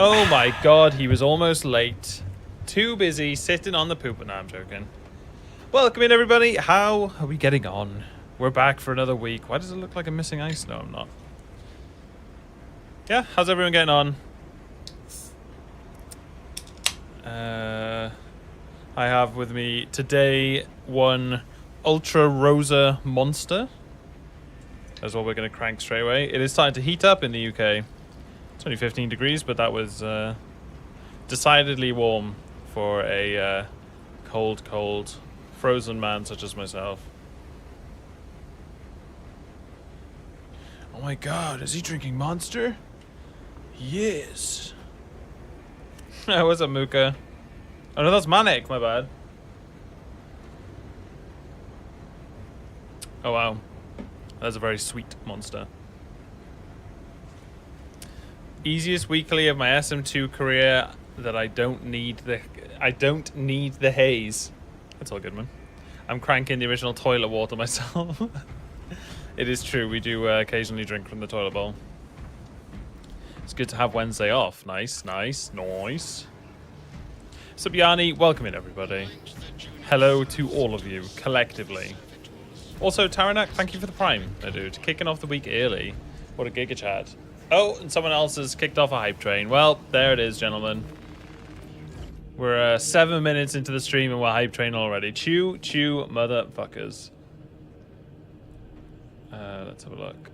Oh my god, he was almost late. Too busy sitting on the poop. No, I'm joking. Welcome in, everybody. How are we getting on? We're back for another week. Why does it look like I'm missing ice? No, I'm not. Yeah, how's everyone getting on? I have with me today one Ultra Rosa Monster. That's what we're going to crank straight away. It is starting to heat up in the UK. It's only 15 degrees, but that was decidedly warm for a cold, frozen man such as myself. Oh my god, is he drinking Monster? Yes. What's up, Mooka? Oh no, that's Manic, my bad. Oh wow. That's a very sweet monster. Easiest weekly of my SM2 career that I don't need the haze. That's all good, man. I'm cranking the original toilet water myself. It is true, we do occasionally drink from the toilet bowl. It's good to have Wednesday off. Nice. Subyani, welcome in, everybody. Hello to all of you, collectively. Also, Taranak, thank you for the prime, my dude. Kicking off the week early. What a giga chat. Oh, and someone else has kicked off a hype train. Well, there it is, gentlemen. We're 7 minutes into the stream and we're hype train already. Chew, motherfuckers. Let's have a look.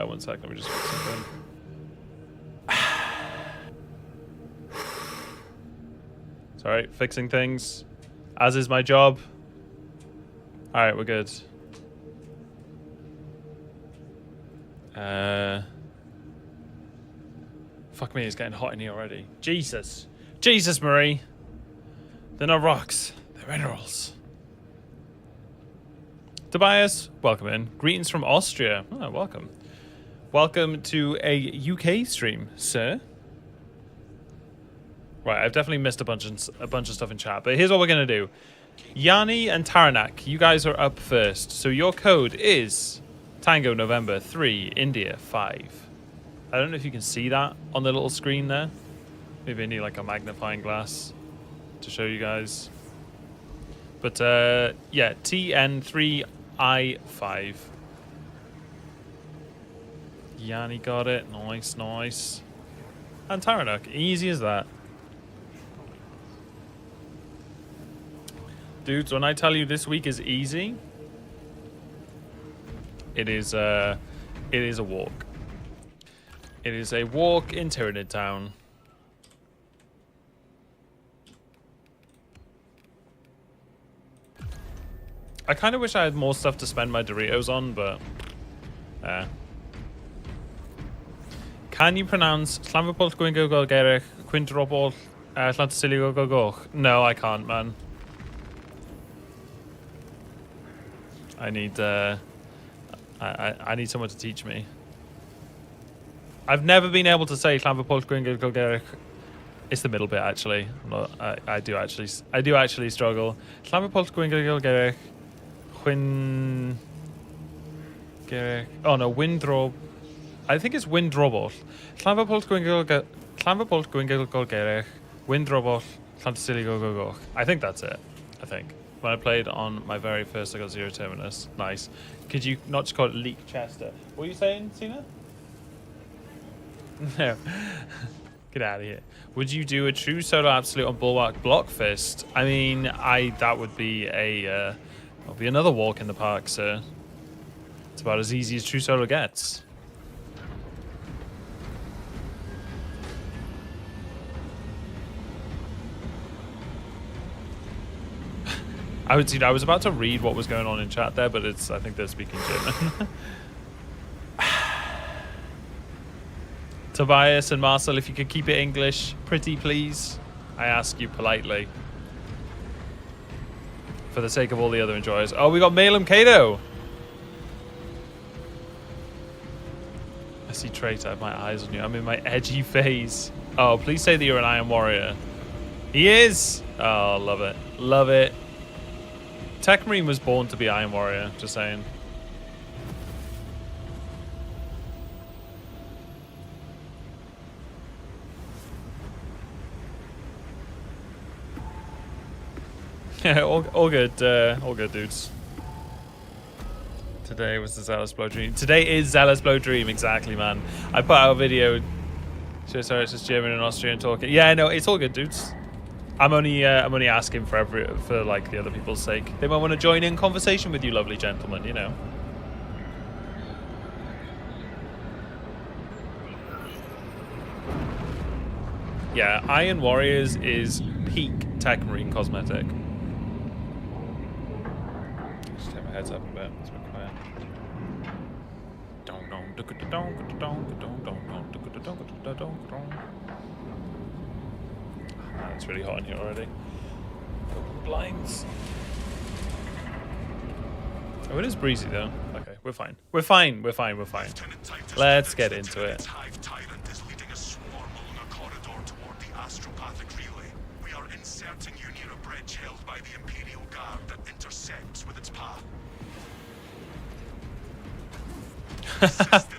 One sec, let me just fix something. Sorry, fixing things. As is my job. Alright, we're good. Fuck me, it's getting hot in here already. Jesus, Marie. They're not rocks, they're minerals. Tobias, welcome in. Greetings from Austria. Oh, welcome. Welcome to a UK stream, sir. Right, I've definitely missed a bunch of stuff in chat, but here's what we're gonna do. Yanni and Taranak, you guys are up first. So your code is Tango November 3 India 5. I don't know if you can see that on the little screen there. Maybe I need like a magnifying glass to show you guys. But yeah, TN3I5. Yanni got it. Nice. And Taranak, easy as that. Dudes, when I tell you this week is easy, it is a walk. It is a walk in Tyranid Town. I kind of wish I had more stuff to spend my Doritos on, but Can you pronounce Llanfairpwll Gwyngyl Golgerich Quintrobol Llantysilio Gogoch? No, I can't, man. I need I need someone to teach me. I've never been able to say Llanfairpwll Gwyngyl Golgerich. It's the middle bit, actually. I do actually struggle. Llanfairpwll Gwyngyl Golgerich Oh no, Windrob. I think it's Windrobol. Llanfairpwll Gwyngyl Golgerich Windrobol Llantysilio Gogoch. I think that's it. I think. When I played on my very first, I got 0 Terminus. Nice. Could you not just call it Leak Chester? What are you saying, Cena? No. Get out of here. Would you do a true solo absolute on Bulwark Block Fist? I mean, that would be another walk in the park, sir. It's about as easy as true solo gets. I was about to read what was going on in chat there, but I think they're speaking German. Tobias and Marcel, if you could keep it English, pretty please. I ask you politely. For the sake of all the other enjoyers. Oh, we got Malum Kato. I see traitor. I have my eyes on you. I'm in my edgy phase. Oh, please say that you're an Iron Warrior. He is! Oh, love it. Love it. Tech Marine was born to be Iron Warrior, just saying. Yeah, all good, dudes. Today was the Zealous Blow Dream. Today is Zealous Blow Dream, exactly, man. I put out a video. Sorry, it's just German and Austrian talking. Yeah, no, it's all good, dudes. I'm only asking for like the other people's sake. They might want to join in conversation with you, lovely gentlemen. You know. Yeah, Iron Warriors is peak Tech Marine cosmetic. Just take my heads up a bit. It's a bit quiet. It's really hot in here already. Open blinds. Oh, it is breezy though. Okay, we're fine. We're fine. Let's get into it.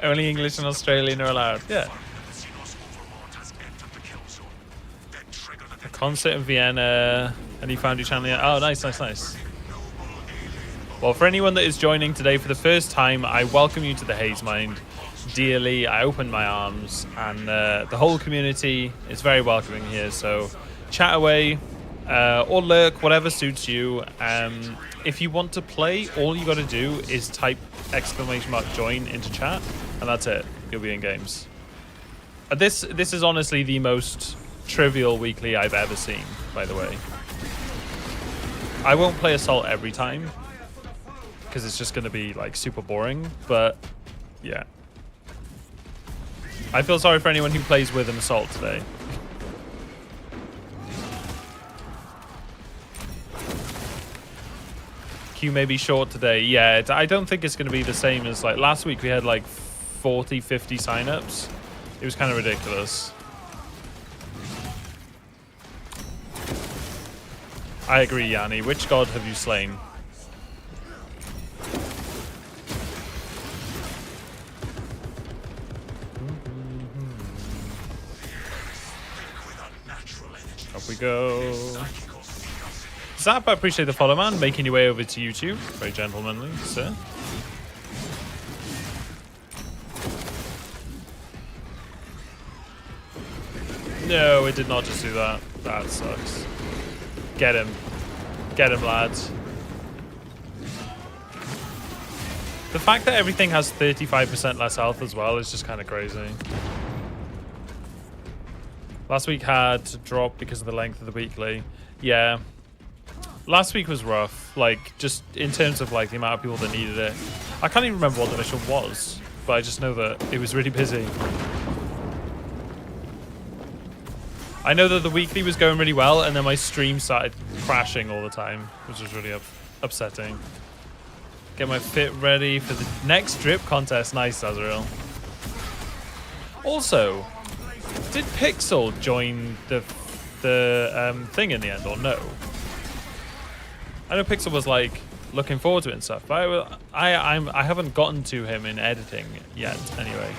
Only English and Australian are allowed. Yeah. A concert in Vienna, and you found your channel. Oh, nice. Well, for anyone that is joining today for the first time, I welcome you to the Hazemind dearly. I open my arms, and the whole community is very welcoming here. So, chat away or lurk, whatever suits you. If you want to play, all you got to do is type !join into chat, and that's it. You'll be in games. This is honestly the most trivial weekly I've ever seen, by the way. I won't play Assault every time because it's just going to be like super boring, but yeah. I feel sorry for anyone who plays with an Assault today. Queue may be short today. Yeah, I don't think it's going to be the same as like last week. We had like 40, 50 signups. It was kind of ridiculous. I agree, Yanni. Which god have you slain? Up we go. Zap, I appreciate the follow, man. Making your way over to YouTube. Very gentlemanly, sir. No, it did not just do that. That sucks. Get him. Get him, lads. The fact that everything has 35% less health as well is just kind of crazy. Last week had to drop because of the length of the weekly. Yeah. Last week was rough, like, just in terms of, like, the amount of people that needed it. I can't even remember what the mission was, but I just know that it was really busy. I know that the weekly was going really well, and then my stream started crashing all the time, which was really upsetting. Get my fit ready for the next drip contest. Nice, Azrael. Also, did Pixel join the thing in the end, or no? I know Pixel was like looking forward to it and stuff, but I haven't gotten to him in editing yet. Anyway,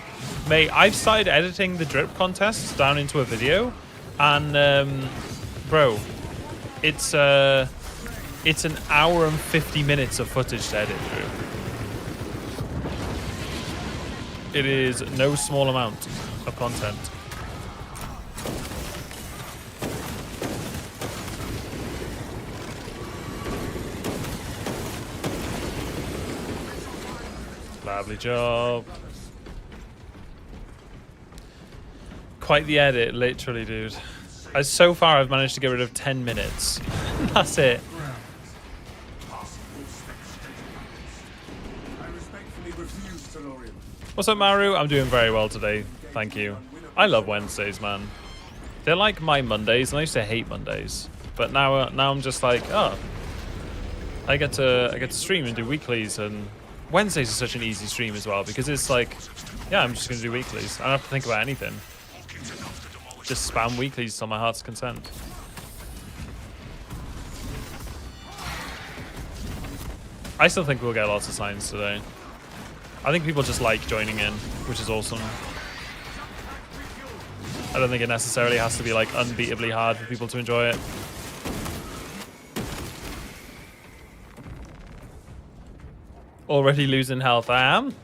mate, I've started editing the drip contests down into a video, and bro, it's an hour and 50 minutes of footage to edit through. It is no small amount of content. Lovely job. Quite the edit, literally, dude. So far, I've managed to get rid of 10 minutes. That's it. What's up, Maru? I'm doing very well today. Thank you. I love Wednesdays, man. They're like my Mondays, and I used to hate Mondays. But now I'm just like, oh, I get to stream and do weeklies and Wednesdays are such an easy stream as well because it's like, yeah, I'm just going to do weeklies. I don't have to think about anything. Just spam weeklies till my heart's content. I still think we'll get lots of signs today. I think people just like joining in, which is awesome. I don't think it necessarily has to be like unbeatably hard for people to enjoy it. Already losing health, I am.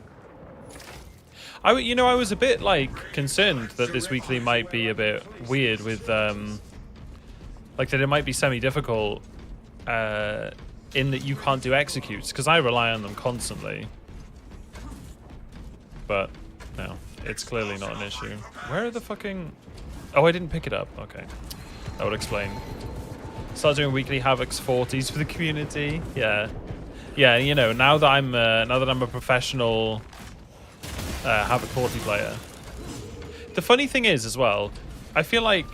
You know, I was a bit like concerned that this weekly might be a bit weird with like that it might be semi-difficult in that you can't do executes because I rely on them constantly. But no, it's clearly not an issue. Where are the fucking... Oh, I didn't pick it up. Okay, that would explain. Start doing weekly Havoc's 40s for the community. Yeah, yeah. You know, now that I'm a professional Havoc 40 player. The funny thing is, as well, I feel like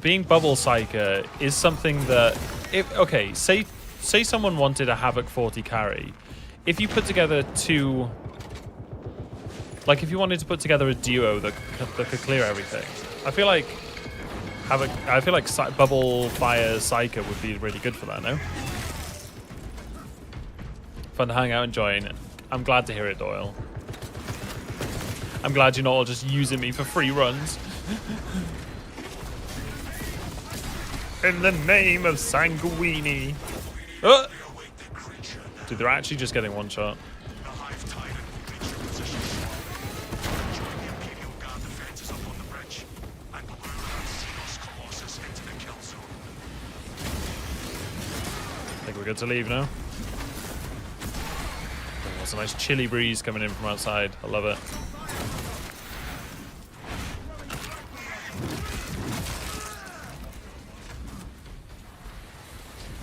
being Bubble Psyker is something that, say someone wanted a Havoc 40 carry, if you put together two, like if you wanted to put together a duo that could clear everything, I feel like Bubble Fire Psyker would be really good for that. No, fun to hang out and join. I'm glad to hear it, Doyle. I'm glad you're not all just using me for free runs. In the name of Sanguini. Oh! Dude, they're actually just getting one shot. I think we're good to leave now. Oh, there's a nice chilly breeze coming in from outside. I love it.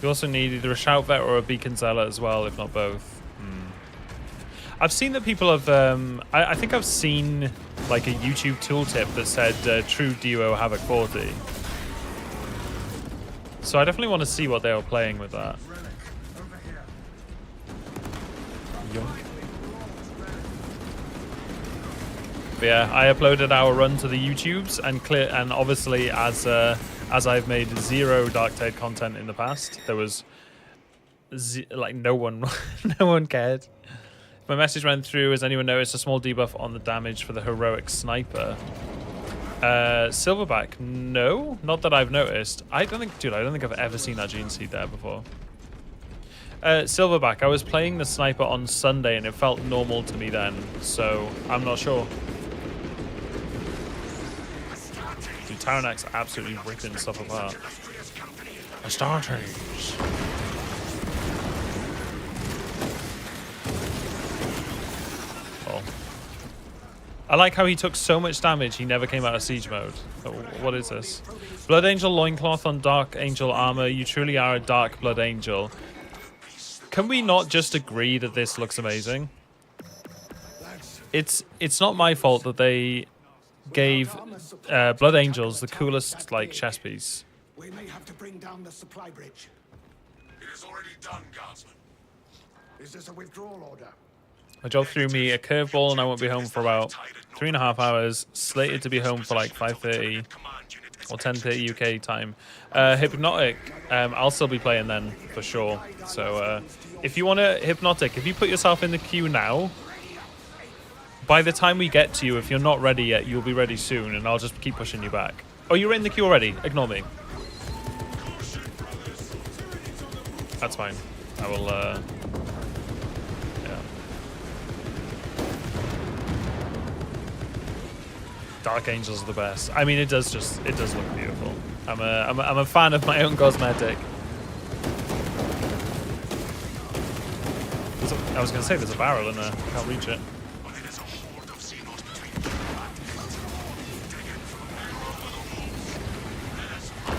You also need either a shout vet or a beacon zealot as well, if not both. I've seen that people have... I think I've seen like a YouTube tooltip that said true duo Havoc 40. So I definitely want to see what they were playing with that. Yoink. But yeah, I uploaded our run to the YouTubes and obviously as I've made zero Dark Tide content in the past, there was like no one cared. My message ran through. Has anyone noticed a small debuff on the damage for the heroic sniper? Silverback, no, not that I've noticed. I don't think I've ever seen that gene seed there before. Silverback, I was playing the sniper on Sunday and it felt normal to me then, so I'm not sure. Dude, Taranak's absolutely ripping stuff apart. Astartes. Oh. I like how he took so much damage he never came out of siege mode. Oh, what is this? Blood Angel loincloth on Dark Angel armor. You truly are a Dark Blood Angel. Can we not just agree that this looks amazing? It's not my fault that they gave Blood Angels the coolest like chest piece. We may have to bring down the supply bridge. It is already done, Guardsman. Is this a withdrawal order? My job threw me a curveball and I won't be home for about 3.5 hours. Slated to be home for like 5:30 or 10:30 UK time. Hypnotic, I'll still be playing then for sure. So if you want to Hypnotic, if you put yourself in the queue now, by the time we get to you, if you're not ready yet, you'll be ready soon, and I'll just keep pushing you back. Oh, you're in the queue already. Ignore me. That's fine. I will. Yeah. Dark Angels are the best. I mean, it does look beautiful. I'm a fan of my own cosmetic. I was gonna say there's a barrel in there. I can't reach it.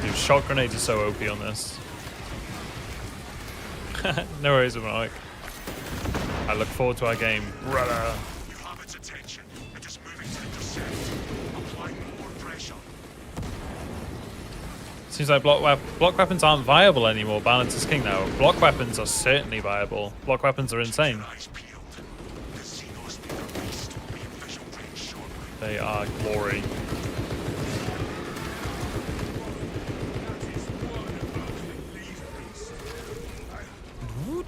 Dude, shot grenades are so OP on this. No worries, Mike. I look forward to our game. Brother. You have its attention. It is moving 10%. Applying more pressure. Seems like block weapons aren't viable anymore. Balance is king now. Block weapons are certainly viable. Block weapons are insane. Eyes peeled. They are glory.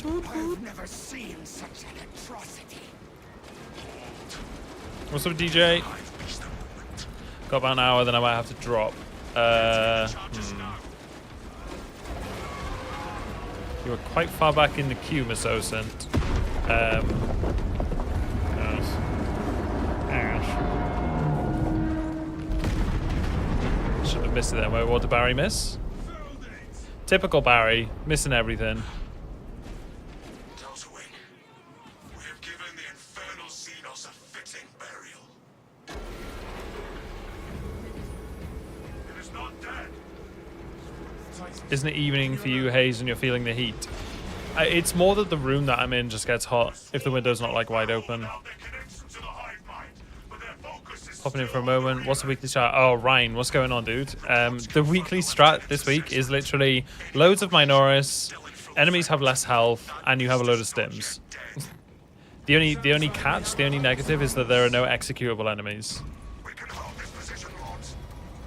I've never seen such an atrocity. What's up, DJ? Got about an hour, then I might have to drop. You were quite far back in the queue, Miss Osint. Yes. Should have missed it then. What did Barry miss? Typical Barry, missing everything. We have given the infernal Xenos a fitting burial. It is not dead. Isn't it evening for you, Hayes, and you're feeling the heat? It's more that the room that I'm in just gets hot if the window's not like wide open. Popping in for a moment. What's the weekly strat? Oh, Ryan, what's going on, dude? The weekly strat this week is literally loads of Minoris, enemies have less health, and you have a load of stims. The only catch, the only negative is that there are no executable enemies. We can hold this position, Lords.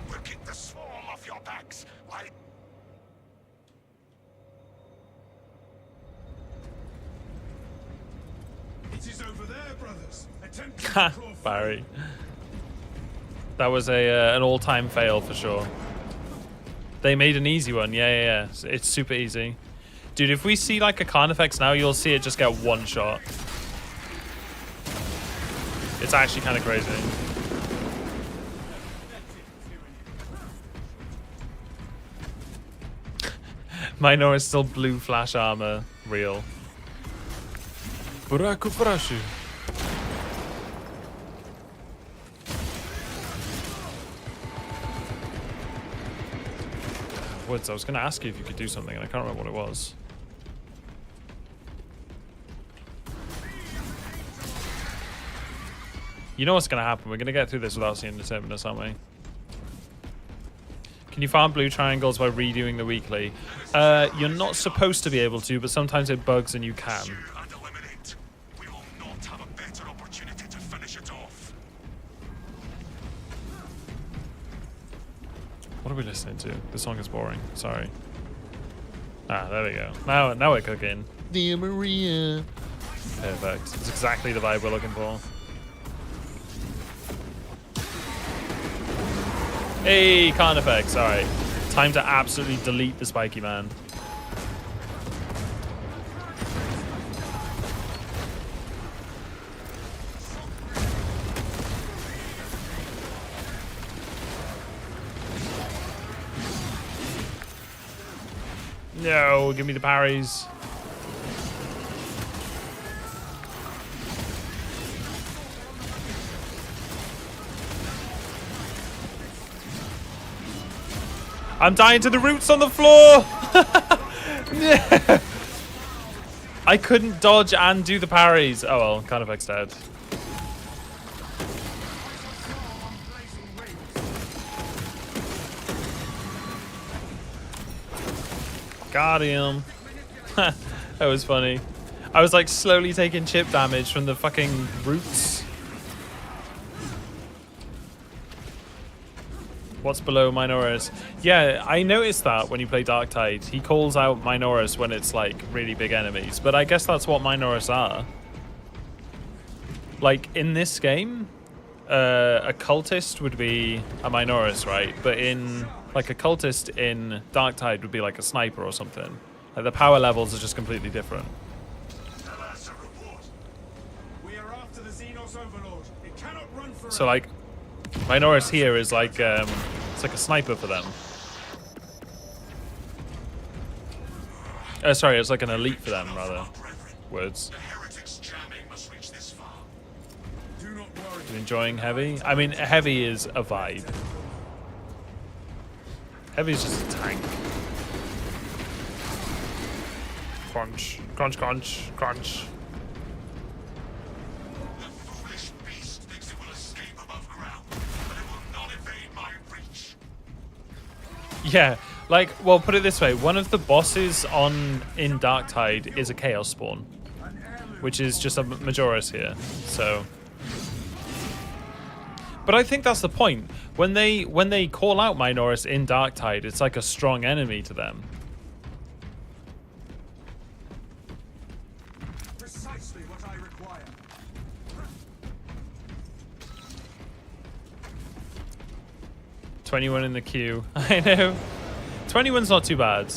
We'll keep the swarm off your backs. It is over there, brothers. Ha, Barry. That was an all-time fail for sure. They made an easy one. Yeah. It's super easy. Dude, if we see like a Carnifex now, you'll see it just get one shot. It's actually kind of crazy. Minor is still blue flash armor. Real. Buraku Furashu. Woods, I was going to ask you if you could do something, and I can't remember what it was. You know what's going to happen. We're going to get through this without seeing the terminus, aren't we? Can you farm blue triangles by redoing the weekly? You're not supposed to be able to, but sometimes it bugs and you can. We will not have a better opportunity to finish it off. What are we listening to? This song is boring. Sorry. Ah, there we go. Now we're cooking. Dear Maria. Perfect. It's exactly the vibe we're looking for. Hey, Carnifex. Alright. Time to absolutely delete the spiky man. No, give me the parries. I'm dying to the roots on the floor. Yeah. I couldn't dodge and do the parries. Oh well, kind of dead. Got him. That was funny. I was like slowly taking chip damage from the fucking roots. What's below Minoris? Yeah, I noticed that when you play Darktide. He calls out Minoris when it's like really big enemies. But I guess that's what Minoris are. Like in this game, a cultist would be a Minoris, right? But in like a cultist in Darktide would be like a sniper or something. Like the power levels are just completely different. We are after the Xenos Overlord. It cannot run forever. So like Minoris here is like it's like a sniper for them. Sorry, it's like an elite for them rather. Words. Do not worry. You enjoying Heavy? I mean, Heavy is a vibe. Heavy is just a tank. Crunch, crunch, crunch, crunch. The foolish beast thinks it will escape above ground, but it will not evade my reach. Yeah, like, well, put it this way. One of the bosses in Darktide is a Chaos Spawn, which is just a Majoris here, so... But I think that's the point. When they call out Minoris in Darktide, it's like a strong enemy to them. Precisely what I require. 21 in the queue. I know. 21's not too bad.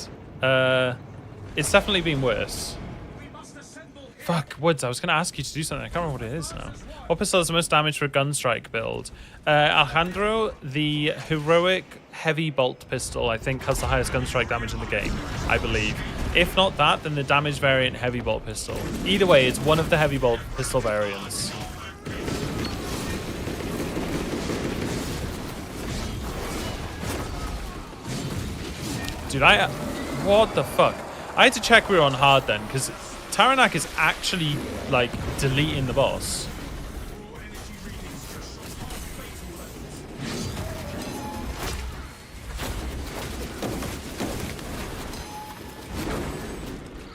It's definitely been worse. We must assemble here. Fuck, Woods, I was going to ask you to do something. I can't remember what it is now. What pistol does the most damage for a gunstrike build? Alejandro, the heroic heavy bolt pistol, I think, has the highest gunstrike damage in the game, I believe. If not that, then the damage variant heavy bolt pistol. Either way, it's one of the heavy bolt pistol variants. Dude, what the fuck? I had to check we were on hard then, because Taranak is actually, like, deleting the boss.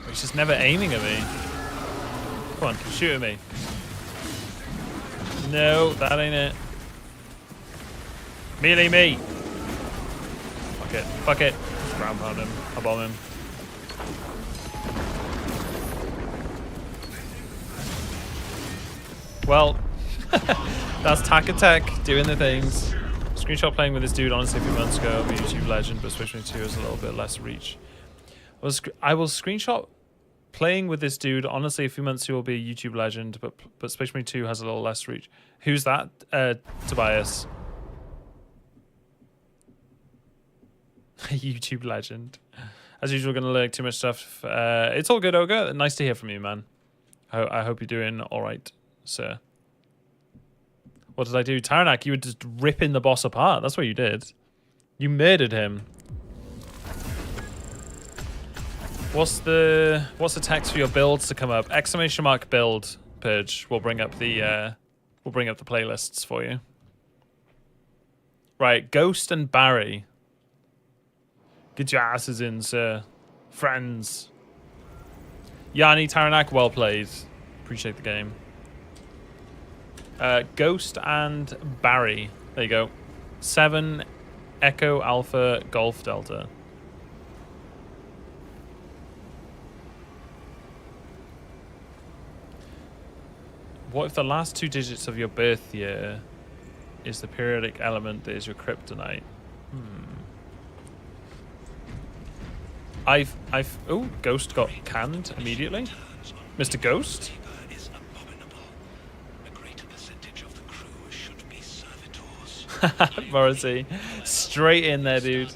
He's just never aiming at me. Come on, shoot at me. No, that ain't it. Melee me. Fuck it. Fuck it. Just ground pound him. I'll bomb him. Well, that's Tack Attack doing the things. Screenshot playing with this dude honestly a few months ago. I'm a YouTube legend, but Switch Me 2 is a little bit less reach. I will screenshot playing with this dude honestly a few months ago will be a YouTube legend, but Space Marine 2 has a little less reach. Who's that? Tobias. YouTube legend. As usual, gonna learn too much stuff. It's all good, Ogre. Nice to hear from you, man. I hope you're doing all right, sir. What did I do? Taranak, you were just ripping the boss apart. That's what you did. You murdered him. What's the text for your builds to come up? Exclamation mark build purge. We'll bring up the playlists for you. Right, Ghost and Barry. Get your asses in, sir. Friends. Yanni, Taranak, well played. Appreciate the game. Ghost and Barry. There you go. 7 Echo Alpha Golf Delta. What if the last 2 digits of your birth year is the periodic element that is your kryptonite? Oh, Ghost got canned immediately. Mr. Ghost? Morrissey. Straight in there, dude.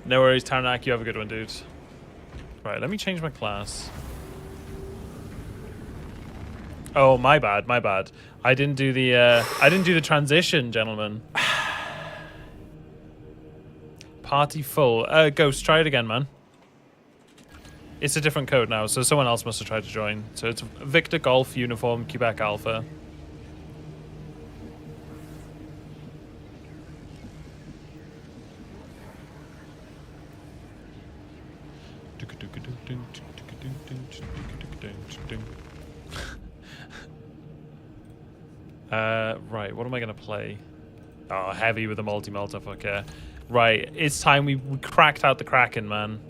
No worries, Taranak. You have a good one, dude. Right, let me change my class. Oh, my bad, my bad. I didn't do the transition, gentlemen. Party full. Ghost, try it again, man. It's a different code now, so someone else must have tried to join. So it's Victor Golf Uniform Quebec Alpha. Right, what am I gonna play? Oh, heavy with a multi-melter, fuck yeah. Right, it's time we cracked out the Kraken, man.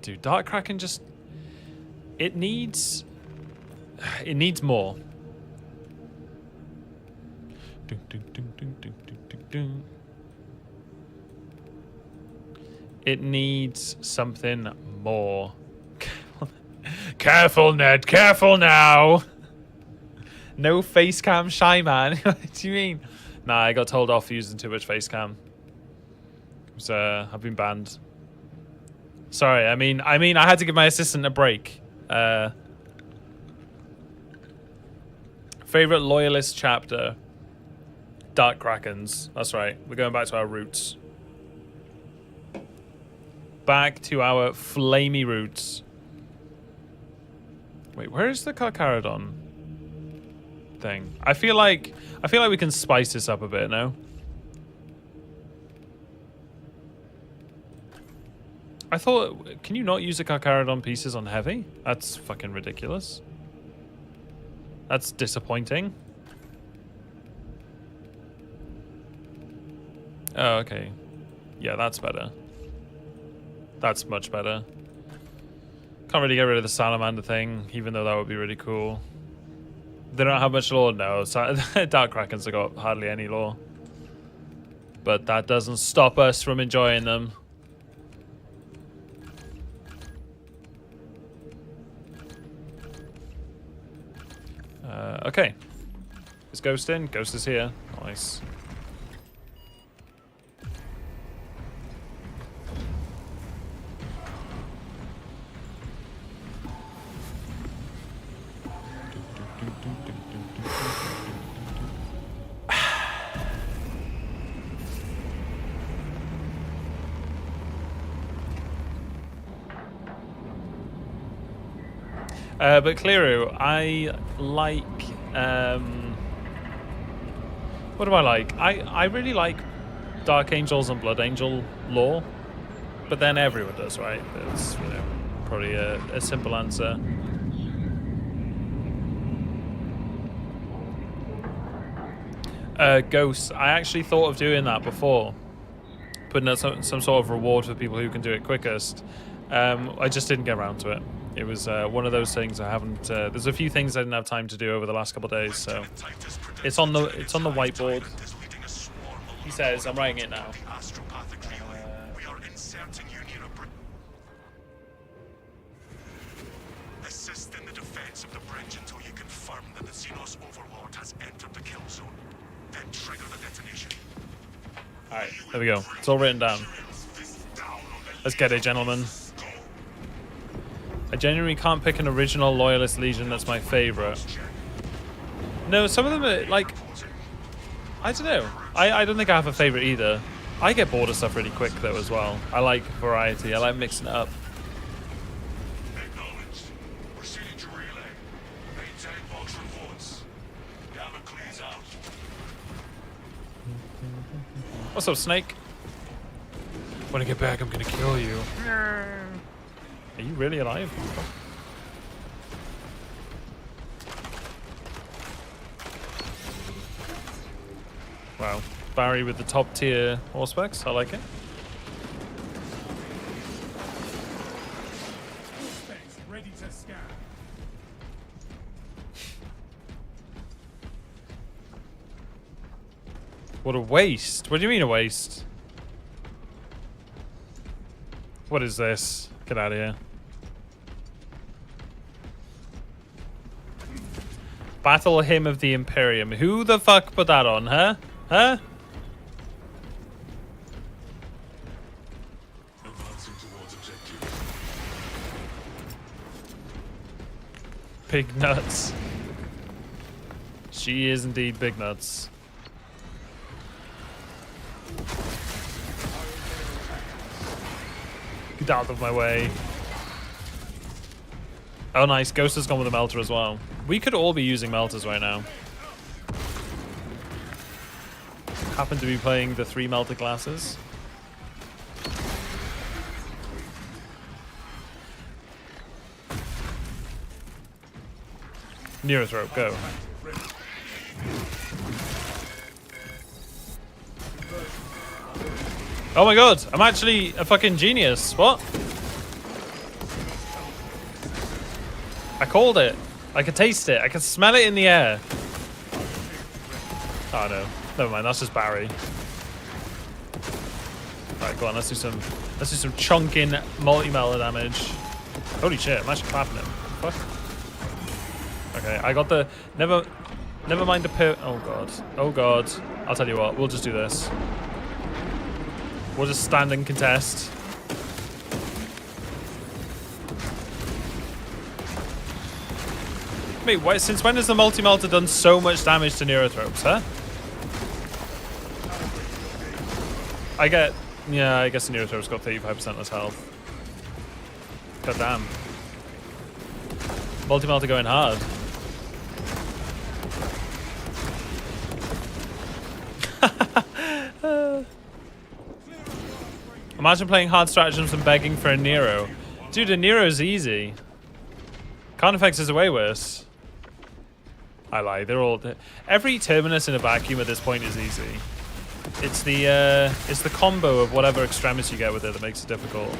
Dude, Dark Kraken just... It needs more. It needs something more. Careful, Ned. Careful now. No face cam shy, man. What do you mean? Nah, I got told off for using too much face cam. I've been banned. Sorry, I mean, I had to give my assistant a break. Favorite loyalist chapter? Dark Krakens. That's right. We're going back to our roots. Back to our flamey roots. Wait, where is the Carcharodon? thing. I feel like we can spice this up a bit now. I thought, can you not use the Carcharodon pieces on heavy? That's fucking ridiculous. That's disappointing. Oh, okay. Yeah, that's better. That's much better. Can't really get rid of the salamander thing, even though that would be really cool. They don't have much lore? No. Dark Krakens have got hardly any lore. But that doesn't stop us from enjoying them. Okay. Is Ghost in? Ghost is here. Nice. But Clearu, I like, what do I like? I really like Dark Angels and Blood Angel lore, but then everyone does, right? That's, you know, probably a simple answer. Ghosts, I actually thought of doing that before, putting out some sort of reward for people who can do it quickest. I just didn't get around to it. It was one of those things I haven't. There's a few things I didn't have time to do over the last couple of days, so it's on the whiteboard. He says, I'm writing it now. Assist in the defense of the bridge until you confirm that the Xenos Overlord has entered the kill zone. Then trigger the detonation. All right, there we go. It's all written down. Let's get it, gentlemen. I genuinely can't pick an original Loyalist Legion that's my favorite. No, some of them are like, I don't know. I don't think I have a favorite either. I get bored of stuff really quick though as well. I like variety. I like mixing it up. Acknowledged. Proceeding to relay. Maintain box reports. Damocles out. What's up, Snake? When I get back, I'm gonna kill you. Are you really alive? Wow. Barry with the top tier horsepecs. I like it. Suspects ready to scan. What a waste. What do you mean a waste? What is this? Get out of here. Battle Hymn of the Imperium. Who the fuck put that on, huh? Huh? Advancing towards objective. Big nuts. She is indeed big nuts. Get out of my way. Oh, nice. Ghost has gone with a melter as well. We could all be using melters right now. Happen to be playing the 3 melter classes. Neurothrope, go. Oh my god, I'm actually a fucking genius. What? I called it. I could taste it. I could smell it in the air. Oh no. Never mind, that's just Barry. Alright, go on, let's do some chunking multi-melter damage. Holy shit, I'm actually clapping him. Fuck. Okay, I got the never mind the oh god. Oh god. I'll tell you what, we'll just do this. We'll just stand and contest. Wait, why, since when has the multi-melter done so much damage to Neurothropes, huh? I guess the Neurothrope's got 35% less health. God damn. Multi-melter going hard. Imagine playing hard stratagems and begging for a Nero. Dude, a Nero's easy. Carnifex is way worse. I lie. They're all... Every Terminus in a vacuum at this point is easy. It's the combo of whatever Extremis you get with it that makes it difficult.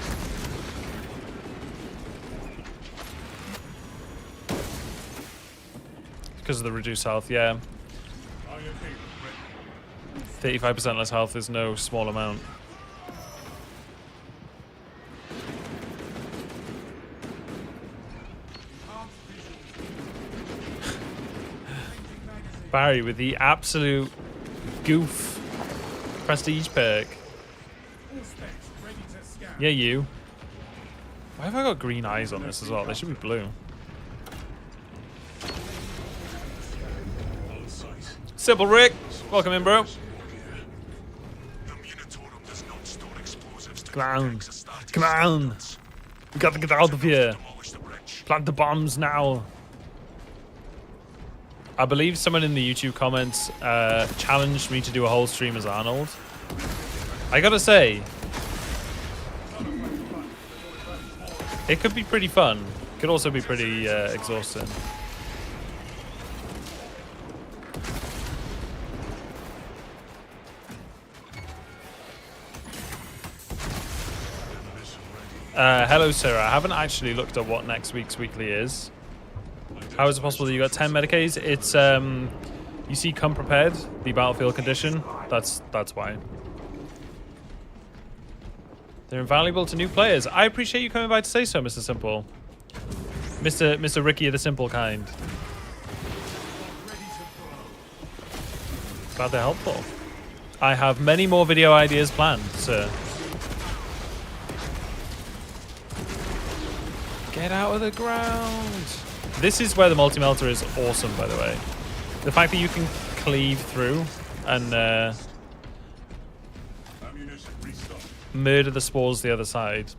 Because of the reduced health, yeah. 35% less health is no small amount. Barry with the absolute goof prestige perk. Yeah, you. Why have I got green eyes on this as well? They should be blue. Simple Rick, welcome in, bro. Come on. Come on. We got to get out of here. Plant the bombs now. I believe someone in the YouTube comments challenged me to do a whole stream as Arnold. I gotta say, it could be pretty fun. Could also be pretty exhausting. Hello, Sarah. I haven't actually looked at what next week's weekly is. How is it possible that you got 10 Medicays? It's you see, come prepared, the battlefield condition. That's why. They're invaluable to new players. I appreciate you coming by to say so, Mr. Simple. Mr. Ricky of the simple kind. Glad they're helpful. I have many more video ideas planned, sir. Get out of the ground. This is where the multi-melter is awesome, by the way. The fact that you can cleave through and murder the spores the other side.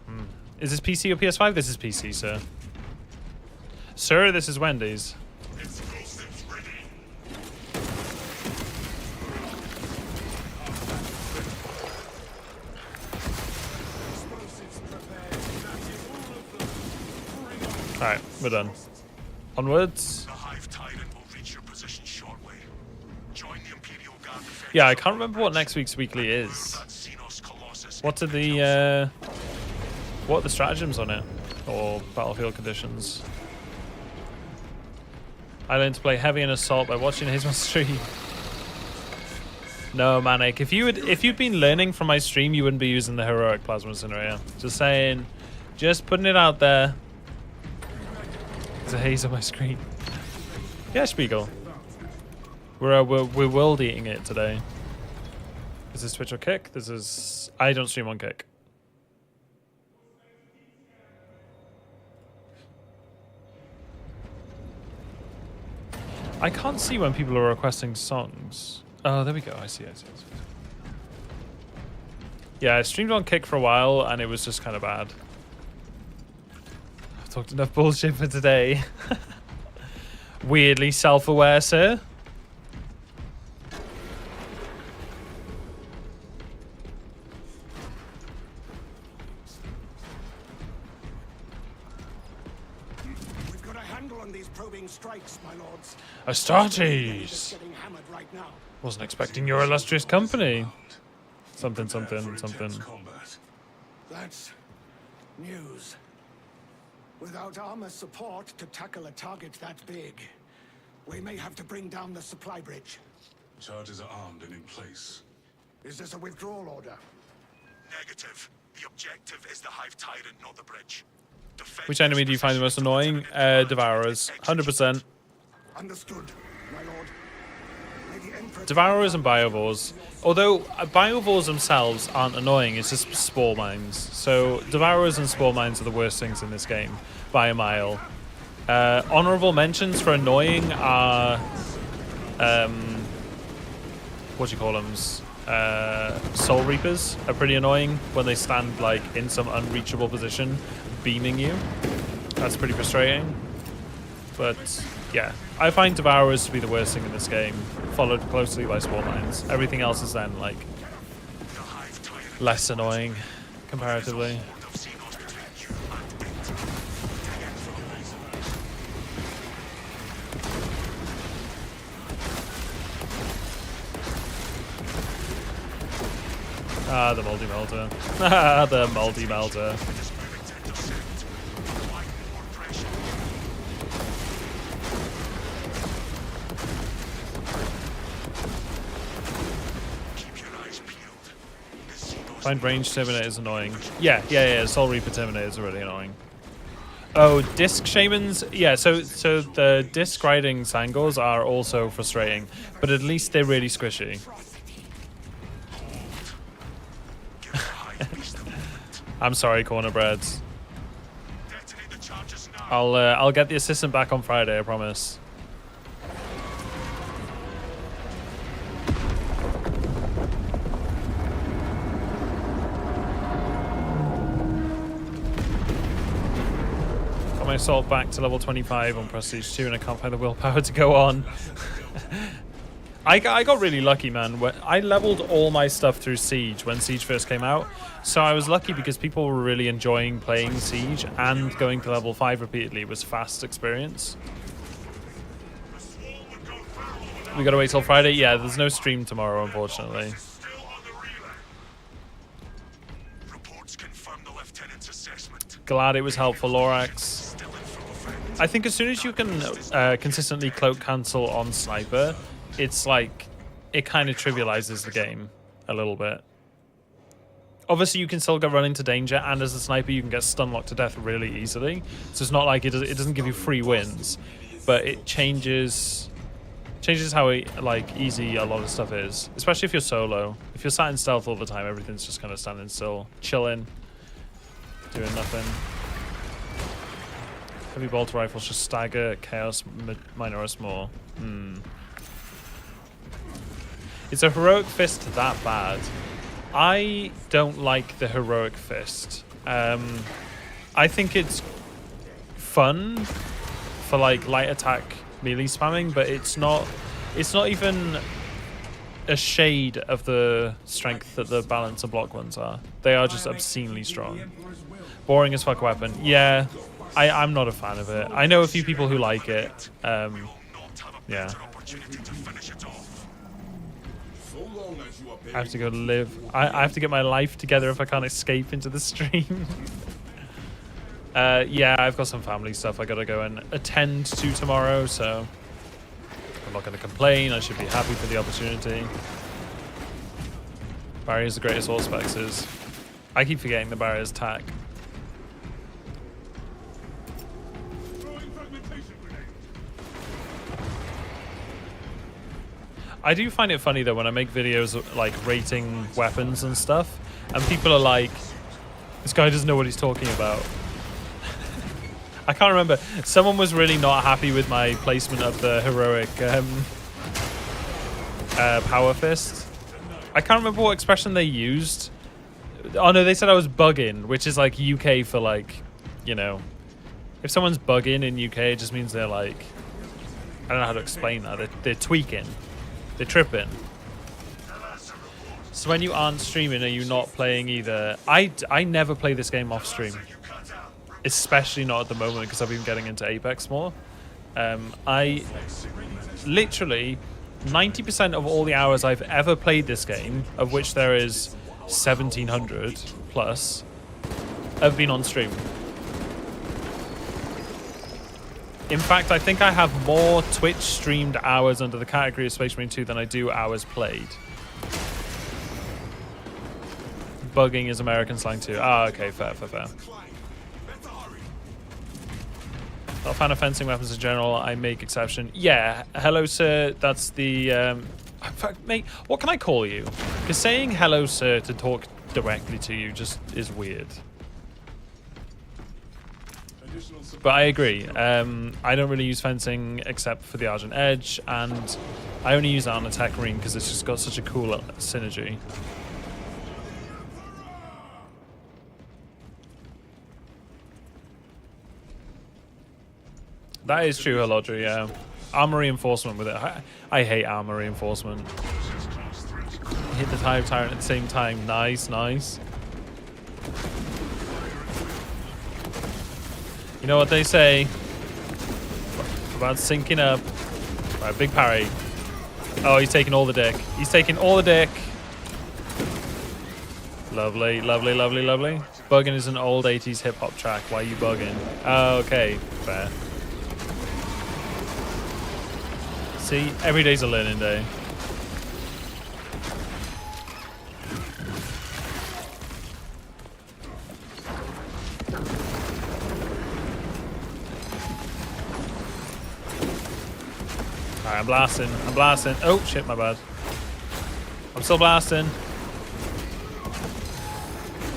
Is this PC or PS5? This is PC, sir. Sir, this is Wendy's. Alright, we're done. Onwards. Yeah, I can't remember what next week's weekly is. What are the stratagems on it? Or battlefield conditions? I learned to play heavy and assault by watching Hazeman stream. No, Manic. If you'd been learning from my stream, you wouldn't be using the heroic plasma incinerator. Just saying. Just putting it out there. There's a haze on my screen. Yeah, Spiegel. We're world eating it today. This is Twitch or Kick. This is... I don't stream on Kick. I can't see when people are requesting songs. Oh, there we go. I see. Yeah, I streamed on Kick for a while and it was just kind of bad. I've talked enough bullshit for today. Weirdly self-aware, sir. We've got a handle on these probing strikes, my lords. Astartes! Getting hammered right now. Wasn't expecting your illustrious company. Something. That's news. Without armor support to tackle a target that big, we may have to bring down the supply bridge. Charges are armed and in place. Is this a withdrawal order? Negative. The objective is the Hive Tyrant, not the bridge. Which enemy do you find the most annoying? Devourers. 100%. Understood, my lord. May the Emperor... Devourers and Biovores. Although Biovores themselves aren't annoying, it's just Spore Mines. So Devourers and Spore Mines are the worst things in this game, by a mile. Honorable mentions for annoying are... what do you call them? Soul Reapers are pretty annoying when they stand like in some unreachable position, beaming you. That's pretty frustrating. But yeah, I find Devourers to be the worst thing in this game, followed closely by Spore Mines. Everything else is then like less annoying. comparatively. Ah, the multi-melter. Ah, the multi-melter. Find range Terminators annoying. Yeah. Soul Reaper Terminators are really annoying. Oh, disc shamans. Yeah, so the disc riding Sangors are also frustrating, but at least they're really squishy. I'm sorry, cornerbreads. I'll get the assistant back on Friday, I promise. Got my assault back to level 25 on Prestige 2 and I can't find the willpower to go on. I got really lucky, man. I leveled all my stuff through Siege when Siege first came out. So I was lucky because people were really enjoying playing Siege, and going to level 5 repeatedly was fast experience. We gotta wait till Friday? Yeah, there's no stream tomorrow, unfortunately. Glad it was helpful, Lorax. I think as soon as you can consistently cloak cancel on Sniper, it's like, it kind of trivializes the game a little bit. Obviously, you can still run into danger, and as a sniper, you can get stun locked to death really easily. So it's not like it doesn't give you free wins, but it changes how easy a lot of stuff is. Especially if you're solo. If you're sat in stealth all the time, everything's just kind of standing still, chilling, doing nothing. Heavy bolter rifles just stagger chaos minoris more. Is a heroic fist that bad? I don't like the heroic fist. I think it's fun for like light attack melee spamming, but it's not even a shade of the strength that the balance and block ones are. They are just obscenely strong. Boring as fuck weapon. Yeah, I'm not a fan of it. I know a few people who like it. Yeah. I have to go live. I have to get my life together if I can't escape into the stream. Yeah, I've got some family stuff I gotta go and attend to tomorrow, so I'm not gonna complain. I should be happy for the opportunity. Barrier's the greatest all specs is. I keep forgetting the barrier's tack. I do find it funny though when I make videos like rating weapons and stuff, and people are like, "This guy doesn't know what he's talking about." I can't remember. Someone was really not happy with my placement of the heroic power fist. I can't remember what expression they used. Oh no, they said I was bugging, which is like UK for like, you know, if someone's bugging in UK, it just means they're like, I don't know how to explain that. They're tweaking. They're tripping. So when you aren't streaming, are you not playing either? I never play this game off stream. Especially not at the moment because I've been getting into Apex more. I literally 90% of all the hours I've ever played this game, of which there is 1,700 plus, have been on stream. In fact, I think I have more Twitch streamed hours under the category of Space Marine 2 than I do hours played. Bugging is American slang too. Ah, okay, fair. Not a fan of fencing weapons in general, I make exception. Yeah, hello sir, that's the... in fact, mate, what can I call you? Because saying hello sir to talk directly to you just is weird. But I agree. I don't really use fencing except for the Argent Edge, and I only use it on Attack Marine because it's just got such a cool synergy. That is true, Halodri, yeah. Armor reinforcement with it. I hate armor reinforcement. Hit the Tyrant at the same time. Nice. You know what they say about syncing up. Right, big parry. Oh, he's taking all the dick. He's taking all the dick. Lovely, lovely, lovely, lovely. Bugging is an old 80s hip-hop track. Why are you bugging? Oh, okay. Fair. See, every day's a learning day. Alright, I'm blasting. I'm blasting. Oh, shit, my bad. I'm still blasting.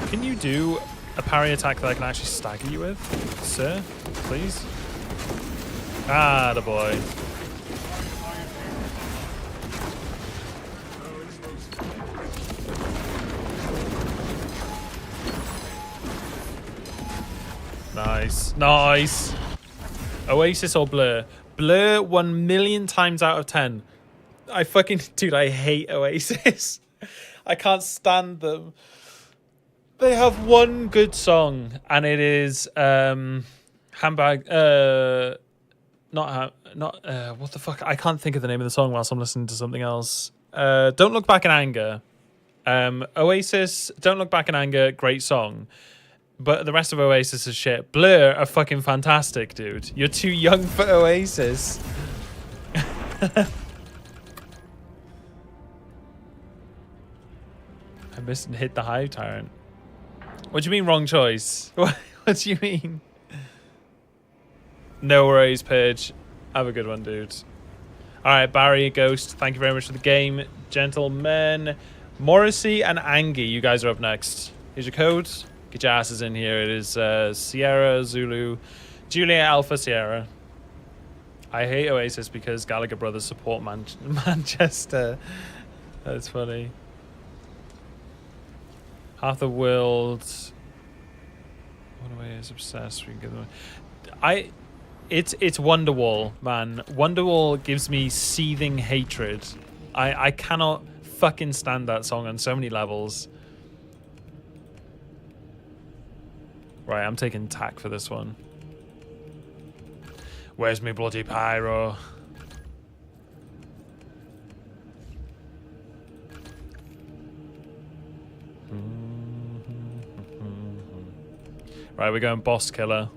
Can you do a parry attack that I can actually stagger you with, sir? Please? Ah, the boy. Nice. Nice. Oasis or Blur? Blur 1,000,000 times out of 10. I fucking... Dude, I hate Oasis. I can't stand them. They have one good song, and it is Handbag... what the fuck? I can't think of the name of the song whilst I'm listening to something else. Don't Look Back in Anger. Oasis, Don't Look Back in Anger, great song. But the rest of Oasis is shit. Blur are fucking fantastic, dude. You're too young for Oasis. I missed and hit the Hive Tyrant. What do you mean wrong choice? What do you mean? No worries, Pidge. Have a good one, dude. Alright, Barry, Ghost, thank you very much for the game. Gentlemen, Morrissey and Angie, you guys are up next. Here's your code. Get your asses in here. It is Sierra, Zulu, Julia, Alpha, Sierra. I hate Oasis because Gallagher Brothers support Manchester. That's funny. Half the world. What way is obsessed? We can give them. It's Wonderwall, man. Wonderwall gives me seething hatred. I cannot fucking stand that song on so many levels. Right, I'm taking tack for this one. Where's me bloody pyro? Right, we're going boss killer.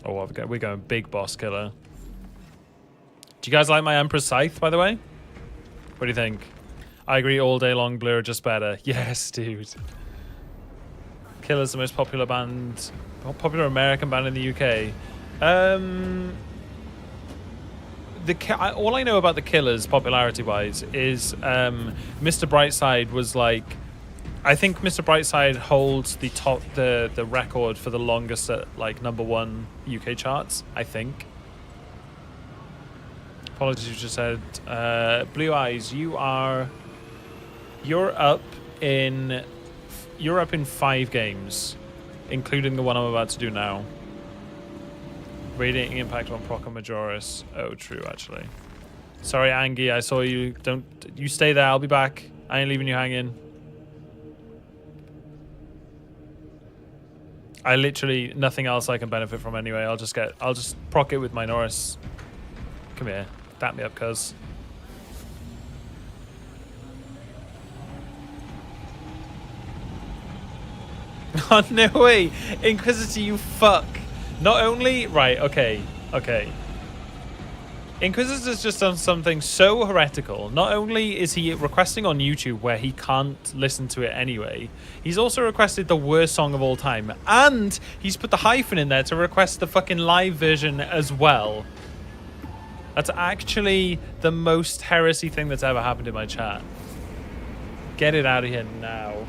Oh, we're going big boss killer. Do you guys like my Emperor's Scythe, by the way? What do you think? I agree all day long, Blur just better. Yes, dude. Killer's the most popular American band in the UK. All I know about the Killers, popularity-wise, is Mr. Brightside was like... I think Mr. Brightside holds the record for the longest at like #1 UK charts, I think. Apologies, you just said Blue Eyes, you're up in 5 games, including the one I'm about to do now. Radiating impact on Proca Majoris. Oh, true, actually. Sorry, Angie, I saw you. You stay there, I'll be back. I ain't leaving you hanging. I literally nothing else I can benefit from anyway. I'll just proc it with my Norris. Come here, dap me up, cuz. Oh no way, Inquisitor, you fuck. Not only right, okay. Inquisitor's just done something so heretical. Not only is he requesting on YouTube where he can't listen to it anyway, he's also requested the worst song of all time. And he's put the hyphen in there to request the fucking live version as well. That's actually the most heresy thing that's ever happened in my chat. Get it out of here now.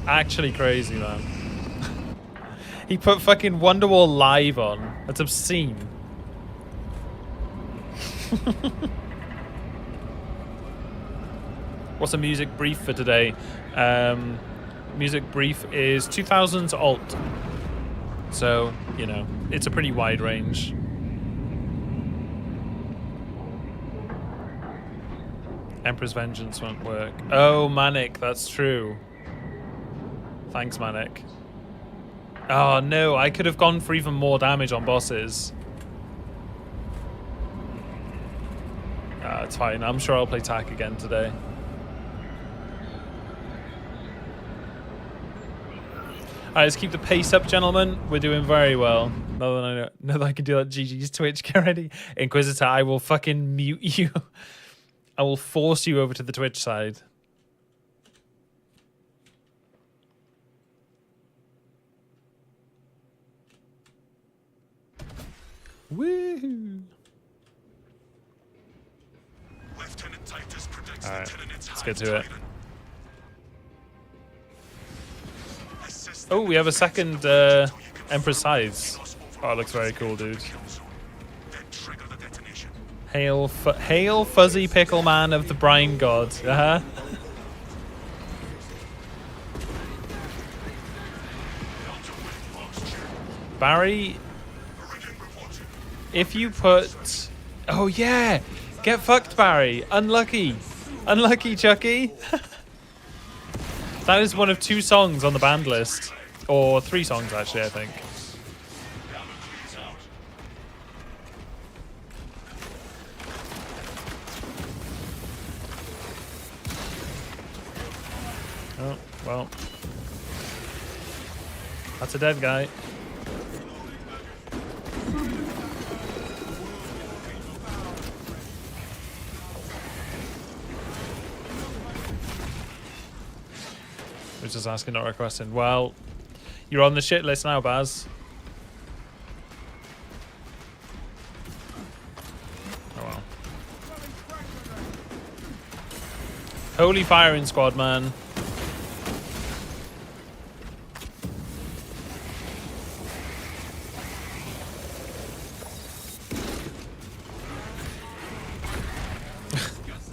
Actually crazy, man. He put fucking Wonderwall live on. That's obscene. What's a music brief for today? Music brief is 2000s alt. So, you know, it's a pretty wide range. Emperor's Vengeance won't work. Oh, Manic, that's true. Thanks, Manic. Oh no, I could have gone for even more damage on bosses. It's fine. I'm sure I'll play TAC again today. Alright, let's keep the pace up, gentlemen. We're doing very well. Now that I can do that GG's Twitch, get ready. Inquisitor, I will fucking mute you. I will force you over to the Twitch side. Woohoo! Lieutenant Titus predicts All right, the Tyranids let's high get to it. tyrant. Assist Oh, them we have a in second defense of the bridge until you can Emperor's farm the Sides. Xenos Oh, it looks very overlords cool, enter the dude. kill zone. Then trigger the detonation. Hail Fuzzy Pickle Man of the Brine God. Uh-huh. Barry, if you put... Oh, yeah! Get fucked, Barry! Unlucky! Unlucky, Chucky! That is one of 2 songs on the band list. Or 3 songs, actually, I think. Oh, well. That's a dead guy. Which is asking, not requesting. Well, you're on the shit list now, Baz. Oh well. Holy firing squad, man.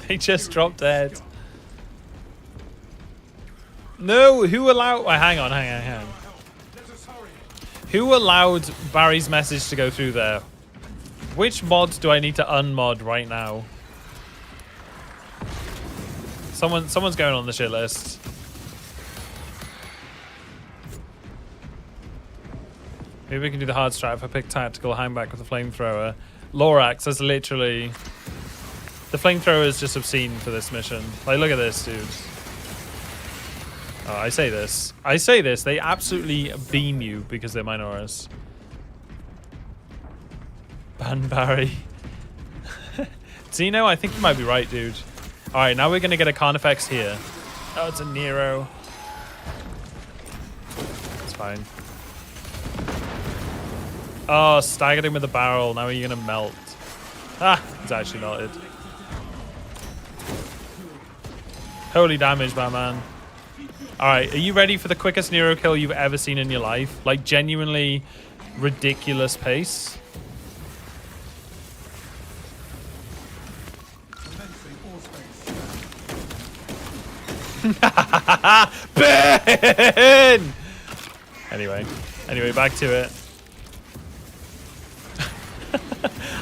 They just dropped dead. No, who allowed... Oh, hang on. Who allowed Barry's message to go through there? Which mod do I need to unmod right now? Someone's going on the shit list. Maybe we can do the hard strat if I pick tactical, hang back with the flamethrower. Lorax, that's literally... The flamethrower is just obscene for this mission. Like, look at this, dude. Oh, I say this. They absolutely beam you because they're Minoras. Ban Barry. Zeno, I think you might be right, dude. Alright, now we're going to get a Carnifex here. Oh, it's a Nero. It's fine. Oh, staggered him with the barrel. Now you're going to melt. Ah, it's actually melted. Holy damage, Batman. Alright, are you ready for the quickest Nero kill you've ever seen in your life? Like, genuinely ridiculous pace. Ben! Anyway, back to it.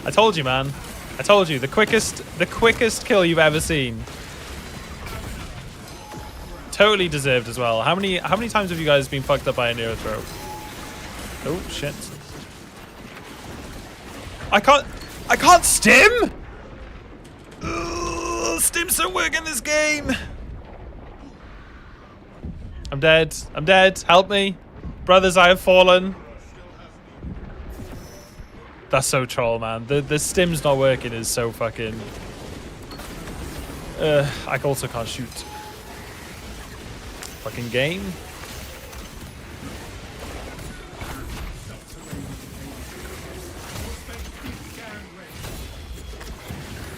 I told you, man. I told you, the quickest kill you've ever seen. Totally deserved as well. How many times have you guys been fucked up by a Nero throw? Oh shit. I can't stim? Ugh, stims don't work in this game. I'm dead. Help me. Brothers, I have fallen. That's so troll, man. The stim's not working is so fucking... I also can't shoot. Fucking game.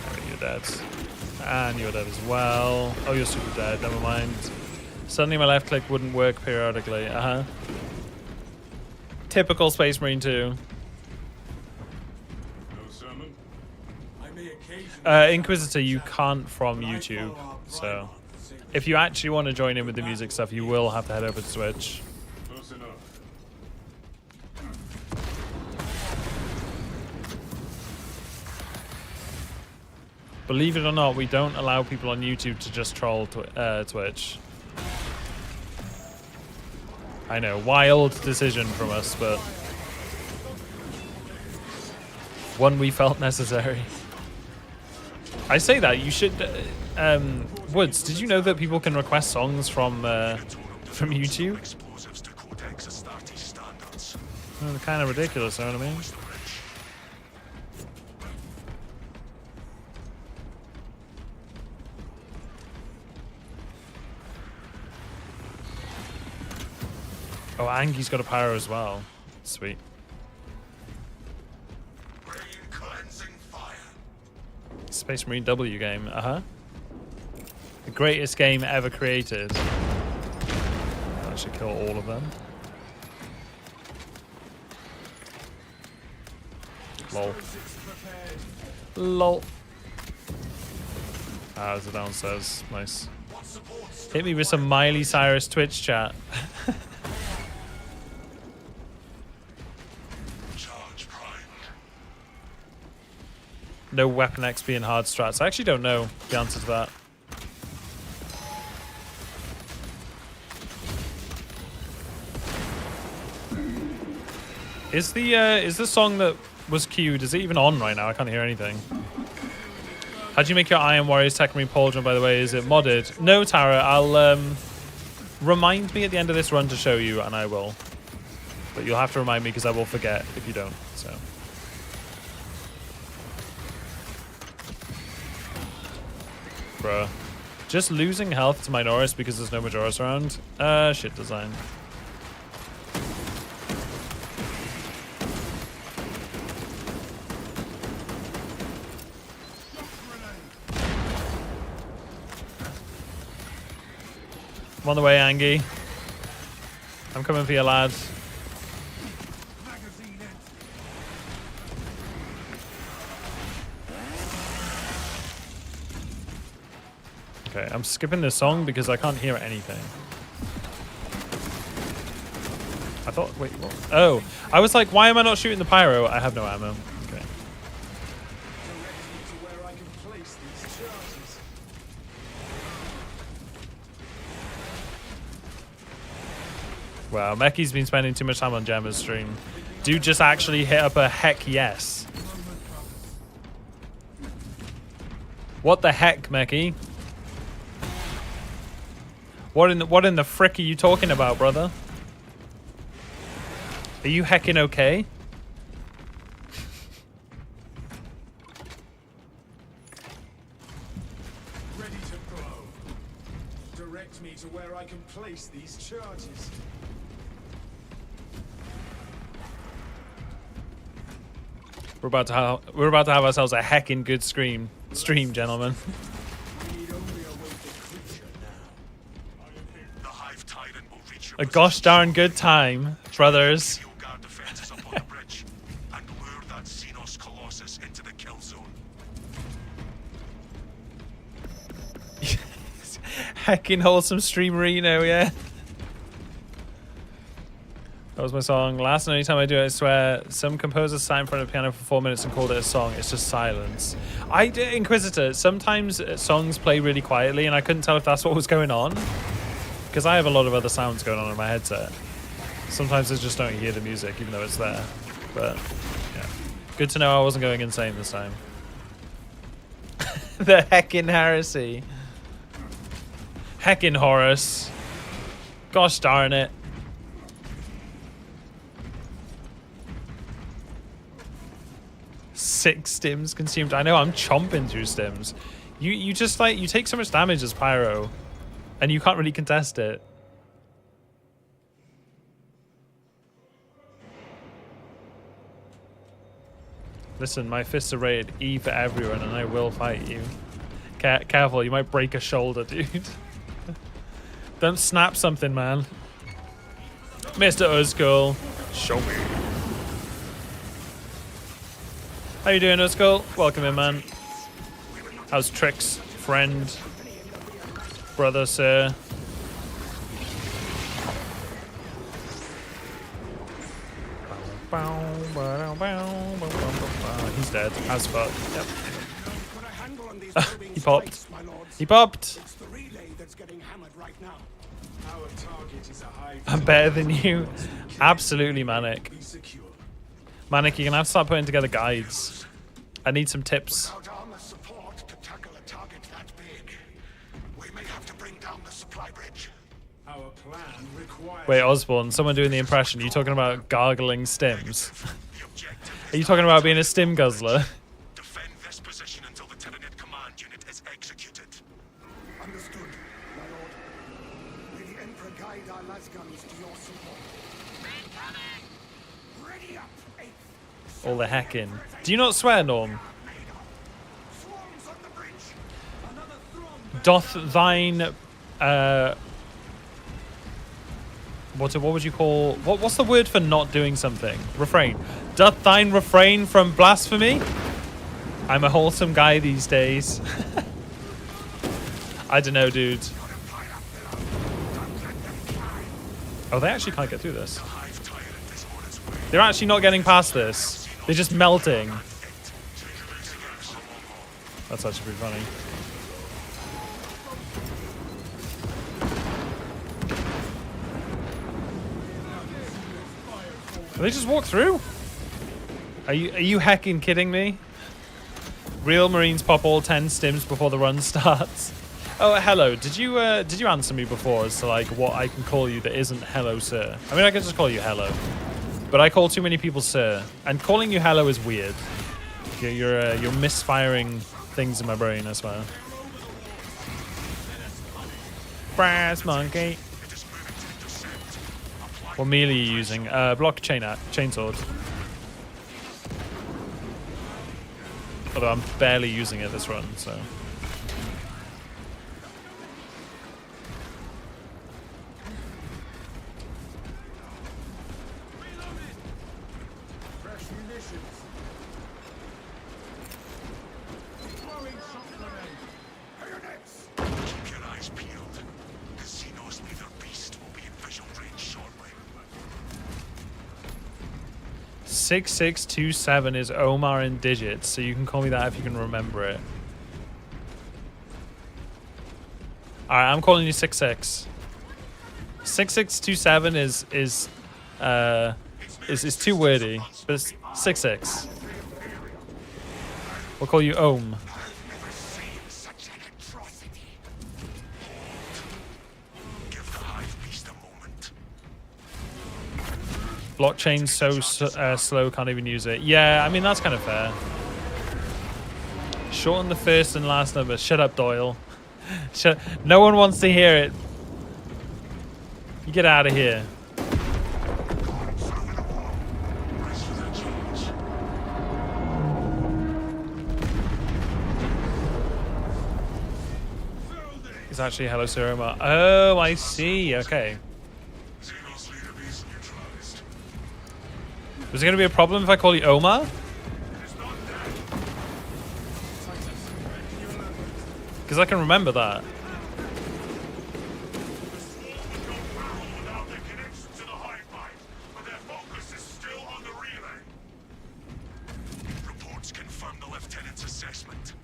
Oh, you're dead. And you're dead as well. Oh, you're super dead. Never mind. Suddenly my left click wouldn't work periodically. Uh-huh. Typical Space Marine 2. Inquisitor, you can't from YouTube, so if you actually want to join in with the music stuff, you will have to head over to Twitch. Believe it or not, we don't allow people on YouTube to just troll Twitch. I know, wild decision from us, but one we felt necessary. I say that, you should... Woods, did you know that people can request songs from YouTube? Explosives to Codex Astartes standards. Well, they're kind of ridiculous, you know what I mean? Oh, Angie's got a pyro as well. Sweet. Brain cleansing fire. Space Marine W game, uh-huh. The greatest game ever created. I should kill all of them. Lol. Lol. Ah, there's a downstairs. Nice. Hit me with some Miley Cyrus Twitch chat. Charge primed. No weapon XP and hard strats. I actually don't know the answer to that. Is the song that was queued, is it even on right now? I can't hear anything. How'd you make your Iron Warriors Tech Marine Pauldron, by the way? Is it modded? No, Tara, I'll remind me at the end of this run to show you, and I will. But you'll have to remind me because I will forget if you don't, so. Bruh. Just losing health to Minoris because there's no Majoris around? Shit design. I'm on the way, Angie. I'm coming for you, lad. Okay, I'm skipping this song because I can't hear anything. I thought, wait, what? Oh, I was like, why am I not shooting the pyro? I have no ammo. Okay. Wow, Meki's been spending too much time on Gemma's stream. Dude just actually hit up a heck yes. What the heck, Meki? What in the frick are you talking about, brother? Are you hecking okay? Ready to go. Direct me to where I can place these charges. We're about to have ourselves a heckin' good stream, gentlemen. The Hive Tyrant will reach your A gosh darn good time, brothers. Fuel guard defenses up on the bridge and lure that Xenos Colossus into the kill zone. Heckin' wholesome streamerino, yeah. That was my song. Last and only time I do it, I swear, some composer sat in front of the piano for 4 minutes and called it a song. It's just silence. Inquisitor, sometimes songs play really quietly and I couldn't tell if that's what was going on. Because I have a lot of other sounds going on in my headset. Sometimes I just don't hear the music, even though it's there. But, yeah. Good to know I wasn't going insane this time. The heckin' heresy. Heckin' Horus. Gosh darn it. Six stims consumed. I know, I'm chomping through stims. You just like, you take so much damage as Pyro and you can't really contest it. Listen, my fists are rated E for everyone and I will fight you. Careful, you might break a shoulder, dude. Don't snap something, man. Mr. Uzkul, show me. How you doing, Uzkul? Welcome in, man. How's Trix, friend, brother, sir? He's dead, as fuck. Yep. Put a handle on these He popped. Strikes, my lords. He popped. It's the relay that's getting hammered right now. Our target is a high. I'm better than you. Absolutely, Manic. Be secure. Manic, you're gonna have to start putting together guides. I need some tips. Without armor support to tackle a target that big, we may have to bring down the supply bridge. Our plan requires. Wait, Osborne, someone doing the impression. Are you talking about gargling stims? The objective Are you talking about being a stim guzzler? defend this position until the Tyranid command unit is executed. Understood, my lord. May the Emperor guide our lasguns to your support. Ready up, eighth. All the heckin'. Do you not swear, Norm? Swarms on the bridge. Another throng. Doth thine what would you call what's the word for not doing something? Refrain. Doth thine refrain from blasphemy? I'm a wholesome guy these days. I don't know, dude. Oh, they actually can't get through this. Hive tyrant is on its way. They're actually not getting past this. They're just melting. That's actually pretty funny. Did they just walk through? Are you hecking kidding me? Real Marines pop all 10 stims before the run starts. Oh, hello. Did you answer me before as to like what I can call you that isn't hello, sir? I mean, I can just call you hello, but I call too many people sir, and calling you hello is weird. You're misfiring things in my brain, I swear. Brass monkey. What melee are you using? Block chainsword. Although I'm barely using it this run, so. Fresh munitions. Throwing shot grenade. Bayonets. Keep your eyes peeled. Casino's leader beast will be in visual range shortly. 6627 is Omar in digits, so you can call me that if you can remember it. Alright, I'm calling you 66. 6627 is too wordy, but it's 66. We'll call you Ohm. Never seen such an atrocity. Give the hive beast a moment. Blockchain's so slow, can't even use it. Yeah, I mean, that's kind of fair. Shorten the first and last number. Shut up, Doyle. No one wants to hear it. You get out of here. Brace for the change. It's actually hello, Sir Omar. Oh, I see. Okay. Xenos leader beast neutralized. Was it going to be a problem if I call you Omar? It's not dead. Because I can remember that. Without the connection to the hive mind, but their focus is still on the relay. Reports confirm the lieutenant's assessment.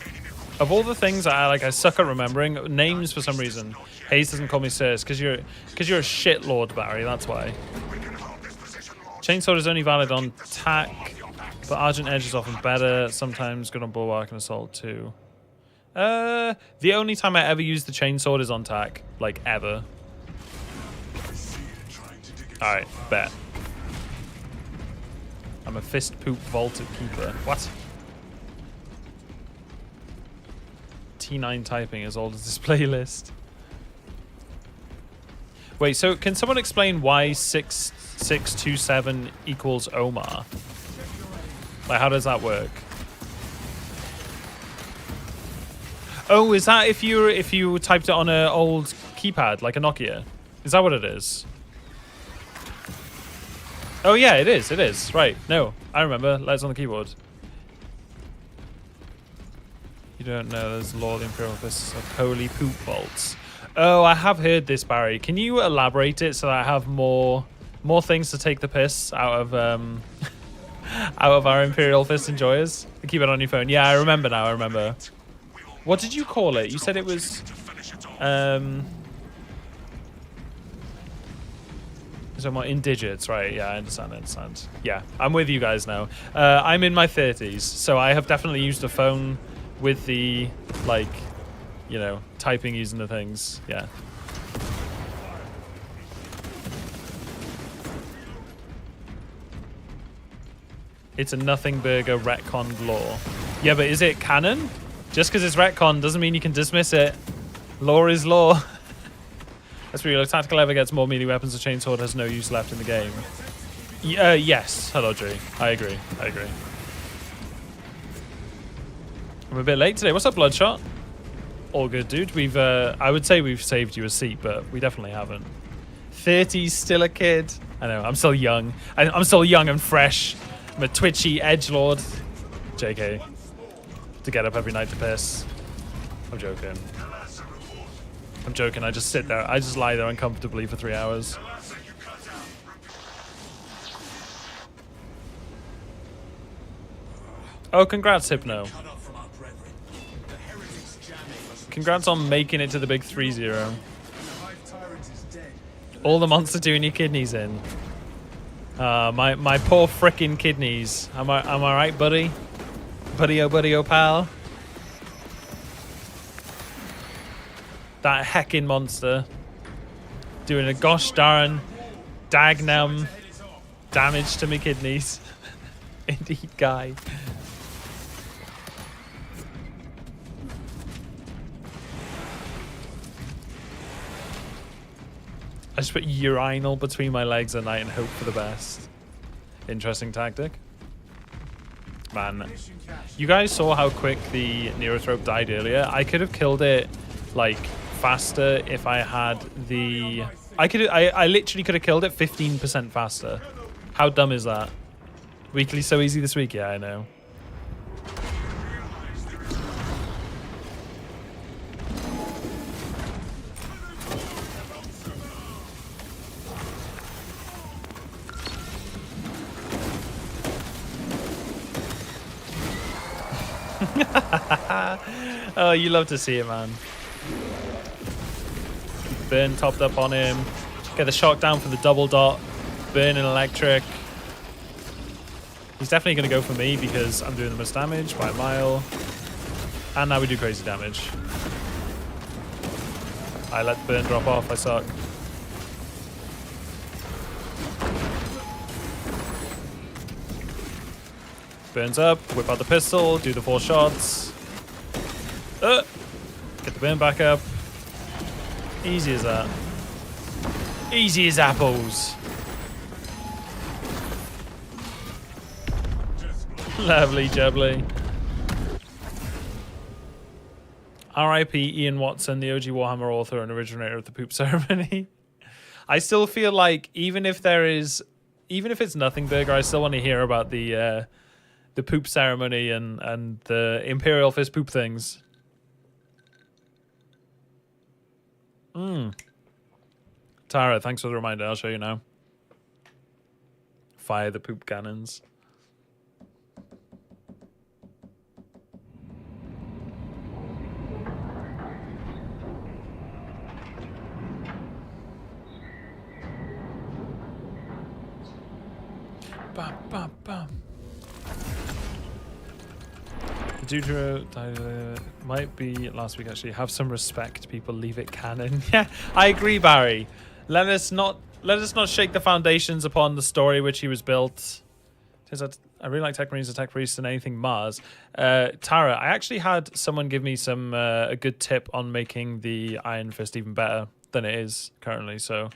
Enemy Of all the things I suck at remembering names for some reason. Hayes doesn't call me Sir because you're a shit lord, Barry. That's why. we can hold this position, Lord. Chainsword is only valid on tack, but Argent Edge is often better. Sometimes good on Bulwark and Assault too. The only time I ever use the chainsword is on tack, like ever. All right, bet. I'm a fist poop vaulted keeper. What? T9 typing as old as this playlist. Wait, so can someone explain why 6627 equals Omar? Like, how does that work? Oh, is that if you typed it on an old keypad, like a Nokia? Is that what it is? Oh yeah, it is. It is. Right. No, I remember. Letters on the keyboard. You don't know. There's Lord Imperial Fists of Holy Poop Vaults. Oh, I have heard this, Barry. Can you elaborate it so that I have more things to take the piss out of out of our Imperial Fist enjoyers? Keep it on your phone. Yeah, I remember now. I remember. We will What did you call it? You said it was... To finish it off. So more in digits, right? Yeah, I understand. Yeah, I'm with you guys now. I'm in my 30s, so I have definitely used a phone with the, like, you know, typing using the things. Yeah. It's a nothing burger retconned lore. Yeah, but is it canon? Just because it's retcon doesn't mean you can dismiss it. Lore is lore. That's really, tactical ever gets more melee weapons. The chainsword has no use left in the game. Yes. Hello, Drew. I agree. I'm a bit late today. What's up, Bloodshot? All good, dude. We've, I would say we've saved you a seat, but we definitely haven't. 30's still a kid. I know. I'm still young. I'm still young and fresh. I'm a twitchy edgelord. JK. To get up every night to piss. I'm joking. I just sit there. I just lie there uncomfortably for 3 hours. Oh, congrats, Hypno. Congrats on making it to the big 3-0. All the monster doing your kidneys in. My poor frickin' kidneys. Am I right, buddy? Buddy, oh pal. That heckin' monster doing a gosh darn dagnum damage to my kidneys. Indeed, guy. I just put urinal between my legs at night and hope for the best. Interesting tactic. Man, you guys saw how quick the Neothrope died earlier. I could have killed it, like, faster if I had the... I literally could have killed it 15% faster. How dumb is that? Weekly so easy this week? Yeah, I know. Oh, you love to see it, man. Burn topped up on him. Get the shock down for the double dot. Burn and electric. He's definitely going to go for me because I'm doing the most damage by a mile. And now we do crazy damage. I let burn drop off. I suck. Burns up. Whip out the pistol. Do the 4 shots. Get the burn back up. Easy as that. Easy as apples. Lovely jubbly. R.I.P. Ian Watson, the OG Warhammer author and originator of the poop ceremony. I still feel like even if it's nothing burger, I still want to hear about the poop ceremony and the Imperial Fist poop things. Tara, thanks for the reminder. I'll show you now. Fire the poop cannons. Bam, bam, bam. Deutero might be last week actually. Have some respect, people. Leave it canon. Yeah, I agree, Barry. Let us not shake the foundations upon the story which he was built. I really like Tech Marines and Tech Priests and anything Mars. Tara, I actually had someone give me some a good tip on making the Iron Fist even better than it is currently. So.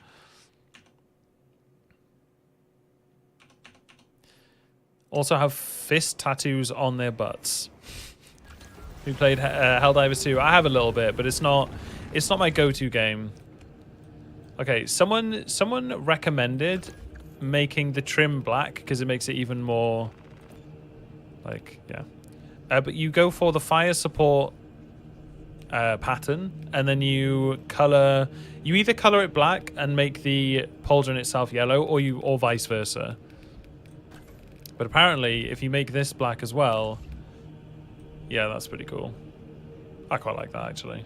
Also have fist tattoos on their butts. We played Helldivers 2. I have a little bit, but it's not my go-to game. Okay, someone recommended making the trim black because it makes it even more like, yeah. But you go for the fire support pattern, and then you either color it black and make the pauldron itself yellow, or vice versa. But apparently, if you make this black as well, yeah, that's pretty cool. I quite like that, actually.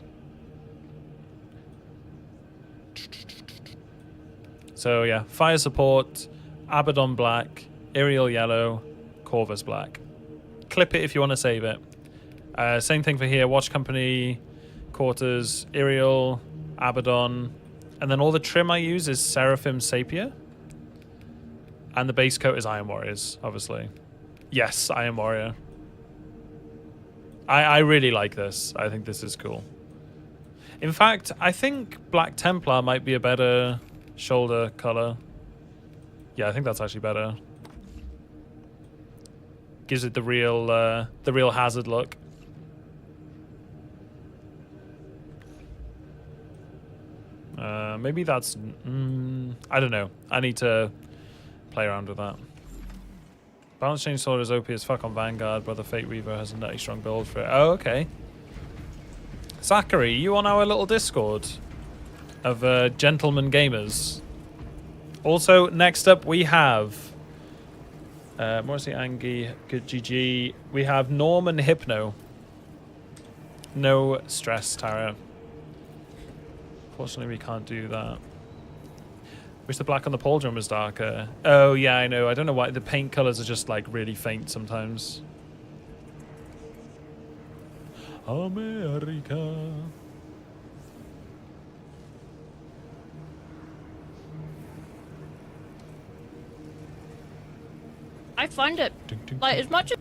So, yeah. Fire support, Abaddon black, Iriel yellow, Corvus black. Clip it if you want to save it. Same thing for here. Watch Company, Quarters, Iriel, Abaddon. And then all the trim I use is Seraphim Sapir. And the base coat is Iron Warriors, obviously. Yes, Iron Warrior. I really like this. I think this is cool. In fact, I think Black Templar might be a better shoulder color. Yeah, I think that's actually better. Gives it the real Hazard look. Maybe that's... I don't know. I need to play around with that. Balance Change Sword is OP as fuck on Vanguard, but the Fate Weaver has a nutty strong build for it. Oh, okay. Zachary, you on our little Discord of gentlemen gamers. Also, next up we have Morrissey, Angie, good GG. We have Norm and Hypno. No stress, Tara. Fortunately, we can't do that. Wish the black on the pauldron was darker. Oh, yeah, I know. I don't know why. The paint colors are just, like, really faint sometimes. America. I find it, like, as much as...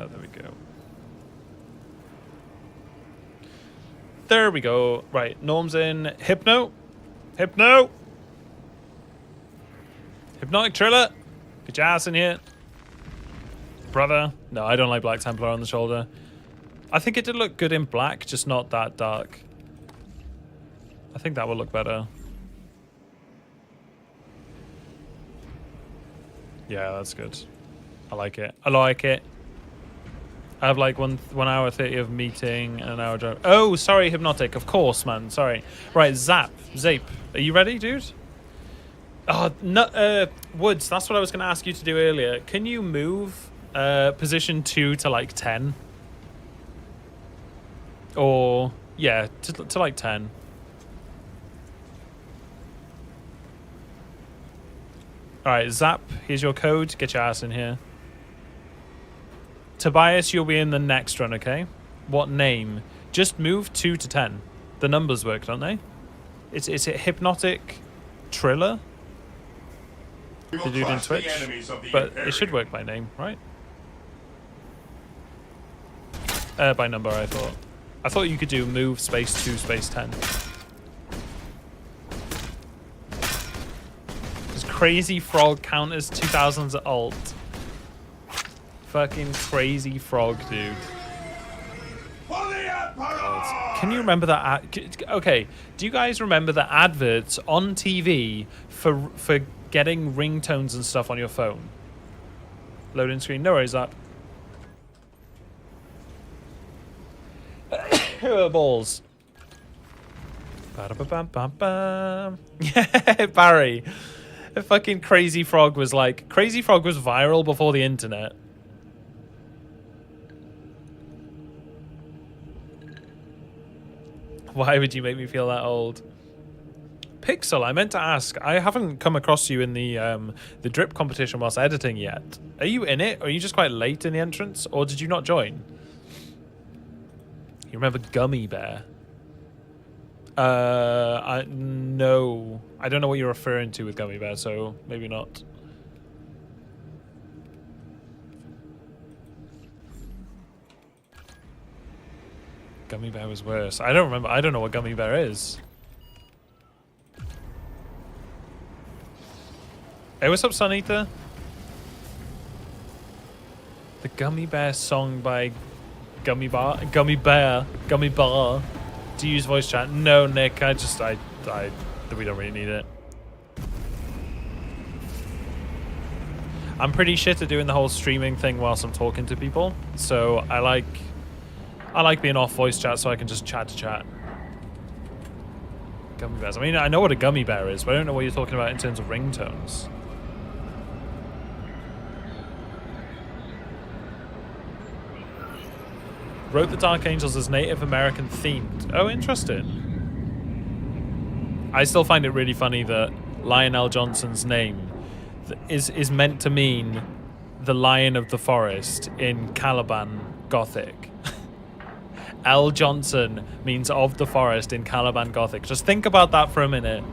There we go. There we go. Right, Norm's in. Hypno. Hypno. Hypnotic Triller. Get your ass in here. Brother. No, I don't like Black Templar on the shoulder. I think it did look good in black, just not that dark. I think that will look better. Yeah, that's good. I like it. I like it. I have like 1 hour 30 of meeting and an hour drive. Oh, sorry, Hypnotic. Of course, man. Sorry. Right, Zape. Are you ready, dude? Oh, no, Woods, that's what I was going to ask you to do earlier. Can you move position 2 to like 10? Or, yeah, to like 10. Alright, Zap, here's your code. Get your ass in here. Tobias, you'll be in the next run, okay? What name? Just move 2 to 10. The numbers work, don't they? Is it Hypnotic Triller? The dude in Twitch? But it should work by name, right? By number, I thought. I thought you could do move space 2 space 10. Does Crazy Frog count as 2000's alt? Fucking Crazy Frog, dude. God. Can you remember that? Okay, do you guys remember the adverts on TV for getting ringtones and stuff on your phone? Loading screen. No worries, that. Balls. Ba-da-ba-bam-bam-bam. Yeah, Barry. A fucking Crazy Frog was like... Crazy Frog was viral before the internet. Why would you make me feel that old? Pixel, I meant to ask. I haven't come across you in the drip competition whilst editing yet. Are you in it? Or are you just quite late in the entrance? Or did you not join? You remember Gummy Bear? No. I don't know what you're referring to with Gummy Bear, so maybe not. Gummy Bear was worse. I don't remember. I don't know what Gummy Bear is. Hey, what's up, Sun Eater? The Gummy Bear song by Gummy Bear. Do you use voice chat? No, Nick. We don't really need it. I'm pretty shit at doing the whole streaming thing whilst I'm talking to people. So I like being off voice chat so I can just chat to chat. Gummy bears. I mean, I know what a gummy bear is, but I don't know what you're talking about in terms of ringtones. Wrote the Dark Angels as Native American themed. Oh, interesting. I still find it really funny that Lionel Johnson's name is meant to mean the Lion of the Forest in Caliban Gothic. L. Johnson means of the forest in Caliban Gothic. Just think about that for a minute.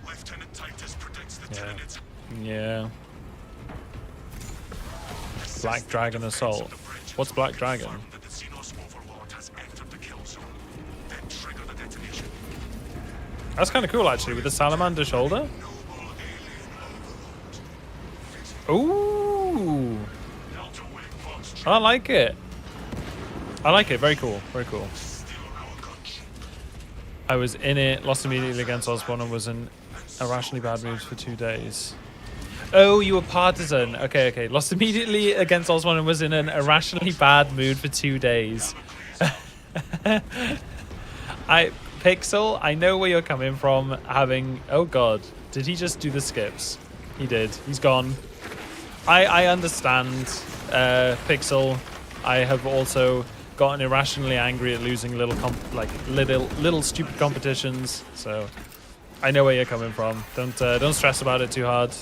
Lieutenant Titus predicts the Yeah. tenants. Yeah. Black Dragon Assault. What's Black Dragon? That the Xenos Overlord has entered the kill zone. Then trigger the detonation. That's kind of cool, actually, with the salamander shoulder. Ooh. I like it. I like it. Very cool. Very cool. I was in it, lost immediately against Osborne, and was in irrationally bad moods for 2 days. Oh, you were partisan. Okay, okay. Lost immediately against Osborne and was in an irrationally bad mood for 2 days. Pixel, I know where you're coming from. Having... Oh, God. Did he just do the skips? He did. He's gone. I understand, Pixel. I have also gotten irrationally angry at losing little stupid competitions. So I know where you're coming from. Don't stress about it too hard.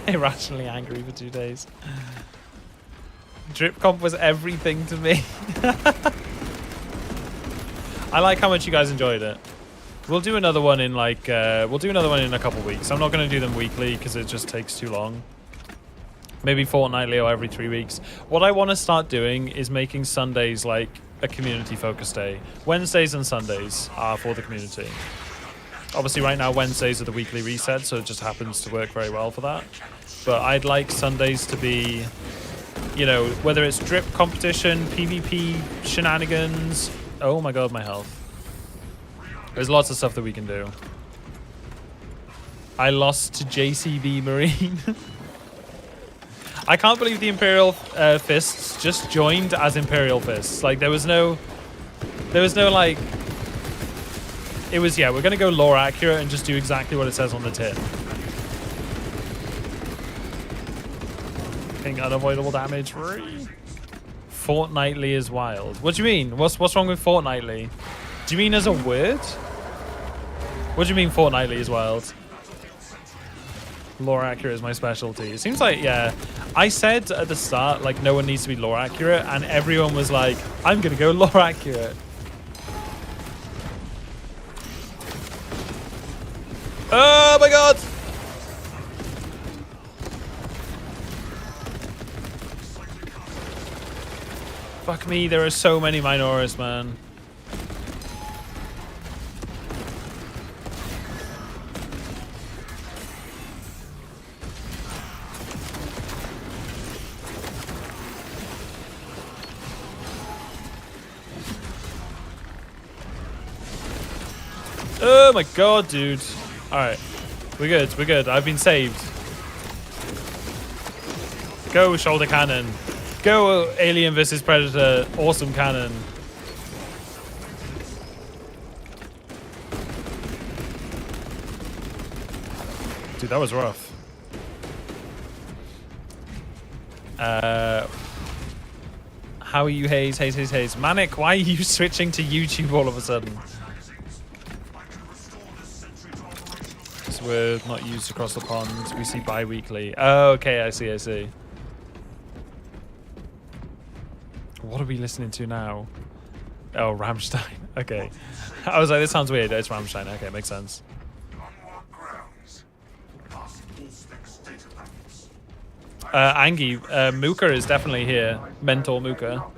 Irrationally angry for 2 days. Drip comp was everything to me. I like how much you guys enjoyed it. We'll do another one in a couple weeks. I'm not going to do them weekly because it just takes too long. Maybe fortnightly or every 3 weeks. What I want to start doing is making Sundays like a community focus day. Wednesdays and Sundays are for the community. Obviously right now Wednesdays are the weekly reset, so it just happens to work very well for that. But I'd like Sundays to be, you know, whether it's drip competition, PvP shenanigans. Oh my god, my health. There's lots of stuff that we can do. I lost to JCB Marine. I can't believe the Imperial Fists just joined as Imperial Fists. Like, there was no like... It was, yeah, we're going to go lore accurate and just do exactly what it says on the tin. King unavoidable damage. Fortnightly is wild. What do you mean? What's wrong with fortnightly? Do you mean as a word? What do you mean fortnightly is wild? Lore accurate is my specialty. It seems like, yeah. I said at the start, like, no one needs to be lore accurate, and everyone was like, I'm gonna go lore accurate. Oh my god! Fuck me, there are so many Minoris, man. Oh my god, dude. Alright. We're good, we're good. I've been saved. Go, shoulder cannon. Go, Alien vs Predator. Awesome cannon. Dude, that was rough. How are you, Haze? Haze. Manic, why are you switching to YouTube all of a sudden? We're not used across the pond. We see bi-weekly. Oh, okay, I see. What are we listening to now? Oh, Rammstein. Okay. I was like, this sounds weird. It's Rammstein. Okay, makes sense. Angie, Mooka is definitely here. Mentor Mooka.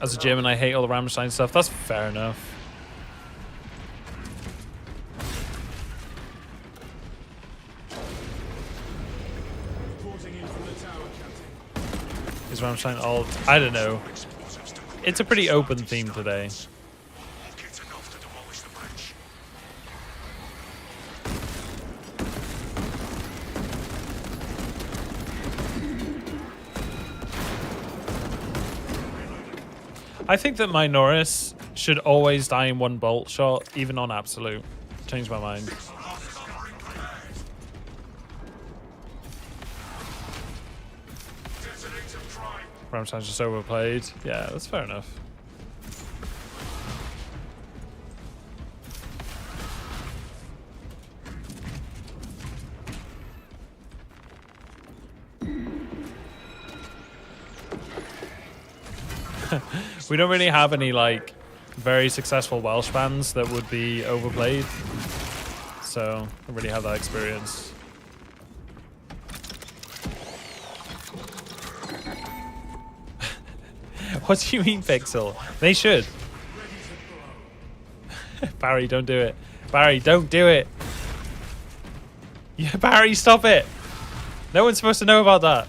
As a German, I hate all the Rammstein stuff. That's fair enough. Is Rammstein alt? I don't know. It's a pretty open theme today. I think that my Norris should always die in one bolt shot, even on absolute. Changed my mind. Ramshine's just overplayed. Yeah, that's fair enough. We don't really have any like very successful Welsh bands that would be overplayed, so I don't really have that experience. What do you mean, Pixel? They should. Barry, don't do it. Barry, don't do it. Yeah, Barry, stop it. No one's supposed to know about that.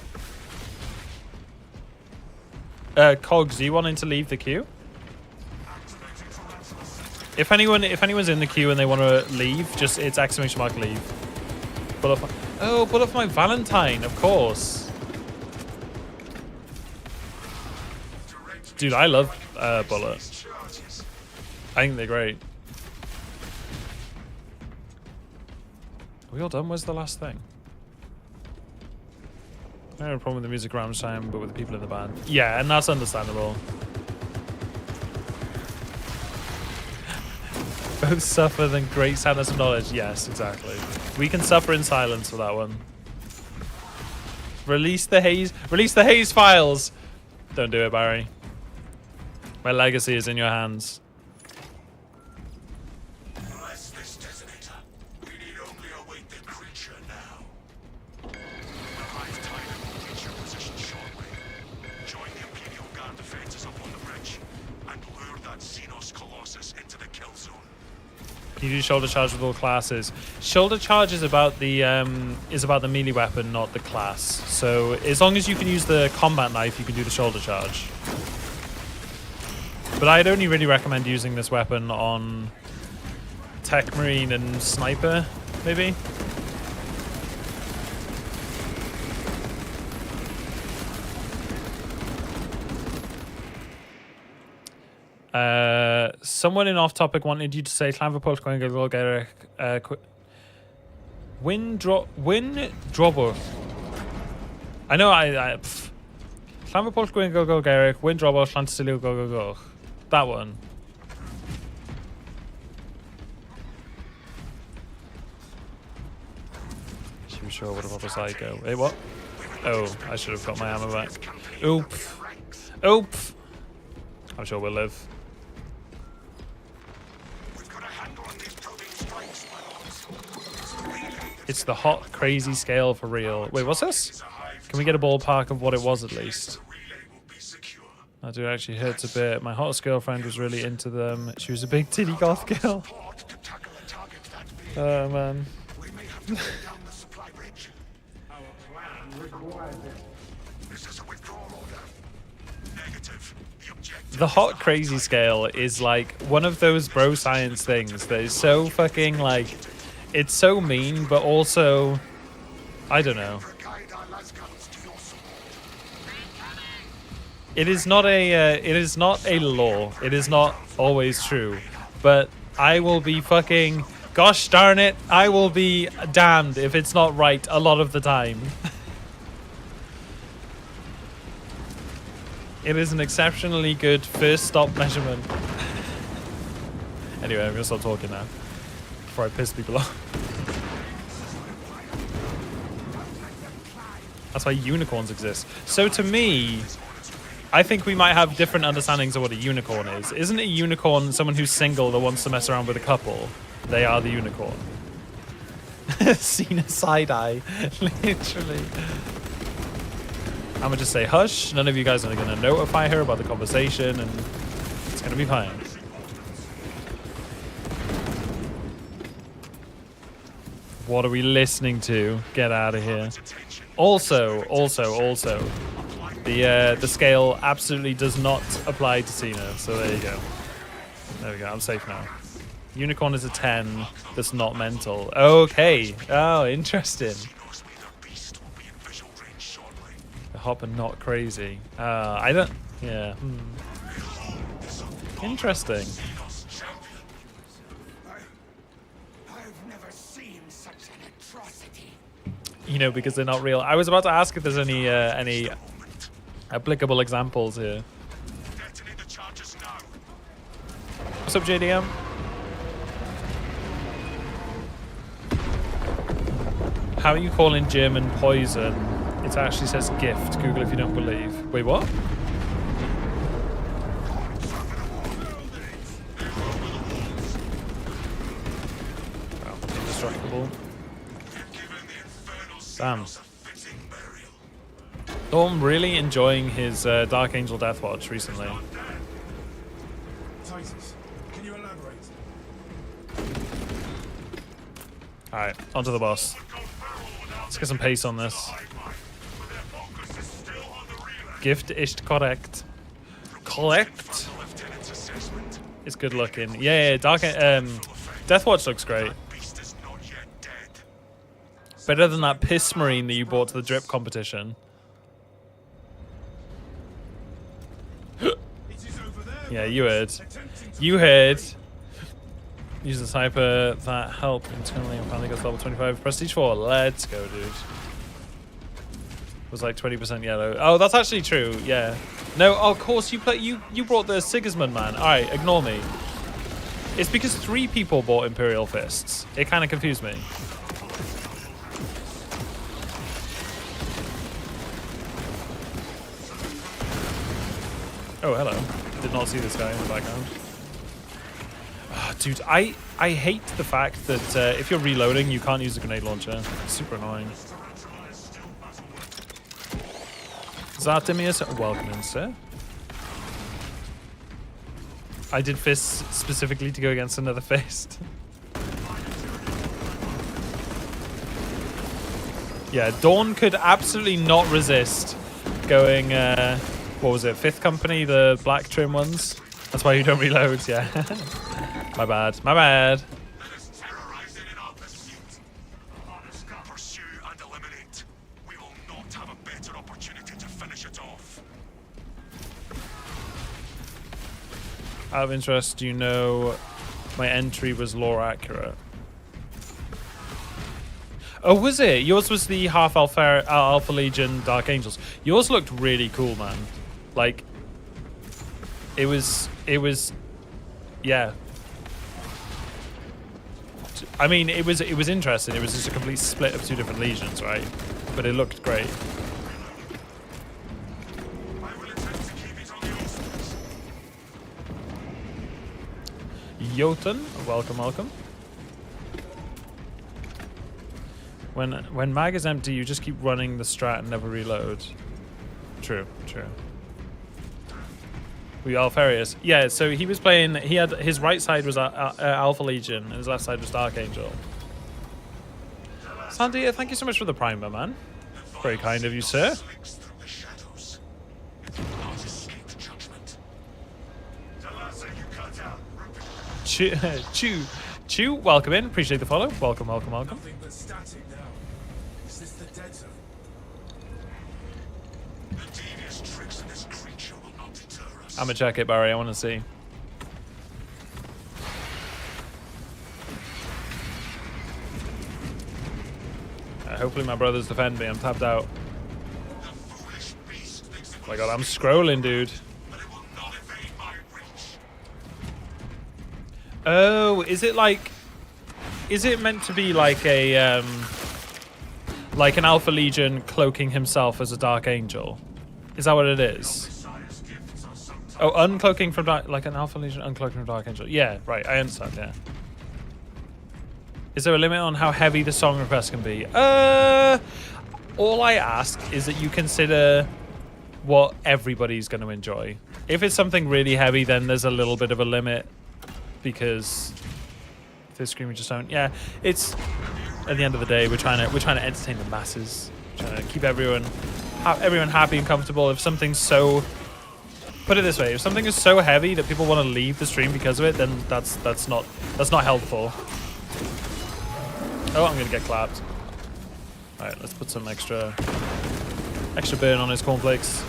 Cogs, are you wanting to leave the queue? If anyone's in the queue and they want to leave, just it's exclamation mark leave. Pull up my Valentine, of course. Dude, I love Bullet. I think they're great. Are we all done? Where's the last thing? I have a problem with the music around time, but with the people in the band. Yeah, and that's understandable. Both suffer than great sadness of knowledge. Yes, exactly. We can suffer in silence for that one. Release the haze. Release the haze files. Don't do it, Barry. My legacy is in your hands. Bless this detonator. We need only await the creature now. The Hive Tiger will reach your position shortly. Join the Imperial Guard defenses up on the bridge and lure that Xenos Colossus into the kill zone. You do shoulder charge with all classes. Shoulder charge is about the melee weapon, not the class. So as long as you can use the combat knife, you can do the shoulder charge. But I'd only really recommend using this weapon on Tech Marine and Sniper, maybe. Someone in off topic wanted you to say Llanfairpwll going to go Win Drobber. I know Llanfairpwll going to go Garrick, Win Drobber, Llanfairpwll go. That one. Should be sure what about the psycho. Wait, what? Oh, I should have got my ammo back. Oop. Oop. I'm sure we'll live. It's the hot, crazy scale for real. Wait, what's this? Can we get a ballpark of what it was at least? That dude actually hurts a bit. My hottest girlfriend was really into them. She was a big titty goth girl. Oh, man. The hot crazy scale is like one of those bro science things that is so fucking like, it's so mean, but also, I don't know. It is not a law. It is not always true, but I will be fucking, gosh darn it, I will be damned if it's not right a lot of the time. It is an exceptionally good first stop measurement. Anyway, I'm gonna stop talking now before I piss people off. That's why unicorns exist. So to me, I think we might have different understandings of what a unicorn is. Isn't a unicorn someone who's single that wants to mess around with a couple? They are the unicorn. Seen a side eye, literally. I'm gonna just say hush. None of you guys are gonna notify her about the conversation, and it's gonna be fine. What are we listening to? Get out of here. Also, the scale absolutely does not apply to Cena. So there you go. There we go. I'm safe now. Unicorn is a 10. That's not mental. Okay. Oh, interesting. Hop and not crazy. I don't. Yeah. Interesting. I've never seen such an atrocity. You know, because they're not real. I was about to ask if there's any applicable examples here. Detonate the charges now. What's up, JDM? How are you calling German poison? It actually says gift. Google if you don't believe. Wait, what? Well, indestructible. Damn. Oh, I'm really enjoying his Dark Angel Deathwatch recently. Titus, can you elaborate? Alright, onto the boss. Let's get some pace on this. Gift is correct. Collect is good looking. Yeah, Deathwatch looks great. Better than that piss marine that you bought to the drip competition. Yeah, you heard. You heard. Use the sniper that help internally and finally got to level 25. Prestige 4. Let's go, dude. Was like 20% yellow. Oh, that's actually true. Yeah. No, of course you brought the Sigismund, man. All right, ignore me. It's because 3 people bought Imperial Fists. It kind of confused me. Oh, hello. Did not see this guy in the background. Oh, dude, I hate the fact that if you're reloading, you can't use the grenade launcher. It's super annoying. Zartimius, welcome in, sir. I did fists specifically to go against another fist. Yeah, Dawn could absolutely not resist going, what was it, 5th Company, the black trim ones? That's why you don't reload, yeah. My bad, my bad. Out of interest, do you know my entry was lore accurate? Oh, was it? Yours was the half Alpha Legion Dark Angels. Yours looked really cool, man. Like, it was, yeah. I mean, it was interesting. It was just a complete split of 2 different legions, right? But it looked great. Jotun, welcome, welcome. When mag is empty, you just keep running the strat and never reload. True, true. We are Alfarius. Yeah, so he was playing. He had his right side was Alpha Legion and his left side was Dark Angel. Sandia, thank you so much for the primer, man. Very kind of you, sir. Chew, welcome in. Appreciate the follow. Welcome, welcome, welcome. Nothing but static now. Is this the dead zone? The devious tricks of this creature will not deter us. I'm gonna check it, Barry. I want to see. Hopefully my brothers defend me. I'm tapped out. Oh my god, I'm scrolling, dude. Oh, is it like... Is it meant to be like a... like an Alpha Legion cloaking himself as a Dark Angel? Is that what it is? Oh, uncloaking from Dark... Like an Alpha Legion uncloaking from Dark Angel. Yeah, right, I understand, yeah. Is there a limit on how heavy the song request can be? All I ask is that you consider what everybody's going to enjoy. If it's something really heavy, then there's a little bit of a limit. Because if they're screaming, just don't. Yeah, it's at the end of the day, we're trying to entertain the masses, trying to keep everyone happy and comfortable. If something's so, put it this way, if something is so heavy that people want to leave the stream because of it, then that's not helpful. Oh, I'm gonna get clapped. All right, let's put some extra burn on his cornflakes.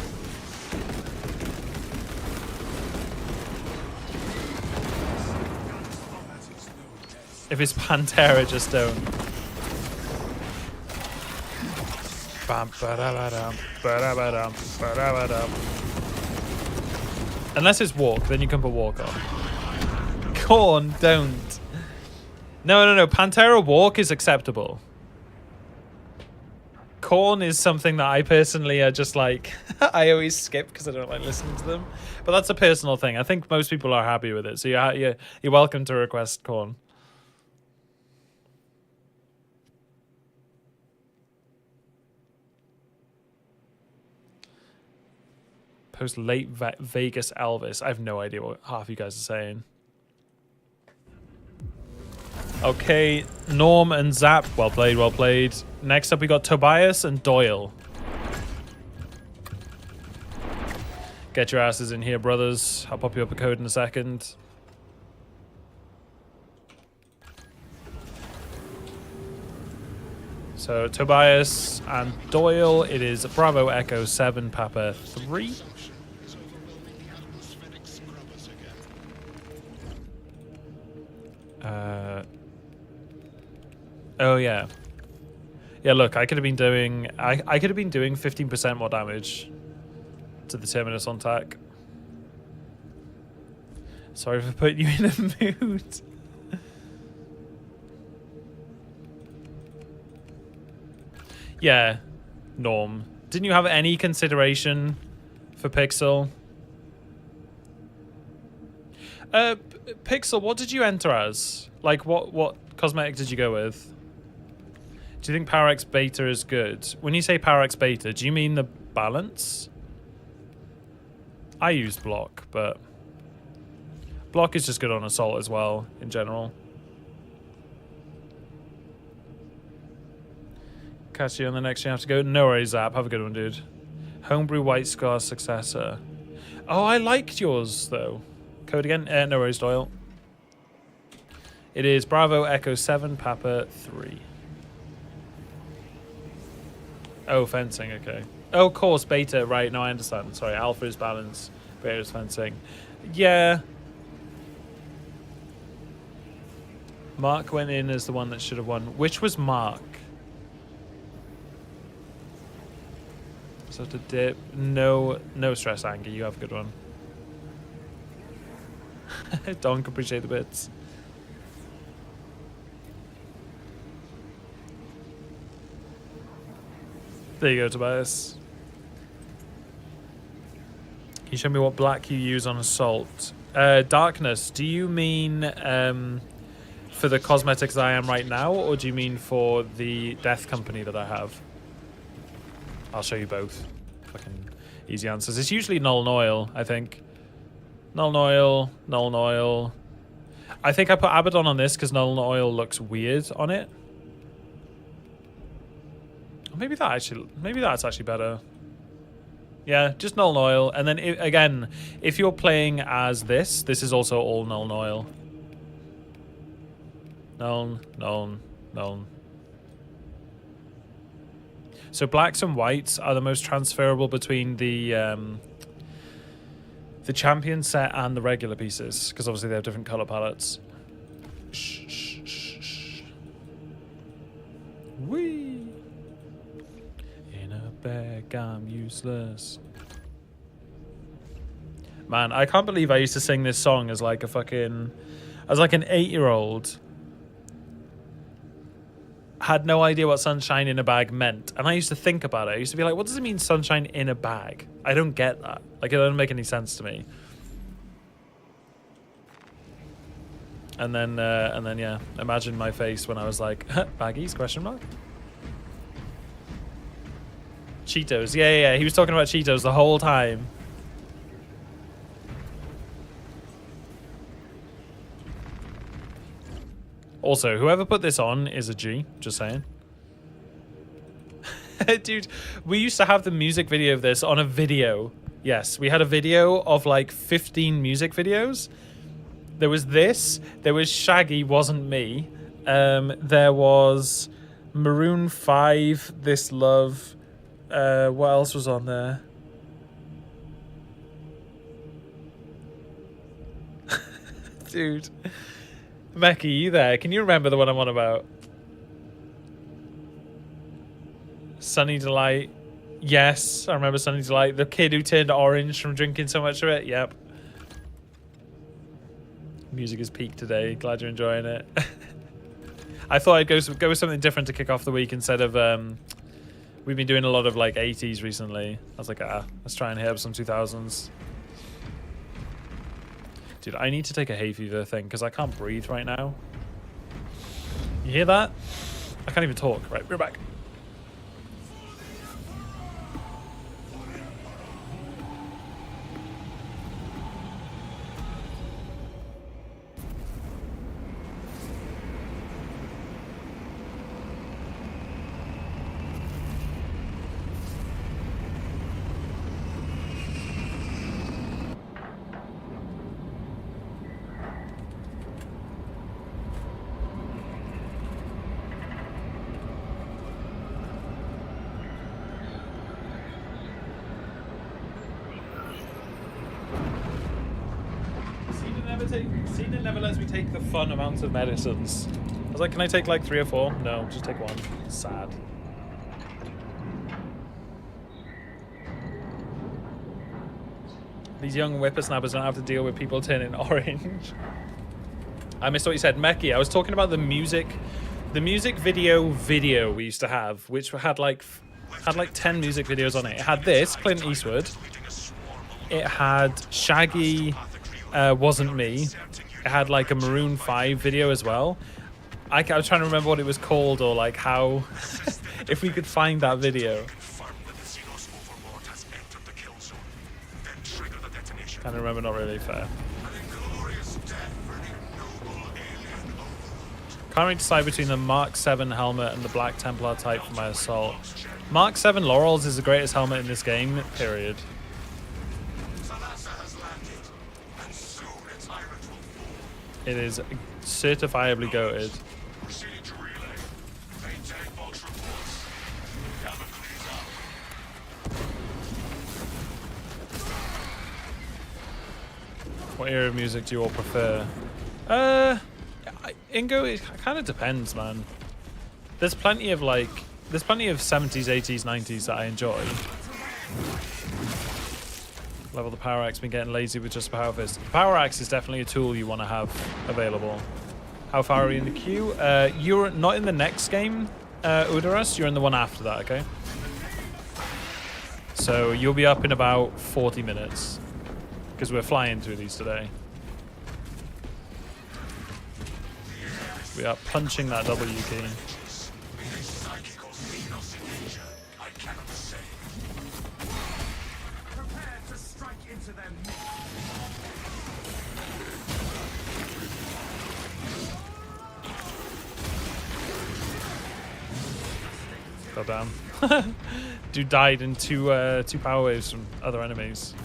If it's Pantera, just don't. Bam, ba-da-ba-dum, ba-da-ba-dum, ba-da-ba-dum. Unless it's walk, then you can put walk on. Corn, don't. No. Pantera walk is acceptable. Corn is something that I personally are just like, I always skip because I don't like listening to them. But that's a personal thing. I think most people are happy with it. So you're welcome to request Corn. Post late Vegas Elvis. I have no idea what half you guys are saying. Okay, Norm and Zap. Well played, well played. Next up, we got Tobias and Doyle. Get your asses in here, brothers. I'll pop you up a code in a second. So, Tobias and Doyle. It is Bravo Echo 7, Papa 3. Oh yeah. Yeah, look, I could have been doing 15% more damage to the Terminus on tack. Sorry for putting you in a mood. Yeah, Norm. Didn't you have any consideration for Pixel? Pixel, what did you enter as? Like, what cosmetic did you go with? Do you think Power X Beta is good? When you say Power X Beta, do you mean the balance? I use block, but block is just good on assault as well, in general. Catch you on the next, you have to go. No worries, Zap. Have a good one, dude. Homebrew White Scar successor. Oh, I liked yours, though. Code again? No worries, Doyle. It is Bravo Echo 7, Papa 3. Oh, fencing, okay. Oh, of course, beta, right, no, I understand. Sorry, alpha is balance, beta is fencing. Yeah. Mark went in as the one that should have won. Which was Mark? So to dip. No stress, Angie, you have a good one. Donk, appreciate the bits. There you go, Tobias. Can you show me what black you use on assault? Darkness, do you mean for the cosmetics I am right now, or do you mean for the death company that I have? I'll show you both. Fucking easy answers. It's usually Null and Oil, I think. Null and Oil, Null and Oil. I think I put Abaddon on this because Null and Oil looks weird on it. Maybe that's actually better. Yeah, just Null and Oil. And then, again, if you're playing as this is also all Null and Oil. Null. So blacks and whites are the most transferable between the champion set and the regular pieces, because obviously they have different color palettes. Shh. Whee! In a bag, I'm useless. Man, I can't believe I used to sing this song as like an 8-year-old. Had no idea what sunshine in a bag meant, and I used to think about it. I used to be like, what does it mean, sunshine in a bag? I don't get that. Like, it doesn't make any sense to me. And then yeah, imagine my face when I was like, baggies, question mark? Cheetos, yeah, he was talking about Cheetos the whole time. Also, whoever put this on is a G, just saying. Dude, we used to have the music video of this on a video. Yes, we had a video of like 15 music videos. There was this, there was Shaggy, Wasn't Me. There was Maroon 5, This Love. What else was on there? Dude. Mecca, you there? Can you remember the one I'm on about? Sunny Delight. Yes, I remember Sunny Delight. The kid who turned orange from drinking so much of it. Yep. Music is peak today. Glad you're enjoying it. I thought I'd go with something different to kick off the week instead of we've been doing a lot of like 80s recently. I was like, let's try and hit up some 2000s. Dude, I need to take a hay fever thing because I can't breathe right now. You hear that? I can't even talk. Right, we're back. Cena never lets me take the fun amounts of medicines. I was like, can I take like 3 or 4? No, just take 1. Sad. These young whippersnappers don't have to deal with people turning orange. I missed what you said, Meki. I was talking about the music video we used to have, which had like 10 music videos on it. It had this, Clint Eastwood. It had Shaggy. Wasn't Me. It had like a Maroon 5 video as well. I was trying to remember what it was called or like how if we could find that video. Can't remember, not really fair. Can't really decide between the Mark 7 helmet and the Black Templar type for my assault. Mark 7 Laurels is the greatest helmet in this game, period. It is certifiably goated. What era of music do you all prefer? Ingo, it kind of depends, man. There's plenty of 70s, 80s, 90s that I enjoy. Level the power axe, been getting lazy with just power fist. Power axe is definitely a tool you want to have available. How far are you in the queue? You're not in the next game, Udaras. You're in the one after that, okay? So you'll be up in about 40 minutes because we're flying through these today. We are punching that W key. Go down. Dude died in two power waves from other enemies.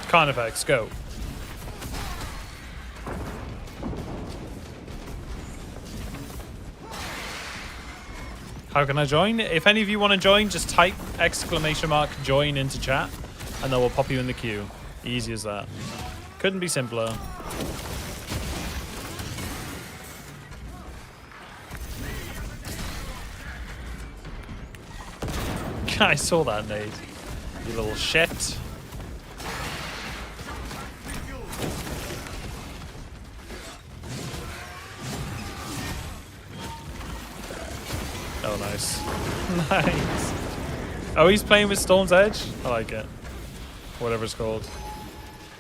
Carnifex, go. How can I join? If any of you want to join, just type !join into chat and then we'll pop you in the queue. Easy as that. Couldn't be simpler. I saw that nade. You little shit. Oh, nice. Nice. Oh, he's playing with Storm's Edge? I like it. Whatever it's called.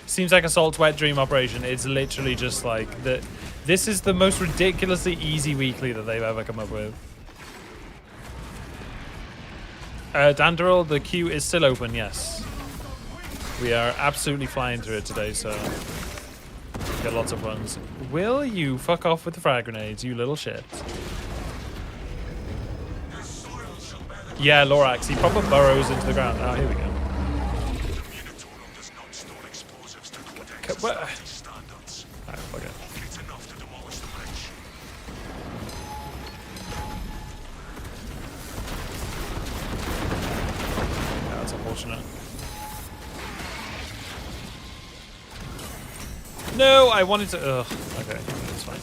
Seems like Assault's wet dream operation. It's literally just like... This is the most ridiculously easy weekly that they've ever come up with. Danderil, the queue is still open, yes. We are absolutely flying through it today, so... Get lots of ones. Will you fuck off with the frag grenades, you little shit? Yeah, Lorax. He proper burrows into the ground. Oh, here we go. Unitorum does not store explosives to Codex what? standards. Alright, fuck it. It's enough to demolish the bridge. Yeah, that's unfortunate. No, I wanted to. Ugh. Okay, that's fine.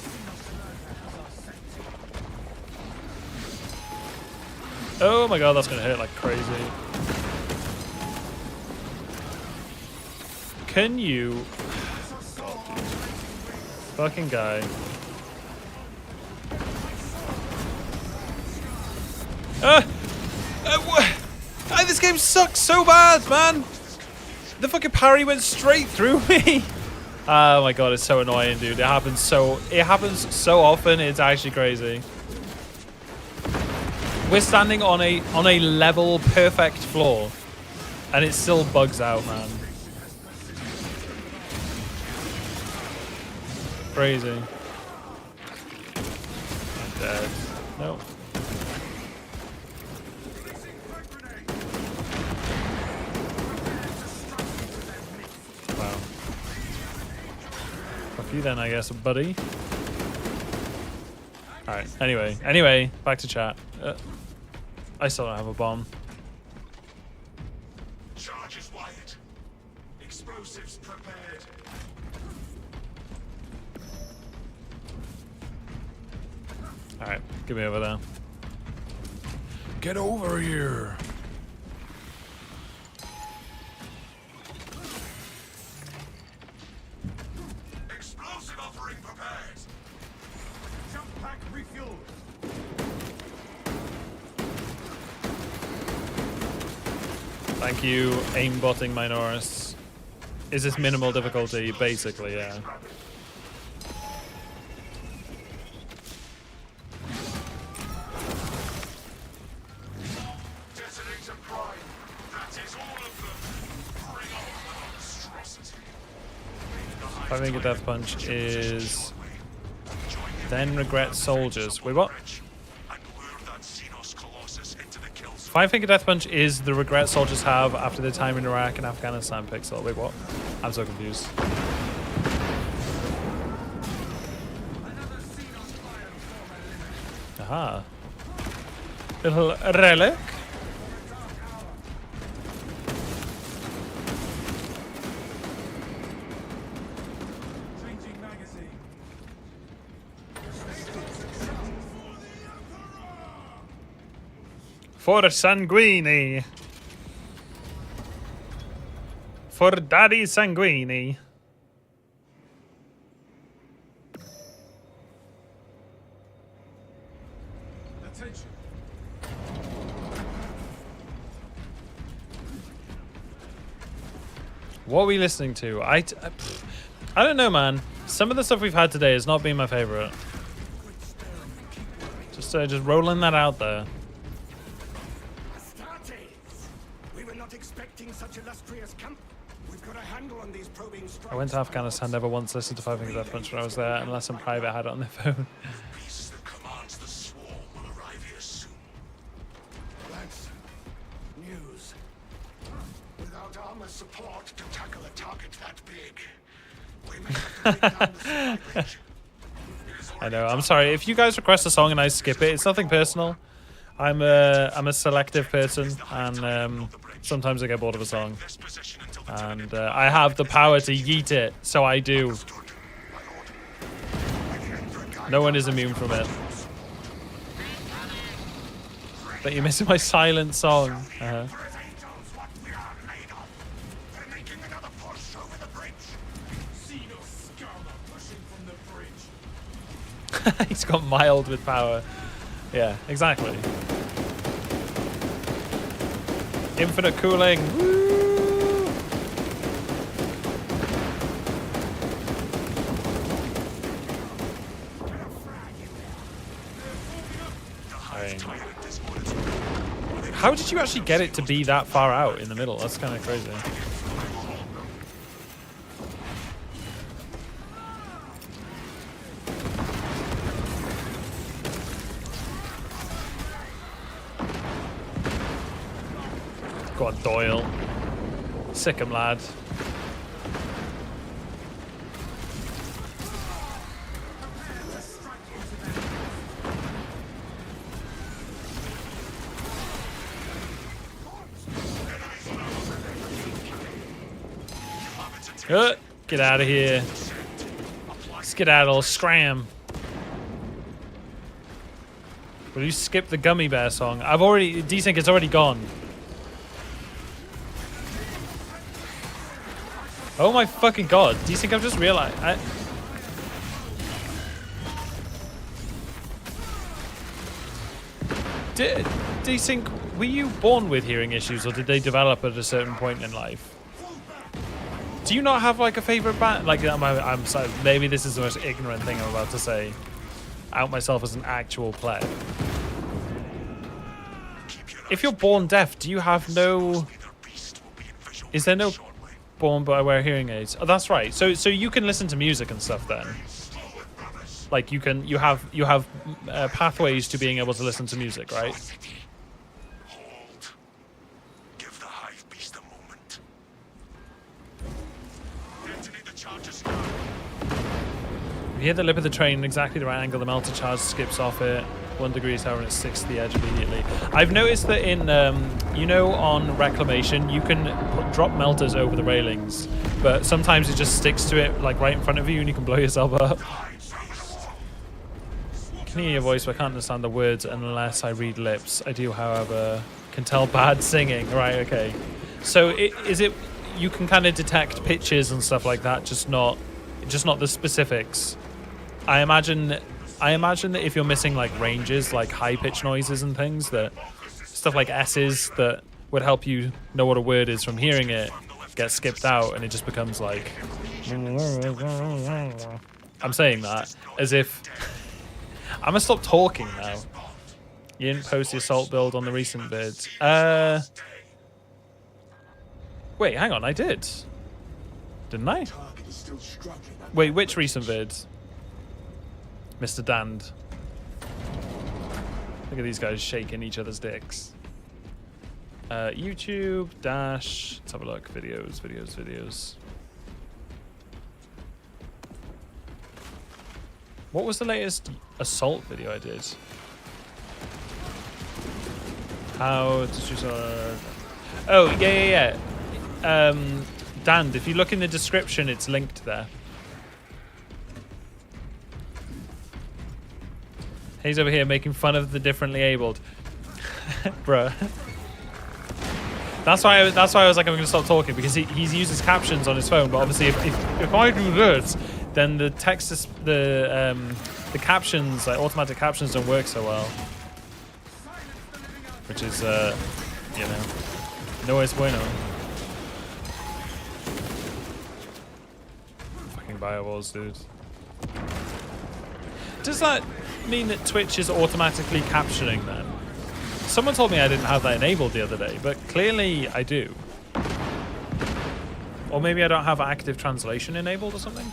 Oh my god, that's gonna hurt like crazy. Can you. Fucking guy. This game sucks so bad, man. The fucking parry went straight through me. Oh my god, it's so annoying, dude. It happens so often. It's actually crazy. We're standing on a level perfect floor, and it still bugs out, man. Crazy. I'm dead. Nope. Wow. Fuck you then, I guess, buddy. Alright, anyway, back to chat. I still don't have a bomb. Charges wired. Explosives prepared. Alright, get me over there. Get over here! Explosive offering prepared. Jump pack refueled. Thank you, aimbotting Minoris. Is this minimal difficulty? Basically, yeah. Detonator prime. That is all of them. Bring on the monstrosity. I think a death punch is then regret soldiers. Wait, what? And lure that Xenos Colossus into the kill zone. Five-finger death punch is the regret soldiers have after their time in Iraq and Afghanistan. Pixel. Wait, what? I'm so confused. Aha. Little relic. Changing magazine. For Sanguini. For Daddy Sanguini. Attention. What are we listening to? I don't know, man. Some of the stuff we've had today has not been my favorite. Just rolling that out there. Astartes! We were not expecting such illustrious camp. We've got a handle on these probing strikes. I went to Afghanistan, never once listened to Five Finger Death Punch when I was there, unless some private had it on their phone. Beast that commands the swarm will arrive here soon. Wed-Sun, news. Without armor support to tackle a target that big, we may have to bring down the supply bridge. I know. I'm sorry if you guys request a song and I skip it. It's nothing personal. I'm a selective person, and sometimes I get bored of a song, This position until the and I have the power to yeet it, so I do. No one is immune from it. But you're missing my silent song. angels what we are made of. They're making another push over the bridge. Xenos Scala pushing from the bridge. He's got mild with power. Yeah, exactly. Infinite cooling. Woo! How did you actually get it to be that far out in the middle? That's kind of crazy. Go on, Doyle. Sick 'em, lad. Get out of here. Skedaddle, scram. Will you skip the Gummy Bear song? I've already... Desync, it's already gone. Oh my fucking god. Desync, I've just realized... Desync, were you born with hearing issues, or did they develop at a certain point in life? Do you not have like a favorite band? Like, I'm sorry, maybe this is the most ignorant thing I'm about to say. Out myself as an actual player. If you're born deaf, do you have no? Is there no born by wear hearing aids? Oh, that's right. So you can listen to music and stuff then. Like you have pathways to being able to listen to music, right? You hit the lip of the train, exactly the right angle, the melter charge skips off it. 1 degree is however, and it sticks to the edge immediately. I've noticed that in, you know, on Reclamation, you can drop melters over the railings, but sometimes it just sticks to it, like, right in front of you, and you can blow yourself up. I can hear your voice, but I can't understand the words unless I read lips. I do, however, can tell bad singing. Right, okay. So is it, you can kind of detect pitches and stuff like that, just not the specifics. I imagine that if you're missing like ranges, like high pitch noises and things, that stuff like S's that would help you know what a word is from hearing it gets skipped out, and it just becomes like. I'm saying that as if I'm gonna stop talking now. You didn't post the assault build on the recent vid. Wait, hang on, I did. Didn't I? Wait, which recent vid? Mr. Dand. Look at these guys shaking each other's dicks. YouTube dash. Let's have a look. Videos. What was the latest assault video I did? How to choose a... Oh, yeah. Dand, if you look in the description, it's linked there. He's over here making fun of the differently abled. Bruh. That's why I was like, I'm gonna stop talking, because he uses captions on his phone, but obviously if I do this, then the text is, the captions, like automatic captions, don't work so well. Which is you know, no es bueno. Fucking Biowalls, dude. Does that mean that Twitch is automatically captioning then? Someone told me I didn't have that enabled the other day, but clearly I do. Or maybe I don't have active translation enabled or something?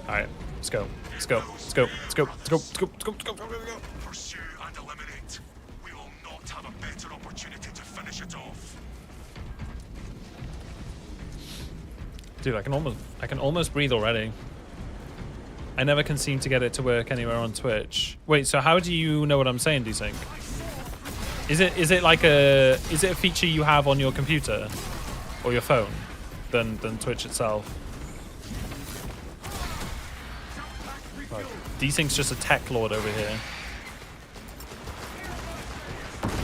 Alright, let's go. Pursue and eliminate. We will not have a better opportunity to finish it off. Dude, I can almost breathe already. I never can seem to get it to work anywhere on Twitch. Wait, so how do you know what I'm saying, do you think? Is it a feature you have on your computer or your phone than Twitch itself? Right. Desync's just a tech lord over here.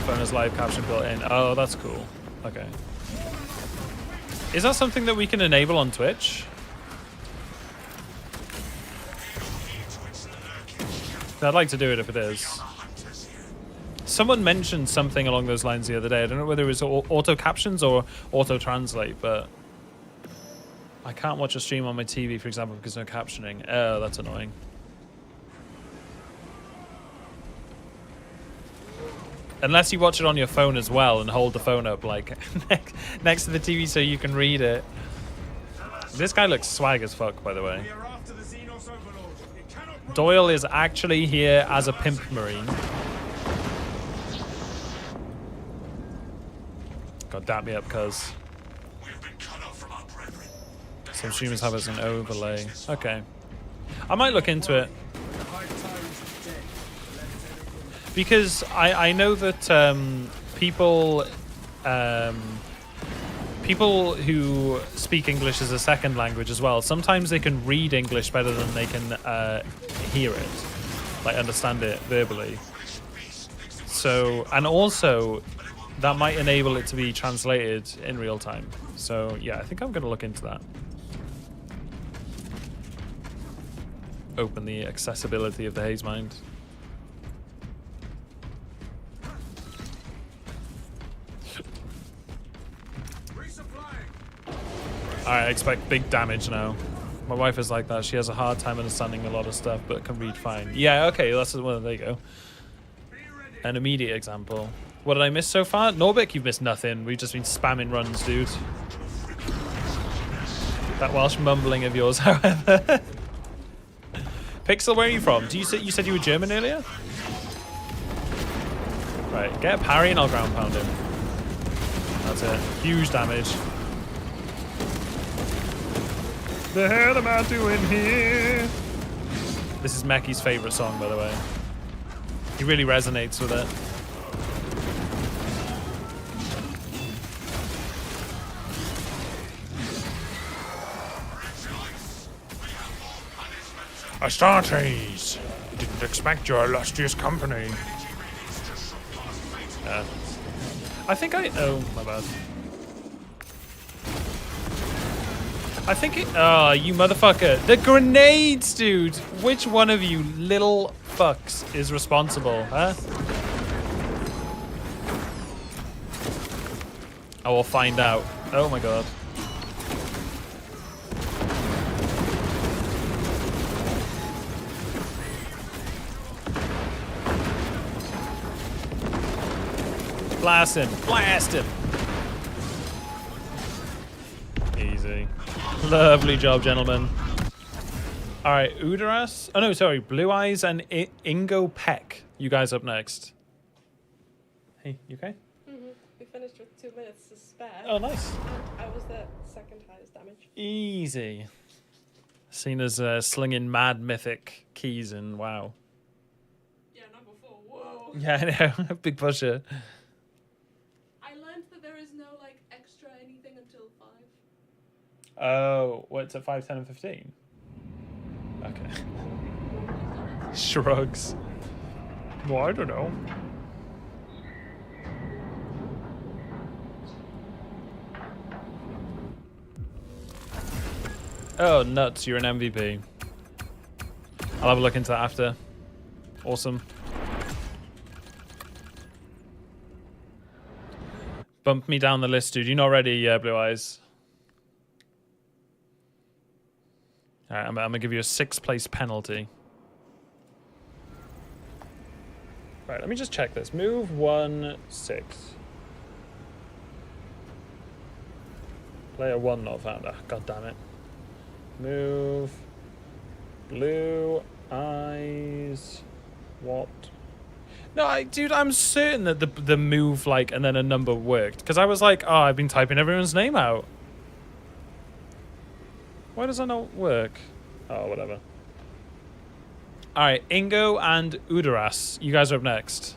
Phone has live caption built in. Oh, that's cool. Okay. Is that something that we can enable on Twitch? I'd like to do it if it is. Someone mentioned something along those lines the other day. I don't know whether it was auto captions or auto translate, but I can't watch a stream on my TV, for example, because no captioning. Oh, that's annoying. Unless you watch it on your phone as well and hold the phone up like next to the TV so you can read it. This guy looks swag as fuck, by the way. Doyle is actually here as a pimp marine. God damn me up, cuz. We've been cut off from our brethren. Some streamers have it as an overlay. Okay. I might look into it. The High Tyrant is dead. Lieutenant. Because I know that people people who speak English as a second language as well, sometimes they can read English better than they can hear it, like understand it verbally. So, and also that might enable it to be translated in real time. So yeah, I think I'm gonna look into that. Open the accessibility of the Hazemind. I expect big damage now. My wife is like that. She has a hard time understanding a lot of stuff, but can read fine. Yeah, okay, that's well, there you go. An immediate example. What did I miss so far? Norbik, you've missed nothing. We've just been spamming runs, dude. That Welsh mumbling of yours, however. Pixel, where are you from? You said you were German earlier? Right, get a parry and I'll ground pound him. That's it. Huge damage. The hell am I doing here? This is Meki's favorite song, by the way. He really resonates with it. Astartes! Didn't expect your illustrious company. I think oh, my bad. I think it... Oh, you motherfucker. The grenades, dude! Which one of you little fucks is responsible, huh? I will find out. Oh my god. Blast him. Blast him. Easy. Lovely job, gentlemen. All right, Udaras. Oh, no, sorry. Blue Eyes and Ingo Peck. You guys up next. Hey, you okay? Mm-hmm. We finished with 2 minutes to spare. Oh, nice. And I was the second highest damage. Easy. Seen as slinging mad mythic keys and wow. Yeah, number 4. Whoa. Yeah, I know. Big pusher. I learned that there is no like extra anything until 5. Oh, what's at 5, 10, and 15? Okay. Shrugs. Well, I don't know. Oh, nuts. You're an MVP. I'll have a look into that after. Awesome. Bump me down the list, dude. You're not ready, Blue Eyes. Alright, I'm going to give you a 6th place penalty. Right, let me just check this. Move 1, 6. Player 1 not found. Ah, God damn it. Move. Blue Eyes. What? No, dude, I'm certain that the move, like, and then a number worked. Because I was like, oh, I've been typing everyone's name out. Why does that not work? Oh, whatever. Alright, Ingo and Udaras. You guys are up next.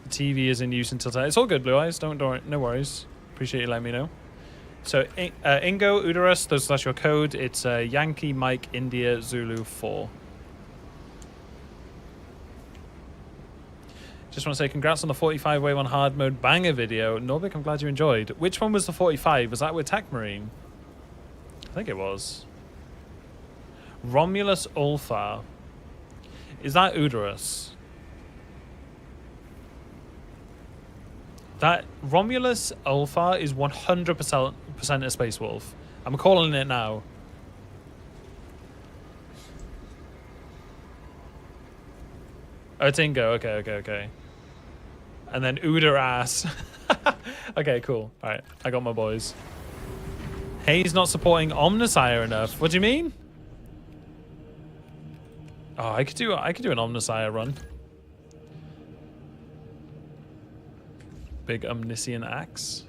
The TV is in use until 10. It's all good, Blue Eyes. Don't worry. No worries. Appreciate you letting me know. So, Ingo, Udaras, that's your code. It's Yankee, Mike, India, Zulu, 4. Just want to say congrats on the 45 Wave on Hard Mode banger video. Norbik, I'm glad you enjoyed. Which one was the 45? Was that with Tech Marine? I think it was. Romulus Ulfar. Is that Udaras? That Romulus Ulfar is 100% a Space Wolf. I'm calling it now. Oh, it's Ingo. Okay. And then Udaras. Okay, cool. All right, I got my boys. Hey, he's not supporting Omnisire enough. What do you mean? Oh, I could do an Omnissiah run. Big Omniscient Axe.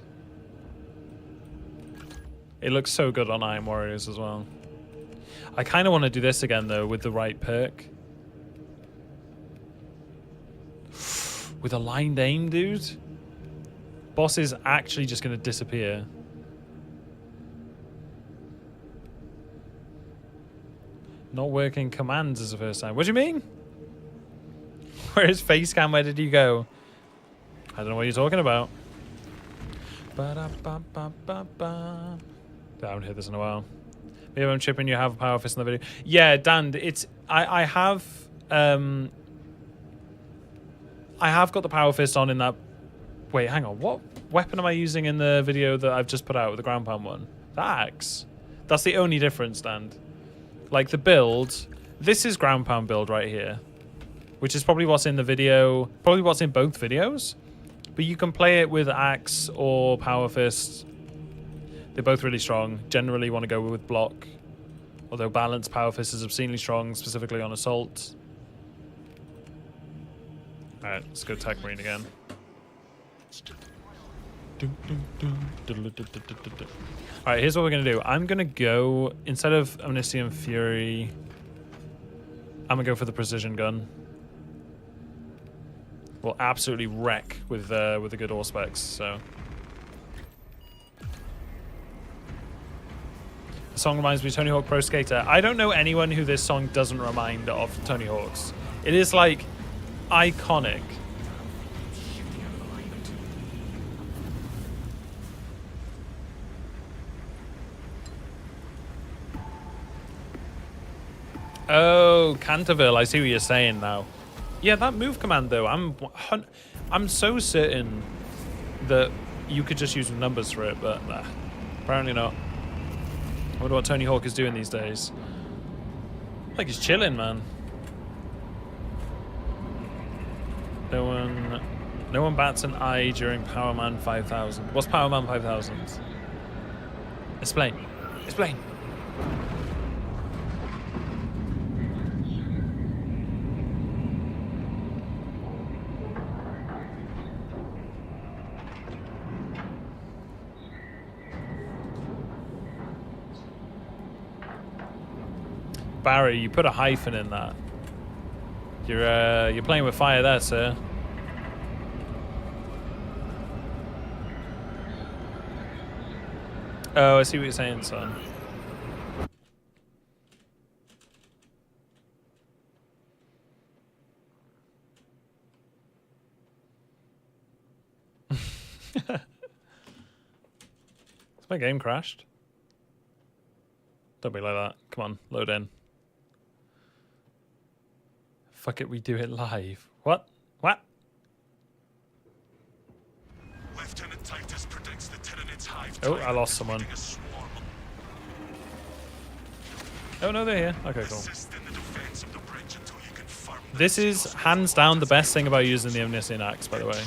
It looks so good on Iron Warriors as well. I kind of want to do this again though with the right perk. With aligned aim, dude. Boss is actually just going to disappear. Not working commands is the first time. What do you mean? Where is face cam? Where did you go? I don't know what you're talking about. Ba-da-ba-ba-ba-ba. I haven't heard this in a while. Maybe I'm tripping. You have a power fist in the video. Yeah, Dan. It's I have got the power fist on in that. Wait, hang on. What weapon am I using in the video that I've just put out with the ground pound one? The axe. That's the only difference, Dan. Like the build, this is ground pound build right here, which is probably what's in the video, probably what's in both videos. But you can play it with axe or power fist. They're both really strong. Generally want to go with block, although balanced power fist is obscenely strong, specifically on assault. All right, let's go Tech Marine again. Alright, here's what we're going to do. I'm going to go, instead of Omniscient Fury, I'm going to go for the precision gun. We'll absolutely wreck with the good ore specs, so. The song reminds me of Tony Hawk Pro Skater. I don't know anyone who this song doesn't remind of Tony Hawk's. It is, like, iconic. Oh, Canterville, I see what you're saying now. Yeah, that move command though, I'm so certain that you could just use numbers for it, but nah, apparently not. I wonder what Tony Hawk is doing these days. Like he's chilling, man. No one bats an eye during Power Man 5000. What's Power Man 5000? Explain. Explain. Barry, you put a hyphen in that. You're playing with fire there, sir. Oh, I see what you're saying, son. Has my game crashed? Don't be like that. Come on, load in. Fuck it, we do it live. What? What? Lieutenant Titus predicts the Tyranids hive. Oh, I lost someone. Oh no, they're here. Okay, cool. This is hands down the best thing about using the Omniscient Axe, by the way.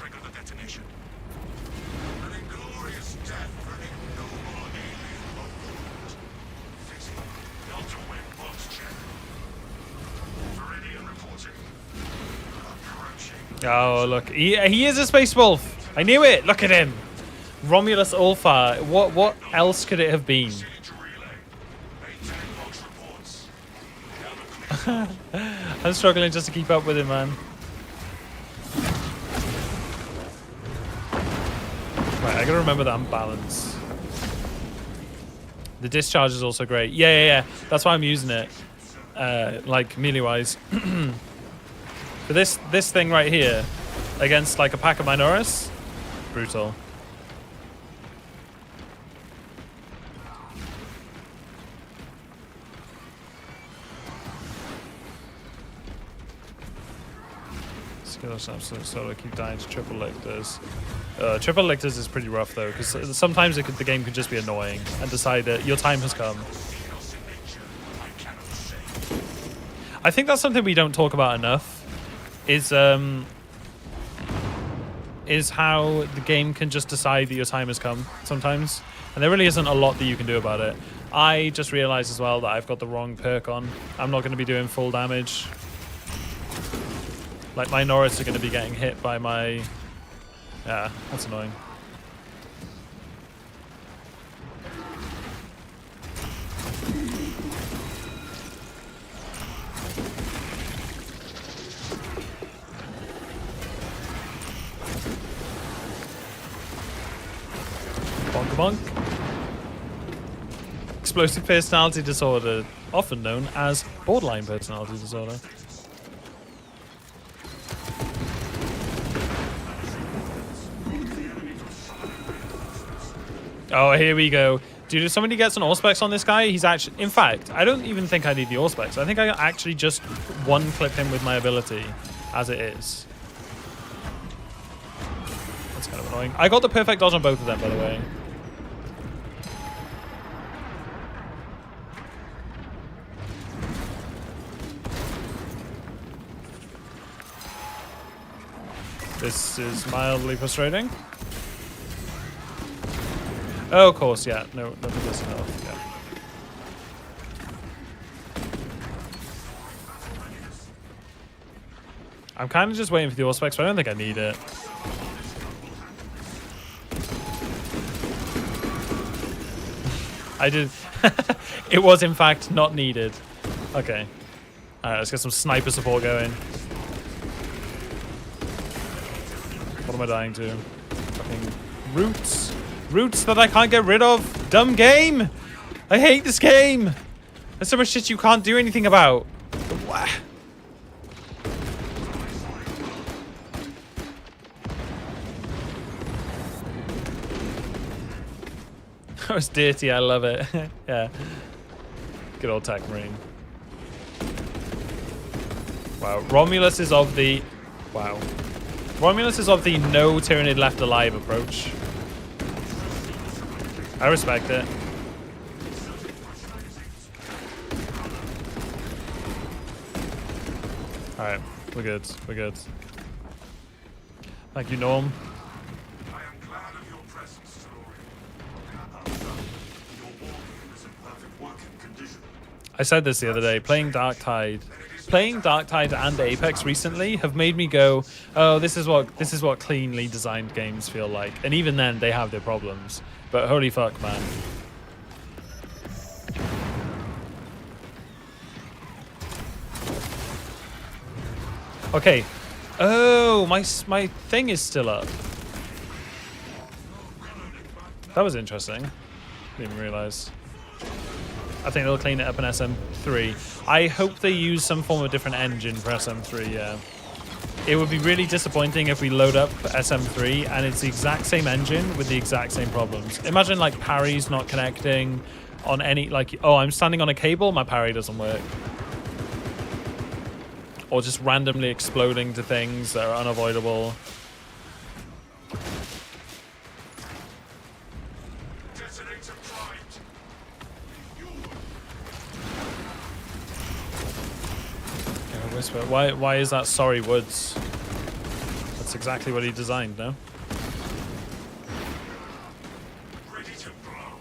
Oh, look. He is a space wolf. I knew it. Look at him. Romulus Ulfa. What else could it have been? I'm struggling just to keep up with him, man. Right, I gotta remember that I'm balanced. The discharge is also great. Yeah. That's why I'm using it. Like, melee-wise. But this thing right here, against like a pack of Minoris, brutal. Skills absolute solo, keep dying to triple lictors. Triple lictors is pretty rough though, because sometimes the game can just be annoying and decide that your time has come. I think that's something we don't talk about enough. Is how the game can just decide that your time has come sometimes, and there really isn't a lot that you can do about it. I just realized as well that I've got the wrong perk on. I'm not going to be doing full damage Like, my Norris are going to be getting hit by my... Yeah, that's annoying. Bonk bonk. Explosive personality disorder, often known as borderline personality disorder. Oh, here we go. Dude, if somebody gets an Auspex on this guy, he's actually... In fact, I don't even think I need the Auspex. I think I actually just one-clip him with my ability as it is. That's kind of annoying. I got the perfect dodge on both of them, by the way. This is mildly frustrating. Oh, of course, yeah. No, nothing does enough. Yeah. I'm kind of just waiting for the Auspex, but I don't think I need it. I did. It was, in fact, not needed. Okay. Alright, let's get some sniper support going. What am I dying to? Fucking roots. Roots that I can't get rid of. Dumb game. I hate this game. There's so much shit you can't do anything about. What? That was dirty. I love it. Yeah. Good old Tech Marine. Wow. Romulus is of the... Wow. Romulus is of the no Tyranid left alive approach. I respect it. Alright, we're good. We're good. Thank you, Norm. I am glad of your presence, Taloria. Your wargame is in perfect working condition. I said this the other day. Playing Darktide and Apex recently have made me go, oh, this is what cleanly designed games feel like. And even then, they have their problems. But holy fuck, man. Okay. Oh, my thing is still up. That was interesting. Didn't even realize. I think they'll clean it up in SM3. I hope they use some form of different engine for SM3, yeah. It would be really disappointing if we load up SM3 and it's the exact same engine with the exact same problems. Imagine like parries not connecting on any, like, oh, I'm standing on a cable, my parry doesn't work. Or just randomly exploding to things that are unavoidable. Whisper. Why is that sorry Woods? That's exactly what he designed, no? Ready to blow.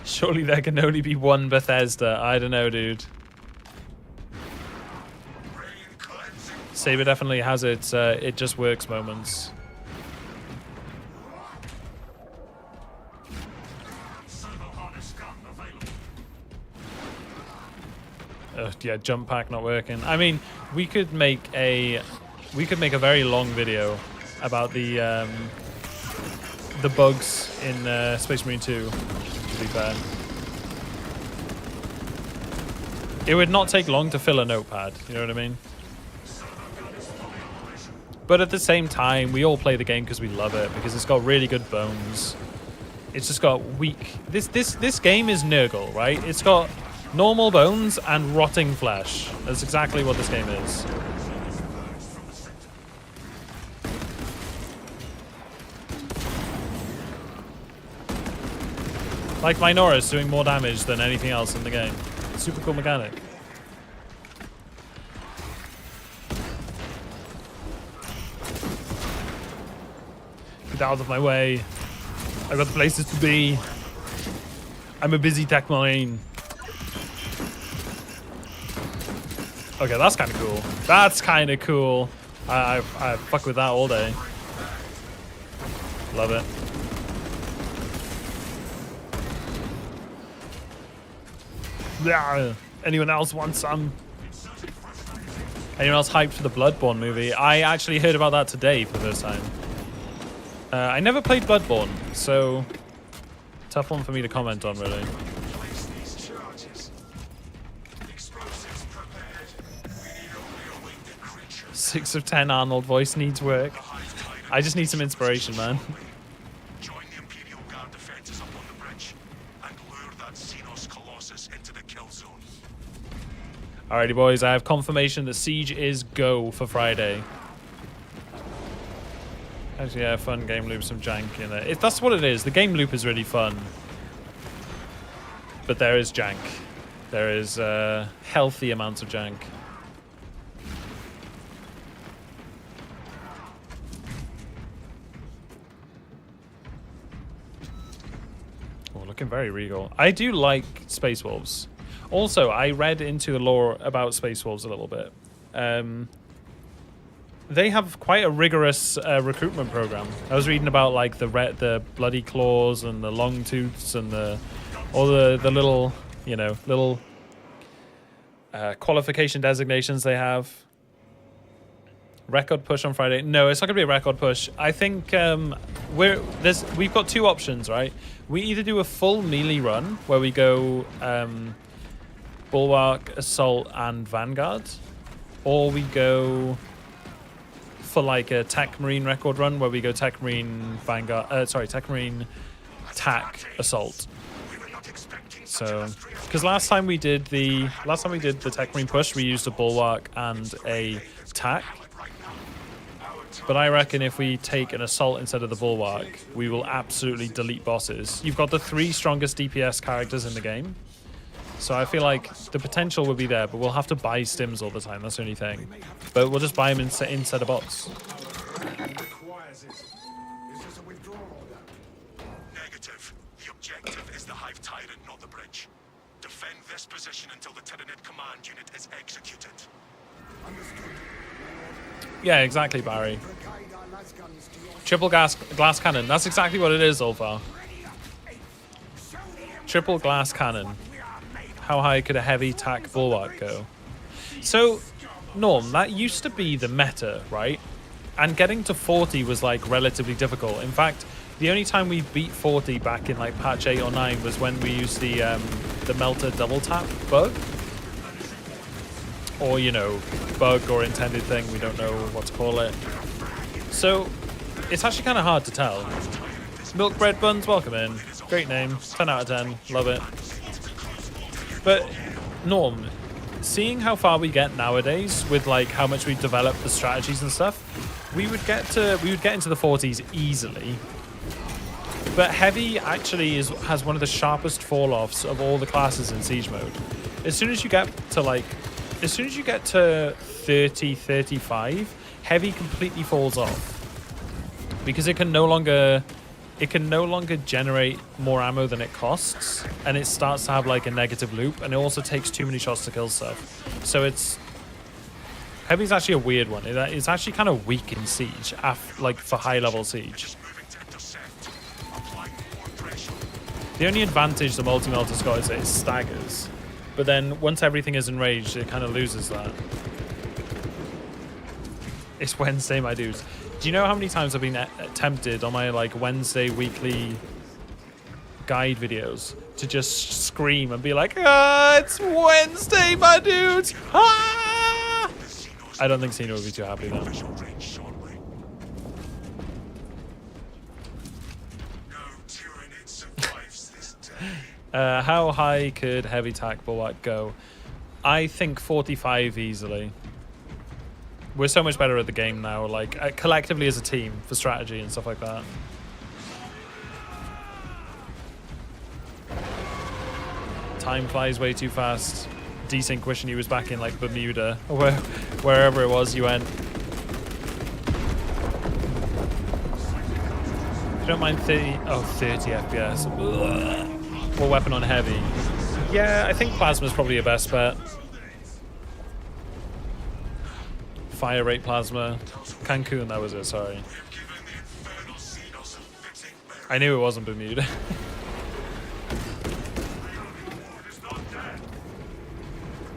Surely there can only be one Bethesda. I don't know, dude. Saber definitely has its it just works moments. Yeah, jump pack not working. I mean, we could make a very long video about the bugs in Space Marine 2. To be fair, it would not take long to fill a notepad. You know what I mean? But at the same time, we all play the game because we love it, because it's got really good bones. It's just got weak. This game is Nurgle, right? It's got normal bones and rotting flesh. That's exactly what this game is. Like Minora's doing more damage than anything else in the game. Super cool mechanic. Get out of my way. I've got places to be. I'm a busy tech marine. Okay, that's kind of cool. That's kind of cool. I fuck with that all day. Love it. Yeah. Anyone else want some? Anyone else hyped for the Bloodborne movie? I actually heard about that today for the first time. I never played Bloodborne, so tough one for me to comment on, really. Place these charges. Explosives prepared. We need only await the creature. 6 of 10 Arnold voice needs work. I just need some inspiration, man. Join the Imperial Guard defenses up on the bridge and lure that Xenos Colossus into the kill zone. Alrighty, boys, I have confirmation that Siege is go for Friday. Actually, yeah, fun game loop, some jank in it. That's what it is. The game loop is really fun. But there is jank. There is healthy amounts of jank. Oh, looking very regal. I do like Space Wolves. Also, I read into the lore about Space Wolves a little bit. They have quite a rigorous recruitment program. I was reading about like the bloody claws and the long tooths and all the little, you know, little qualification designations they have. Record push on Friday. No, it's not gonna be a record push. I think we've got two options, right? We either do a full melee run where we go Bulwark, Assault, and Vanguard, or we go for like a Tech Marine record run where we go Tech Marine Vanguard. Tech Marine, TAC, Assault. So, because last time we did the Tech Marine push, we used a Bulwark and a TAC. But I reckon if we take an Assault instead of the Bulwark, we will absolutely delete bosses. You've got the 3 strongest DPS characters in the game. So I feel like the potential would be there, but we'll have to buy stims all the time. That's the only thing. But we'll just buy them instead of bots. Negative. The objective is the Hive Tyrant, not the bridge. Defend this position until the Tyranid command unit is executed. Yeah, exactly, Barry. Triple glass cannon. That's exactly what it is, Ulfar. Triple glass cannon. How high could a heavy TAC Bulwark go? So, Norm, that used to be the meta, right? And getting to 40 was like relatively difficult. In fact, the only time we beat 40 back in like patch 8 or 9 was when we used the Melter double tap bug. Or, you know, bug or intended thing, we don't know what to call it. So, it's actually kind of hard to tell. Milk Bread Buns, welcome in. Great name, 10 out of 10, love it. But, Norm, seeing how far we get nowadays with like how much we've developed the strategies and stuff, we would get into the 40s easily. But Heavy actually has one of the sharpest fall-offs of all the classes in Siege mode. As soon as you get to 30, 35, Heavy completely falls off. Because it can no longer generate more ammo than it costs, and it starts to have like a negative loop, and it also takes too many shots to kill stuff. So Heavy's actually a weird one. It's actually kind of weak in Siege, like for high level Siege. The only advantage the multi-melter's got is that it staggers. But then once everything is enraged, it kind of loses that. It's Wednesday, my dudes. Do you know how many times I've been tempted on my like Wednesday weekly guide videos to just scream and be like, "Ah, it's Wednesday, my dudes! Ah!" I don't think Cena would be too happy though. How high could Heavy TAC Bulwark go? I think 45 easily. We're so much better at the game now, like collectively as a team for strategy and stuff like that. Time flies way too fast. Desync wishing he was back in like Bermuda or wherever it was you went. If you don't mind 30 FPS. Ugh. What weapon on Heavy? Yeah, I think Plasma's probably your best bet. Fire rate plasma. Cancun, that was it, sorry. We've given the infernal Xenos a fitting burial. I knew it wasn't Bermuda. It's not dead.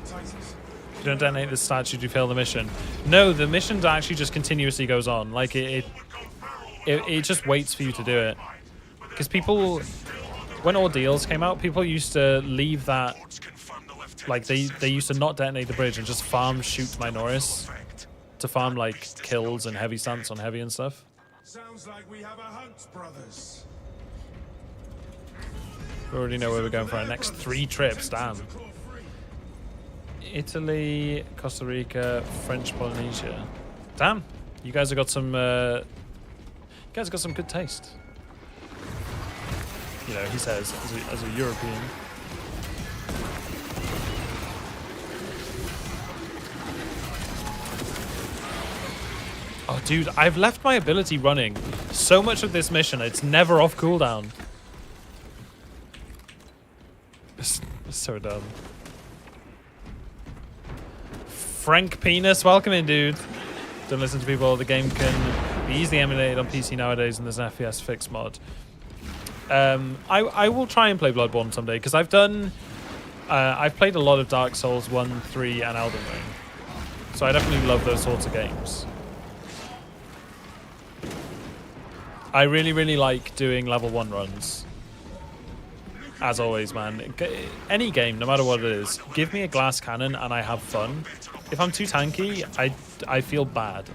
Titans. If you don't detonate the statue, you fail the mission. No, the mission actually just continuously goes on. Like, it just waits for you to do it. Because people, when Ordeals came out, people used to leave that, like, they used to not detonate the bridge and just farm shoot Minoris to farm, like, kills and heavy stance on heavy and stuff. Sounds like we have a hunt, brothers. We already know where we're going for our next 3 trips, damn. Italy, Costa Rica, French Polynesia. Damn, you guys have got some. You guys have got some good taste. You know, he says as a European. Oh, dude, I've left my ability running so much of this mission. It's never off cooldown. It's so dumb. Frank Penis, welcome in, dude. Don't listen to people. The game can be easily emulated on PC nowadays, and there's an FPS fix mod. I will try and play Bloodborne someday because I've played a lot of Dark Souls 1, 3, and Elden Ring, so I definitely love those sorts of games. I really like doing level 1 runs. As always, man. Any game, no matter what it is, give me a glass cannon and I have fun. If I'm too tanky, I feel bad.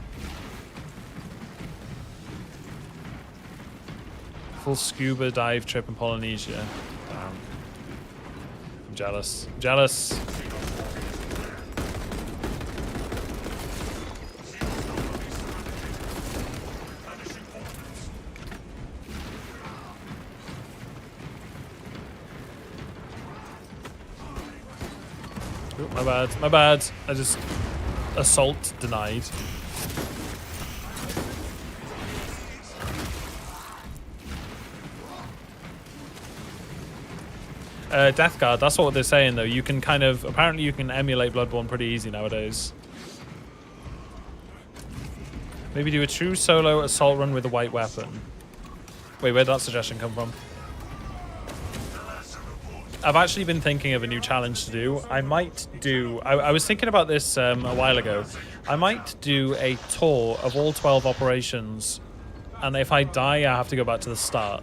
Full scuba dive trip in Polynesia. Damn. I'm jealous. I'm jealous. Oop, my bad. My bad. I just... Assault denied. Death Guard, that's what they're saying though. You can kind of... Apparently you can emulate Bloodborne pretty easy nowadays. Maybe do a true solo assault run with a white weapon. Wait, where'd that suggestion come from? I've actually been thinking of a new challenge to do. I might do... I was thinking about this a while ago. I might do a tour of all 12 operations, and if I die, I have to go back to the start.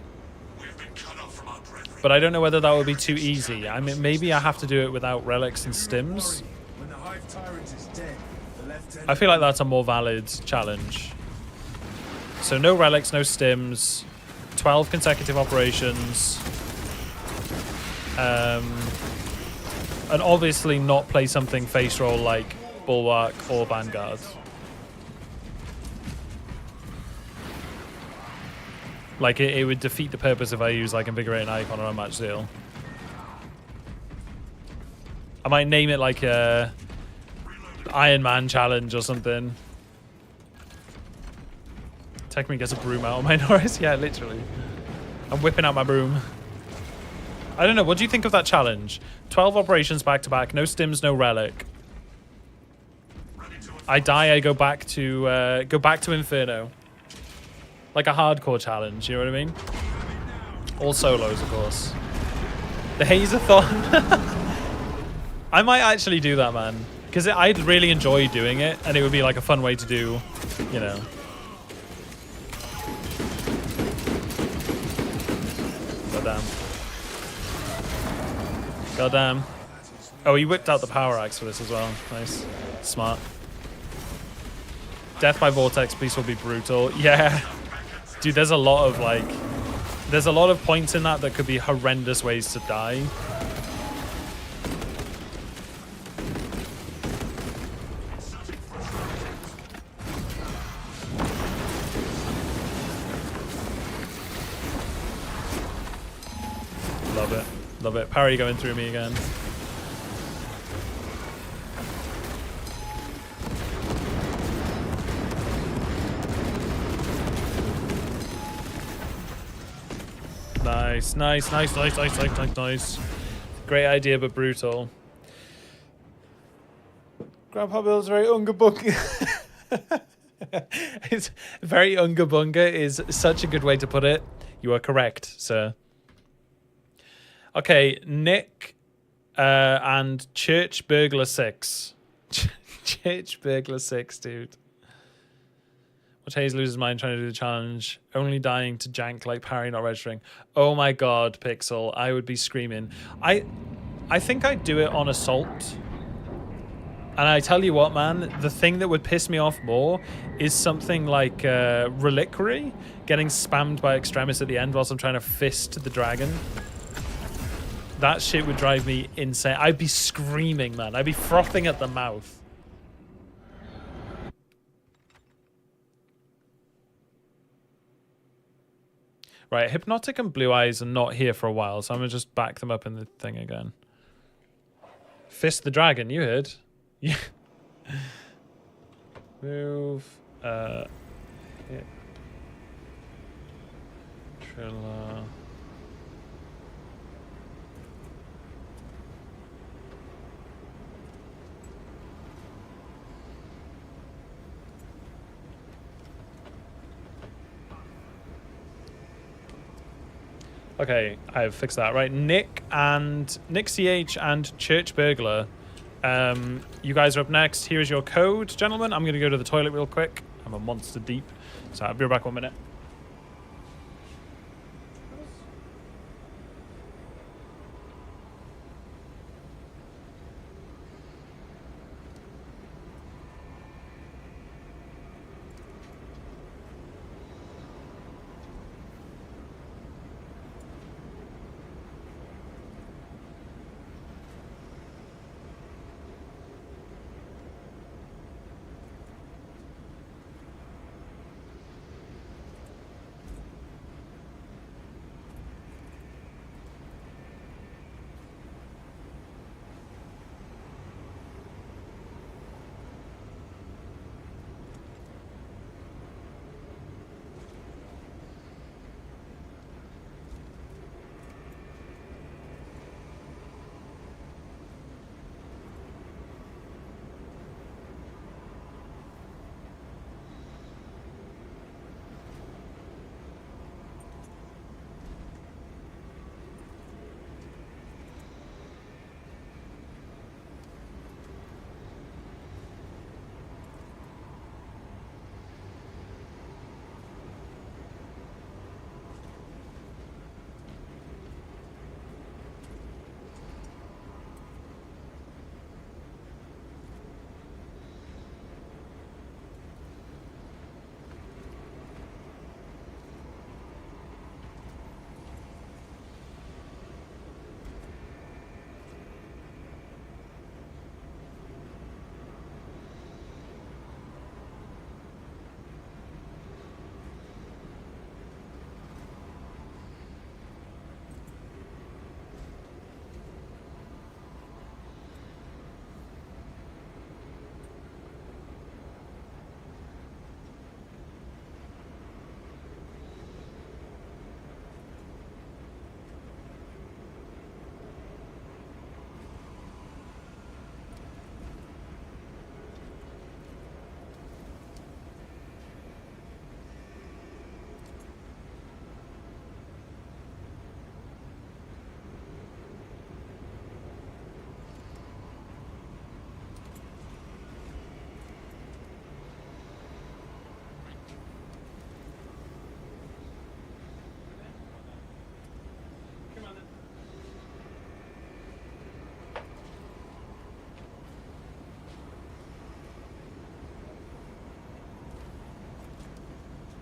But I don't know whether that would be too easy. I mean, maybe I have to do it without relics and stims. When the Hive Tyrant is dead, the Lieutenant... I feel like that's a more valid challenge. So no relics, no stims, 12 consecutive operations. And obviously not play something face roll like Bulwark or Vanguard. Like it would defeat the purpose if I use like Invigorate an Icon or Unmatched Zeal. I might name it like a Iron Man challenge or something. Technically gets a broom out of my Norris. Yeah, literally. I'm whipping out my broom. I don't know. What do you think of that challenge? 12 operations back to back, no stims, no relic. I die, I go back to Inferno. Like a hardcore challenge, you know what I mean? All solos, of course. The Hazathon. I might actually do that, man. Because I'd really enjoy doing it, and it would be like a fun way to do, you know. Goddamn. Goddamn. Oh, he whipped out the power axe for this as well. Nice. Smart. Death by Vortex Beast will be brutal. Yeah. Dude, there's a lot of like... There's a lot of points in that could be horrendous ways to die. Love it. Love it. Parry going through me again. Nice, nice, nice, nice, nice, nice, nice, nice. Great idea, but brutal. Grandpa Bill's very unga book. It's very unga bunga is such a good way to put it. You are correct, sir. Okay, Nick and Church Burglar 6. Church Burglar 6, dude. Watch Hayes lose his mind trying to do the challenge. Only dying to jank like parry, not registering. Oh my god, Pixel. I would be screaming. I think I'd do it on Assault. And I tell you what, man, the thing that would piss me off more is something like Reliquary getting spammed by Extremis at the end whilst I'm trying to fist the dragon. That shit would drive me insane. I'd be screaming, man. I'd be frothing at the mouth. Right, Hypnotic and Blue Eyes are not here for a while, so I'm going to just back them up in the thing again. Fist the dragon, you heard. Yeah. Move. Hit. Triller. Okay, I've fixed that. Right, Nick CH and Church Burglar. You guys are up next. Here is your code, gentlemen. I'm going to go to the toilet real quick. I'm a monster deep. So I'll be right back 1 minute.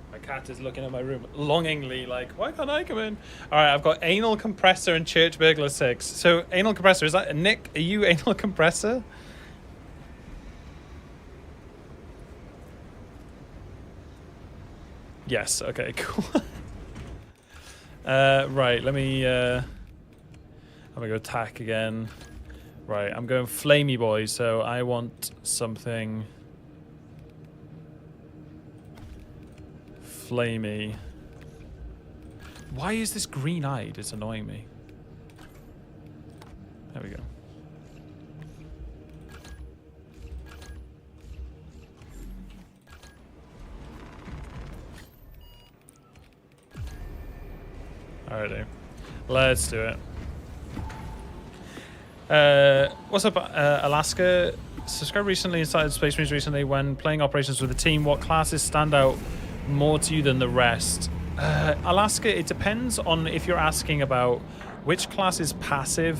My cat is looking at my room longingly, like, why can't I come in? All right, I've got Anal Compressor and Church Burglar 6. So, Anal Compressor, is that Nick? Are you Anal Compressor? Yes, okay, cool. Right, let me... I'm gonna go attack again. Right, I'm going Flamey Boy, so I want something... Flamey. Why is this green-eyed? It's annoying me. There we go. Alrighty. Let's do it. What's up, Alaska? Subscribed recently and started Space Marines recently. When playing operations with a team, what classes stand out more to you than the rest? Alaska, it depends on if you're asking about which class is passive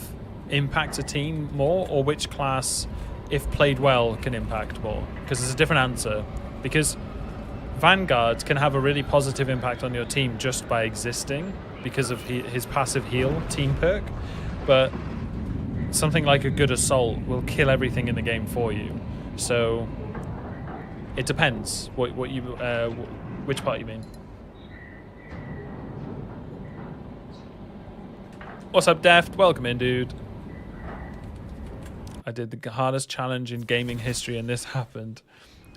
impact a team more, or which class, if played well, can impact more. Because there's a different answer. Because Vanguard can have a really positive impact on your team just by existing because of his passive heal team perk, but something like a good assault will kill everything in the game for you. So it depends what you which part you mean. What's up, Deft? Welcome in, dude. I did the hardest challenge in gaming history, and this happened.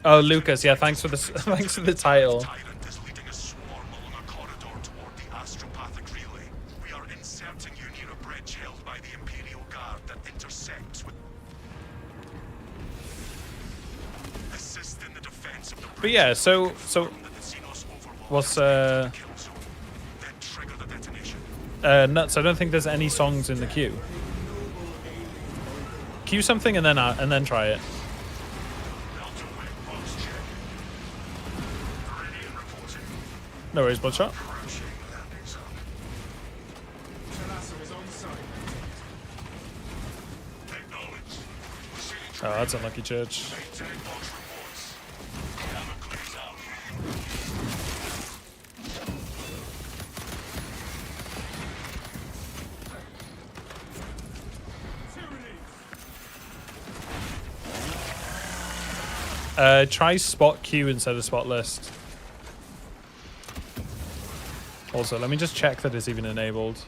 Oh, Lucas, yeah, thanks for the thanks for the title. Tyrant is leading a swarm along a corridor toward the astropathic relay. We are inserting you near a bridge held by the Imperial Guard that intersects with. Assist in the defense of the bridge. But yeah, so what's Then trigger the detonation. nuts? I don't think there's any songs in the queue. Cue something and then try it. No worries, Bloodshot. Oh, that's unlucky, Church. Try spot queue instead of spot list. Also, let me just check that it's even enabled.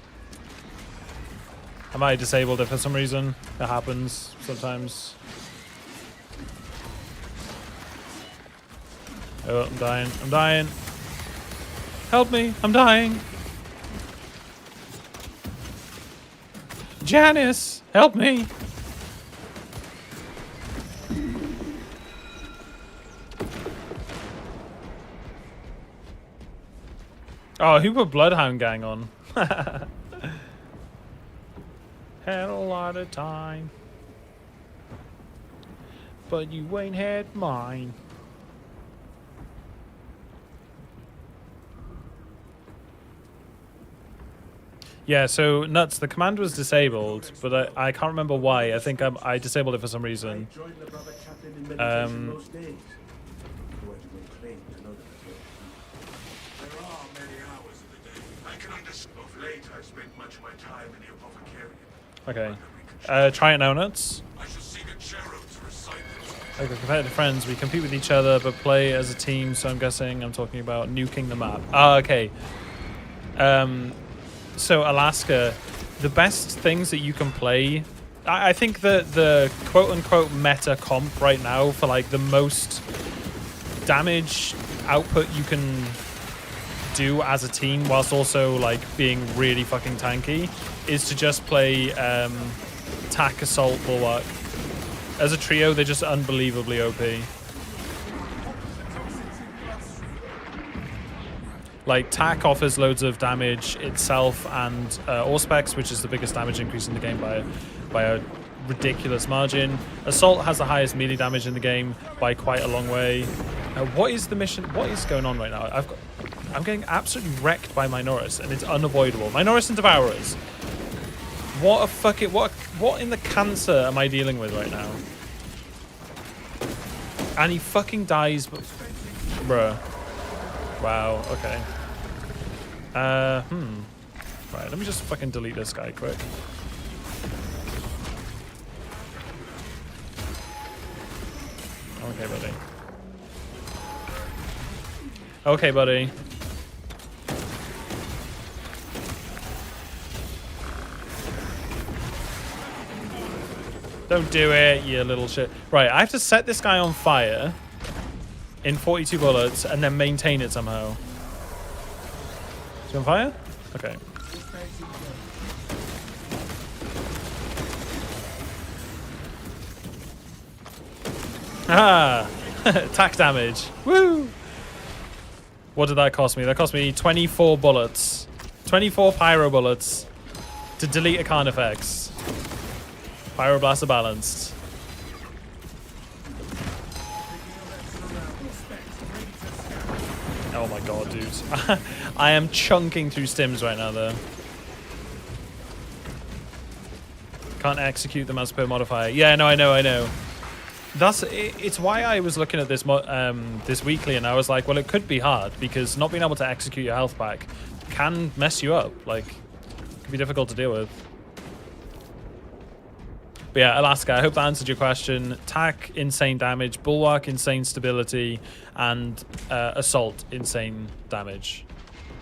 I might have disabled it for some reason. That happens sometimes. Oh, I'm dying. I'm dying. Help me. I'm dying. Janice, help me. Oh, who put Bloodhound Gang on? Had a lot of time, but you ain't had mine. Yeah, so nuts. The command was disabled, but I can't remember why. I think I disabled it for some reason. Okay. Try it now, nuts. Okay, competitive friends. We compete with each other, but play as a team. So I'm guessing I'm talking about nuking the map. Ah, okay. So Alaska, the best things that you can play. I think the quote-unquote meta comp right now for like the most damage output you can do as a team whilst also like being really fucking tanky is to just play tack, assault, bulwark. As a trio, they're just unbelievably OP. Like tack offers loads of damage itself and Auspex, which is the biggest damage increase in the game by a ridiculous margin. Assault has the highest melee damage in the game by quite a long way. What is the mission? What is going on right now? I'm getting absolutely wrecked by Minoris, and it's unavoidable. Minoris and Devourers. What a fucking what in the cancer am I dealing with right now? And he fucking dies, bruh. Wow. Okay. Right. Let me just fucking delete this guy quick. Okay, buddy. Okay, buddy. Don't do it, you little shit. Right, I have to set this guy on fire in 42 bullets and then maintain it somehow. Is he on fire? Okay. Ah! Attack damage. Woo! What did that cost me? That cost me 24 bullets. 24 pyro bullets to delete a Carnifex. Pyroblast are balanced. Oh my god, dude. I am chunking through stims right now, though. Can't execute them as per modifier. Yeah, no, I know. It's why I was looking at this this weekly, and I was like, well, it could be hard, because not being able to execute your health pack can mess you up. Like, it could be difficult to deal with. But yeah, Alaska, I hope that answered your question. Tack, insane damage. Bulwark, insane stability. And Assault, insane damage.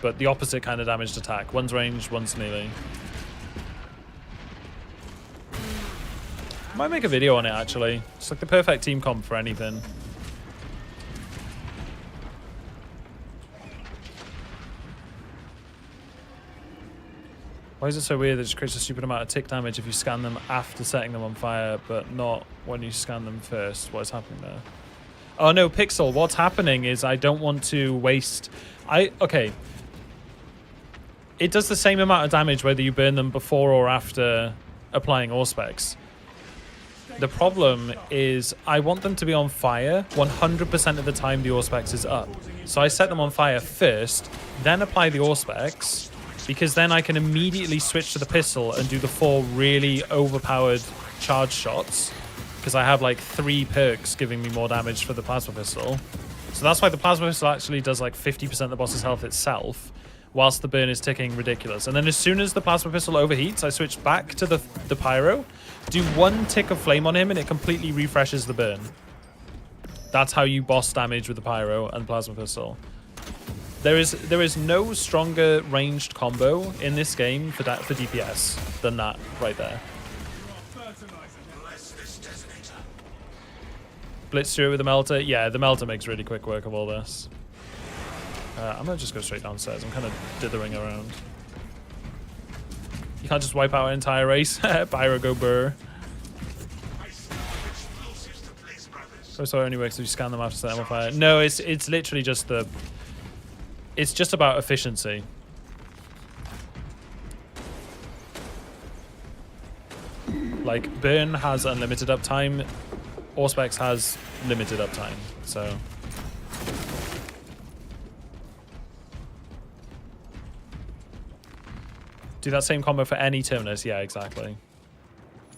But the opposite kind of damage to Tack. One's range, one's melee. Might make a video on it, actually. It's like the perfect team comp for anything. Why is it so weird that it just creates a stupid amount of tick damage if you scan them after setting them on fire, but not when you scan them first? What is happening there? Oh no, Pixel, what's happening is I don't want to waste... Okay. It does the same amount of damage whether you burn them before or after applying Auspex. The problem is I want them to be on fire 100% of the time the Auspex is up. So I set them on fire first, then apply the Auspex, because then I can immediately switch to the pistol and do the 4 really overpowered charge shots, because I have like 3 perks giving me more damage for the plasma pistol. So that's why the plasma pistol actually does like 50% of the boss's health itself, whilst the burn is ticking ridiculous. And then as soon as the plasma pistol overheats, I switch back to the pyro, do 1 tick of flame on him, and it completely refreshes the burn. That's how you boss damage with the pyro and plasma pistol. There is no stronger ranged combo in this game for DPS than that right there. Blitz through it with the melter. Yeah, the melter makes really quick work of all this. I'm gonna just go straight downstairs. I'm kind of dithering around. You can't just wipe out an entire race. Pyro go burr. Oh, sorry, only works if you scan them after setting them on fire. No, it's literally just the... It's just about efficiency. Like, burn has unlimited uptime. Auspex has limited uptime, so... Do that same combo for any Terminus. Yeah, exactly.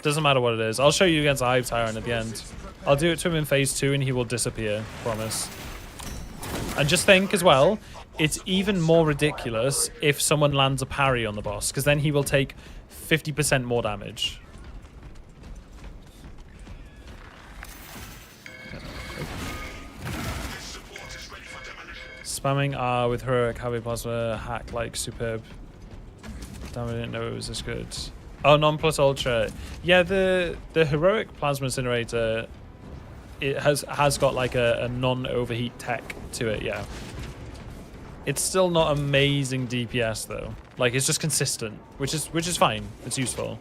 Doesn't matter what it is. I'll show you against a Hive Tyrant at the end. I'll do it to him in phase 2 and he will disappear. Promise. And just think as well, it's even more ridiculous if someone lands a parry on the boss, because then he will take 50% more damage. Spamming R with heroic heavy plasma hack like superb. Damn, I didn't know it was this good. Oh, non plus ultra. Yeah, the heroic plasma incinerator, it has got like a non-overheat tech to it. Yeah, it's still not amazing DPS though. Like, it's just consistent, which is fine. It's useful.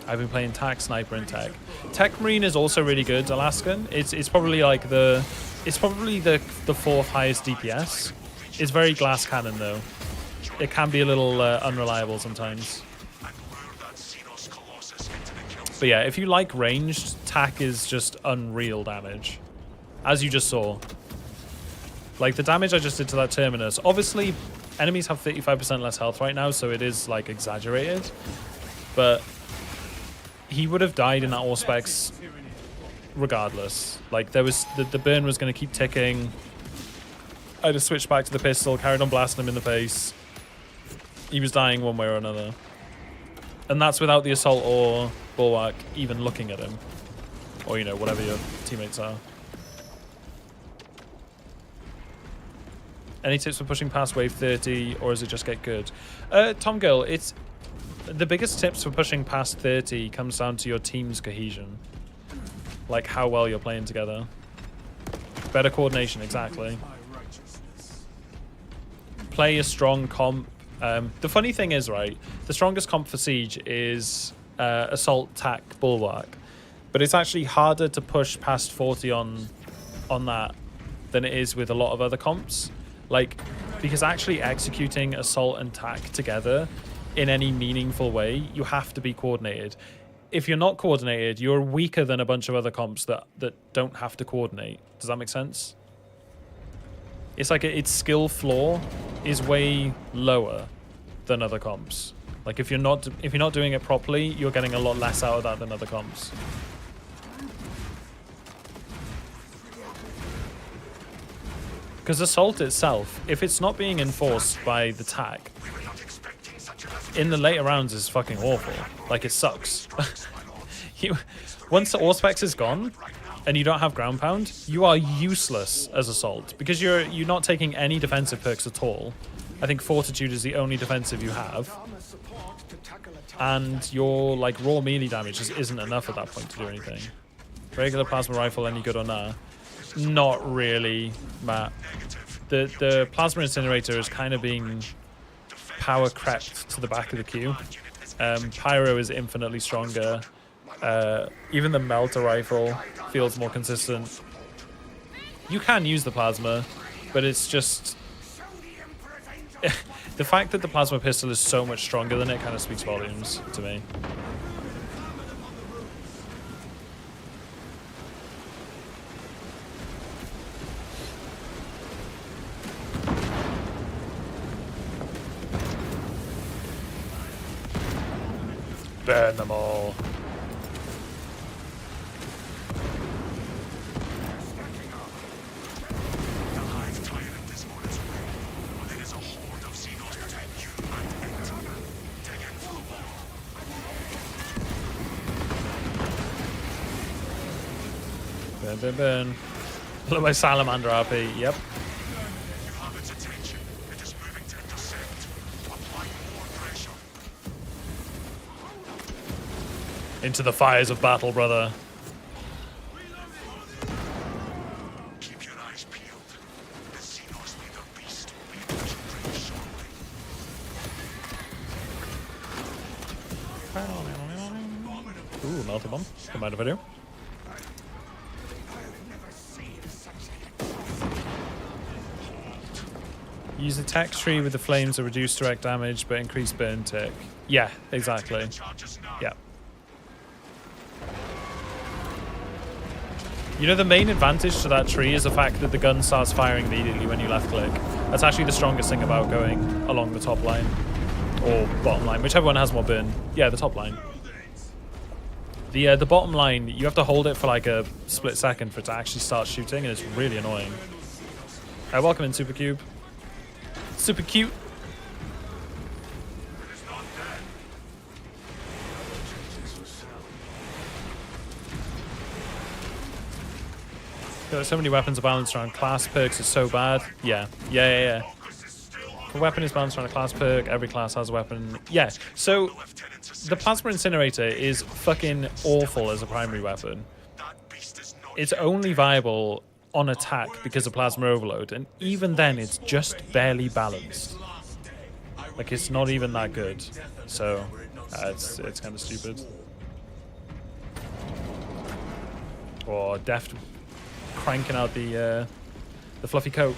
I've been playing Tac, Sniper, and Tech. Tech Marine is also really good. Alaskan. It's probably like the 4th highest DPS. It's very glass cannon though. It can be a little unreliable sometimes. But yeah, if you like ranged, Tac is just unreal damage. As you just saw. Like, the damage I just did to that Terminus. Obviously, enemies have 35% less health right now, so it is, like, exaggerated. But he would have died in that Auspex regardless. Like, there was... The burn was going to keep ticking. I just switched back to the pistol, carried on blasting him in the face. He was dying one way or another. And that's without the Assault or Bulwark even looking at him. Or, you know, whatever your teammates are. Any tips for pushing past wave 30, or does it just get good? Tom Girl, it's... The biggest tips for pushing past 30 comes down to your team's cohesion. Like, how well you're playing together. Better coordination, exactly. Play a strong comp. The funny thing is, right, the strongest comp for Siege is Assault, Tac, Bulwark. But it's actually harder to push past 40 on that than it is with a lot of other comps. Like, because actually executing assault and attack together in any meaningful way, you have to be coordinated. If you're not coordinated, you're weaker than a bunch of other comps that don't have to coordinate. Does that make sense? It's like its skill floor is way lower than other comps. Like if you're not doing it properly, you're getting a lot less out of that than other comps. Because assault itself, if it's not being enforced by the tack, in the later rounds is fucking awful. Like, it sucks. Once the Auspex is gone, and you don't have ground pound, you are useless as assault. Because you're not taking any defensive perks at all. I think Fortitude is the only defensive you have. And your, like, raw melee damage just isn't enough at that point to do anything. Regular plasma rifle, any good or nah? Not really, Matt. The plasma incinerator is kind of being power crept to the back of the queue. Pyro is infinitely stronger. Even the melter rifle feels more consistent. You can use the plasma, but it's just the fact that the plasma pistol is so much stronger than it kind of speaks volumes to me. Burn them all. Burn, burn, burn. Look at my salamander RP. Yep. Into the fires of battle, brother. Keep your eyes peeled. The Xenos need a beast. We push pretty shortly. Ooh, melted bomb. Come out of video. Use the tax tree with the flames to reduce direct damage but increase burn tick. Yeah, exactly. Yeah. You know, the main advantage to that tree is the fact that the gun starts firing immediately when you left click. That's actually the strongest thing about going along the top line. Or bottom line, whichever one has more burn. Yeah, the top line. The bottom line, you have to hold it for like a split second for it to actually start shooting, and it's really annoying. Welcome in, Supercube. Super cute. There are so many weapons are balanced around class perks. It's so bad. Yeah. The weapon is balanced around a class perk. Every class has a weapon. Yeah. So the plasma incinerator is fucking awful as a primary weapon. It's only viable on attack because of plasma overload, and even then it's just barely balanced. Like, it's not even that good. So it's kind of stupid. Or Deft cranking out the fluffy coat.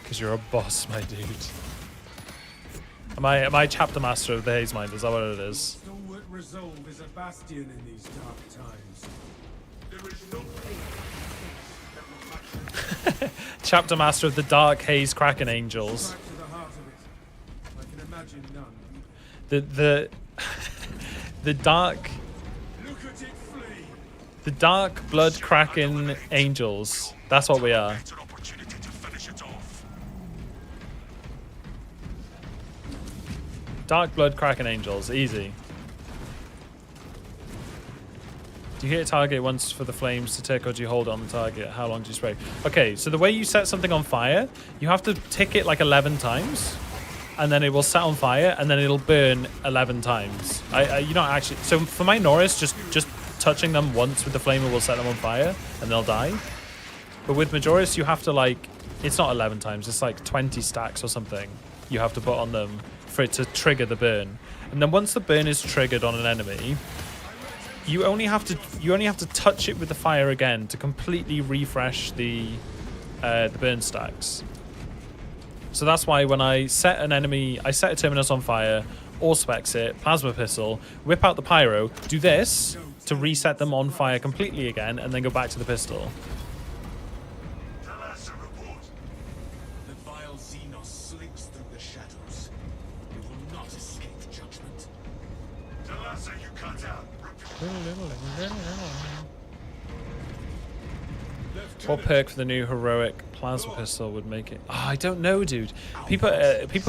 Because you're a boss, my dude. Am I chapter master of the Hazemind? Is that what it is? Stalwart resolve is a bastion in these dark times. There is no Chapter master of the Dark Haze Kraken Angels. Back to the heart of it. I can imagine none. The dark. Look at it flee. The Dark Blood Kraken Angels. That's what we are. better opportunity to finish it off. Dark Blood Kraken Angels. Easy. Do you hit a target once for the flames to tick, or do you hold it on the target? How long do you spray? Okay, so the way you set something on fire, you have to tick it like 11 times, and then it will set on fire, and then it'll burn 11 times. You don't actually... So for my Norris, just touching them once with the flamer will set them on fire, and they'll die. But with Majoris, you have to, like, It's not 11 times. It's like 20 stacks or something you have to put on them for it to trigger the burn. And then once the burn is triggered on an enemy, you only have to touch it with the fire again to completely refresh the burn stacks. So that's why when I set a terminus on fire, Auspex it, plasma pistol, whip out the pyro, do this to reset them on fire completely again, and then go back to the pistol. Talassa report. The vile Xenos slinks through the shadows. You will not escape judgment. Talassa, you cut out. What perk for the new heroic plasma pistol would make it? Oh, I don't know, dude. People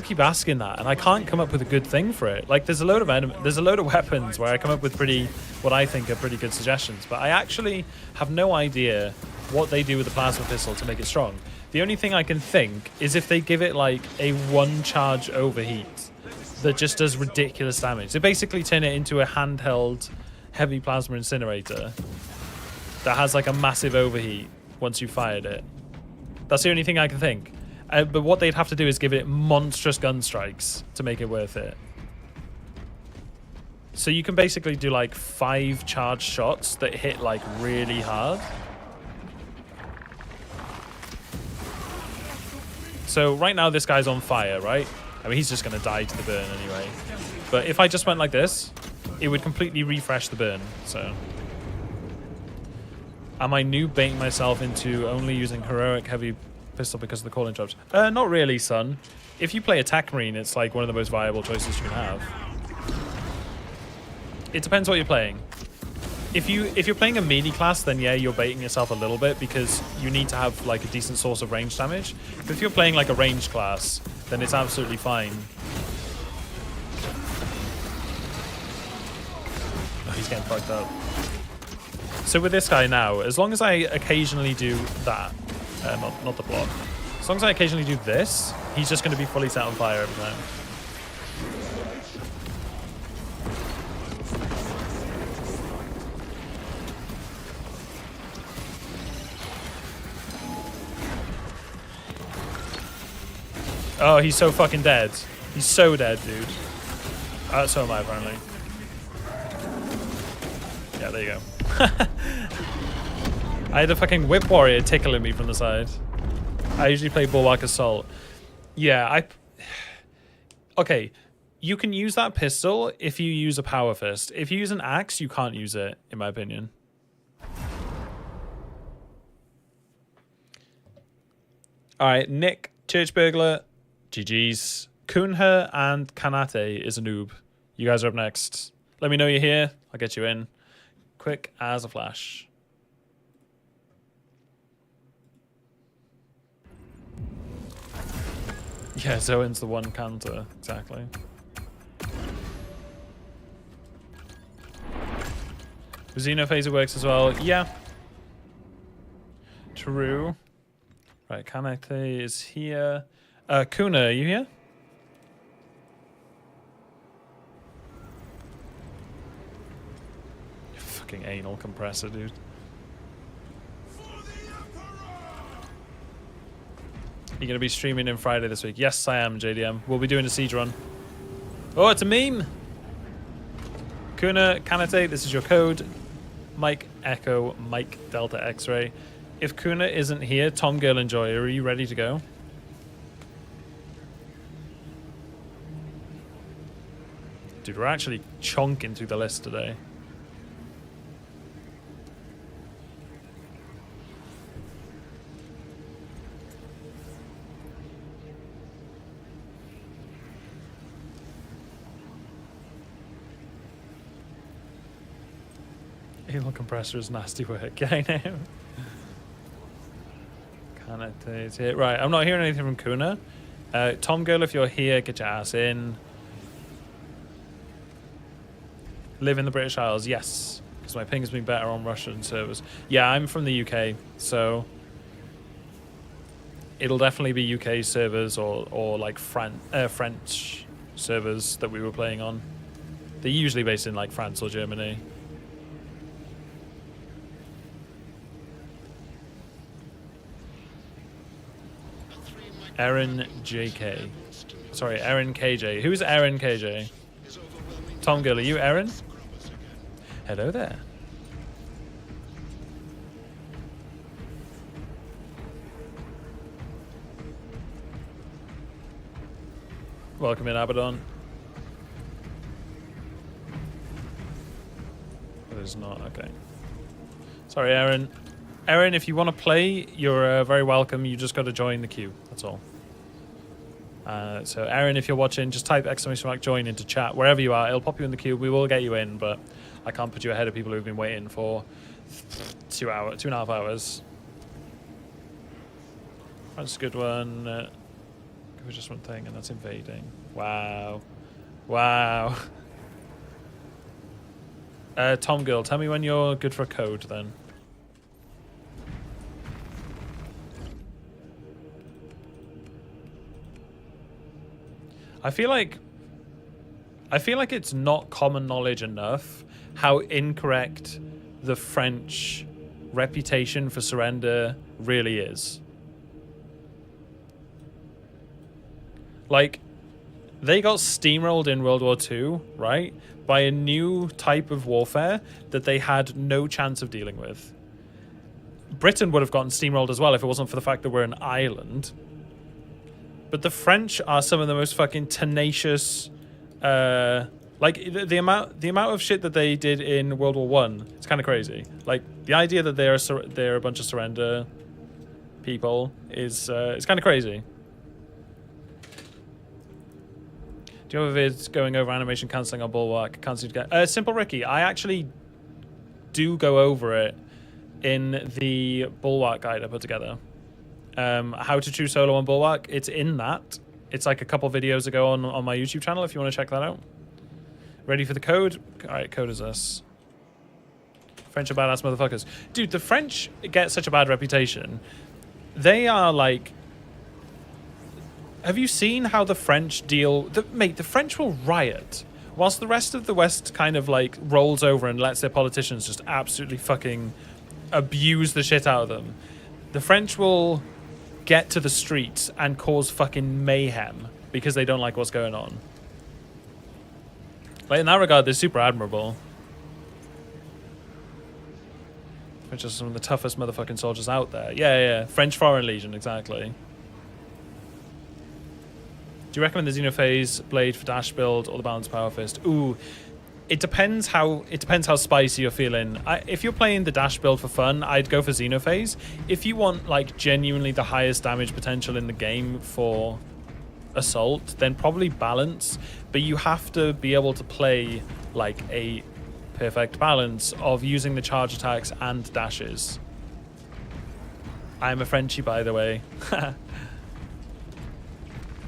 keep asking that, and I can't come up with a good thing for it. Like, there's a load of weapons where I come up with what I think are pretty good suggestions, but I actually have no idea what they do with the plasma pistol to make it strong. The only thing I can think is if they give it like a 1-charge overheat that just does ridiculous damage. They basically turn it into a handheld heavy plasma incinerator that has like a massive overheat once you fired it. That's the only thing I can think. But what they'd have to do is give it monstrous gun strikes to make it worth it. So you can basically do like 5 charged shots that hit like really hard. So right now this guy's on fire, right? I mean, he's just going to die to the burn anyway. But if I just went like this, it would completely refresh the burn. So am I noob baiting myself into only using heroic heavy pistol because of the calling jobs? Not really, son. If you play attack marine, it's like one of the most viable choices you can have. It depends what you're playing. If you're playing a melee class, then yeah, you're baiting yourself a little bit because you need to have like a decent source of range damage. But if you're playing like a ranged class, then it's absolutely fine. Oh, he's getting fucked up. So with this guy now, as long as I occasionally do that, not the block, as long as I occasionally do this, he's just going to be fully set on fire every time. Oh, he's so fucking dead. He's so dead, dude. So am I, apparently. Yeah, there you go. I had a fucking whip warrior tickling me from the side. I usually play Bulwark Assault. Yeah, okay, you can use that pistol if you use a power fist. If you use an axe, you can't use it, in my opinion. Alright, Nick, Church Burglar, GG's. Kunha and Kanate is a noob. You guys are up next. Let me know you're here. I'll get you in. Quick as a flash. Yeah, Zoan's the one counter. Exactly. Xeno phaser works as well. Yeah. True. Right, Kanate is here. Kuna, are you here? You fucking anal compressor, dude. You're going to be streaming in Friday this week? Yes, I am, JDM. We'll be doing a siege run. Oh, it's a meme! Kuna, Kanate, this is your code. Mike Echo, Mike Delta X-Ray. If Kuna isn't here, Tom Girl Enjoy, are you ready to go? Dude, we're actually chonking through the list today. Anal compressor is nasty work. Yeah, I know. Kanate here. Right, I'm not hearing anything from Kuna. Tom Girl, if you're here, get your ass in. Live in the British Isles, yes. Because my ping has been better on Russian servers. Yeah, I'm from the UK, so it'll definitely be UK servers or like French servers that we were playing on. They're usually based in like France or Germany. Aaron JK. Sorry, Aaron KJ. Who's Aaron KJ? Tom Gill, are you Aaron? Hello there. Welcome in, Abaddon. It is not, okay. Sorry, Aaron. Aaron, if you want to play, you're very welcome. You just got to join the queue. That's all. So, Aaron, if you're watching, just type !join into chat. Wherever you are, it'll pop you in the queue. We will get you in, but I can't put you ahead of people who've been waiting for 2.5 hours. That's a good one. Give me just one thing, and that's invading. Wow. Wow. Tom Gill, tell me when you're good for a code, then. I feel like it's not common knowledge enough how incorrect the French reputation for surrender really is. Like, they got steamrolled in World War II, right? By a new type of warfare that they had no chance of dealing with. Britain would have gotten steamrolled as well if it wasn't for the fact that we're an island. But the French are some of the most fucking tenacious, like the amount of shit that they did in World War One. It's kind of crazy. Like the idea that they're a bunch of surrender people is it's kind of crazy. Do you have a vid going over animation cancelling on Bulwark? Can't seem to get Simple Ricky. I actually do go over it in the Bulwark guide I put together. How to choose solo on Bulwark. It's in that. It's like a couple videos ago on my YouTube channel if you want to check that out. Ready for the code? Alright, code is this. French are badass motherfuckers. Dude, the French get such a bad reputation. They are like... Have you seen how the French deal... Mate, the French will riot. Whilst the rest of the West kind of like rolls over and lets their politicians just absolutely fucking abuse the shit out of them. The French will get to the streets and cause fucking mayhem because they don't like what's going on. Like, in that regard, they're super admirable. Which are some of the toughest motherfucking soldiers out there. Yeah. French Foreign Legion, exactly. Do you recommend the Xenophase blade for dash build or the balanced power fist? Ooh, it depends how spicy you're feeling. If you're playing the dash build for fun, I'd go for Xenophase. If you want like genuinely the highest damage potential in the game for assault, then probably balance. But you have to be able to play like a perfect balance of using the charge attacks and dashes. I'm a Frenchie, by the way.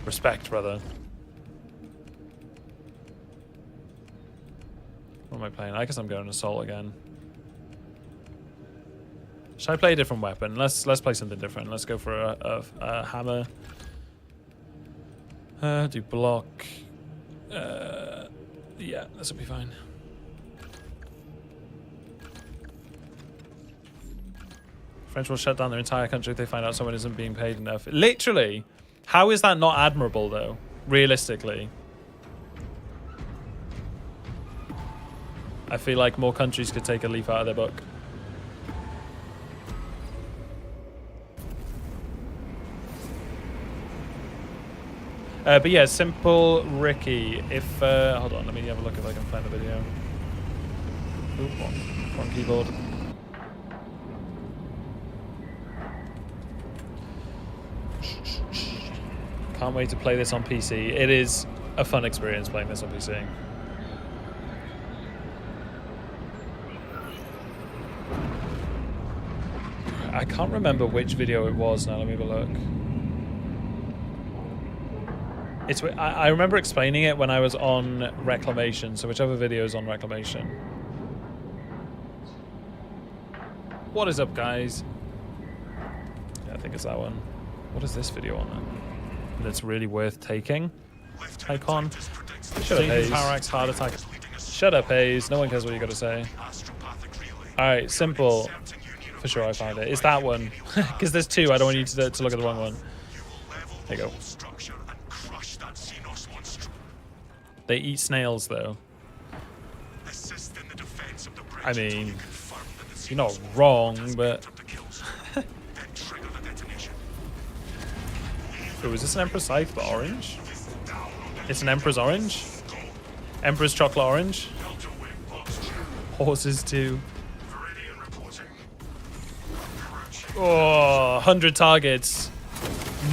Respect, brother. What am I playing? I guess I'm going assault again. Should I play a different weapon? Let's play something different. Let's go for a hammer. Do block. Yeah, this will be fine. French will shut down their entire country if they find out someone isn't being paid enough. Literally. How is that not admirable, though? Realistically. I feel like more countries could take a leaf out of their book. But yeah, Simple Ricky. If hold on, let me have a look if I can find the video. Ooh, wrong keyboard. Can't wait to play this on PC. It is a fun experience playing this on PC. I can't remember which video it was now. Let me have a look. I remember explaining it when I was on Reclamation, so whichever video is on Reclamation. What is up, guys? Yeah, I think it's that one. What is this video on then? That's really worth taking. Icon. Shut up, Haze. Heart attack. Shut up, Haze. No one cares what you got to say. Alright, Simple. For sure I found it. It's that one. Because there's two. I don't want you to look at the wrong one. There you go. Structure and crush that Xenos monster. They eat snails, though. Assist in the defense of the bridge. I mean, until you confirm that the you're not Xenos wrong, has but... entered the kill zone. Then trigger the detonation. Oh, is this an Emperor's Scythe, but orange? It's an Emperor's orange? Emperor's chocolate orange? Delta Wing box two. Horses too. Meridian reporting. Oh, 100 targets.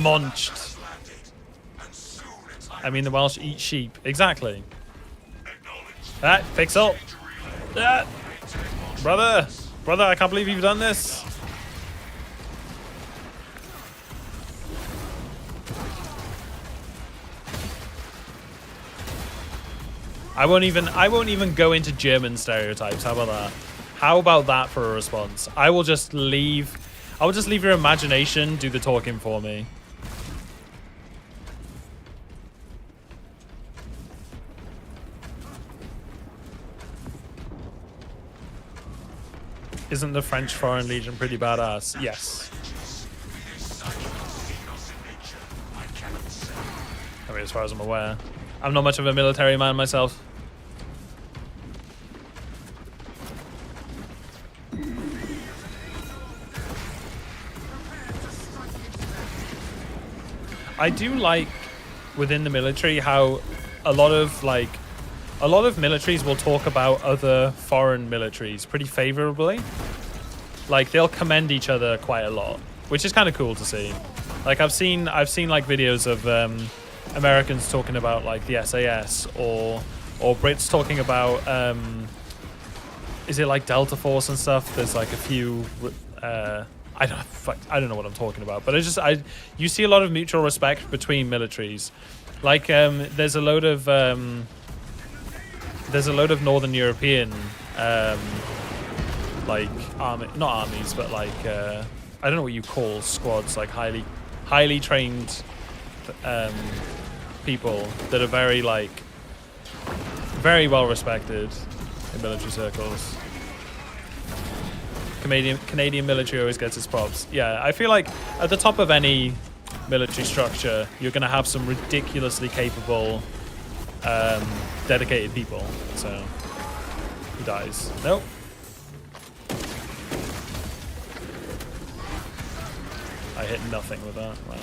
Munched. Landed. And soon it's I mean, the Welsh eat sheep. Exactly. acknowledged. That, fix up. That. Brother. Brother, I can't believe you've done this. I won't even go into German stereotypes. How about that? How about that for a response? I will just leave your imagination do the talking for me. Isn't the French Foreign Legion pretty badass? Yes. I mean, as far as I'm aware. I'm not much of a military man myself. I do like within the military how a lot of militaries will talk about other foreign militaries pretty favorably. Like they'll commend each other quite a lot, which is kind of cool to see. Like I've seen like videos of Americans talking about like the SAS or Brits talking about is it like Delta Force and stuff? There's like a few I don't know what I'm talking about, but you see a lot of mutual respect between militaries. Like there's a load of Northern European like not armies, but like I don't know what you call squads, like highly trained people that are very well respected in military circles. Canadian military always gets its props. Yeah, I feel like at the top of any military structure, you're going to have some ridiculously capable, dedicated people. So, he dies. Nope. I hit nothing with that. Wow.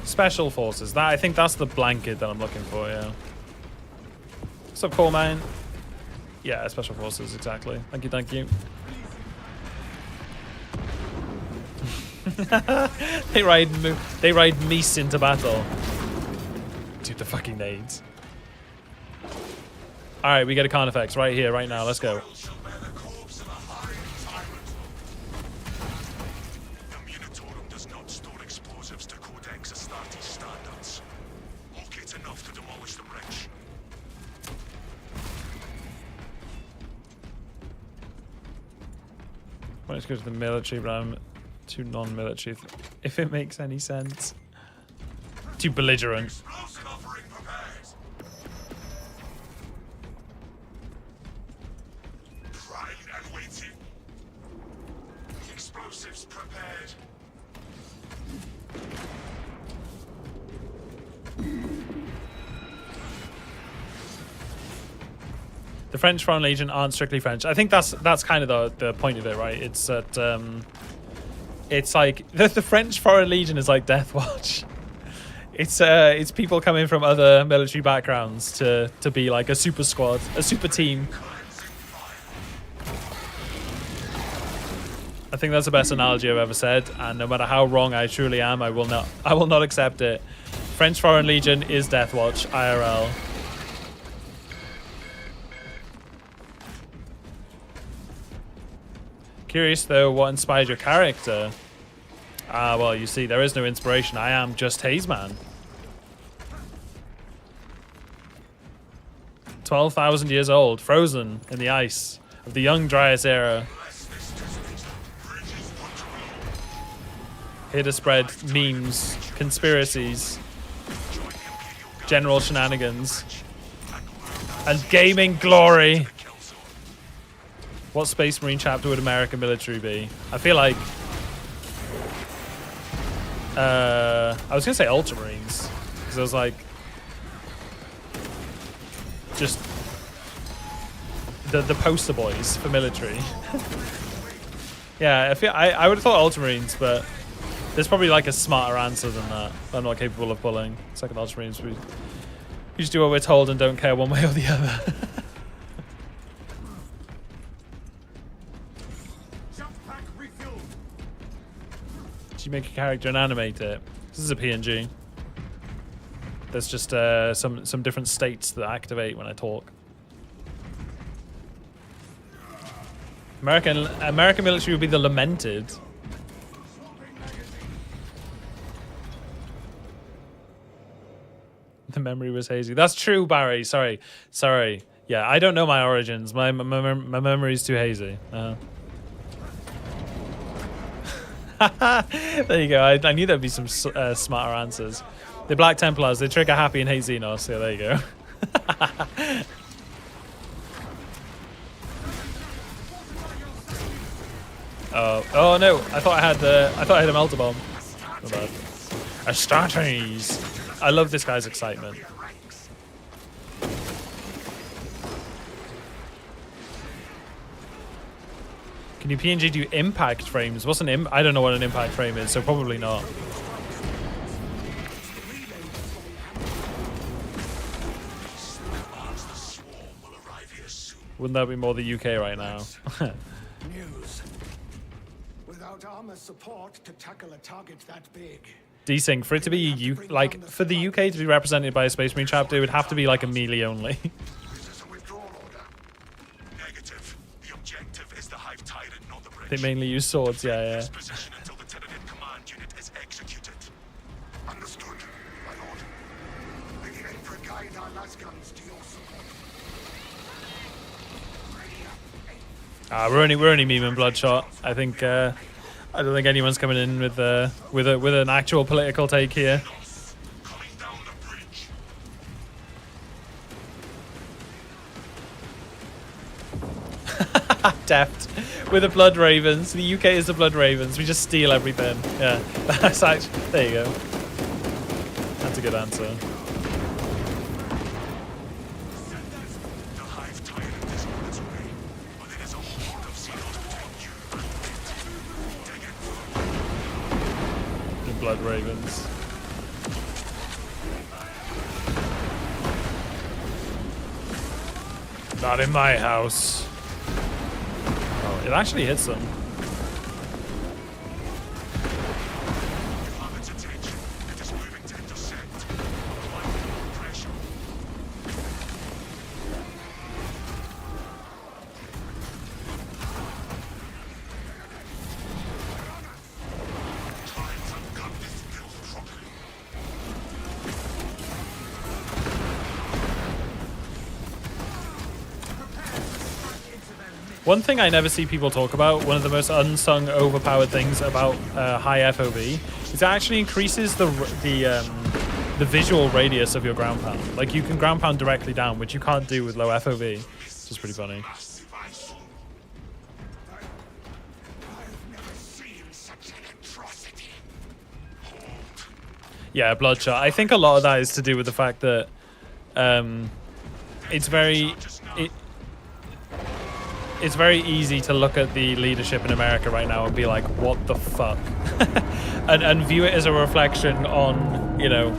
Special forces. I think that's the blanket that I'm looking for, yeah. What's up, Cole, man? Yeah, special forces, exactly. Thank you, thank you. They ride Meese into battle. Dude, the fucking nades. Alright, we get a Carnifex right here, right now. Let's go. I want to go to the military, but I'm too non-military, if it makes any sense. Too belligerent. Explosives prepared. The French Foreign Legion aren't strictly French. I think that's kind of the point of it, right? It's that it's like the French Foreign Legion is like Death Watch. It's people coming from other military backgrounds to be like a super squad, a super team. I think that's the best analogy I've ever said, and no matter how wrong I truly am, I will not accept it. French Foreign Legion is Death Watch IRL. Curious though, what inspired your character? Well, you see, there is no inspiration. I am just Hazeman. 12,000 years old, frozen in the ice of the young Dryas era. Here to spread memes, conspiracies, general shenanigans, and gaming glory. What Space Marine chapter would American military be? I feel like I was gonna say Ultramarines because I was like just the poster boys for military. Yeah, I would have thought Ultramarines, but there's probably like a smarter answer than that. I'm not capable of pulling. Second Ultramarines, we just do what we're told and don't care one way or the other. Did you make a character and animate it? This is a PNG. There's just some different states that activate when I talk. American military would be the Lamented. The memory was hazy. That's true, Barry. Sorry. Yeah, I don't know my origins. My memory's too hazy. There you go. I knew there'd be some smarter answers. The Black Templars, they trigger happy and hate Xenos. So there you go. Oh no! I thought I had a melter bomb. My bad. Astartes. I love this guy's excitement. Can you PNG do impact frames? What's an I don't know what an impact frame is, so probably not. Wouldn't that be more the UK right now? News. Without armor support to tackle a target that big. Desync, for it to be like for the UK to be represented by a Space Marine chapter, it would have to be like a melee only. This is a withdrawal order. Negative. The objective is the Hive Tyrant, not the bridge. They mainly use swords, yeah. This position until the Tyranid command unit is executed. Understood, my lord. Beginning to guide our last guns to your support. We're only memeing Bloodshot. I think I don't think anyone's coming in with an actual political take here. Coming down the bridge. Deft. We're the Blood Ravens. The UK is the Blood Ravens. We just steal everything. Yeah, that's actually. There you go. That's a good answer. The Hive Tyrant is on its way, but it is a horde of Xenos between you and it. Take it. The Blood Ravens. Not in my house. Oh, it actually hits them. You have its attention. It is moving to intercept. Apply more pressure. Time to cut this bill properly. One thing I never see people talk about, one of the most unsung, overpowered things about high FOV, is it actually increases the visual radius of your ground pound. Like you can ground pound directly down, which you can't do with low FOV, which is pretty funny. I've never seen such an atrocity. Yeah, Bloodshot. I think a lot of that is to do with the fact that it's very easy to look at the leadership in America right now and be like, what the fuck? and view it as a reflection on, you know,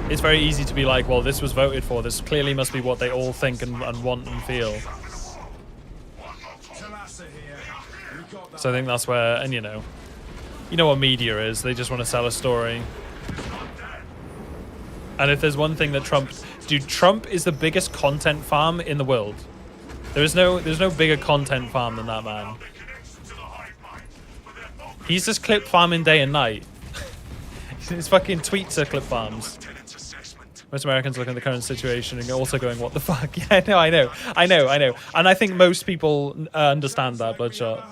it's very easy to be like, well, this was voted for. This clearly must be what they all think and want and feel. So I think that's where, and you know what media is. They just want to sell a story. And if there's one thing that Trump is the biggest content farm in the world. There's no bigger content farm than that man. He's just clip farming day and night. His fucking tweets are clip farms. Most Americans look at the current situation and also going, what the fuck? Yeah, no, I know. And I think most people understand that, Bloodshot.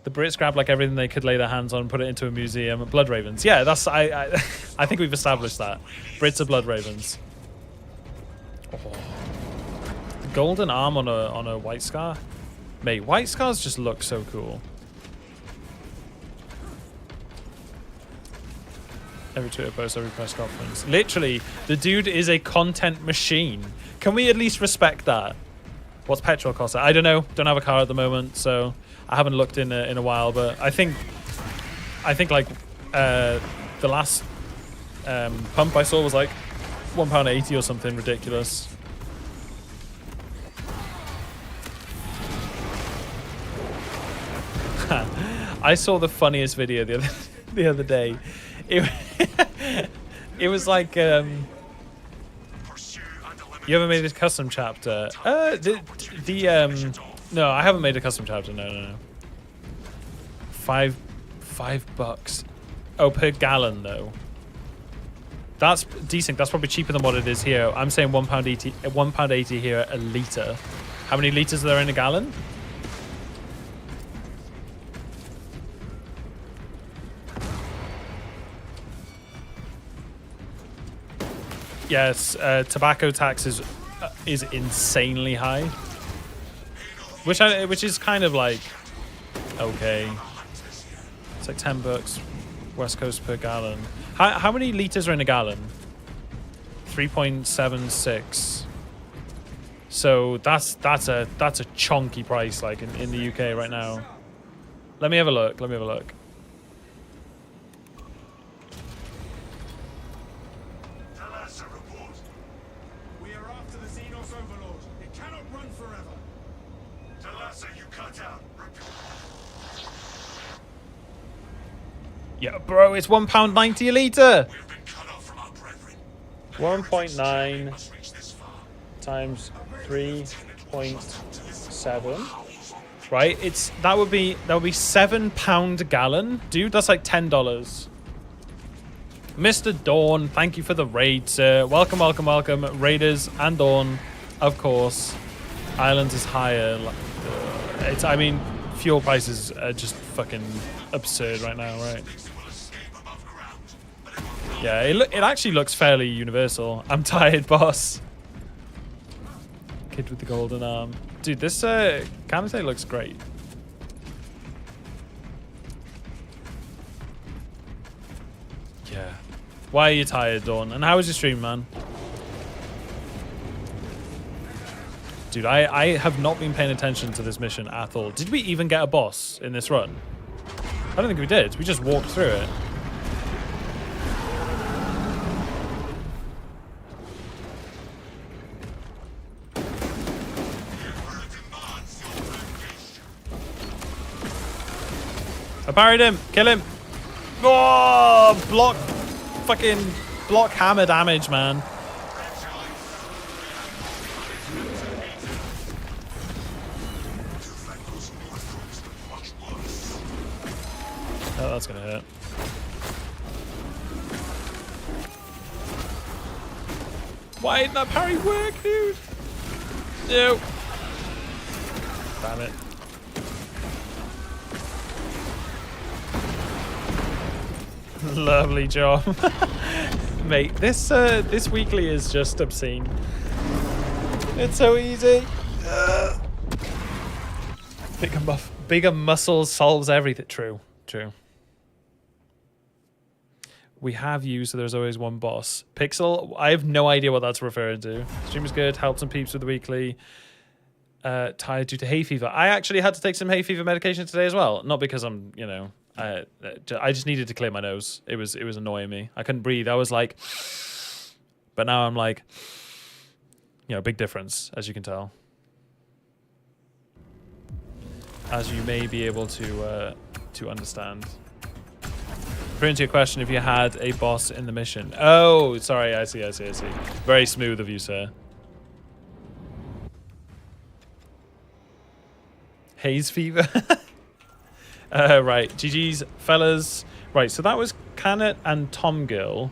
The Brits grab like everything they could lay their hands on and put it into a museum. Blood Ravens. Yeah, that's I think we've established that. Brits are Blood Ravens. Oh. golden arm on a white scar. Mate, white scars just look so cool. Every Twitter post, every press conference. Literally, the dude is a content machine. Can we at least respect that? What's petrol cost? I don't know. Don't have a car at the moment, so I haven't looked in a while. But I think like the last pump I saw was like £1.80 or something ridiculous. I saw the funniest video the other day. It was like you ever made a custom chapter? No, I haven't made a custom chapter. No. $5. Oh, per gallon though. That's decent. That's probably cheaper than what it is here. I'm saying £1.80 here a litre. How many litres are there in a gallon? Yes, tobacco tax is insanely high, which is kind of like okay. It's like $10 West Coast per gallon. How many liters are in a gallon? 3.76. So that's a chunky price like in the UK right now. Let me have a look. We are after the Xenos Overlord. It cannot run forever. Talassa, you cut out. Yeah, bro, it's £1.90 a litre. We have been cut off from our brethren. 1.9 Must reach this far. times 3.7. Right, that would be £7 a gallon, dude. That's like $10. Mr. Dawn, thank you for the raid, sir. Welcome, Raiders and Dawn, of course. Islands is higher. I mean, fuel prices are just fucking absurd right now, right? Yeah, it actually looks fairly universal. I'm tired, boss. Kid with the golden arm. Dude, this Kanate looks great. Yeah. Why are you tired, Dawn? And how was your stream, man? Dude, I have not been paying attention to this mission at all. Did we even get a boss in this run? I don't think we did. We just walked through it. I parried him. Kill him. Oh, block hammer damage, man. Oh, that's gonna hurt. Why didn't that parry work, dude? No. Damn it. Lovely job. Mate, this weekly is just obscene. It's so easy. Bigger muscles solves everything. True. We have you, so there's always one boss. Pixel, I have no idea what that's referring to. Stream is good, helped some peeps with the weekly. Tired due to hay fever. I actually had to take some hay fever medication today as well. Not because I'm, I just needed to clear my nose. It was annoying me. I couldn't breathe. I was like, but now I'm like, big difference, as you can tell. As you may be able to understand. Referring to your question, if you had a boss in the mission. Oh, sorry, I see. Very smooth of you, sir. Haze fever. Right, GG's, fellas. Right, so that was Canet and Tom Gill.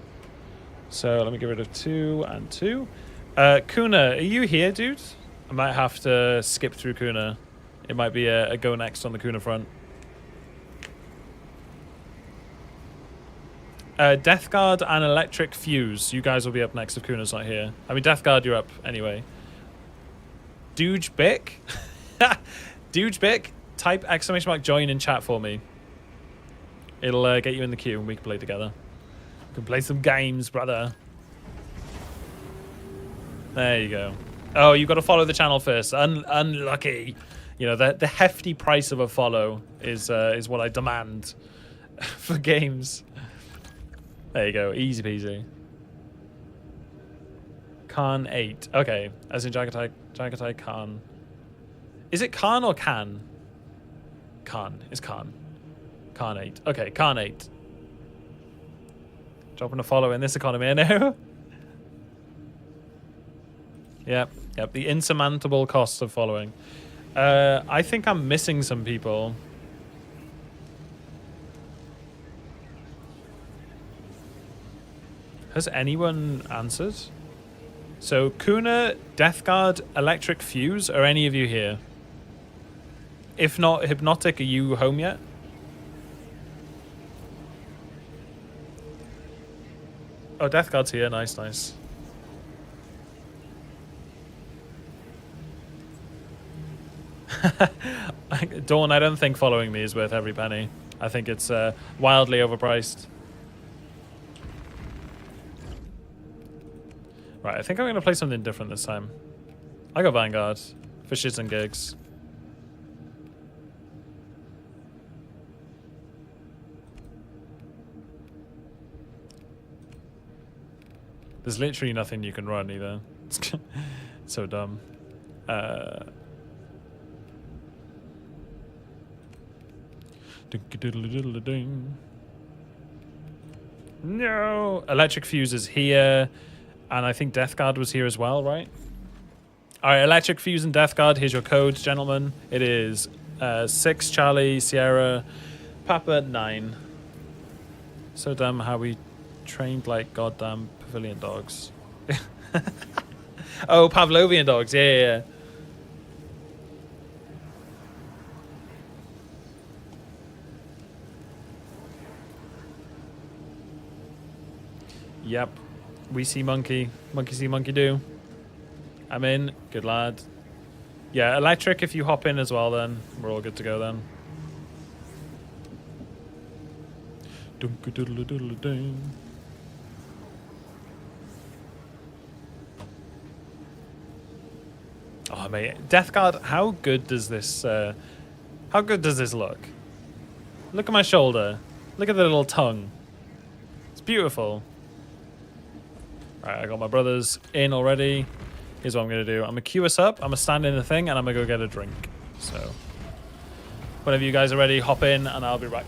So let me get rid of 2 and 2. Kuna, are you here, dude? I might have to skip through Kuna. It might be a go next on the Kuna front. Death Guard and Electric Fuse. You guys will be up next if Kuna's not here. I mean, Death Guard, you're up anyway. Doogebic. Doogebic, type ! join in chat for me. It'll get you in the queue and we can play together. We can play some games, brother. There you go. Oh, you got to follow the channel first. Unlucky. You know, the hefty price of a follow is what I demand for games. There you go. Easy peasy. Khan 8. Okay. As in Jagatai Khan. Is it Khan or Can? Khan. It's Khan. Khan 8. Okay, Khan 8. Dropping a follow in this economy, I know. Yep. The insurmountable cost of following. I think I'm missing some people. Has anyone answered? So, Kuna, Death Guard, Electric Fuse, are any of you here? If not, Hypnotic, are you home yet? Oh, Death Guard's here. Nice. Dawn, I don't think following me is worth every penny. I think it's wildly overpriced. Right, I think I'm going to play something different this time. I got Vanguard for shits and gigs. There's literally nothing you can run either. It's so dumb. No! Electric Fuse is here. And I think Death Guard was here as well, right? Alright, Electric Fuse and Death Guard. Here's your codes, gentlemen. It is 6 Charlie Sierra Papa 9. So dumb how we trained like goddamn pavilion dogs. Oh, Pavlovian dogs. Yeah. Yep. We see monkey. Monkey see monkey do. I'm in. Good lad. Yeah, electric if you hop in as well then. We're all good to go then. Oh mate, Death Guard, how good does this look? Look at my shoulder. Look at the little tongue. It's beautiful. Alright, I got my brothers in already. Here's what I'm going to do. I'm going to queue us up. I'm going to stand in the thing and I'm going to go get a drink. So, whenever you guys are ready, hop in and I'll be back.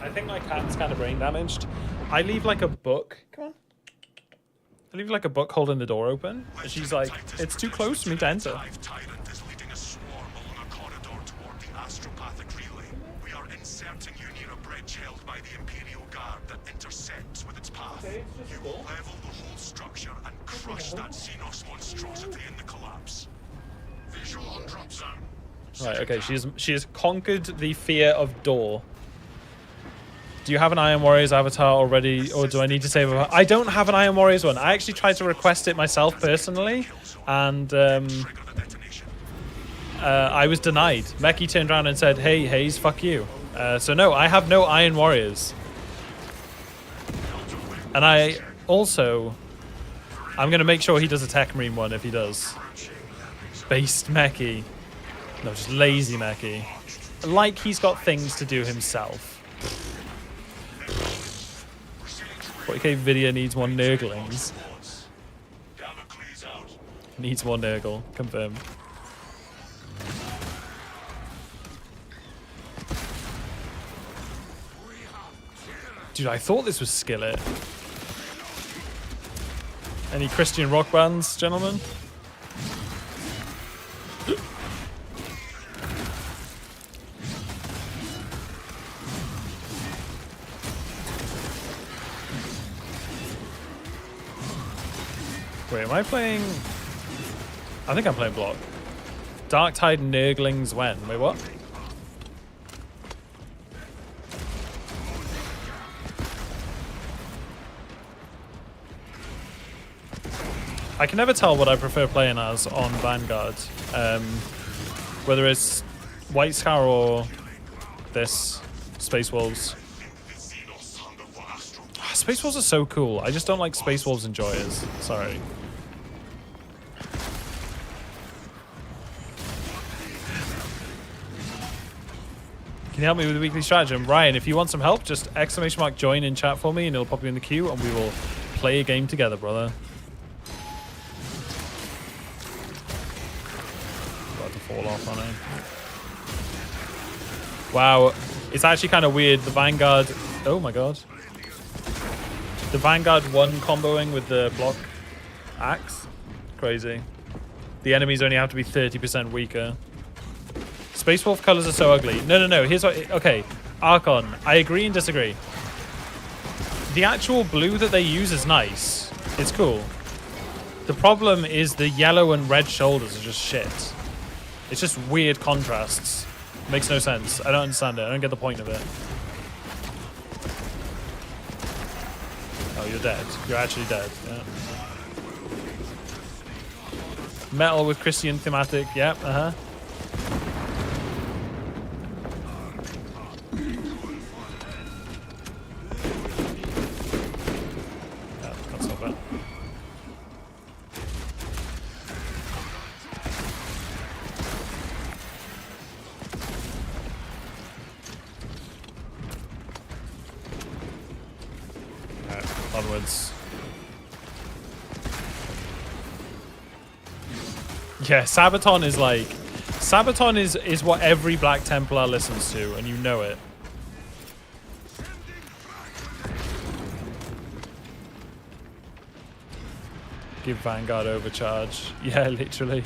I think my cat's kind of brain damaged. I leave like a book. Come on. I leave like a book holding the door open. And she's like, it's too close for me to enter. Tyrant is leading a swarm along a corridor toward the astropathic relay. We are inserting you near a bridge held by the Imperial Guard that intersects with its path. You will level the whole structure and crush that Xenos monstrosity in the collapse. Visual on drop zone. Right, okay, she has conquered the fear of door. Do you have an Iron Warriors avatar already, or do I need to save it? I don't have an Iron Warriors one. I actually tried to request it myself personally, and I was denied. Meki turned around and said, hey, Haze, fuck you. So no, I have no Iron Warriors. And I'm going to make sure he does a Tech Marine one if he does. Based mechie. No, just lazy mechie. Like he's got things to do himself. 40k video needs more Nurglings. Needs more Nurgle. Confirmed. Dude, I thought this was Skillet. Any Christian rock bands, gentlemen? Wait, am I playing... I think I'm playing block. Darktide Nurglings when? Wait, what? I can never tell what I prefer playing as on Vanguard. Whether it's White Scar or this, Space Wolves. Space Wolves are so cool. I just don't like Space Wolves enjoyers. Sorry. Can you help me with the weekly stratagem? Ryan, if you want some help, just ! join in chat for me and it'll pop you in the queue and we will play a game together, brother. About to fall off on it. Wow. It's actually kind of weird. The Vanguard... Oh my god. The Vanguard 1 comboing with the block axe. Crazy. The enemies only have to be 30% weaker. Space Wolf colors are so ugly. No. Here's what... Okay. Archon. I agree and disagree. The actual blue that they use is nice. It's cool. The problem is the yellow and red shoulders are just shit. It's just weird contrasts. Makes no sense. I don't understand it. I don't get the point of it. Oh, you're dead. You're actually dead. Yeah. Metal with Christian thematic. Yep. Uh-huh. That's not bad. Onwards. Yeah, Sabaton is like... Sabaton is what every Black Templar listens to, and you know it. Give Vanguard overcharge. Yeah, literally.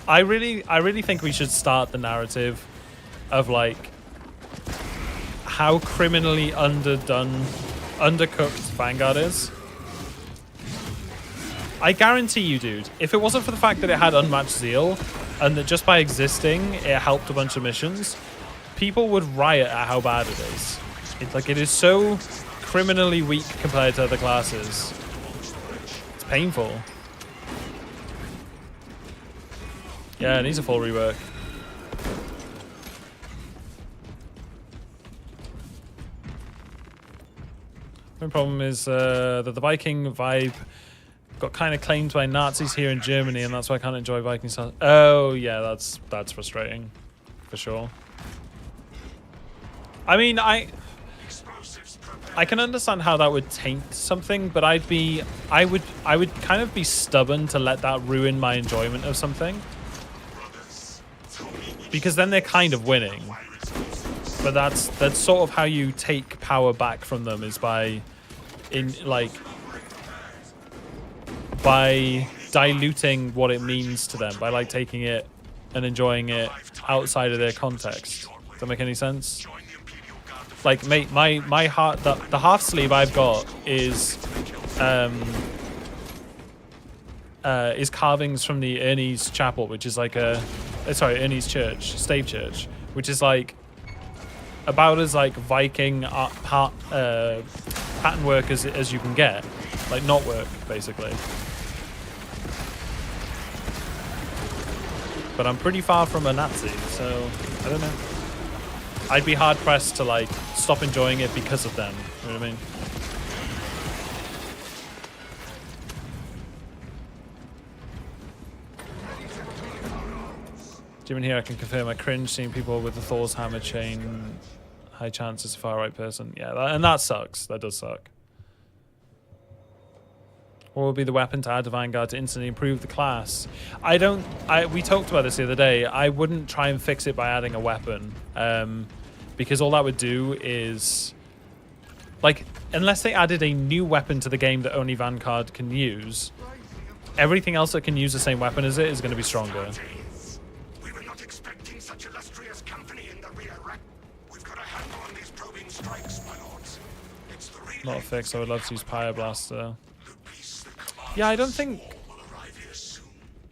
I really think we should start the narrative of like how criminally undercooked Vanguard is. I guarantee you, dude, if it wasn't for the fact that it had unmatched zeal and that just by existing it helped a bunch of missions, people would riot at how bad it is. It's like it is so criminally weak compared to other classes. It's painful. Yeah, it needs a full rework. The problem is that the Viking vibe got kind of claimed by Nazis here in Germany, and that's why I can't enjoy Viking style. Oh yeah, that's frustrating, for sure. I mean, I can understand how that would taint something, but I would kind of be stubborn to let that ruin my enjoyment of something, because then they're kind of winning. But that's sort of how you take power back from them, is by diluting what it means to them, by like taking it and enjoying it outside of their context. Does that make any sense? Like, mate, my heart, the half sleeve I've got is carvings from the Ernie's Chapel, which is like Ernie's Church, Stave Church, which is like about as like Viking pattern work as you can get, like knot work basically. But I'm pretty far from a Nazi, so I don't know. I'd be hard pressed to like stop enjoying it because of them. You know what I mean? Even here I can confirm I cringe seeing people with the Thor's hammer chain. High chance it's a far right person. Yeah, and that sucks. That does suck. What would be the weapon to add to Vanguard to instantly improve the class? We talked about this the other day. I wouldn't try and fix it by adding a weapon. Because all that would do is... Like, unless they added a new weapon to the game that only Vanguard can use, everything else that can use the same weapon as it is going to be stronger. We were not expecting such illustrious company in the rear rank. We've got a handle on these probing strikes, my lords. It's the relay. Not a fix. I would love to use Pyre Blaster. The peace that commands Yeah, I don't think... will arrive here soon.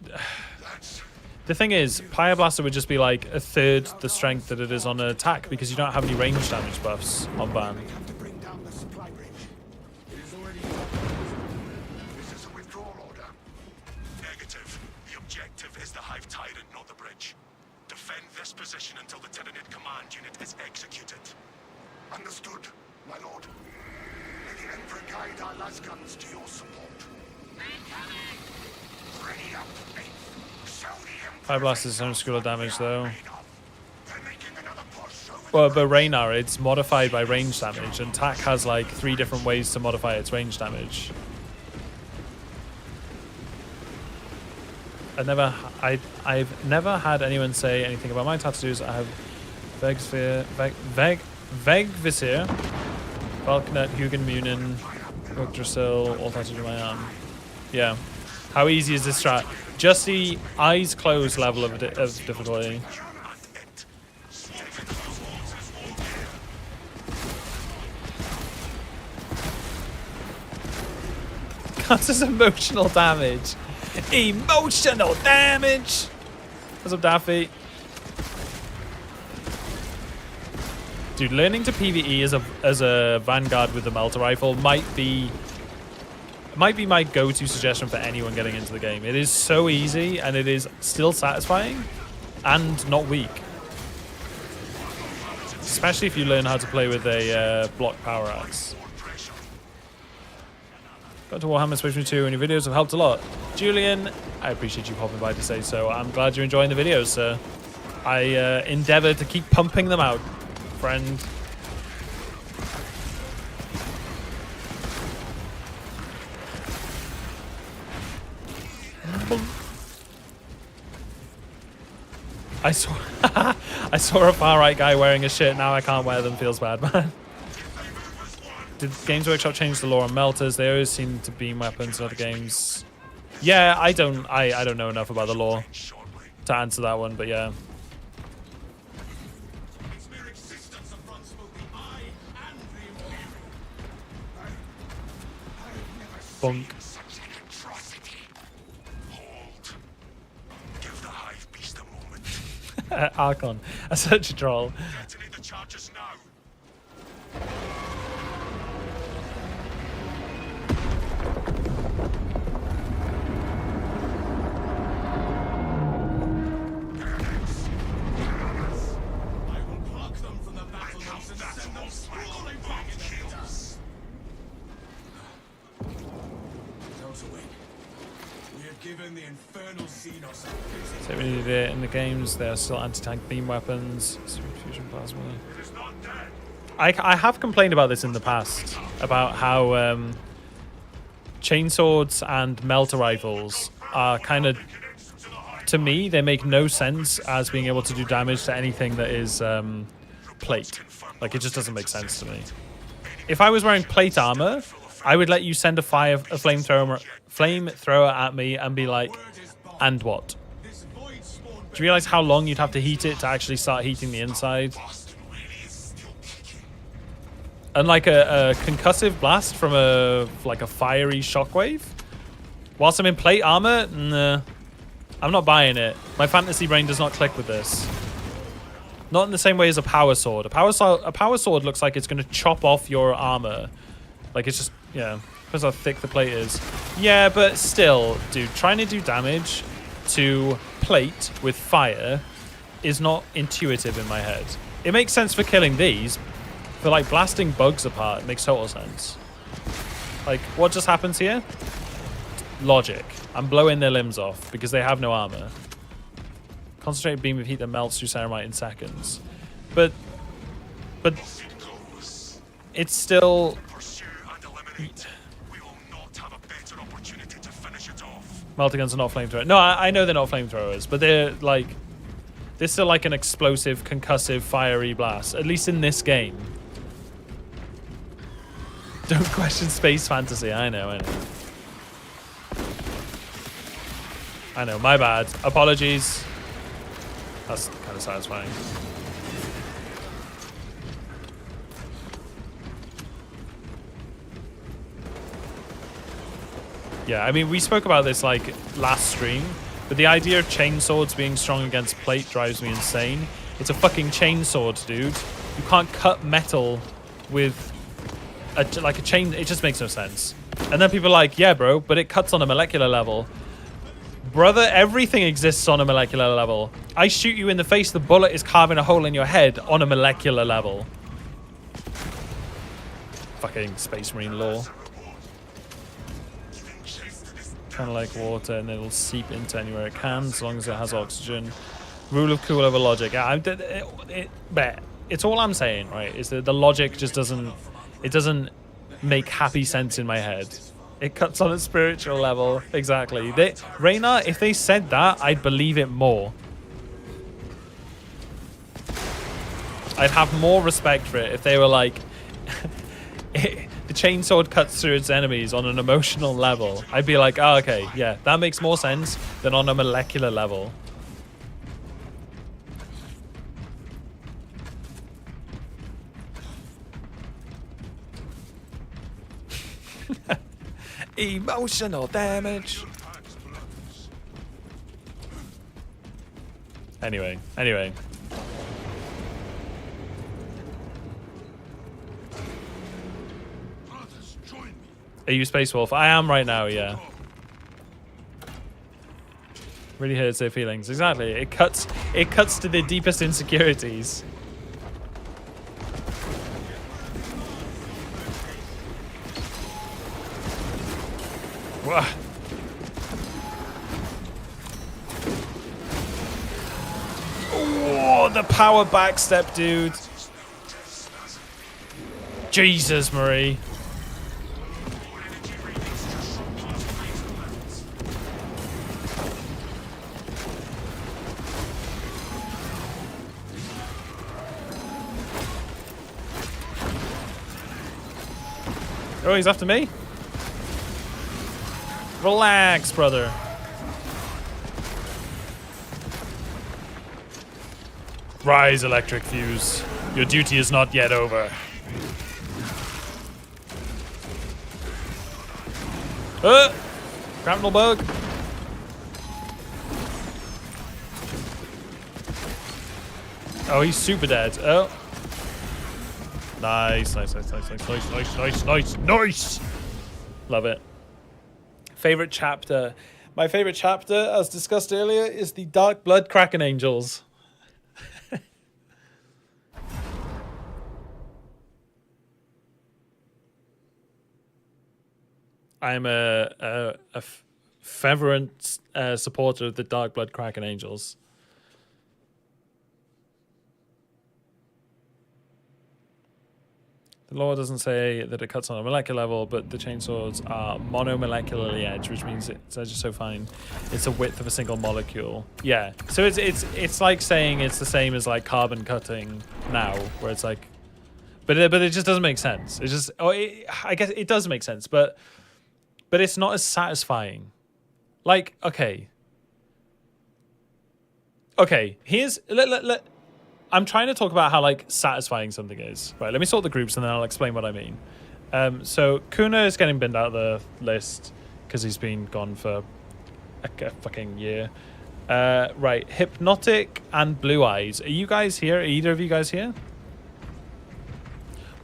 That's The thing is, Pyre Blaster would just be like a third the strength that it is on an attack because you don't have any range damage buffs on Ban. we have to bring down the supply bridge. It is already. This is a withdrawal order. Negative. The objective is the Hive Tyrant, not the bridge. Defend this position until the Tyranid command unit is executed. Understood, my lord. May the Emperor guide our lasguns to your support. Ready up, Eighth. Show the Emperor. Pyre Blaster is own school of damage though. They're making another push over. Well, but Raynar, it's modified by range damage, and TAC has like 3 different ways to modify its range damage. I've never had anyone say anything about my tattoos. I have Vegvisir, Falconet, Hugin Munin, Yggdrasil, all tattooed on my arm. Yeah. How easy is this strat? Just the eyes closed level of difficulty. Counts as emotional damage. Emotional damage! What's up, Daffy? Dude, learning to PvE as a Vanguard with the Melter Rifle might be my go-to suggestion for anyone getting into the game. It is so easy, and it is still satisfying, and not weak. Especially if you learn how to play with a block power axe. Got to Warhammer Space Marine 2 and your videos have helped a lot. Julian, I appreciate you popping by to say so. I'm glad you're enjoying the videos, sir. I endeavour to keep pumping them out, friend. I saw a far right guy wearing a shirt. Now I can't wear them. Feels bad, man. Did Games Workshop change the lore on melters? They always seem to beam weapons in other games. Yeah, I don't know enough about the lore to answer that one, but yeah. Its mere existence affronts both the eye and the immortal. Bunk. Such an atrocity. Hold. Give the Hive Beast a moment. Archon. That's such a troll. Detonate the charges now. I will pluck them from the battlements and send them sprawling back into the dust. Delta-Wing, we have given the infernal Xenos a busy. So we needed it in the games. There are still anti-tank beam weapons. Super fusion plasma. It is not dead. I have complained about this in the past, about how chainswords and melter rifles are kind of, to me, they make no sense as being able to do damage to anything that is plate. Like, it just doesn't make sense to me. If I was wearing plate armor, I would let you send a flamethrower at me and be like, and what? This void spawn Do you realize how long you'd have to heat it to actually start heating the inside? And like a concussive blast from a fiery shockwave? Whilst I'm in plate armor? Nah. I'm not buying it. My fantasy brain does not click with this. Not in the same way as a power sword. A power sword looks like it's going to chop off your armor. Like it's just, yeah. Depends how thick the plate is. Yeah, but still, dude, trying to do damage to plate with fire is not intuitive in my head. it makes sense for killing these. For like blasting bugs apart, it makes total sense. Like, what just happens here? Logic. I'm blowing their limbs off because they have no armor. Concentrated beam of heat that melts through ceramite in seconds. But it's still... Pursue and eliminate. We will not have a better opportunity to finish it off. Melter guns are not flamethrowers. No, I know they're not flamethrowers, but they're like... They're still like an explosive, concussive, fiery blast. At least in this game. Don't question space fantasy. I know. I know, my bad. Apologies. That's kind of satisfying. Yeah, I mean, we spoke about this like last stream, but the idea of chainswords being strong against plate drives me insane. It's a fucking chainsword, dude. You can't cut metal with like a chain. It just makes no sense. And then people are like, yeah, bro, but it cuts on a molecular level. Brother, everything exists on a molecular level. I shoot you in the face, the bullet is carving a hole in your head on a molecular level. Fucking Space Marine lore. Kind of like water, and it'll seep into anywhere it can, as long as it has oxygen. Rule of cool over logic. But it's all I'm saying, right? Is that the logic just doesn't make happy sense in my head. It cuts on a spiritual level. Exactly. Reyna, if they said that, I'd believe it more. I'd have more respect for it if they were like, the chainsword cuts through its enemies on an emotional level. I'd be like, oh, okay, yeah, that makes more sense than on a molecular level. Emotional damage. Anyway. Brothers, join me. Are you Space Wolf? I am right now, yeah. Really hurts their feelings. Exactly. It cuts to their deepest insecurities. Wah. Oh, the power backstep, dude. Jesus, Marie. Oh, he's after me? Relax, brother. Rise, electric fuse. Your duty is not yet over. Grapnel bug. Oh, he's super dead. Oh. Nice. Love it. Favorite chapter. My favorite chapter, as discussed earlier, is the Dark Blood Kraken Angels. I'm a fervent supporter of the Dark Blood Kraken Angels. The lore doesn't say that it cuts on a molecular level, but the chainswords are monomolecularly edged, which means it's just so fine. It's the width of a single molecule. Yeah. So it's like saying it's the same as like carbon cutting now, where it's like, but it just doesn't make sense. It's just, I guess it does make sense, but it's not as satisfying. Like, okay. Here's I'm trying to talk about how like satisfying something is. Right, let me sort the groups and then I'll explain what I mean. So Kuna is getting binned out of the list because he's been gone for a fucking year. Right, Hypnotic and Blue Eyes. Are you guys here? Are either of you guys here?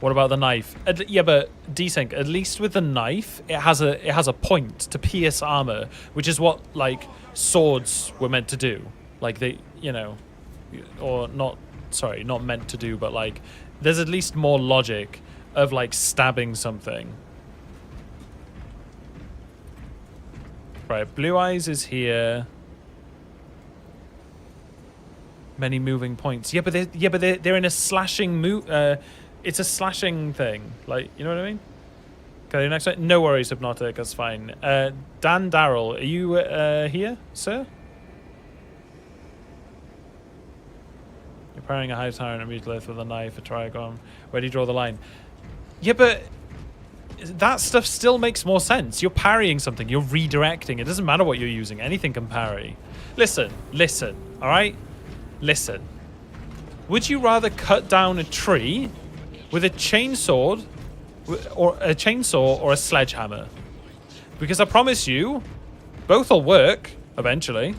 What about the knife? Yeah, but Desync, at least with the knife, it has a point to pierce armor, which is what like swords were meant to do. Like they, you know, or not sorry, not meant to do, but like there's at least more logic of like stabbing something. Right, Blue Eyes is here. Many moving points. Yeah, but they're in a slashing move. It's a slashing thing. Like, you know what I mean? Okay, next one. No worries, Hypnotic. That's fine. Dan Darrell, are you here, sir? You're parrying a high tyrant and mutilith with a knife, a trigon. Where do you draw the line? Yeah, but that stuff still makes more sense. You're parrying something. You're redirecting. It doesn't matter what you're using. Anything can parry. Listen. All right? Listen. Would you rather cut down a tree with a chainsaw or a sledgehammer? Because I promise you, both will work eventually.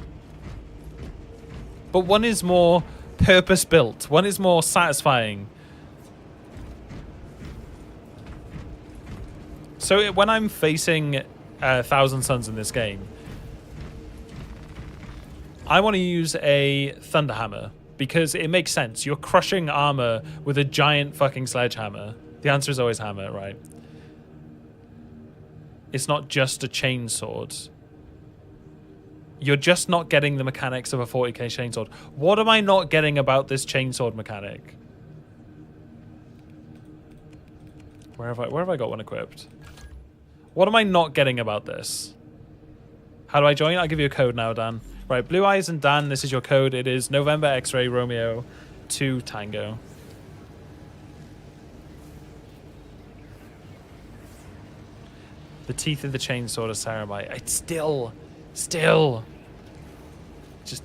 But one is more purpose-built. One is more satisfying. So when I'm facing Thousand Suns in this game, I want to use a Thunderhammer because it makes sense. You're crushing armor with a giant fucking sledgehammer. The answer is always hammer, right? It's not just a chainsword. You're just not getting the mechanics of a 40k chainsword. What am I not getting about this chainsword mechanic? Where have I got one equipped? What am I not getting about this? How do I join? I'll give you a code now, Dan. Right, Blue Eyes and Dan, this is your code. It is November X-Ray Romeo 2 Tango. The teeth of the chainsword of Saramite. It's still, just,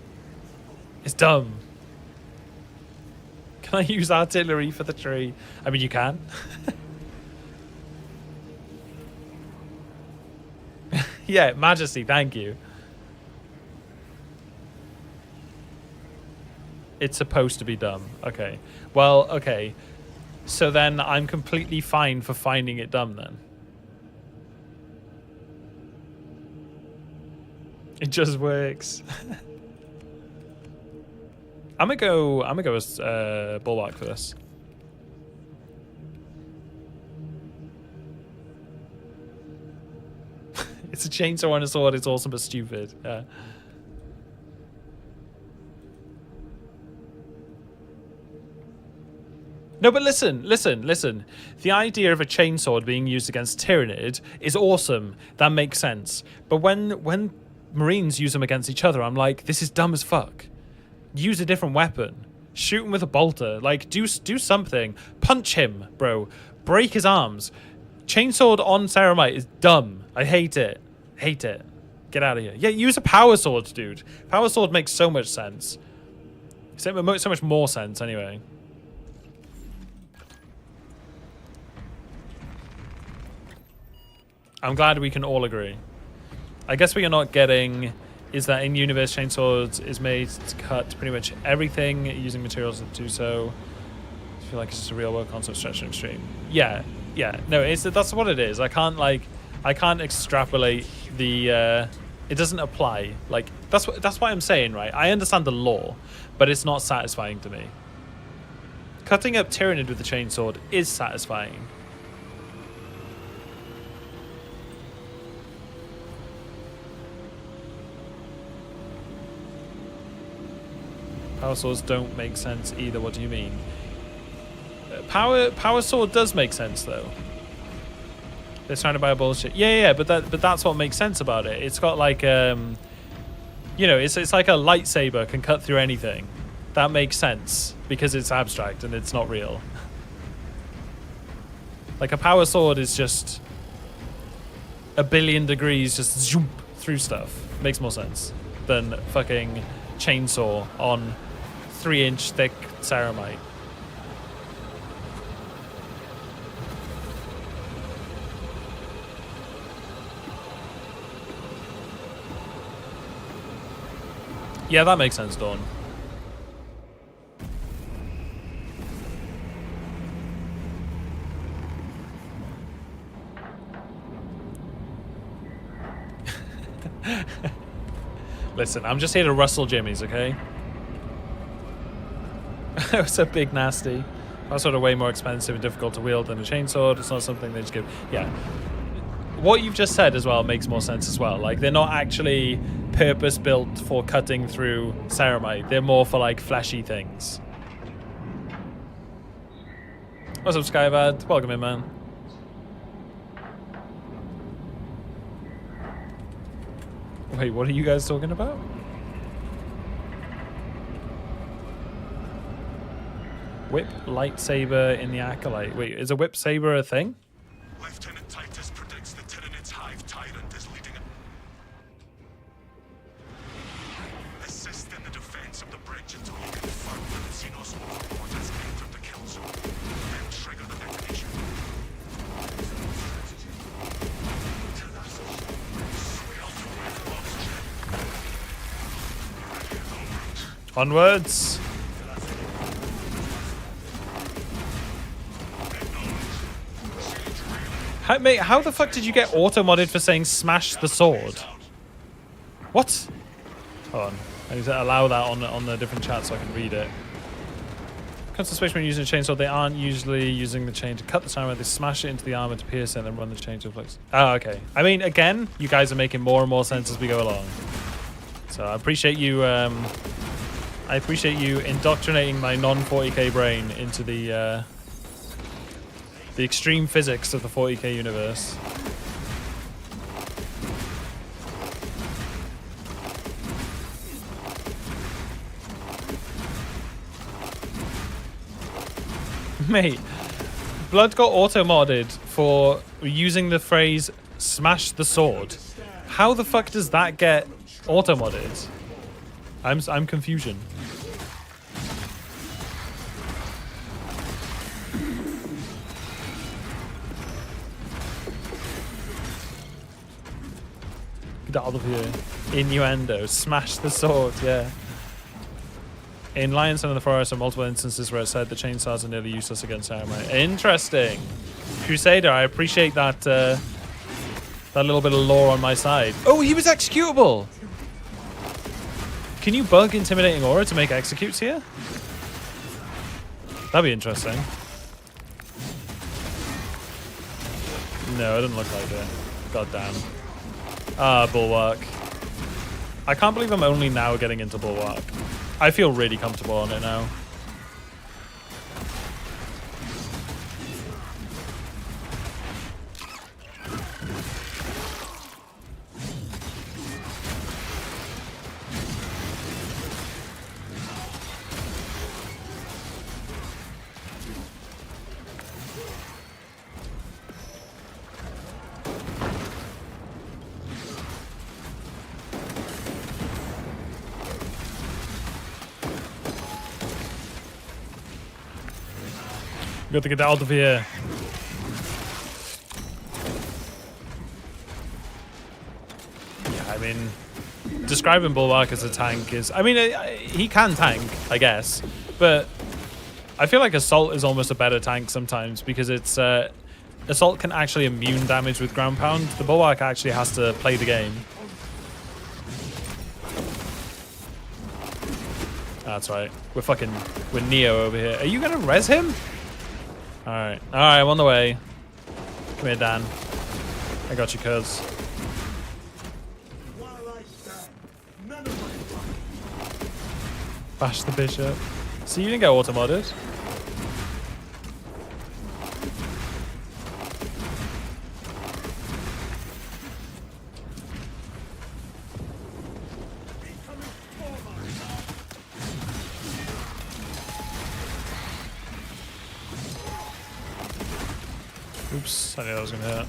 it's dumb. Can I use artillery for the tree? I mean, you can. Yeah, Majesty, thank you. It's supposed to be dumb. Okay. Well, okay. So then I'm completely fine for finding it dumb then. It just works. I'm gonna go as Bulwark for this. It's a chainsaw and a sword. It's awesome but stupid. Yeah. No, but listen. The idea of a chainsword being used against Tyrannid is awesome. That makes sense. But when Marines use them against each other, I'm like, this is dumb as fuck. Use a different weapon. Shoot him with a bolter. Like, do something. Punch him, bro. Break his arms. Chainsword on Saramite is dumb. I hate it. Get out of here. Yeah, use a power sword, dude. Power sword makes so much sense. So much more sense, anyway. I'm glad we can all agree. I guess what you're not getting is that in universe chainswords is made to cut pretty much everything using materials that do so. I feel like it's just a real world concept stretched to extreme. Yeah. No, that's what it is. I can't extrapolate the. It doesn't apply. Like that's what I'm saying, right? I understand the law, but it's not satisfying to me. Cutting up Tyrannid with the chainsword is satisfying. Power swords don't make sense either. What do you mean? Power sword does make sense though. They're trying to buy bullshit. Yeah, but that's what makes sense about it. It's got like it's like a lightsaber can cut through anything. That makes sense because it's abstract and it's not real. Like a power sword is just a billion degrees just zoom through stuff. Makes more sense than fucking chainsaw on 3-inch thick Saramite. Yeah, that makes sense, Dawn. Listen, I'm just here to rustle jimmies, okay? It's a big nasty. That's sort of way more expensive and difficult to wield than a chainsaw. It's not something they just give. Yeah. What you've just said as well makes more sense as well. Like, they're not actually purpose built for cutting through ceramite. They're more for like fleshy things. What's up, Skyvad? Welcome in, man. Wait, what are you guys talking about? Whip lightsaber in the Acolyte. Wait, is a whip saber a thing? Lieutenant Titus predicts the Tyranids Hive Tyrant is leading it. Assist in the defense of the bridge until you confirm that the Xenos overlord has entered the kill zone. Then trigger the detonation. Onwards. Mate, how the fuck did you get auto-modded for saying smash the sword? What? Hold on. I need to allow that on the different chat so I can read it. Comes to space when using a chainsaw, they aren't usually using the chain to cut the ceramic. They smash it into the armor to pierce it and then run the chain to a place. Oh, okay. I mean, again, you guys are making more and more sense as we go along. So I appreciate you. I appreciate you indoctrinating my non-40k brain into the extreme physics of the 40k universe. Mate, Blood got auto-modded for using the phrase smash the sword. How the fuck does that get auto-modded? I'm confusion. Get out of here. Innuendo. Smash the sword, yeah. In Lion's Son of the Forest, there are multiple instances where it said the chainsaws are nearly useless against Hazeman. Interesting. Crusader, I appreciate that that little bit of lore on my side. Oh, he was executable! Can you bug Intimidating Aura to make executes here? That'd be interesting. No, it doesn't look like it. God damn. Ah, Bulwark. I can't believe I'm only now getting into Bulwark. I feel really comfortable on it now. Got to get out of here. Yeah, I mean, describing Bulwark as a tank is... I mean, he can tank, I guess. But I feel like Assault is almost a better tank sometimes because it's... Assault can actually immune damage with ground pound. The Bulwark actually has to play the game. That's right. We're Neo over here. Are you going to res him? Alright, I'm on the way. Come here, Dan. I got you, cuz. Bash the bishop. See, you didn't get auto-modded. Oops, I knew that was going to hurt.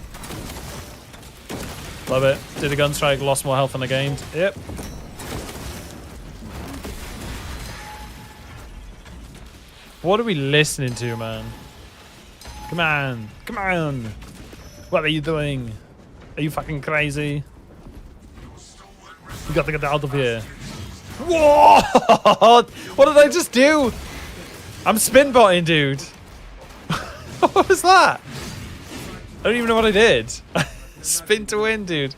Love it. Did a gun strike, lost more health than I gained. Yep. What are we listening to, man? Come on. Come on. What are you doing? Are you fucking crazy? You got to get out of here. Whoa! What did I just do? I'm spin botting, dude. What was that? I don't even know what I did. Spin to win, dude.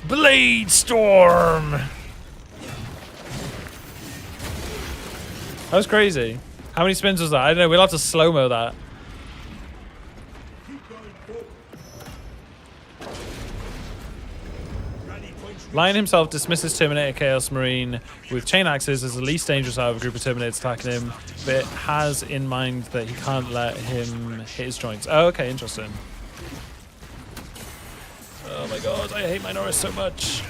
Blade Storm. That was crazy. How many spins was that? I don't know. We'll have to slow-mo that. Lion himself dismisses Terminator Chaos Marine with chain axes as the least dangerous out of a group of Terminators attacking him, but has in mind that he can't let him hit his joints. Oh, okay, interesting. Oh my god, I hate my Norris so much.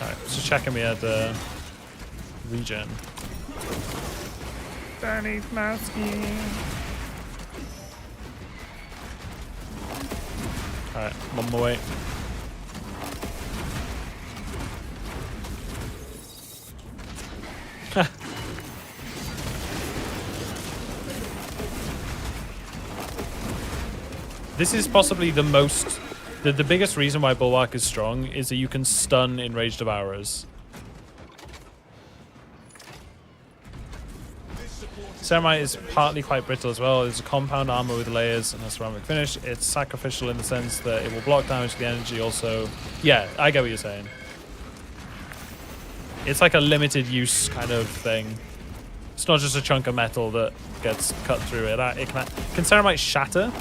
Alright, just checking me at the regen. Danny's masking. Alright, one more way. This is possibly the most... The biggest reason why Bulwark is strong is that you can stun Enraged Devourers. Ceramite is partly quite brittle as well. It's a compound armor with layers and a ceramic finish. It's sacrificial in the sense that it will block damage to the energy also. Yeah, I get what you're saying. It's like a limited use kind of thing. It's not just a chunk of metal that gets cut through it. Can Ceramite shatter?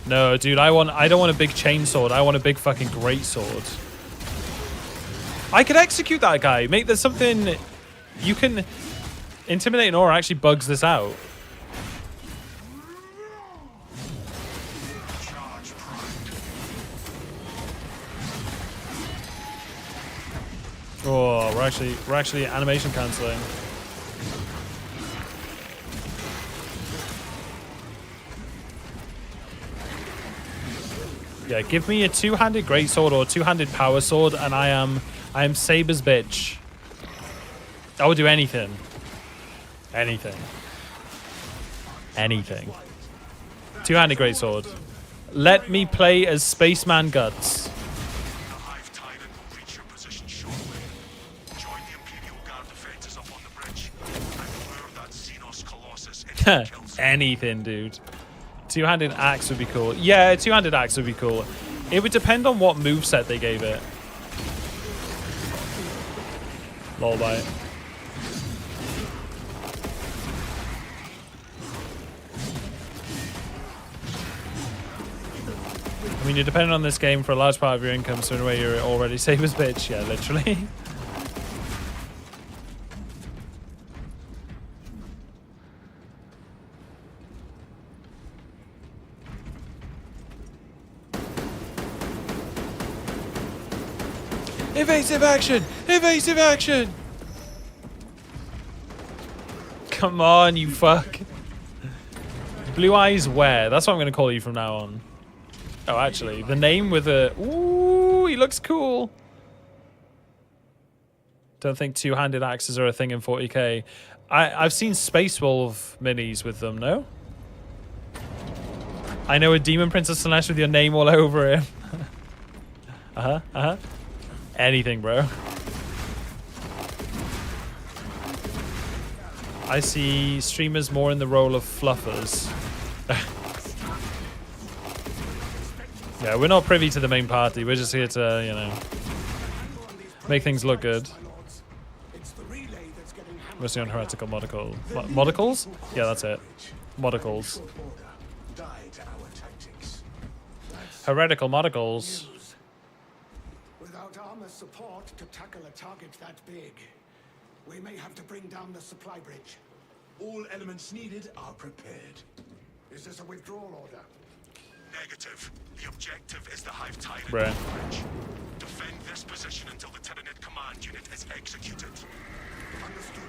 No, dude, I don't want a big chainsword. I want a big fucking greatsword. I could execute that guy. Mate, there's something... You can... Intimidate Aura actually bugs this out. Oh, we're actually animation cancelling. Yeah, give me a two-handed greatsword or a two-handed power sword, and I am Saber's bitch. I would do anything. Anything. Anything. Two-handed greatsword. Let me play as Spaceman Guts. The Hive Tyrant will reach your position shortly. Join the Imperial Guard defenses up on the bridge and lure that Xenos Colossus into the kill zone. Anything, dude. Two-handed axe would be cool. Yeah, two-handed axe would be cool. It would depend on what moveset they gave it. Lullaby. I mean, you're dependent on this game for a large part of your income, so in a way you're already Saber's bitch. Yeah, literally. Evasive action! Evasive action! Come on, you fuck. Blue Eyes where? That's what I'm going to call you from now on. Oh, actually, the name with a... Ooh, he looks cool. Don't think two-handed axes are a thing in 40k. I've seen Space Wolf minis with them, no? I know a Demon Princess Celeste with your name all over him. Uh-huh, uh-huh. Anything, bro. I see streamers more in the role of fluffers. Yeah, we're not privy to the main party. We're just here to, you know, make things look good. Mostly on heretical modicals. Modicals? Yeah, that's it. Modicals. Heretical modicals. Without armor support to tackle a target that big, we may have to bring down the supply bridge. All elements needed are prepared. Is this a withdrawal order? Negative. The objective is the Hive Tyrant Bruh. bridge. Defend this position until the Tyranid command unit is executed. Understood.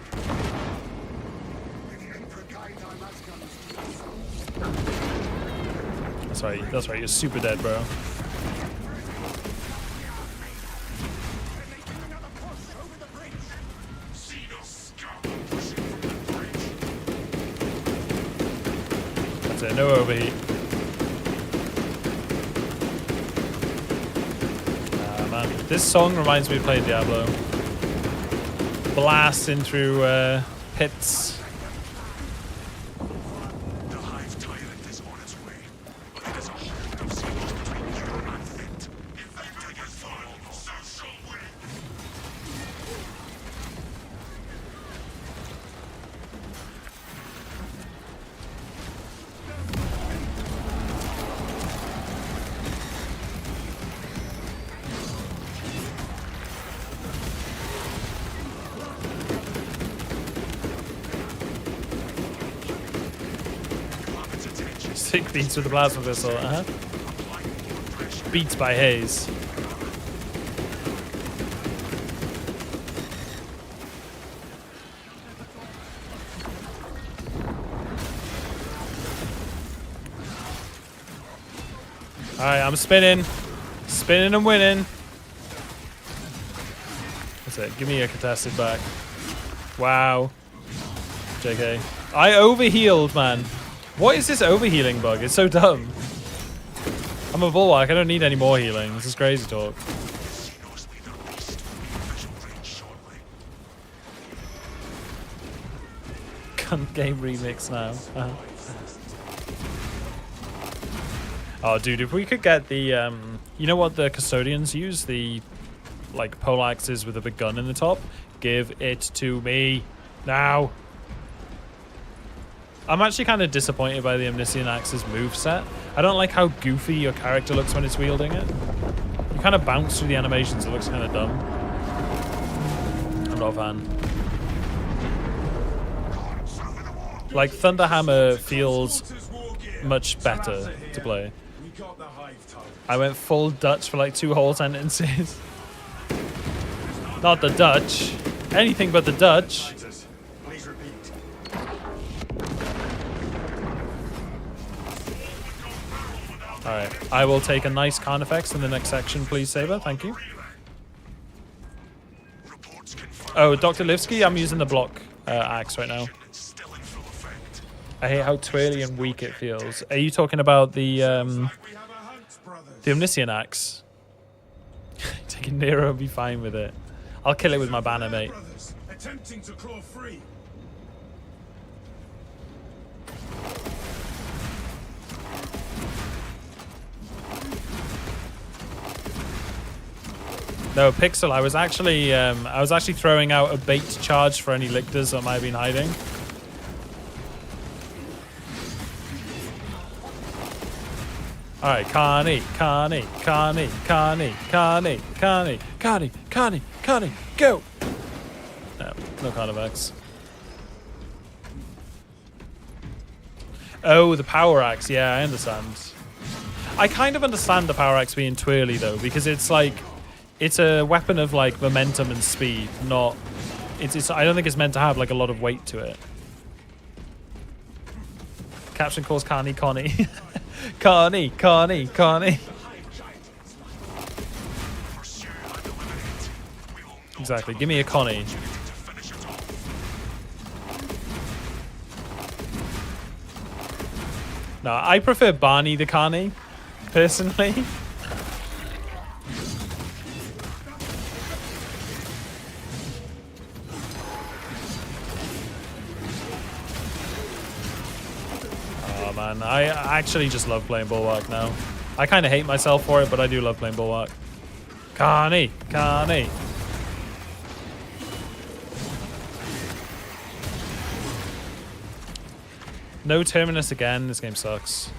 If the Emperor guides our mass guns to the south. That's right, you're super dead, bro. That's it, no overheat. Man, this song reminds me of playing Diablo. Blasting through pits. The Hive Tyrant is on its way, but it is a hold of Xenos between you Sick beats with the plasma pistol. Beats by Haze. Alright, I'm spinning. Spinning and winning. That's it. Give me a contested back. Wow. JK. I overhealed, man. What is this overhealing bug? It's so dumb. I'm a bulwark. I don't need any more healing. This is crazy talk. Gun game remix now. Oh, dude, if we could get the, you know what the custodians use? The, like, pole axes with a big gun in the top? Give it to me now. I'm actually kind of disappointed by the Omniscient Axe's moveset. I don't like how goofy your character looks when it's wielding it. You kind of bounce through the animations. It looks kind of dumb. I'm not a fan. Like, Thunderhammer feels much better to play. I went full Dutch for like 2 whole sentences. Not the Dutch. Anything but the Dutch. Please repeat. Alright, I will take a nice Carnifex in the next section, please, Saber. Thank you. Oh, Dr. Livsky, I'm using the block axe right now. I hate how twirly and weak it feels. Are you talking about the Omniscient Axe? Taking Nero and be fine with it. I'll kill it with my banner, mate. Attempting to claw free. No, Pixel, I was actually throwing out a bait charge for any lictors that might have been hiding. Alright, Carney, go! No Carnifex. Oh, the power axe, yeah, I understand. I kind of understand the power axe being twirly though, because it's like, it's a weapon of like momentum and speed, not, I don't think it's meant to have like a lot of weight to it. Caption calls Carney Connie. Carney. Exactly, give me a Connie. No, I prefer Barney the Carney, personally. Oh man, I actually just love playing Bulwark now. I kind of hate myself for it, but I do love playing Bulwark. Carney. No Terminus again. This game sucks.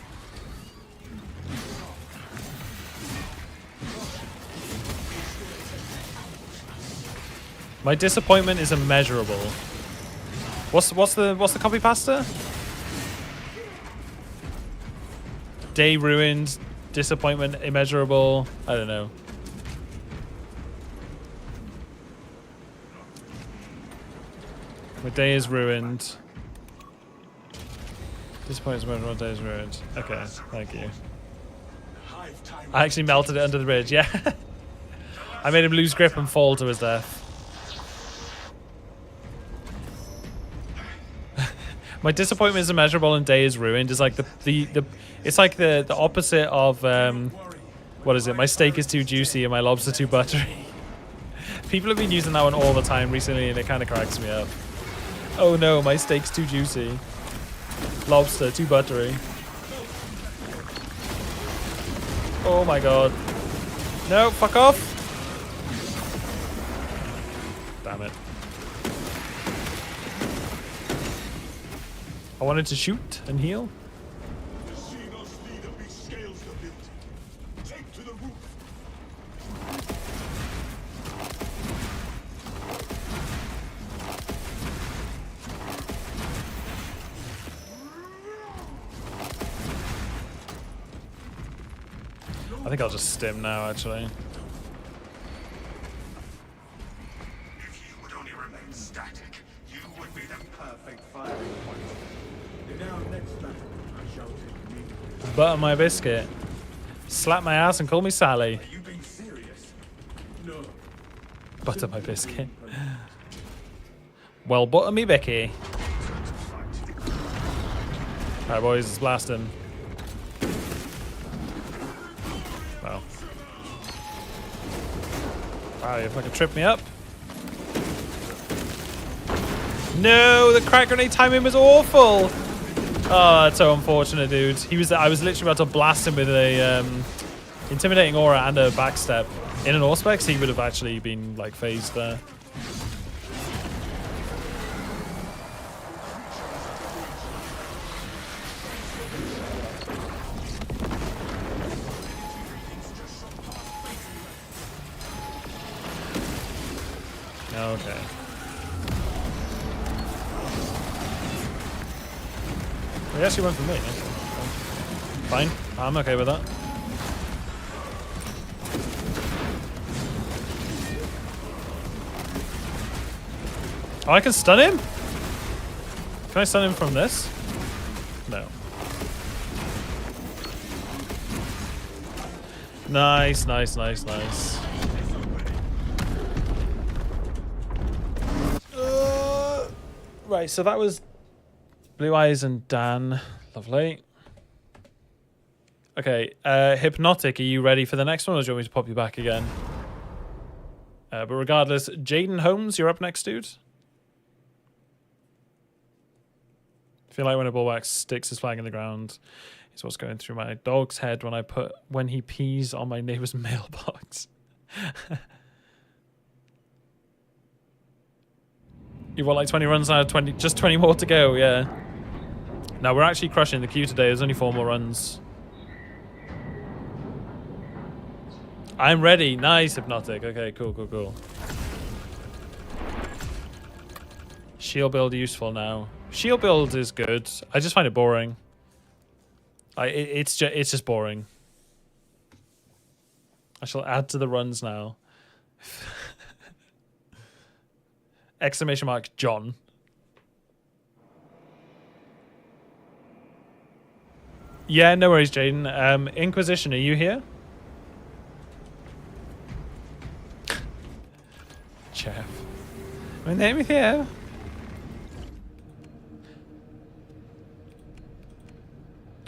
My disappointment is immeasurable. What's the copy pasta? Day ruined, disappointment immeasurable. I don't know. My day is ruined. Disappointment immeasurable, day is ruined. Okay, thank you. I actually melted it under the bridge, yeah. I made him lose grip and fall to his death. My disappointment is immeasurable and day is ruined is like it's like the opposite of what is it? My steak is too juicy and my lobster too buttery. People have been using that one all the time recently and it kind of cracks me up. Oh no, my steak's too juicy. Lobster too buttery. Oh my god. No, fuck off. Damn it. I wanted to shoot and heal. The Xenos leader rescales the building. Take to the roof. I think I'll just stim now, actually. If you would only remain static, you would be the perfect firing point. In our next battle, I shall take immediate. Butter my biscuit. Slap my ass and call me Sally. Are you being serious? No. Butter my biscuit. Well, butter me Becky. Alright, boys, it's blasting. Wow. Wow, you fucking tripped me up. No, the crack grenade timing was awful. Oh, that's so unfortunate, dude. I was literally about to blast him with a intimidating aura and a backstep. In an Auspex, he would have actually been like phased there. Okay. He actually went for me. Fine. I'm okay with that. Oh, I can stun him? Can I stun him from this? No. Nice, nice, nice, nice. Right, so that was Blue Eyes and Dan. Lovely. Okay, Hypnotic, are you ready for the next one, or do you want me to pop you back again? But regardless, Jaden Holmes, you're up next, dude. I feel like when a bullwhack sticks his flag in the ground, is what's going through my dog's head when he pees on my neighbor's mailbox. You've got like 20 runs now, just 20 more to go, yeah. Now we're actually crushing the queue today. There's only 4 more runs. I'm ready. Nice, Hypnotic. Okay, cool, cool, cool. Shield build useful now. Shield build is good. I just find it boring. It's just boring. I shall add to the runs now. Exclamation mark John. Yeah, no worries, Jaden. Inquisition, are you here? Jeff. My name is here.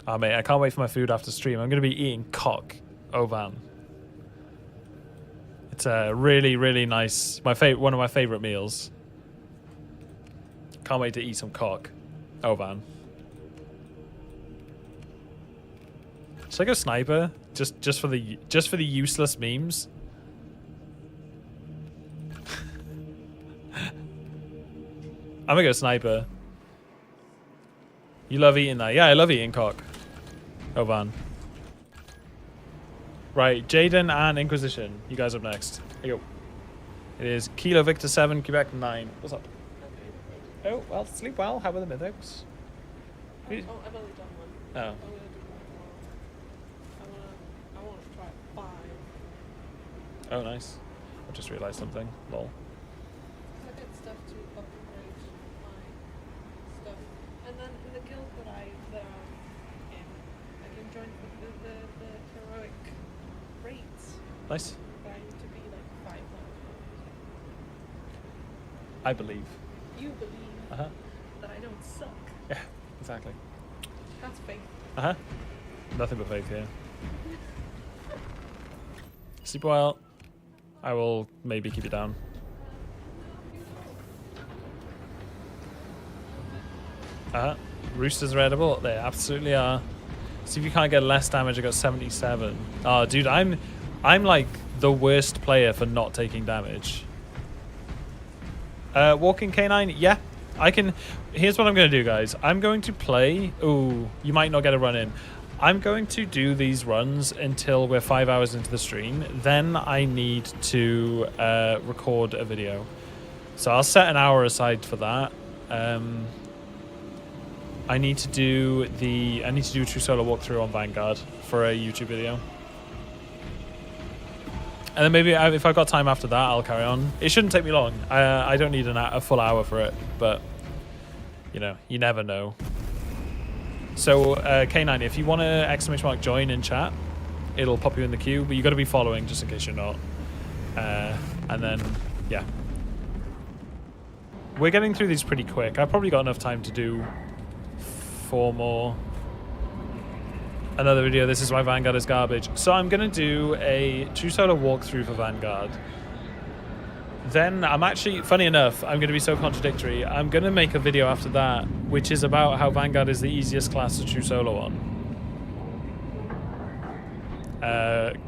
Oh, mate, I can't wait for my food after stream. I'm going to be eating cock au vin. It's a really, really nice, one of my favorite meals. Can't wait to eat some cock au vin. Should I go sniper? Just for the useless memes? I'm gonna go sniper. You love eating that? Yeah, I love eating cock. Oh, Van. Right, Jaden and Inquisition. You guys up next. Here you go. It is Kilo Victor 7, Quebec 9. What's up? Oh, well, sleep well. How are the mythics? Oh, I've only done one. Oh. I'm gonna do one tomorrow. I want to try 5. Oh, nice. I just realized something. Lol. I get stuff to upgrade my stuff, and then in the guild that I'm in, I can join the heroic raids. Nice. But I need to be like 5 level. I believe. You believe that I don't suck. Yeah, exactly. That's fake. Nothing but faith here. Sleep well. I will maybe keep you down. Roosters are edible? They absolutely are. See if you can't get less damage. I got 77. Oh, dude, I'm like the worst player for not taking damage. Walking K9, yeah. I can. Here's what I'm going to do, guys. I'm going to play. Ooh, you might not get a run in. I'm going to do these runs until we're 5 hours into the stream. Then I need to record a video. So I'll set an hour aside for that. I need to do a True Solo walkthrough on Vanguard for a YouTube video. And then maybe if I've got time after that, I'll carry on. It shouldn't take me long. I don't need a full hour for it, but you know, you never know. So K9, if you want to ! join in chat, it'll pop you in the queue, but you got to be following just in case you're not. And then yeah, we're getting through these pretty quick. I've probably got enough time to do 4 more. Another video. This is why Vanguard is garbage. So I'm gonna do a true solo walkthrough for Vanguard. Then I'm actually, funny enough, I'm gonna be so contradictory. I'm gonna make a video after that, which is about how Vanguard is the easiest class to true solo on.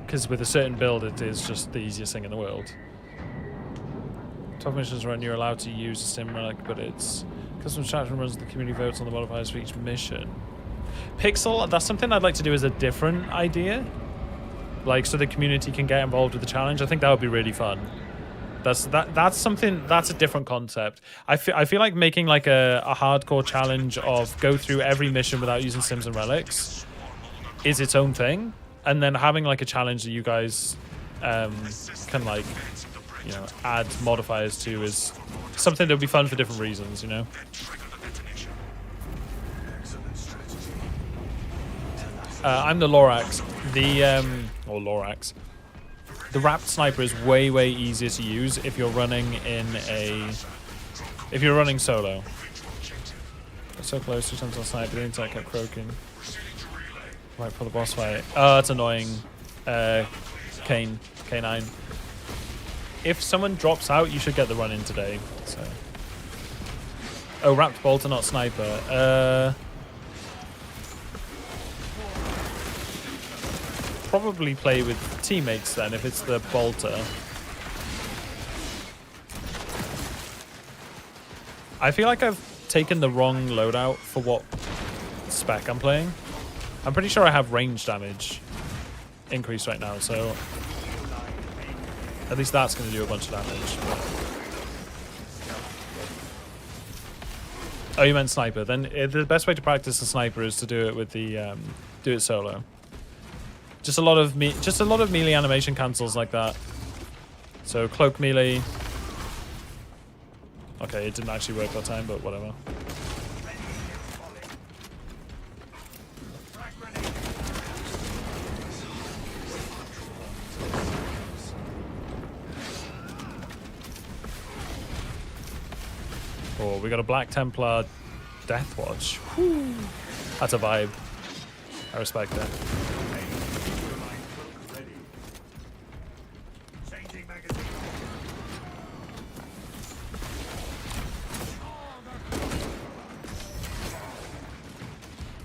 Because with a certain build, it is just the easiest thing in the world. 12 missions run, you're allowed to use a sim relic, but it's custom chat runs the community votes on the modifiers for each mission. Pixel, that's something I'd like to do as a different idea, like so the community can get involved with the challenge. I think that would be really fun. That's something, that's a different concept. I feel like making like a hardcore challenge of go through every mission without using sims and relics is its own thing, and then having like a challenge that you guys can like, you know, add modifiers to is something that would be fun for different reasons, you know. I'm the Lorax. Or Lorax. The wrapped sniper is way easier to use if you're running if you're running solo. So close, 2 times on sniper, the internet kept croaking. Right for the boss fight. Oh, that's annoying. K9. If someone drops out, you should get the run in today. So. Oh, wrapped bolter, not sniper. Probably play with teammates then if it's the bolter. I feel like I've taken the wrong loadout for what spec I'm playing. I'm pretty sure I have range damage increase right now, so at least that's going to do a bunch of damage. Oh, you meant sniper. Then the best way to practice the sniper is to do it with the do it solo. Just a lot of melee animation cancels like that. So cloak melee. Okay, it didn't actually work that time, but whatever. Oh, we got a Black Templar Death Watch. Whew. That's a vibe. I respect that.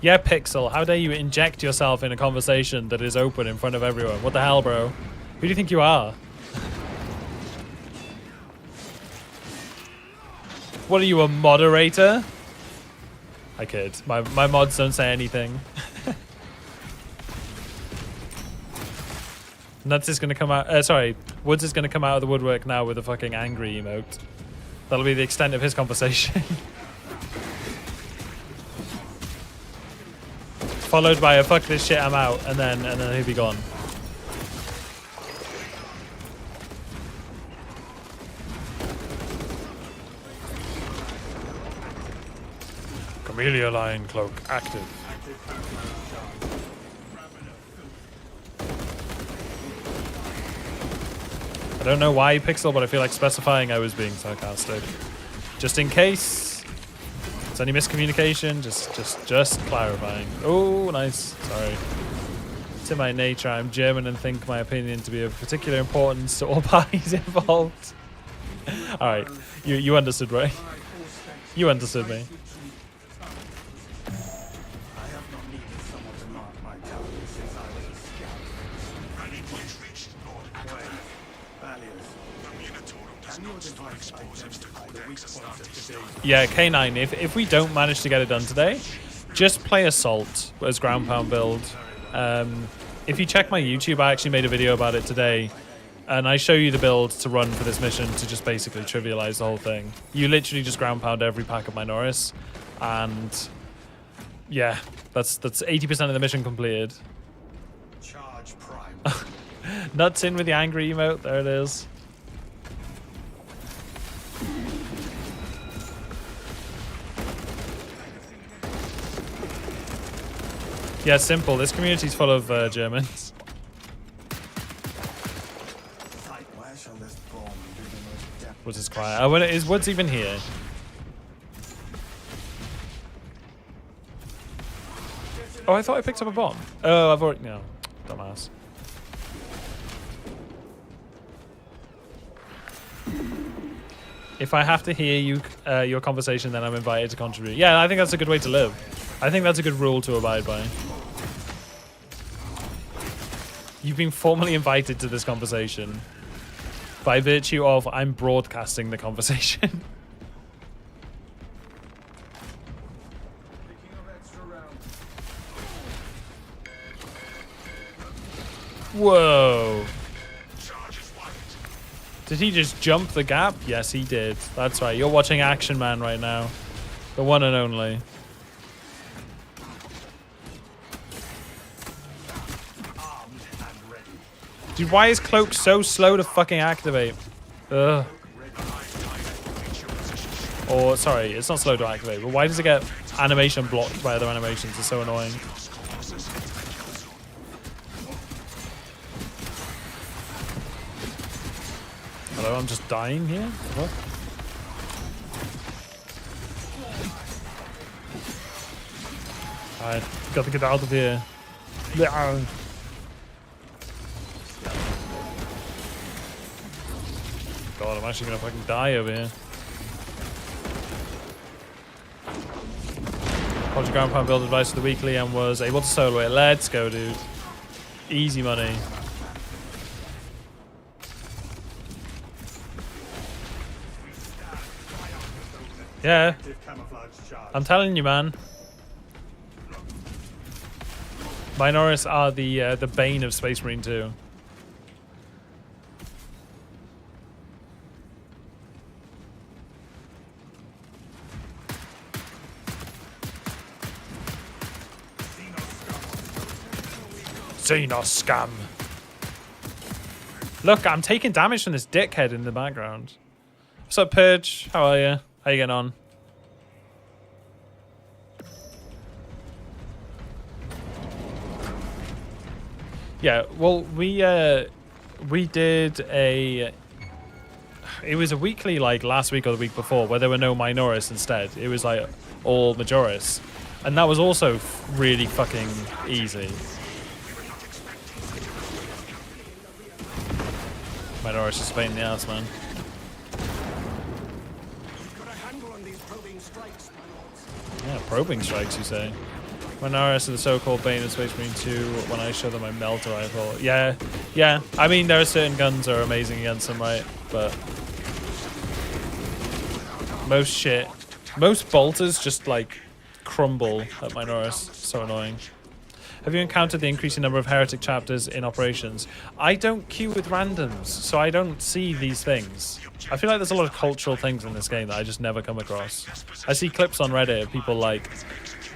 Yeah, Pixel, how dare you inject yourself in a conversation that is open in front of everyone? What the hell, bro? Who do you think you are? What are you, a moderator? I kid. My mods don't say anything. Nuts is gonna come out. Sorry, Woods is gonna come out of the woodwork now with a fucking angry emote. That'll be the extent of his conversation. Followed by a fuck this shit, I'm out, and then he'll be gone. Camellia Lion Cloak active. I don't know why, Pixel, but I feel like specifying I was being sarcastic. Just in case it's any miscommunication, just clarifying. Oh, nice. Sorry. It's in my nature. I'm German and think my opinion to be of particular importance to all parties involved. All right, you understood, right? You understood me. Yeah, K9, if we don't manage to get it done today, just play Assault as ground pound build. If you check my YouTube, I actually made a video about it today, and I show you the build to run for this mission to just basically trivialize the whole thing. You literally just ground pound every pack of Minoris, and yeah, that's 80% of the mission completed. Charge Prime Nuts in with the angry emote. There it is. Yeah, simple. This community's full of Germans. Where shall this bomb do the most damage? What's his cry? Oh, is Woods even here? Oh, I thought I picked up a bomb. Oh, I've already... No. Dumbass. If I have to hear you, your conversation, then I'm invited to contribute. Yeah, I think that's a good way to live. I think that's a good rule to abide by. You've been formally invited to this conversation by virtue of I'm broadcasting the conversation. Whoa. Did he just jump the gap? Yes, he did. That's right. You're watching Action Man right now. The one and only. Dude, why is Cloak so slow to fucking activate? Ugh. Or, sorry, it's not slow to activate, but why does it get animation blocked by other animations? It's so annoying. Hello, I'm just dying here? What? Alright, got to get out of here. God, I'm actually gonna fucking die over here. Project Ground Pound build advice for the weekly and was able to solo it. Let's go, dude. Easy money. Yeah. I'm telling you, man. Minoris are the bane of Space Marine 2. Xenos scum. Look, I'm taking damage from this dickhead in the background. What's up, Purge? How are you? How you getting on? Yeah, well, we did a... It was a weekly, like, last week or the week before, where there were no Minoris instead. It was, like, all Majoris. And that was also really fucking easy. Minoris is a pain in the ass, man. Yeah, probing strikes, you say. Minoris are the so-called bane of Space Marine 2. When I show them, I melt a rifle. Yeah, yeah. I mean, there are certain guns that are amazing against them, right? But most bolters just like crumble at Minoris. So annoying. Have you encountered the increasing number of heretic chapters in operations? I don't queue with randoms, so I don't see these things. I feel like there's a lot of cultural things in this game that I just never come across. I see clips on Reddit of people like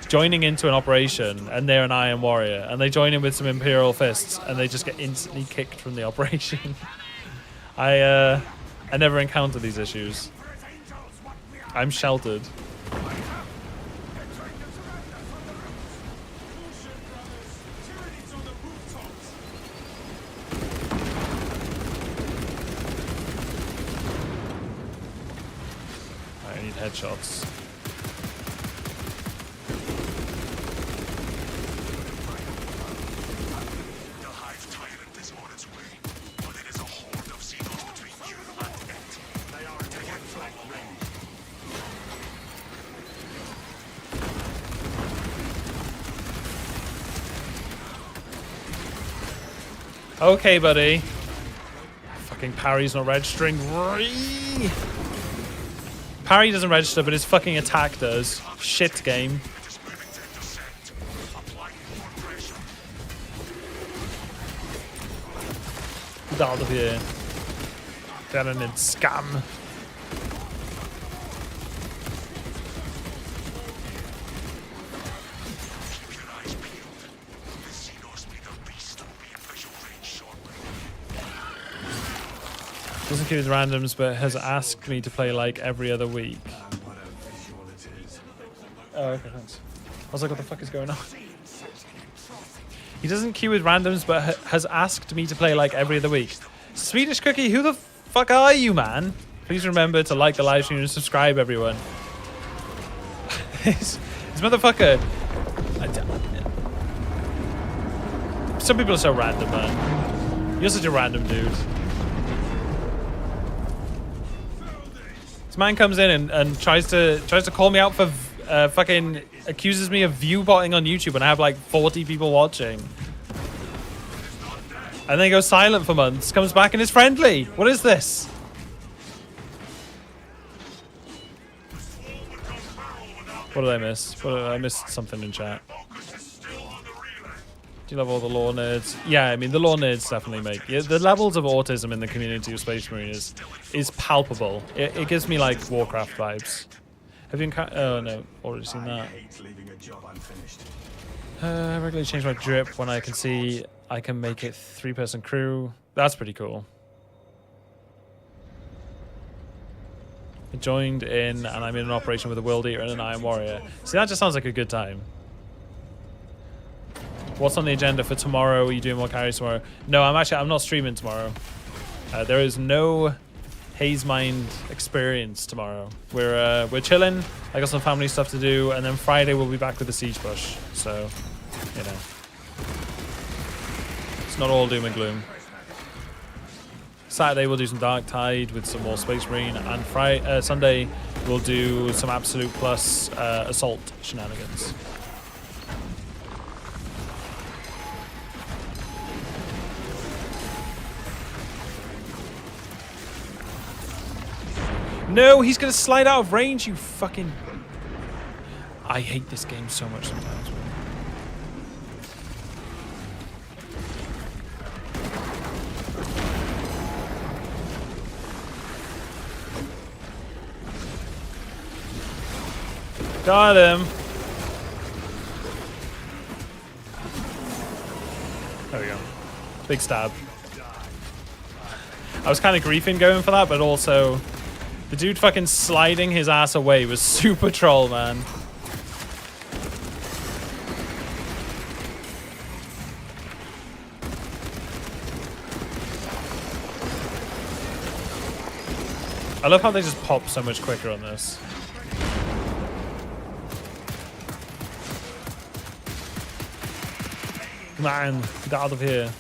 joining into an operation and they're an Iron Warrior and they join in with some Imperial fists and they just get instantly kicked from the operation. I never encounter these issues. I'm sheltered. I need headshots. Okay, buddy. Fucking parry's not registering. Parry doesn't register, but his fucking attack does. Shit game. Get out of here. Down in scam. Doesn't queue with randoms, but has asked me to play like every other week. What a visual it is. Oh, okay, thanks. I was like, what the fuck is going on? He doesn't queue with randoms, but has asked me to play like every other week. Swedish Cookie, who the fuck are you, man? Please remember to like the live stream and subscribe, everyone. this motherfucker. Some people are so random, man. You're such a random dude. This man comes in and tries to call me out for fucking accuses me of view botting on YouTube when I have like 40 people watching. And then goes silent for months, comes back and is friendly. What is this? What did I miss? I missed something in chat. Do you love all the lore nerds? Yeah, I mean, the lore nerds definitely make... Yeah, the levels of autism in the community of Space Marine is palpable. It gives me, like, Warcraft vibes. Have you... Oh, no. Already seen that. I regularly change my drip when I can see I can make it 3-person crew. That's pretty cool. I joined in, and I'm in an operation with a World Eater and an Iron Warrior. See, that just sounds like a good time. What's on the agenda for tomorrow? Are you doing more carries tomorrow? No, I'm not streaming tomorrow. There is no Hazeman experience tomorrow. We're chilling. I got some family stuff to do, and then Friday we'll be back with the siege push. So, you know, it's not all doom and gloom. Saturday we'll do some Dark Tide with some more Space Marine, and Sunday we'll do some Absolute plus Assault shenanigans. No, he's gonna slide out of range, you fucking... I hate this game so much sometimes, man. Got him. There we go. Big stab. I was kind of griefing going for that, but also... The dude fucking sliding his ass away was super troll, man. I love how they just pop so much quicker on this. Man, get out of here.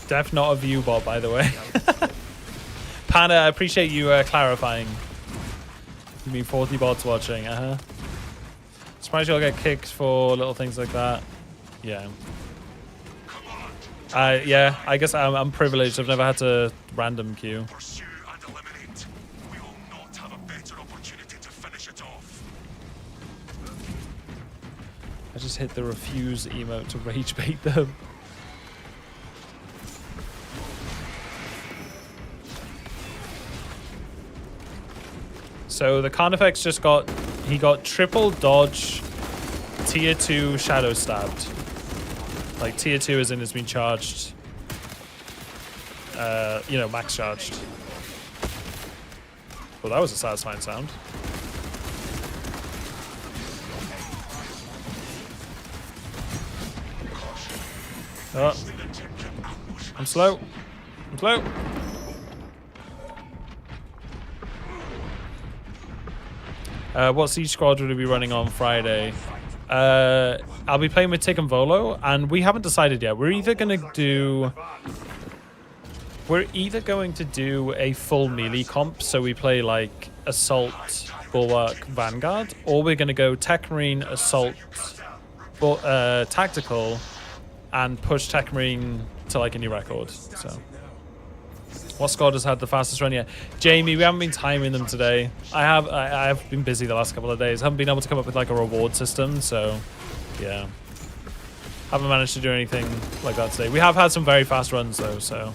Def not a view bot, by the way. Panda, I appreciate you clarifying. You mean 40 bots watching, Surprised you'll get kicked for little things like that. Yeah. Yeah, I guess I'm privileged. I've never had to random queue. Pursue and eliminate. We will not have a better opportunity to finish it off. I just hit the refuse emote to rage bait them. So the Carnifex just got triple dodge tier 2 shadow stabbed. Like tier 2 as in has been charged. You know, max charged. Well, that was a satisfying sound. Oh. I'm slow. I'm slow. What siege squad will we be running on Friday? I'll be playing with Tick and Volo, and we haven't decided yet. We're either going to do a full melee comp, so we play like Assault, Bulwark, Vanguard, or we're going to go Tech Marine, Assault, Tactical, and push Tech Marine to like a new record. So. What squad has had the fastest run yet? Jamie, we haven't been timing them today. I have been busy the last couple of days. Haven't been able to come up with like a reward system, so yeah. Haven't managed to do anything like that today. We have had some very fast runs though, so.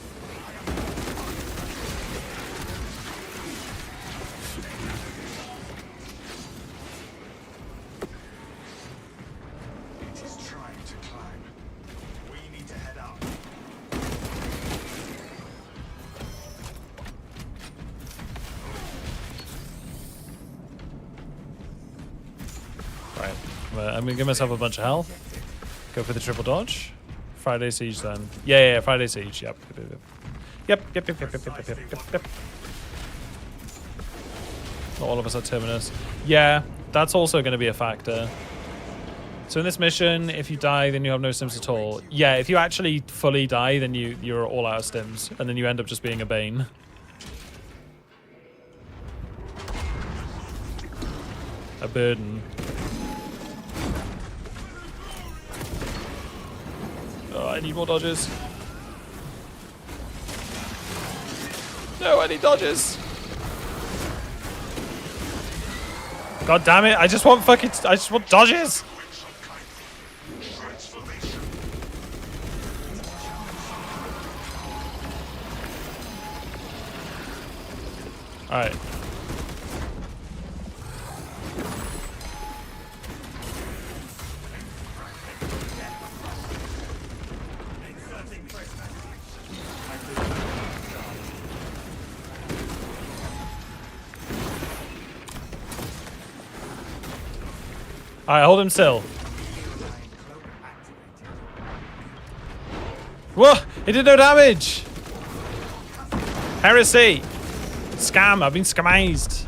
Right. I'm gonna give myself a bunch of health. Go for the triple dodge. Friday Siege then. Yeah, Friday Siege. Yep. Yep. Not all of us are Terminus. Yeah, that's also going to be a factor. So in this mission, if you die, then you have no stims at all. Yeah, if you actually fully die, then you're all out of stims, and then you end up just being a Bane. A burden. Oh, I need more dodges. No, I need dodges. God damn it! I just want dodges. All right. Alright, hold him still. Whoa! He did no damage! Heresy! Scam! I've been scamized.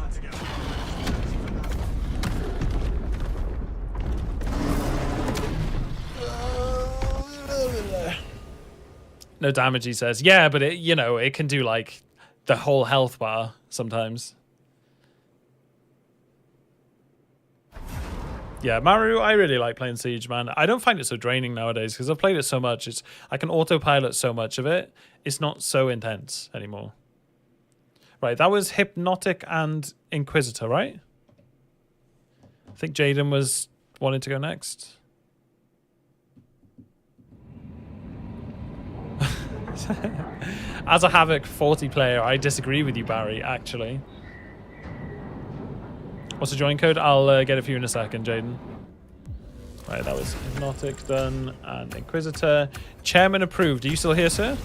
No damage, he says. Yeah, but it, you know, it can do like the whole health bar sometimes. Yeah, Maru, I really like playing Siege, man. I don't find it so draining nowadays because I've played it so much. I can autopilot so much of it. It's not so intense anymore. Right, that was Hypnotic and Inquisitor, right? I think Jaden was wanting to go next. As a Havoc 40 player, I disagree with you, Barry, actually. What's the join code? I'll get it for you in a second, Jaden. Right, that was Hypnotic done and Inquisitor. Chairman approved. Are you still here, sir?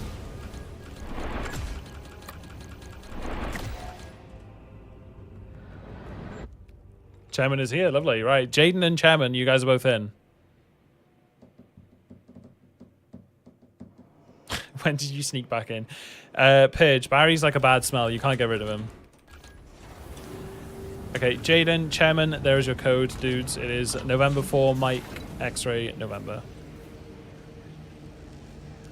Chairman is here. Lovely. Right, Jaden and Chairman, you guys are both in. When did you sneak back in? Pidge, Barry's like a bad smell. You can't get rid of him. Okay, Jaden, Chairman, there is your code, dudes. It is November 4, Mike, X-Ray, November.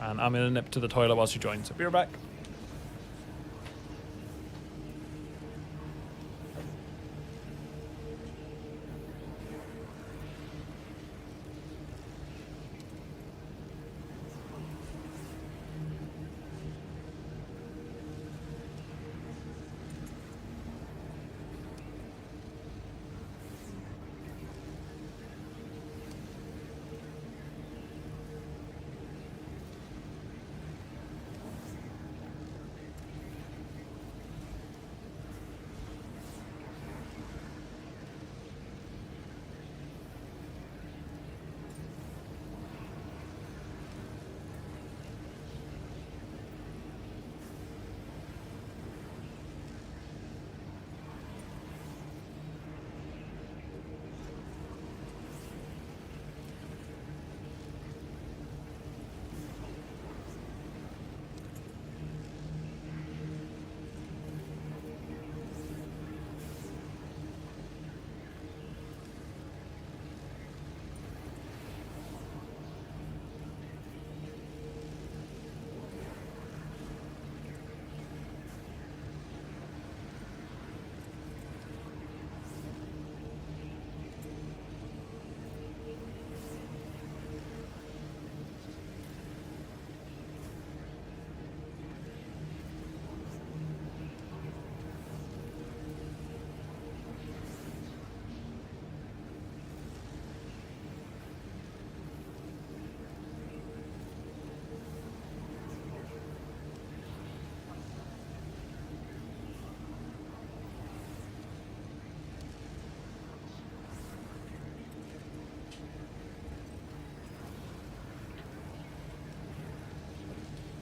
And I'm going to nip to the toilet whilst you join, so be right back.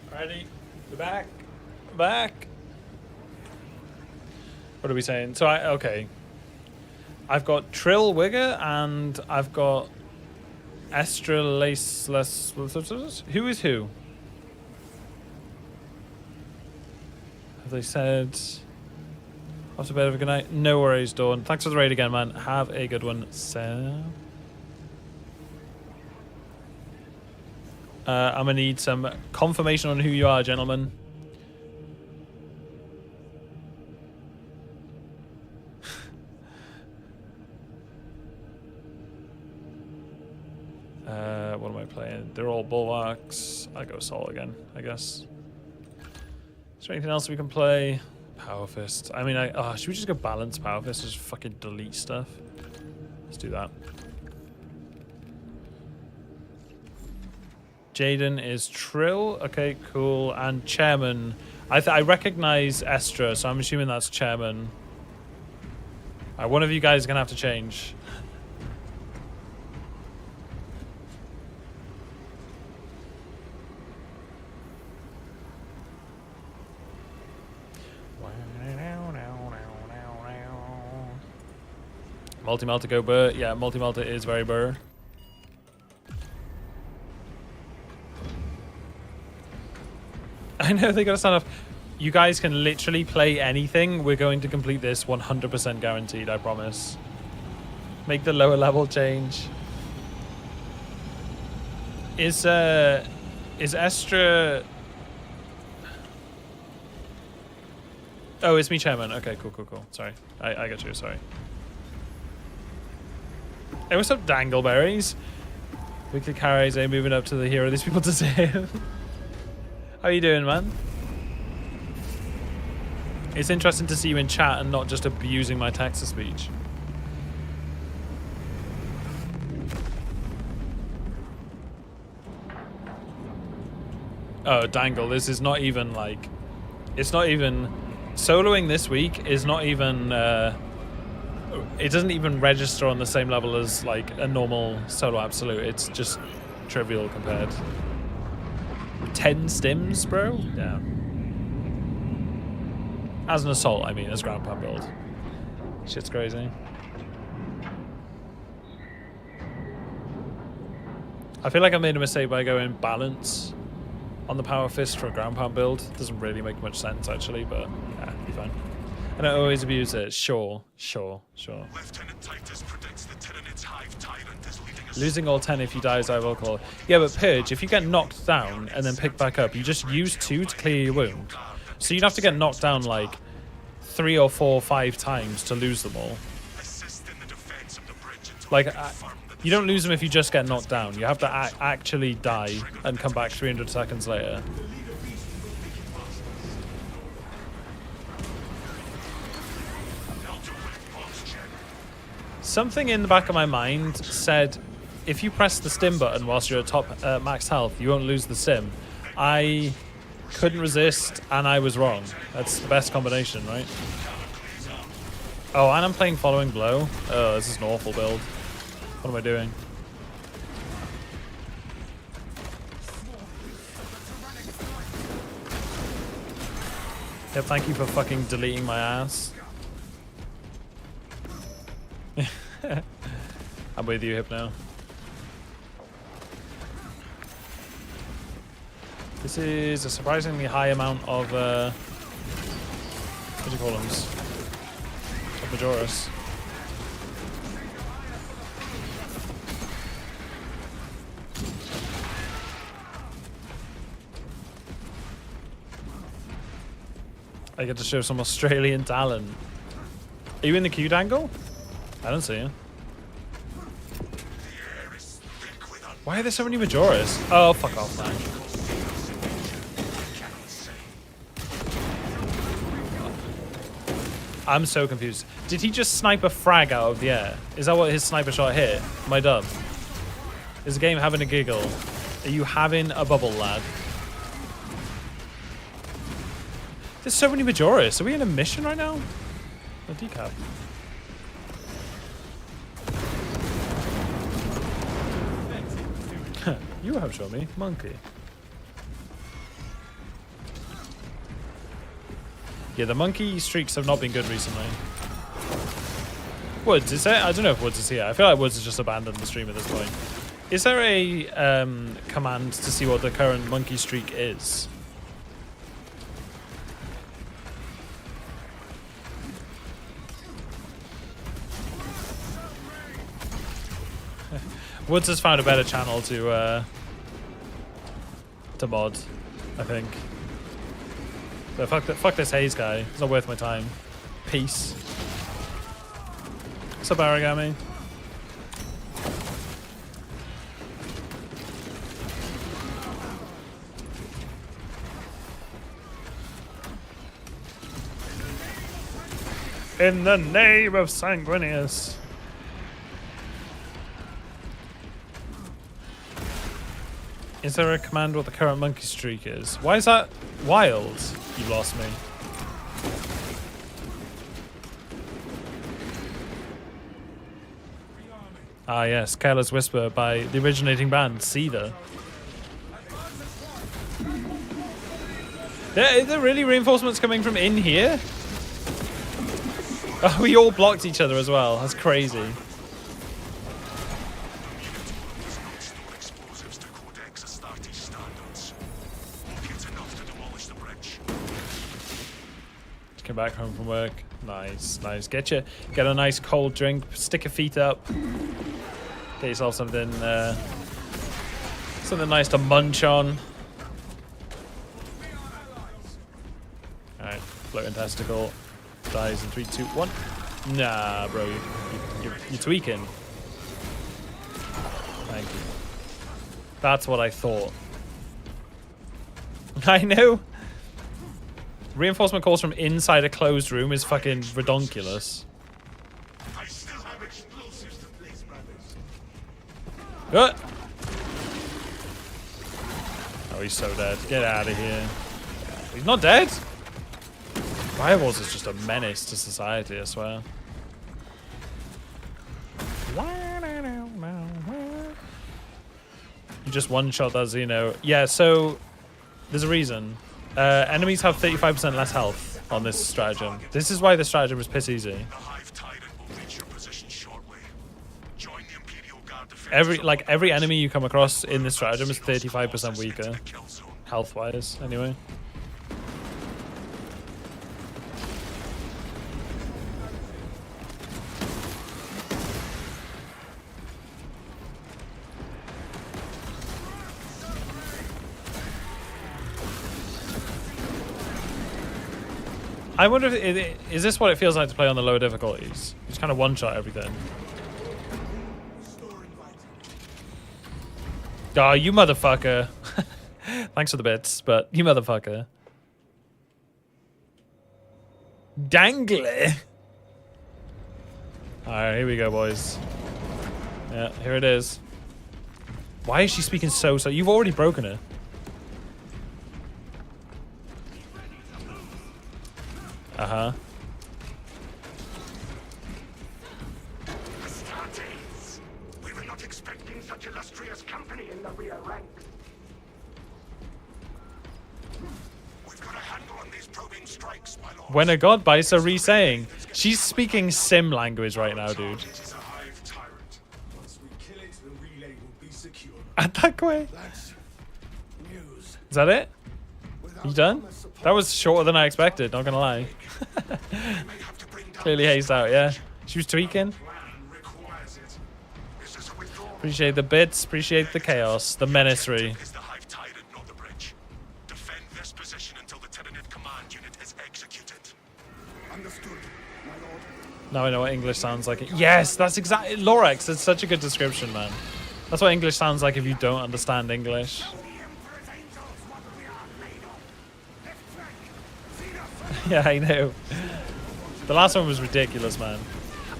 Ready? We're back. We're back. What are we saying? So okay. I've got Trill Wigger and I've got Estra Laceless. Who is who? Have they said after bed, have a good night? No worries, Dawn. Thanks for the raid again, man. Have a good one, Sam. I'm gonna need some confirmation on who you are, gentlemen. What am I playing? They're all bulwarks. I go Sol again, I guess. Is there anything else we can play? Power Fist. I mean, should we just go balance Power Fist? Just fucking delete stuff. Let's do that. Jaden is Trill. Okay, cool. And Chairman. I recognize Estra, so I'm assuming that's Chairman. Alright, one of you guys is gonna have to change. Multi-Melta go burr. Yeah, Multi-Melta is very burr. I know they gotta sign off. You guys can literally play anything. We're going to complete this 100% guaranteed, I promise. Make the lower level change. Is Estra... Oh, it's me, Chairman. Okay, cool. Sorry. I got you, sorry. Hey, what's up, Dangleberries? Weekly carries, moving up to the hero these people deserve. How you doing, man? It's interesting to see you in chat and not just abusing my text-to-speech. Oh, Dangle, this is not even like... It's not even... Soloing this week is not even... it doesn't even register on the same level as like a normal solo absolute. It's just trivial compared. 10 stims, bro? Yeah. As an assault, I mean, as ground pound build. Shit's crazy. I feel like I made a mistake by going balance on the power fist for a ground pound build. Doesn't really make much sense actually, but yeah, be fine. I don't always abuse it. Sure. Lieutenant Titus predicts the Tyrannid's Hive Tyrant is leading us. Losing all 10 if you die is I will call. Yeah, but Purge, if you get knocked down and then pick back up, you just use 2 to clear your wound. So you'd have to get knocked down like 3 or 4 or 5 times to lose them all. Assist in the defense of the bridge until Like, we confirm the you don't lose them if you just get knocked down. You have to actually die and come back 300 seconds later. Something in the back of my mind said, if you press the stim button whilst you're at top max health, you won't lose the stim. I couldn't resist, and I was wrong. That's the best combination, right? Oh, and I'm playing Following Blow. Oh, this is an awful build. What am I doing? Yep, thank you for fucking deleting my ass. I'm with you, Hypno. This is a surprisingly high amount of, what do you call them? Of Majoris. I get to show some Australian talent. Are you in the queue, Dangle? I don't see you. Why are there so many Majoras? Oh, fuck off, man. I'm so confused. Did he just snipe a frag out of the air? Is that what his sniper shot hit? Am I dumb? Is the game having a giggle? Are you having a bubble, lad? There's so many Majoras. Are we in a mission right now? A decap. You have shown me, monkey. Yeah, the monkey streaks have not been good recently. Woods, is there? I don't know if Woods is here. I feel like Woods has just abandoned the stream at this point. Is there a command to see what the current monkey streak is? Woods has found a better channel to mod, I think. So fuck this Haze guy. It's not worth my time. Peace. What's up, Aragami? In the name of Sanguinius. Is there a command what the current monkey streak is? Why is that wild? You lost me. Ah yes, Careless Whisper by the originating band, Cedar. Are there really reinforcements coming from in here? Oh, we all blocked each other as well. That's crazy. Just came back home from work. Nice, nice. Get a nice cold drink. Stick your feet up. Get yourself something, something nice to munch on. All right, floating testicle dies in 3, 2, 1. Nah, bro, you're tweaking. Thank you. That's what I thought. I know. Reinforcement calls from inside a closed room is fucking redonkulous. I still have explosives to place, brothers. Good. Oh, he's so dead. Get out of here. He's not dead? Firewalls is just a menace to society, I swear. You just one-shot that Xeno. Yeah, so there's a reason. Enemies have 35% less health on this stratagem. This is why the stratagem is piss easy. The Hive Tyrant will reach your position shortly. Join the Imperial Guard defense. Every enemy you come across in this stratagem is 35% weaker, health-wise, anyway. I wonder if is this what it feels like to play on the lower difficulties? You just kind of one-shot everything. Oh, you motherfucker. Thanks for the bits, but you motherfucker. Dangly. Alright, here we go, boys. Yeah, here it is. Why is she speaking so slow? You've already broken her. Uh-huh. Astartes! We were not expecting such illustrious company in the rear ranks. We've got a handle on these probing strikes, my lord. When a god bites a re-saying. She's speaking sim language right now, dude. It is a Hive Tyrant. Once we kill it, the relay will be secure. Attack way. That's news. Is that it? Without You done? armor support, That was shorter than I expected, not gonna lie. we may have to bring down Clearly hazed out, yeah. She was tweaking. Plan requires it. This is a withdrawal. Appreciate the bits, appreciate the chaos, the menacery. Is the Hive Tyrant, not the bridge. Defend this position until the Tyranid command unit is executed. Understood, my lord. Now I know what English sounds like. Yes, that's exactly Lorex. It's such a good description, man. That's what English sounds like if you don't understand English. Yeah, I know. The last one was ridiculous, man.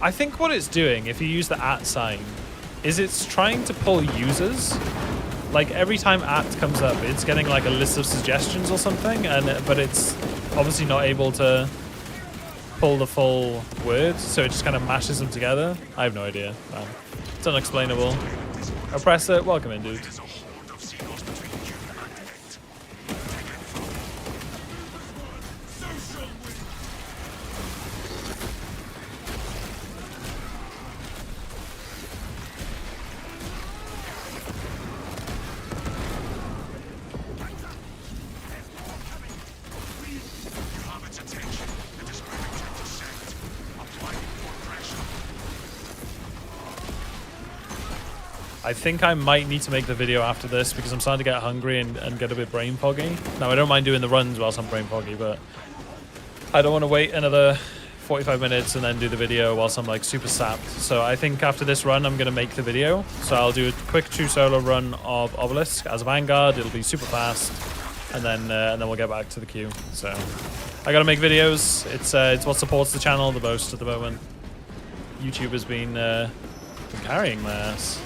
I think what it's doing, if you use the @ sign, is it's trying to pull users. Like every time @ comes up, it's getting like a list of suggestions or something, but it's obviously not able to pull the full word, so it just kind of mashes them together. I have no idea, man. It's unexplainable. Oppressor, welcome in, dude. There's a horde of Xenos between you and it. I think I might need to make the video after this because I'm starting to get hungry and get a bit brain foggy. Now, I don't mind doing the runs whilst I'm brain foggy, but I don't want to wait another 45 minutes and then do the video whilst I'm like super sapped. So I think after this run, I'm going to make the video. So I'll do a quick true solo run of Obelisk as a Vanguard. It'll be super fast. And then we'll get back to the queue. So I got to make videos. It's what supports the channel the most at the moment. YouTube has been carrying my ass.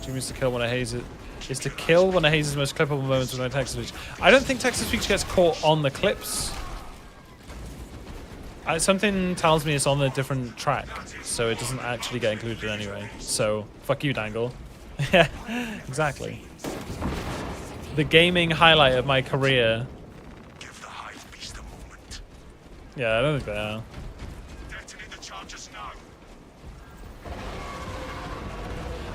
Jimmy's to kill one of Haze's is to kill one of Haze's most clippable moments with no text speech. I don't think text speech gets caught on the clips. Something tells me it's on a different track, so it doesn't actually get included anyway. So fuck you, Dangle. Yeah, exactly. The gaming highlight of my career. Give the hive beast a moment. Yeah, I don't think they are. Detonate the charges now.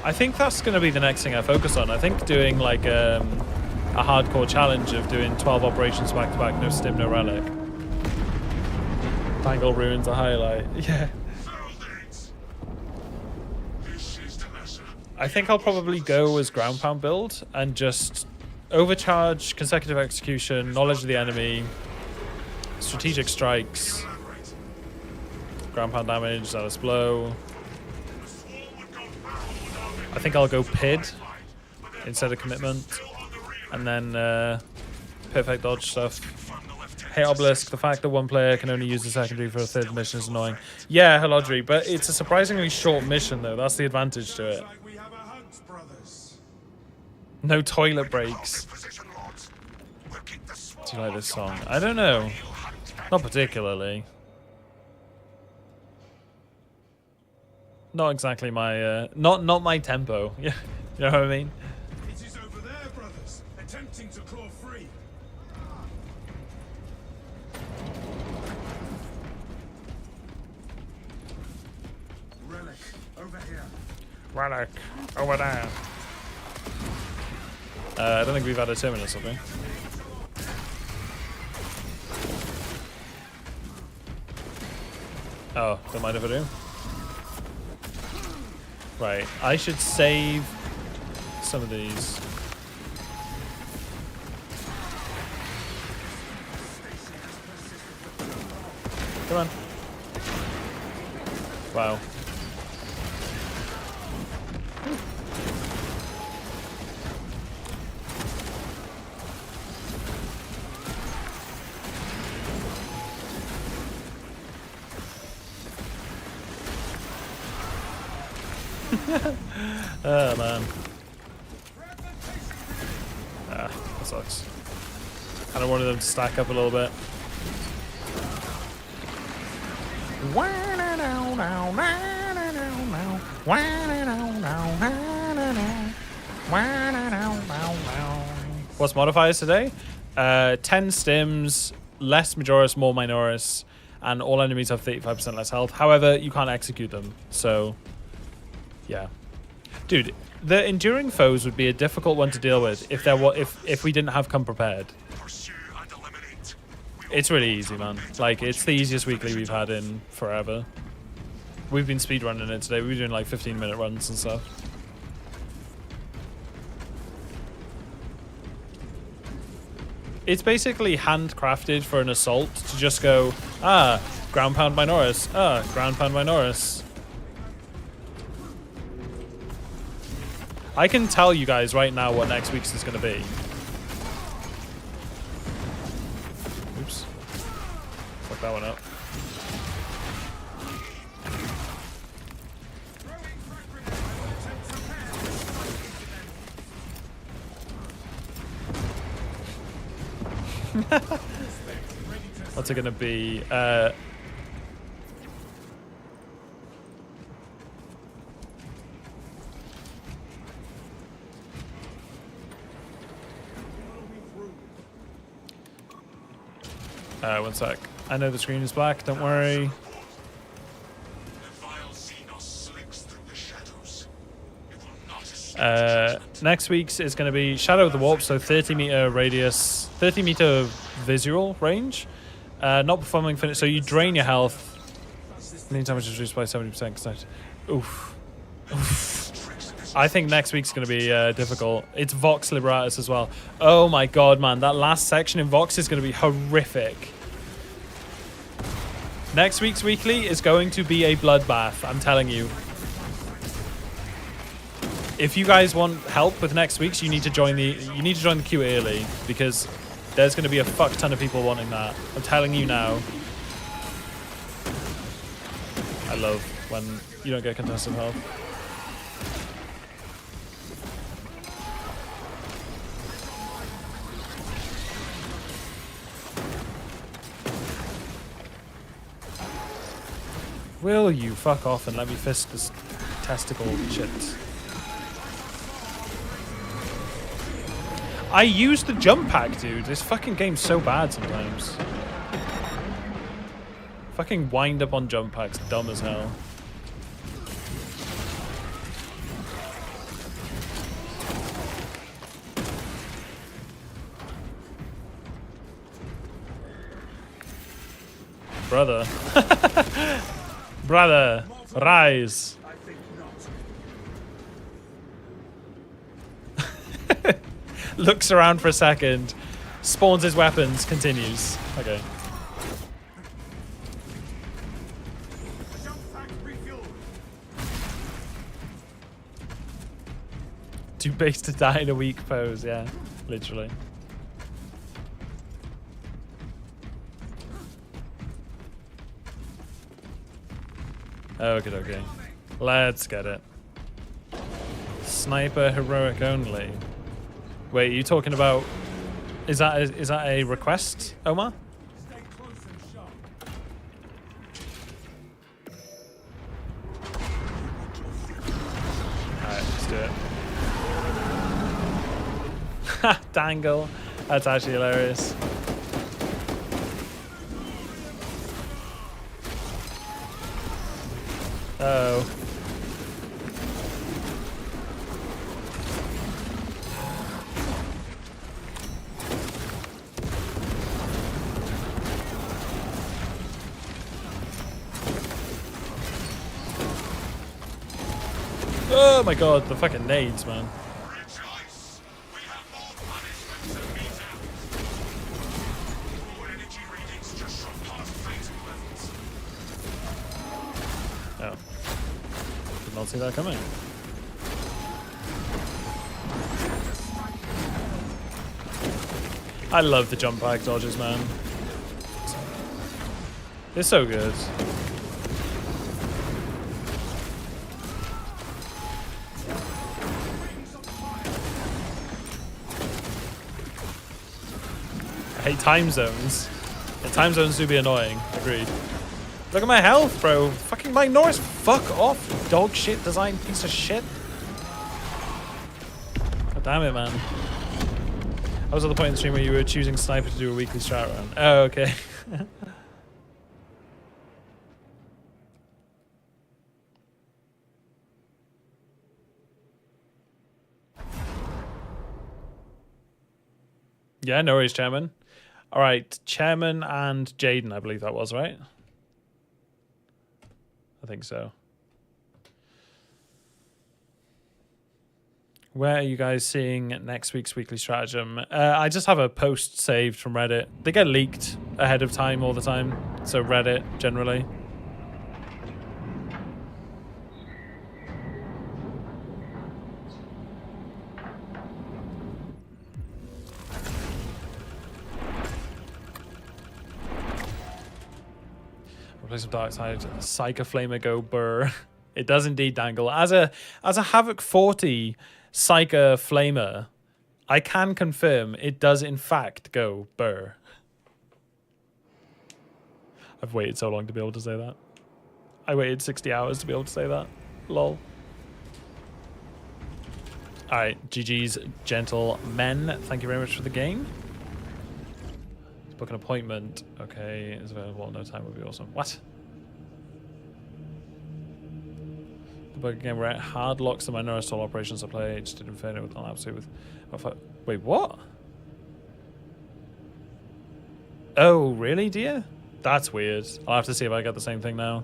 I think that's going to be the next thing I focus on. I think doing like a hardcore challenge of doing 12 operations back to back, no stim, no relic. Tangle ruins a highlight. Yeah. I think I'll probably go as ground pound build and just overcharge, consecutive execution, knowledge of the enemy, strategic strikes, ground pound damage, zealous blow. I think I'll go PID instead of commitment, and then perfect dodge stuff. Hey Obelisk, the fact that one player can only use the secondary for a third mission is annoying. Yeah, Halodri, but it's a surprisingly short mission though. That's the advantage to it. No toilet breaks. Do you like this song? I don't know. Not particularly. Not exactly my not my tempo. Yeah, you know what I mean? It is over there, brothers, attempting to claw free. Relic over here. Relic over there. I don't think we've had a terminus, have we? Oh, don't mind if I do. Right, I should save some of these. Come on. Wow. Oh man. Ah, that sucks. I don't want them to stack up a little bit. What's modifiers today? 10 stims, less Majoris, more Minoris, and all enemies have 35% less health. However, you can't execute them, so yeah. Dude, the enduring foes would be a difficult one to deal with if we didn't have come prepared. It's really easy, man. Like, it's the easiest weekly we've had in forever. We've been speedrunning it today. We've been doing like 15-minute runs and stuff. It's basically handcrafted for an assault to just go, ground pound Minoris, ground pound Minoris. I can tell you guys right now what next week's is going to be. Oops. Fuck that one up. What's it going to be? One sec. I know the screen is black, don't worry. Next week's is going to be Shadow of the Warp, so 30-meter radius, 30-meter visual range. Not performing finish, so you drain your health Mean damage is reduced by 70%. Oof. Oof. I think next week's going to be difficult. It's Vox Liberatus as well. Oh my god, man. That last section in Vox is going to be horrific. Next week's weekly is going to be a bloodbath, I'm telling you. If you guys want help with next week's, you need to join the queue early, because there's going to be a fuck ton of people wanting that. I'm telling you now. I love when you don't get contested help. Will you fuck off and let me fist this testicle shit? I use the jump pack, dude. This fucking game's so bad sometimes. Fucking wind up on jump packs, dumb as hell. Brother. Brother, rise. Looks around for a second, spawns his weapons, continues. Okay. Too base to die in a weak pose, yeah, literally. Okay. Let's get it. Sniper heroic only. Wait, are you talking about? Is that a request, Omar? Alright, let's do it. Ha! Dangle. That's actually hilarious. Uh-oh. Oh my god, the fucking nades, man. Rejoice! We have more punishment to mete out. Our energy readings just shot past fatal levels. Oh. Did not see that coming. I love the jump pack dodges, man. They're so good. I hate time zones. Yeah, time zones do be annoying. Agreed. Look at my health, bro. Fucking Mike Norris, fuck off, dog shit design piece of shit. God damn it, man. I was at the point in the stream where you were choosing sniper to do a weekly strat run. Oh, okay. Yeah, no worries, Chairman. All right, Chairman and Jaden, I believe that was, right? I think so. Where are you guys seeing next week's weekly stratagem? I just have a post saved from Reddit. They get leaked ahead of time all the time, so Reddit generally. Replace some dark side. Psycho Flamer go burr. It does indeed dangle. As a Havoc 40 Psycho Flamer, I can confirm it does in fact go burr. I've waited so long to be able to say that. I waited 60 hours to be able to say that. Lol. Alright, GG's gentlemen. Thank you very much for the game. Book an appointment. Okay, is available. No time would be awesome. What? The book game where it hard locks the minority operations I play. Just did Inferno with Lapsu with. Wait, what? Oh, really, dear? That's weird. I'll have to see if I get the same thing now.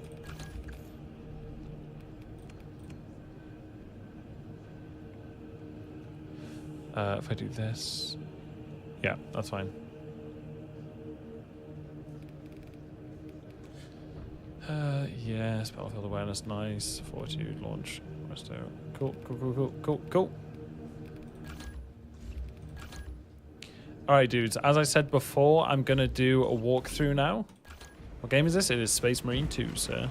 If I do this... Yeah, that's fine. Yes, battlefield awareness, nice. Fortitude, launch, resto. Cool, cool, cool, cool, cool, cool. Alright, dudes, as I said before, I'm gonna do a walkthrough now. What game is this? It is Space Marine 2, sir.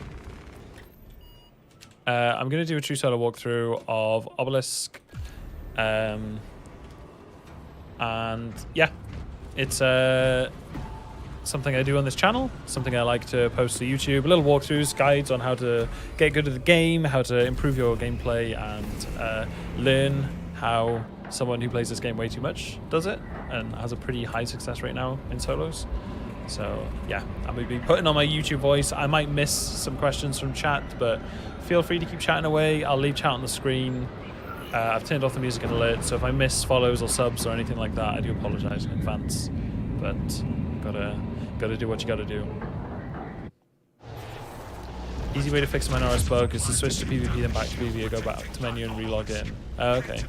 I'm gonna do a true solo walkthrough of Obelisk. And yeah, it's something I do on this channel, something I like to post to YouTube, little walkthroughs, guides on how to get good at the game, how to improve your gameplay, and learn how someone who plays this game way too much does it and has a pretty high success rate now in solos. So yeah, I'm going to be putting on my YouTube voice. I might miss some questions from chat, but feel free to keep chatting away. I'll leave chat on the screen. I've turned off the music and alert, so if I miss follows or subs or anything like that, I do apologize in advance. But gotta do what you gotta do. Easy way to fix a Minoris bug is to switch to PvP, then back to PvP, or go back to menu and relog in. Okay.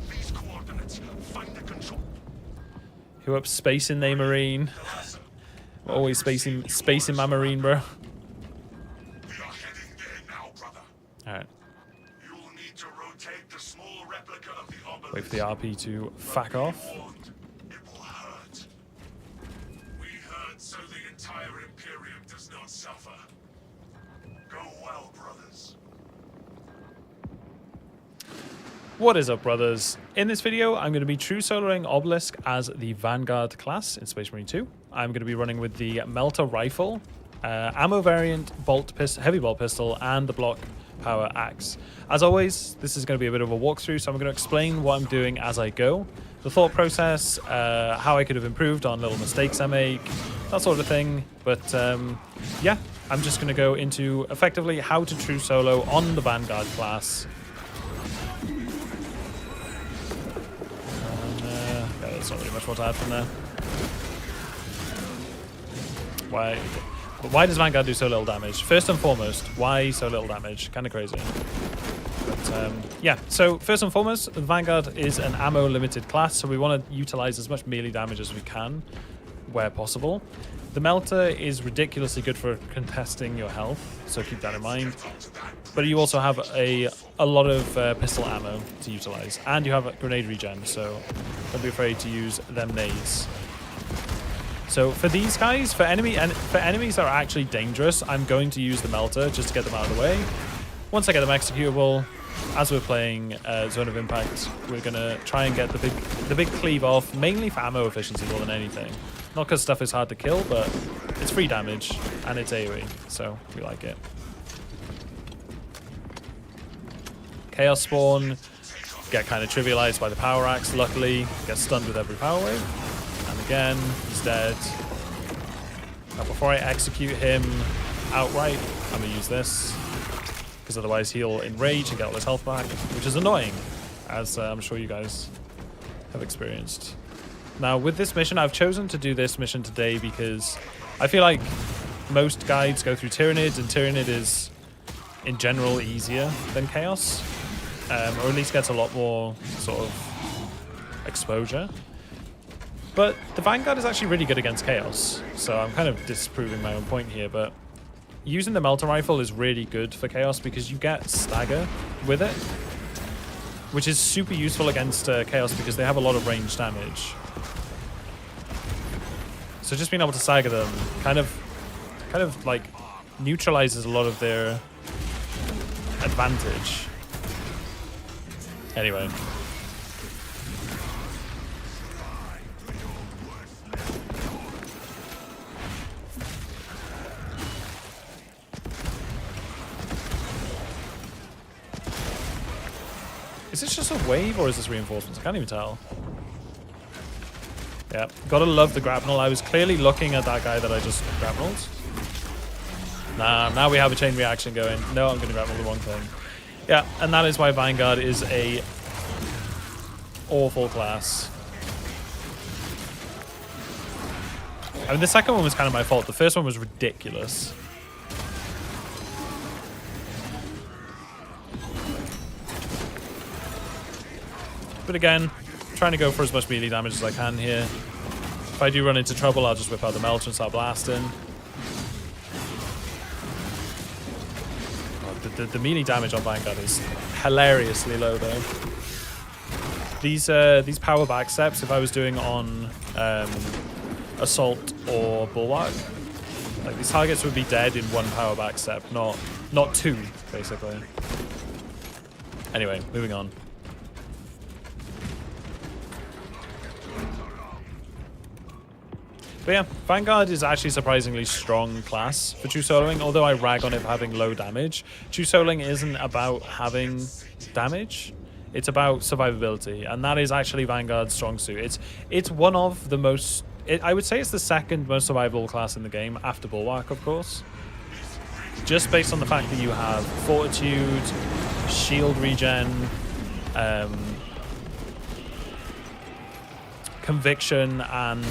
Who up spacing they marine? We're always spacing my marine, bro. Alright. Wait for the RP to fuck off. So the entire Imperium does not suffer. Go well, brothers. What is up, brothers? In this video, I'm going to be true soloing Obelisk as the Vanguard class in Space Marine 2. I'm going to be running with the Melter Rifle, ammo variant, heavy bolt pistol, and the block power axe. As always, this is going to be a bit of a walkthrough, so I'm going to explain what I'm doing as I go. The thought process, how I could have improved on little mistakes I make, that sort of thing. But yeah, I'm just going to go into effectively how to true solo on the Vanguard class. And, yeah, there's not really much more to add from there. Why does Vanguard do so little damage? First and foremost, why so little damage? Kind of crazy. But yeah, so first and foremost, the Vanguard is an ammo limited class, so we want to utilize as much melee damage as we can where possible. The Melter is ridiculously good for contesting your health, so keep that in mind. But you also have a lot of pistol ammo to utilize, and you have a grenade regen, so don't be afraid to use them nades. So for these guys, for enemies that are actually dangerous, I'm going to use the Melter just to get them out of the way. Once I get them executable, as we're playing Zone of Impact, we're going to try and get the big cleave off, mainly for ammo efficiency more than anything. Not because stuff is hard to kill, but it's free damage, and it's AoE, so we like it. Chaos Spawn, get kind of trivialized by the Power Axe, luckily, get stunned with every Power Wave. And again, he's dead. Now before I execute him outright, I'm going to use this, because otherwise he'll enrage and get all his health back, which is annoying, as I'm sure you guys have experienced. Now with this mission, I've chosen to do this mission today because I feel like most guides go through Tyrannid, and Tyrannid is, in general, easier than Chaos, or at least gets a lot more sort of exposure. But the Vanguard is actually really good against Chaos, so I'm kind of disproving my own point here, but using the Melter Rifle is really good for Chaos because you get stagger with it, which is super useful against Chaos because they have a lot of range damage. So just being able to stagger them kind of like neutralizes a lot of their advantage. Anyway. Is this just a wave or is this reinforcements? I can't even tell. Yeah, gotta love the grapnel. I was clearly looking at that guy that I just grapneled. Nah, now we have a chain reaction going. No, I'm gonna grapnel the wrong thing. Yeah, and that is why Vanguard is a awful class. I mean, the second one was kind of my fault. The first one was ridiculous. But again, trying to go for as much melee damage as I can here. If I do run into trouble, I'll just whip out the Melter and start blasting. Oh, the melee damage on Vanguard is hilariously low though. These power back steps, if I was doing on Assault or Bulwark, like these targets would be dead in one power back step, not two, basically. Anyway, moving on. But yeah, Vanguard is actually surprisingly strong class for true soloing, although I rag on it for having low damage. True soloing isn't about having damage, it's about survivability, and that is actually Vanguard's strong suit. It's one of the most, I would say it's the second most survivable class in the game, after Bulwark, of course. Just based on the fact that you have Fortitude, Shield regen, Conviction, and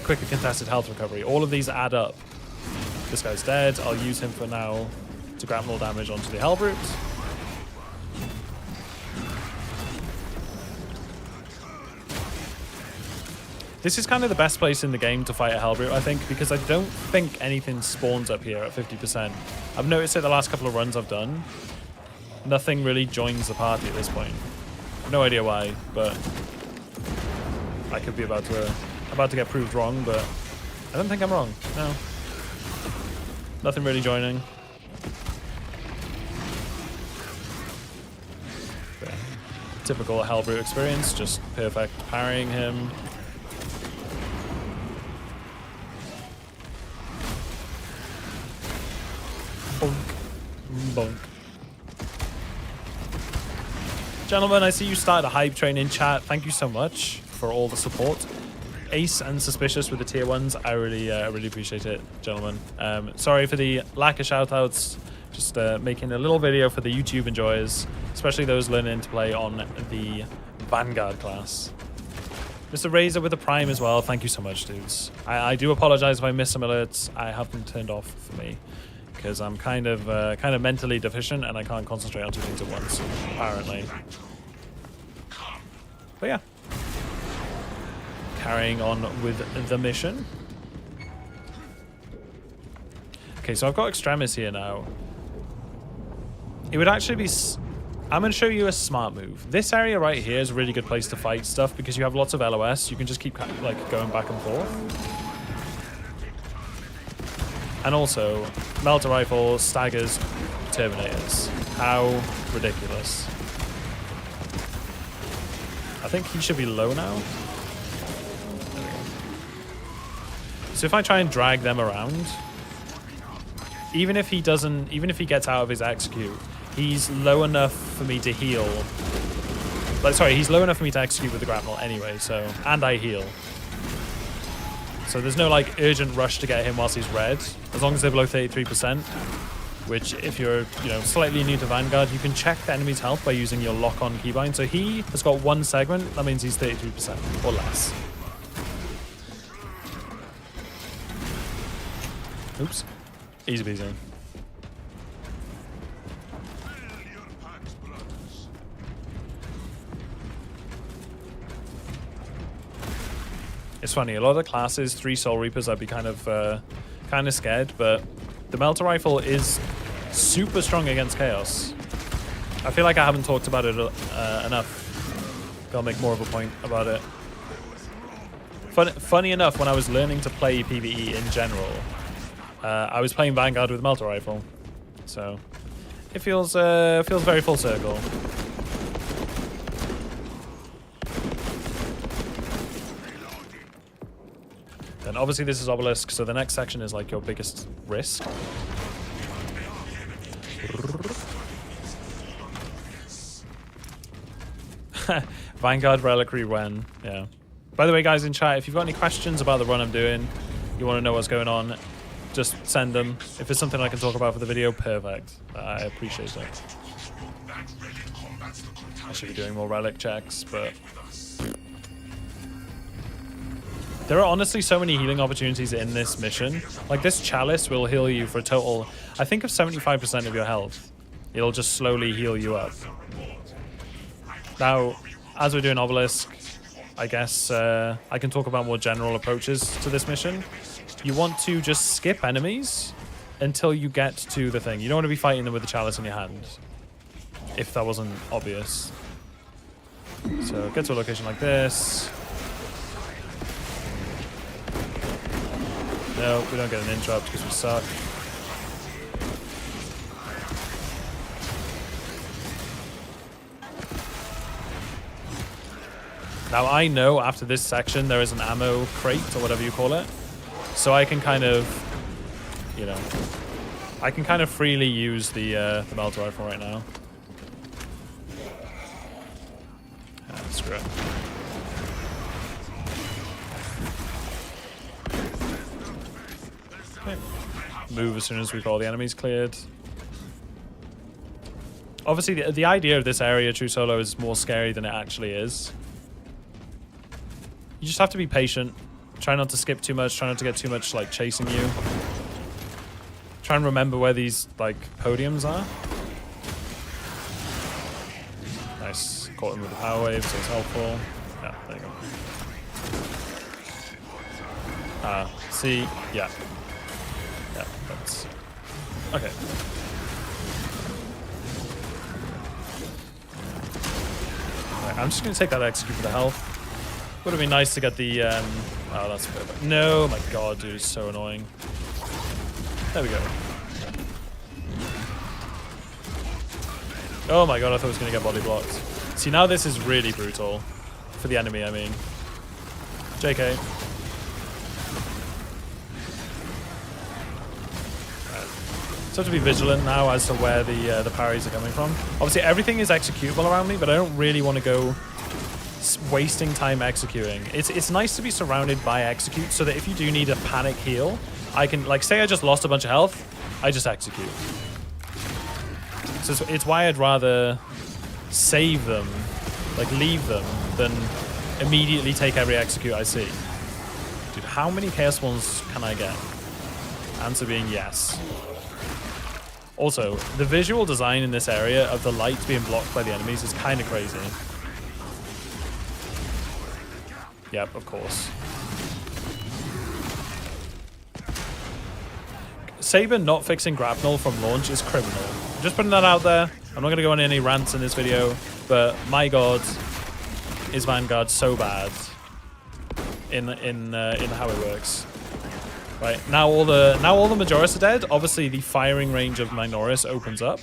quicker contested health recovery. All of these add up. This guy's dead. I'll use him for now to grab more damage onto the Hellbrute. This is kind of the best place in the game to fight a Hellbrute, I think, because I don't think anything spawns up here at 50%. I've noticed it the last couple of runs I've done. Nothing really joins the party at this point. No idea why, but I could be about to get proved wrong, but I don't think I'm wrong. No. Nothing really joining. But typical Hellbrute experience, just perfect parrying him. Bonk. Bonk. Gentlemen, I see you started a hype train in chat. Thank you so much for all the support. Ace and Suspicious with the tier 1s. I really appreciate it, gentlemen. Sorry for the lack of shoutouts. Just making a little video for the YouTube enjoyers, especially those learning to play on the Vanguard class. Mr. Razor with the Prime as well. Thank you so much, dudes. I do apologize if I miss some alerts. I have them turned off for me because I'm kind of mentally deficient and I can't concentrate on two things at once, apparently. But yeah. Carrying on with the mission. Okay, so I've got Extremis here now. It would actually be... I'm going to show you a smart move. This area right here is a really good place to fight stuff because you have lots of LOS. You can just keep like going back and forth. And also, Melter Rifle, Staggers, Terminators. How ridiculous. I think he should be low now. So if I try and drag them around, even if he gets out of his execute, he's low enough for me to heal. Like, sorry, he's low enough for me to execute with the grapnel anyway, so, and I heal. So there's no like urgent rush to get him whilst he's red, as long as they're below 33%, which if you're, slightly new to Vanguard, you can check the enemy's health by using your lock-on keybind. So he has got one segment, that means he's 33% or less. Oops. Easy peasy. It's funny, a lot of classes, 3 Soul Reapers, I'd be kind of scared, but the Melter Rifle is super strong against Chaos. I feel like I haven't talked about it enough. Gotta make more of a point about it. Funny enough, when I was learning to play PvE in general, I was playing Vanguard with Melter Rifle, so it feels very full circle. And obviously this is Obelisk, so the next section is like your biggest risk. Vanguard Reliquary when, yeah. By the way, guys in chat, if you've got any questions about the run I'm doing, you want to know what's going on, just send them. If it's something I can talk about for the video, perfect. I appreciate it. I should be doing more relic checks, but there are honestly so many healing opportunities in this mission. Like this chalice will heal you for a total, I think, of 75% of your health. It'll just slowly heal you up. Now, as we're doing Obelisk, I guess I can talk about more general approaches to this mission. You want to just skip enemies until you get to the thing. You don't want to be fighting them with the chalice in your hand, if that wasn't obvious. So get to a location like this. No, we don't get an interrupt because we suck. Now I know after this section there is an ammo crate or whatever you call it. So I can kind of, you know, I can kind of freely use the melter rifle right now. Screw it. Okay. Move as soon as we've got all the enemies cleared. Obviously, the idea of this area, True Solo, is more scary than it actually is. You just have to be patient. Try not to skip too much. Try not to get too much, like, chasing you. Try and remember where these, like, podiums are. Nice. Caught him with the power wave, so it's helpful. Yeah, there you go. See? Yeah. Yeah, that's... Okay. Right, I'm just going to take that execute for the health. Would have been nice to get the... oh, that's perfect. No, my god, dude, it's so annoying. There we go. Oh my god, I thought I was going to get body blocked. See, now this is really brutal. For the enemy, I mean. JK. Right. So I have to be vigilant now as to where the parries are coming from. Obviously, everything is executable around me, but I don't really want to go wasting time executing. It's nice to be surrounded by execute so that if you do need a panic heal, I can, like, say I just lost a bunch of health, I just execute. So it's why I'd rather save them, like leave them, than immediately take every execute I see. Dude, how many chaos spawns can I get? Answer being yes. Also, the visual design in this area of the light being blocked by the enemies is kind of crazy. Yep, of course. Saber not fixing grapnel from launch is criminal. Just putting that out there. I'm not going to go on any rants in this video, but my god, is Vanguard so bad in how it works. Right, now all the Majoris are dead. Obviously, the firing range of Minoris opens up.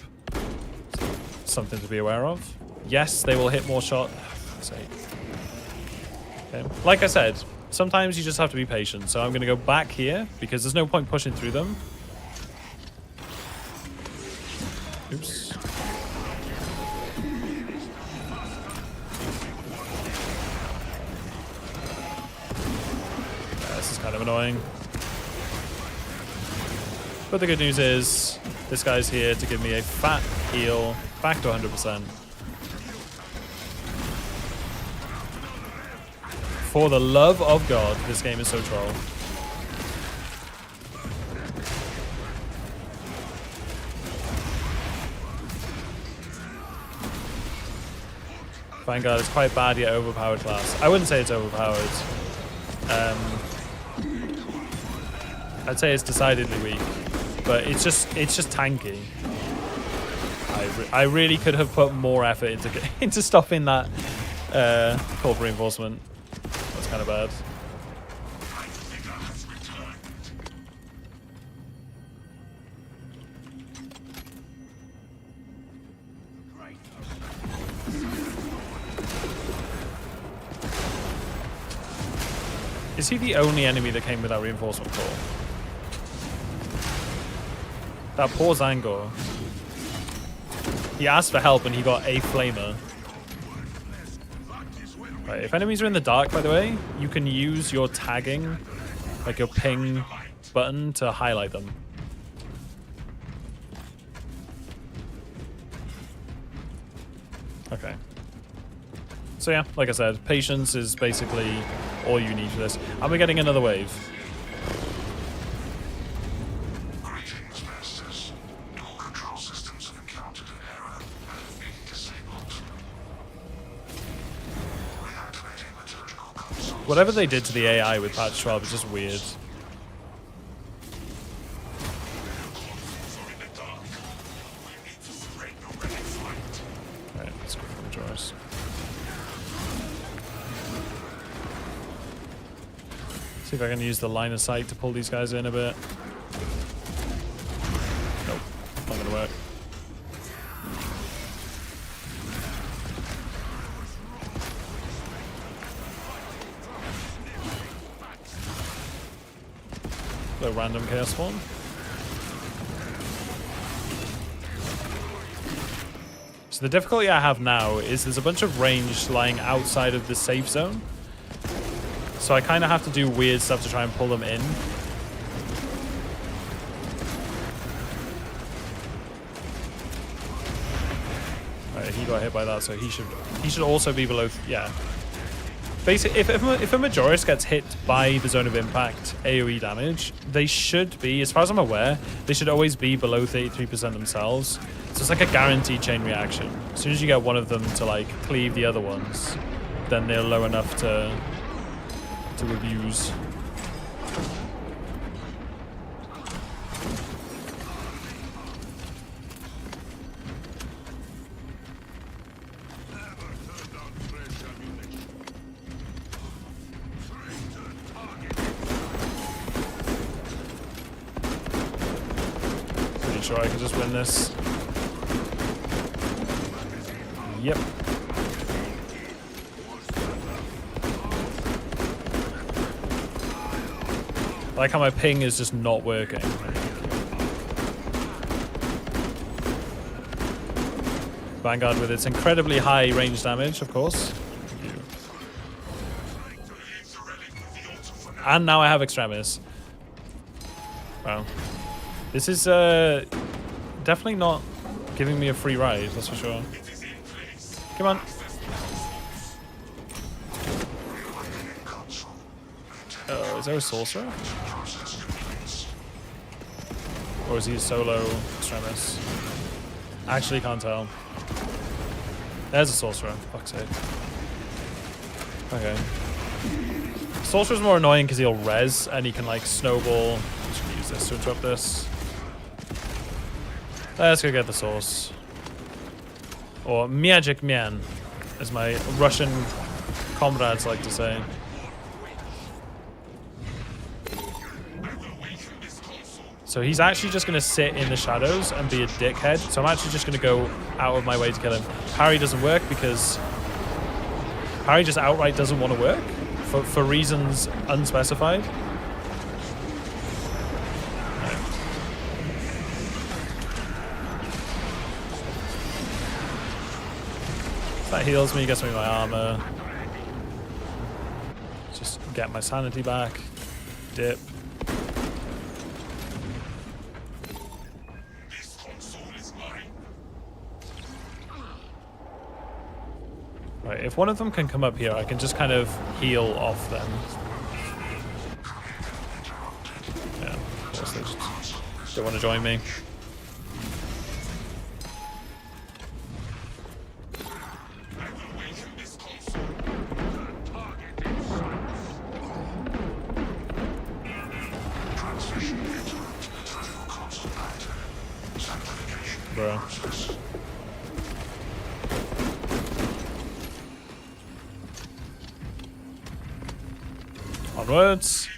Something to be aware of. Yes, they will hit more shot. Okay. Like I said, sometimes you just have to be patient. So I'm going to go back here because there's no point pushing through them. Oops. This is kind of annoying. But the good news is, this guy's here to give me a fat heal back to 100%. For the love of God, this game is so troll. Vanguard is quite bad yet overpowered class. I wouldn't say it's overpowered. I'd say it's decidedly weak, but it's just tanky. I really could have put more effort into stopping that call for reinforcement. That's kind of bad. Is he the only enemy that came with that reinforcement call? That poor Zangor. He asked for help and he got a flamer. Right, if enemies are in the dark, by the way, you can use your tagging, like your ping button, to highlight them. Okay. So yeah, like I said, patience is basically all you need for this. And we're getting another wave. Greetings, Masters. All control systems have encountered an error and have been disabled. Reactivating liturgical whatever they did to the AI with patch 12 is just weird. Alright, let's go for the drawers. See if I can use the line of sight to pull these guys in a bit. Nope, not gonna work. A random chaos spawn. So the difficulty I have now is there's a bunch of range lying outside of the safe zone. So I kind of have to do weird stuff to try and pull them in. Alright, he got hit by that, so he should also be below. Yeah. Basically, if a Majoris gets hit by the zone of impact AoE damage, they should be, as far as I'm aware, they should always be below 33% themselves. So it's like a guaranteed chain reaction. As soon as you get one of them to like cleave the other ones, then they're low enough to abuse. Pretty sure I can just win this. Yep. I like how my ping is just not working. Vanguard with its incredibly high range damage, of course. And now I have Extremis. Wow. This is definitely not giving me a free ride, that's for sure. Come on. Oh, is there a sorcerer? Or is he solo Extremis? Actually can't tell. There's a sorcerer, fuck's sake. Okay. Sorcerer's more annoying because he'll res and he can like snowball. I'm just gonna use this to interrupt this. Let's go get the source. Or Magic Man, as my Russian comrades like to say. So he's actually just going to sit in the shadows and be a dickhead. So I'm actually just going to go out of my way to kill him. Parry doesn't work because parry just outright doesn't want to work for reasons unspecified. That heals me, gets me my armor. Just get my sanity back. Dip. Right, if one of them can come up here, I can just kind of heal off them. Yeah, of course they just don't want to join me. Bro. Onwards.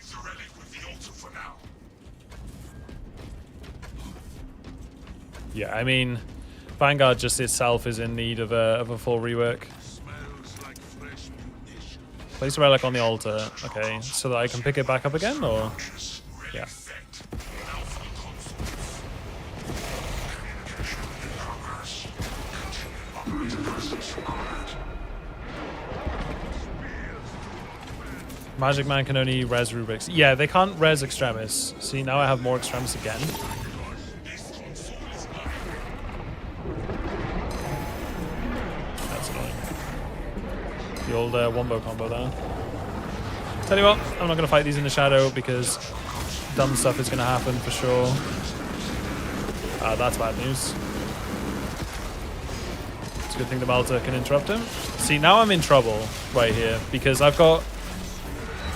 Yeah, I mean, Vanguard just itself is in need of a full rework. Place a relic on the altar. Okay, so that I can pick it back up again, or yeah. Magic Man can only res Rubiks. Yeah, they can't res Extremis. See, now I have more Extremis again. That's annoying. The old wombo combo there. Tell you what, I'm not going to fight these in the shadow because dumb stuff is going to happen for sure. That's bad news. It's a good thing the Malta can interrupt him. See, now I'm in trouble right here because I've got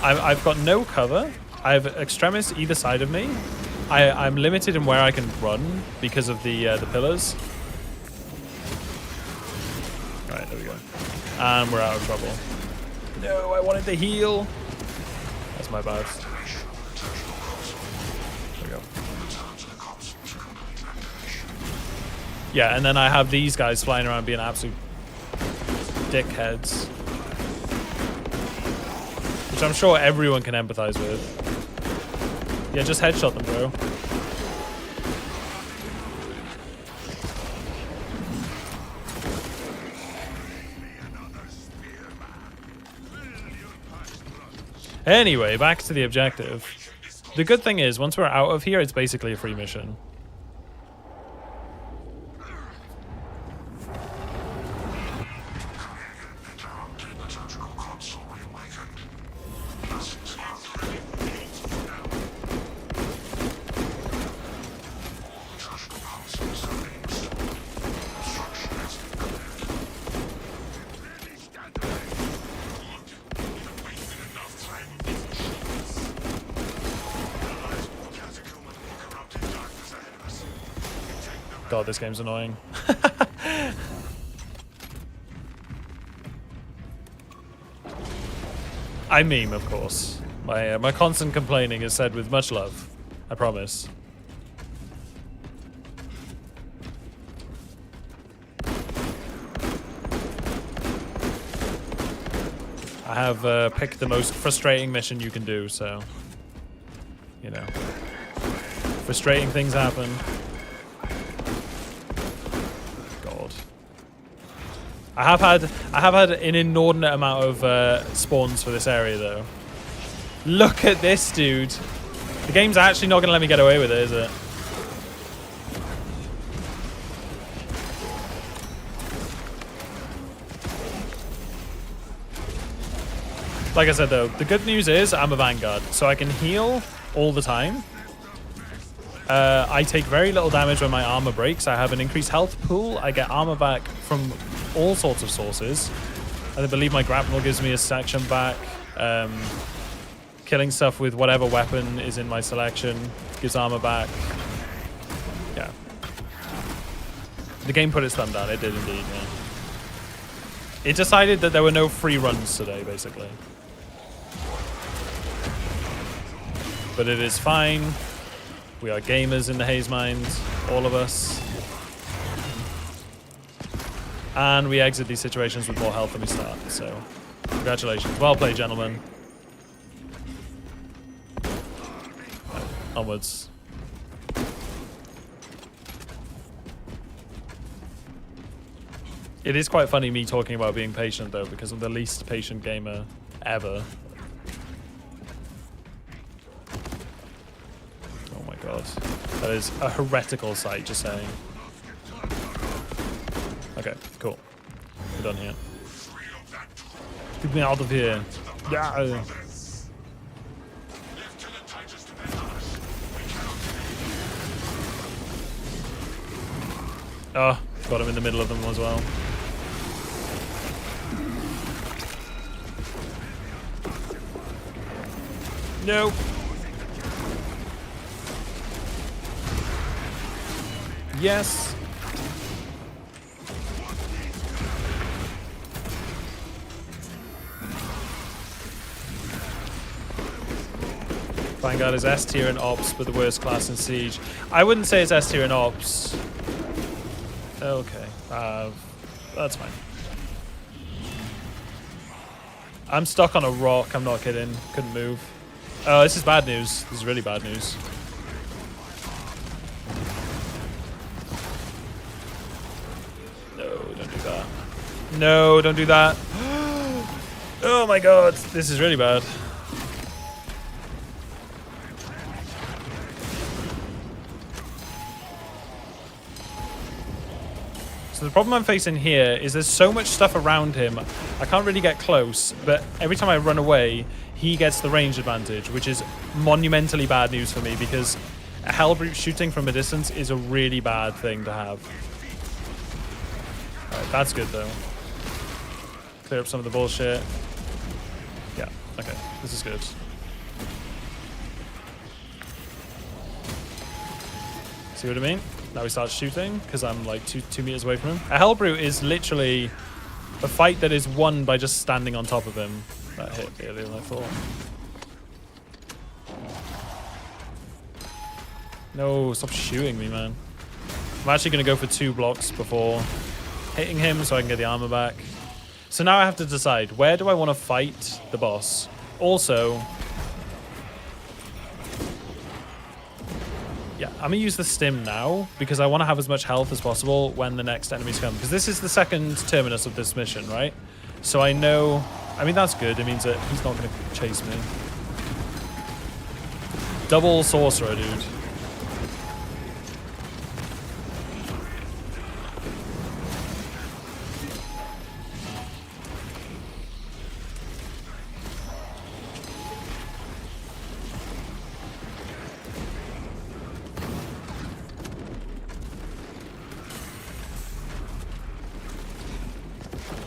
I've got no cover. I have extremists either side of me. I'm limited in where I can run because of the pillars. Right, there we go. And we're out of trouble. No, I wanted to heal. That's my bad. There we go. Yeah, and then I have these guys flying around being absolute dickheads. Which I'm sure everyone can empathize with. Yeah, just headshot them, bro. Anyway, back to the objective. The good thing is, once we're out of here, it's basically a free mission. God, this game's annoying. I meme, of course. My constant complaining is said with much love. I promise. I have picked the most frustrating mission you can do, so... You know. Frustrating things happen. I have had an inordinate amount of spawns for this area, though. Look at this, dude. The game's actually not going to let me get away with it, is it? Like I said, though, the good news is I'm a Vanguard, so I can heal all the time. I take very little damage when my armor breaks. I have an increased health pool. I get armor back from all sorts of sources. I believe my grapnel gives me a section back. Killing stuff with whatever weapon is in my selection gives armor back. Yeah. The game put its thumb down. It did indeed, yeah. It decided that there were no free runs today, basically. But it is fine. We are gamers in the Hazeman, all of us. And we exit these situations with more health than we start, so congratulations. Well played, gentlemen. Onwards. It is quite funny me talking about being patient, though, because I'm the least patient gamer ever. Oh my god. That is a heretical sight, just saying. Okay, cool. We're done here. Get me out of here. Yeah. Oh, got him in the middle of them as well. No. Yes. Vanguard is S tier in Ops, but the worst class in Siege. I wouldn't say it's S tier in Ops. Okay, that's fine. I'm stuck on a rock, I'm not kidding. Couldn't move. Oh, this is bad news. This is really bad news. No, don't do that. No, don't do that. Oh my god, this is really bad. So the problem I'm facing here is there's so much stuff around him, I can't really get close, but every time I run away, he gets the range advantage, which is monumentally bad news for me because a Hellbrute shooting from a distance is a really bad thing to have. Alright, that's good though. Clear up some of the bullshit. Yeah, okay. This is good. See what I mean? Now he starts shooting because I'm like two meters away from him. A Hellbrute is literally a fight that is won by just standing on top of him. That hit earlier than I thought. No, stop shooting me, man. I'm actually going to go for 2 blocks before hitting him so I can get the armor back. So now I have to decide, where do I want to fight the boss? Also, yeah, I'm going to use the stim now because I want to have as much health as possible when the next enemies come. Because this is the second terminus of this mission, right? So I know... I mean, that's good. It means that he's not going to chase me. Double sorcerer, dude.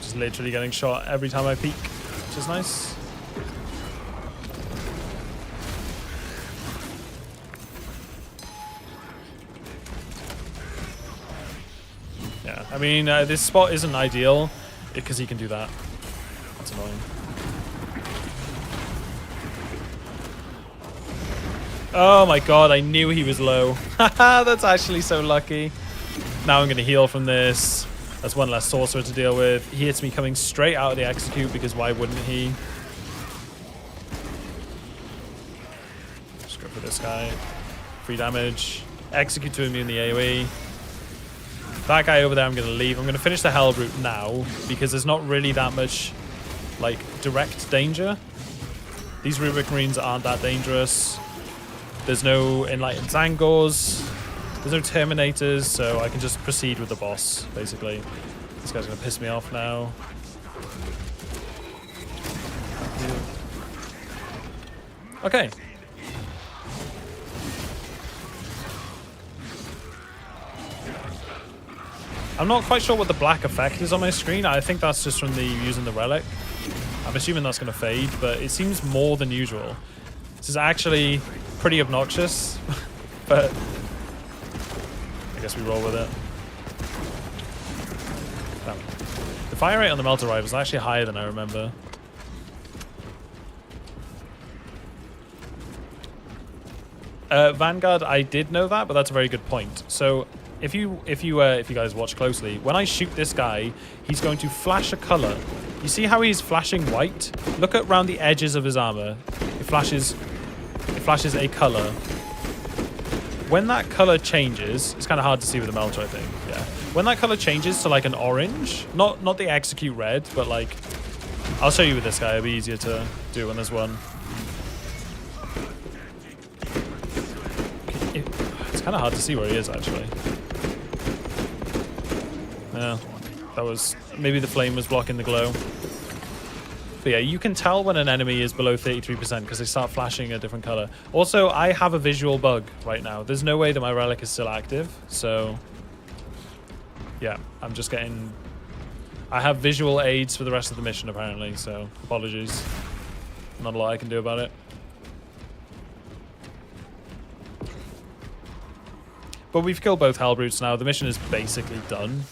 Just literally getting shot every time I peek, which is nice. Yeah, I mean, this spot isn't ideal because he can do that. That's annoying. Oh my god, I knew he was low. Haha, that's actually so lucky. Now I'm going to heal from this. That's one less sorcerer to deal with. He hits me coming straight out of the execute because why wouldn't he? Just go for this guy. Free damage. Execute to immune the AoE. That guy over there I'm going to leave. I'm going to finish the Hellbrute now because there's not really that much like direct danger. These Rubik Marines aren't that dangerous. There's no Enlightened Zangors. There's no Terminators, so I can just proceed with the boss, basically. This guy's going to piss me off now. Okay. I'm not quite sure what the black effect is on my screen. I think that's just from the using the relic. I'm assuming that's going to fade, but it seems more than usual. This is actually pretty obnoxious, but I guess we roll with it. Damn. The fire rate on the Melter Rifle is actually higher than I remember. Vanguard, I did know that, but that's a very good point. So if you guys watch closely, when I shoot this guy, he's going to flash a color. You see how he's flashing white? Look at around the edges of his armor. It flashes a color. When that color changes, it's kind of hard to see with the Melter, I think. Yeah. When that color changes to like an orange, not the execute red, but like, I'll show you with this guy. It'll be easier to do when there's one. It's kind of hard to see where he is actually. Yeah, that was maybe the flame was blocking the glow. But yeah, you can tell when an enemy is below 33% because they start flashing a different color. Also, I have a visual bug right now. There's no way that my relic is still active. So, yeah, I'm just getting... I have visual aids for the rest of the mission, apparently. So, apologies. Not a lot I can do about it. But we've killed both Hellbrutes now. The mission is basically done.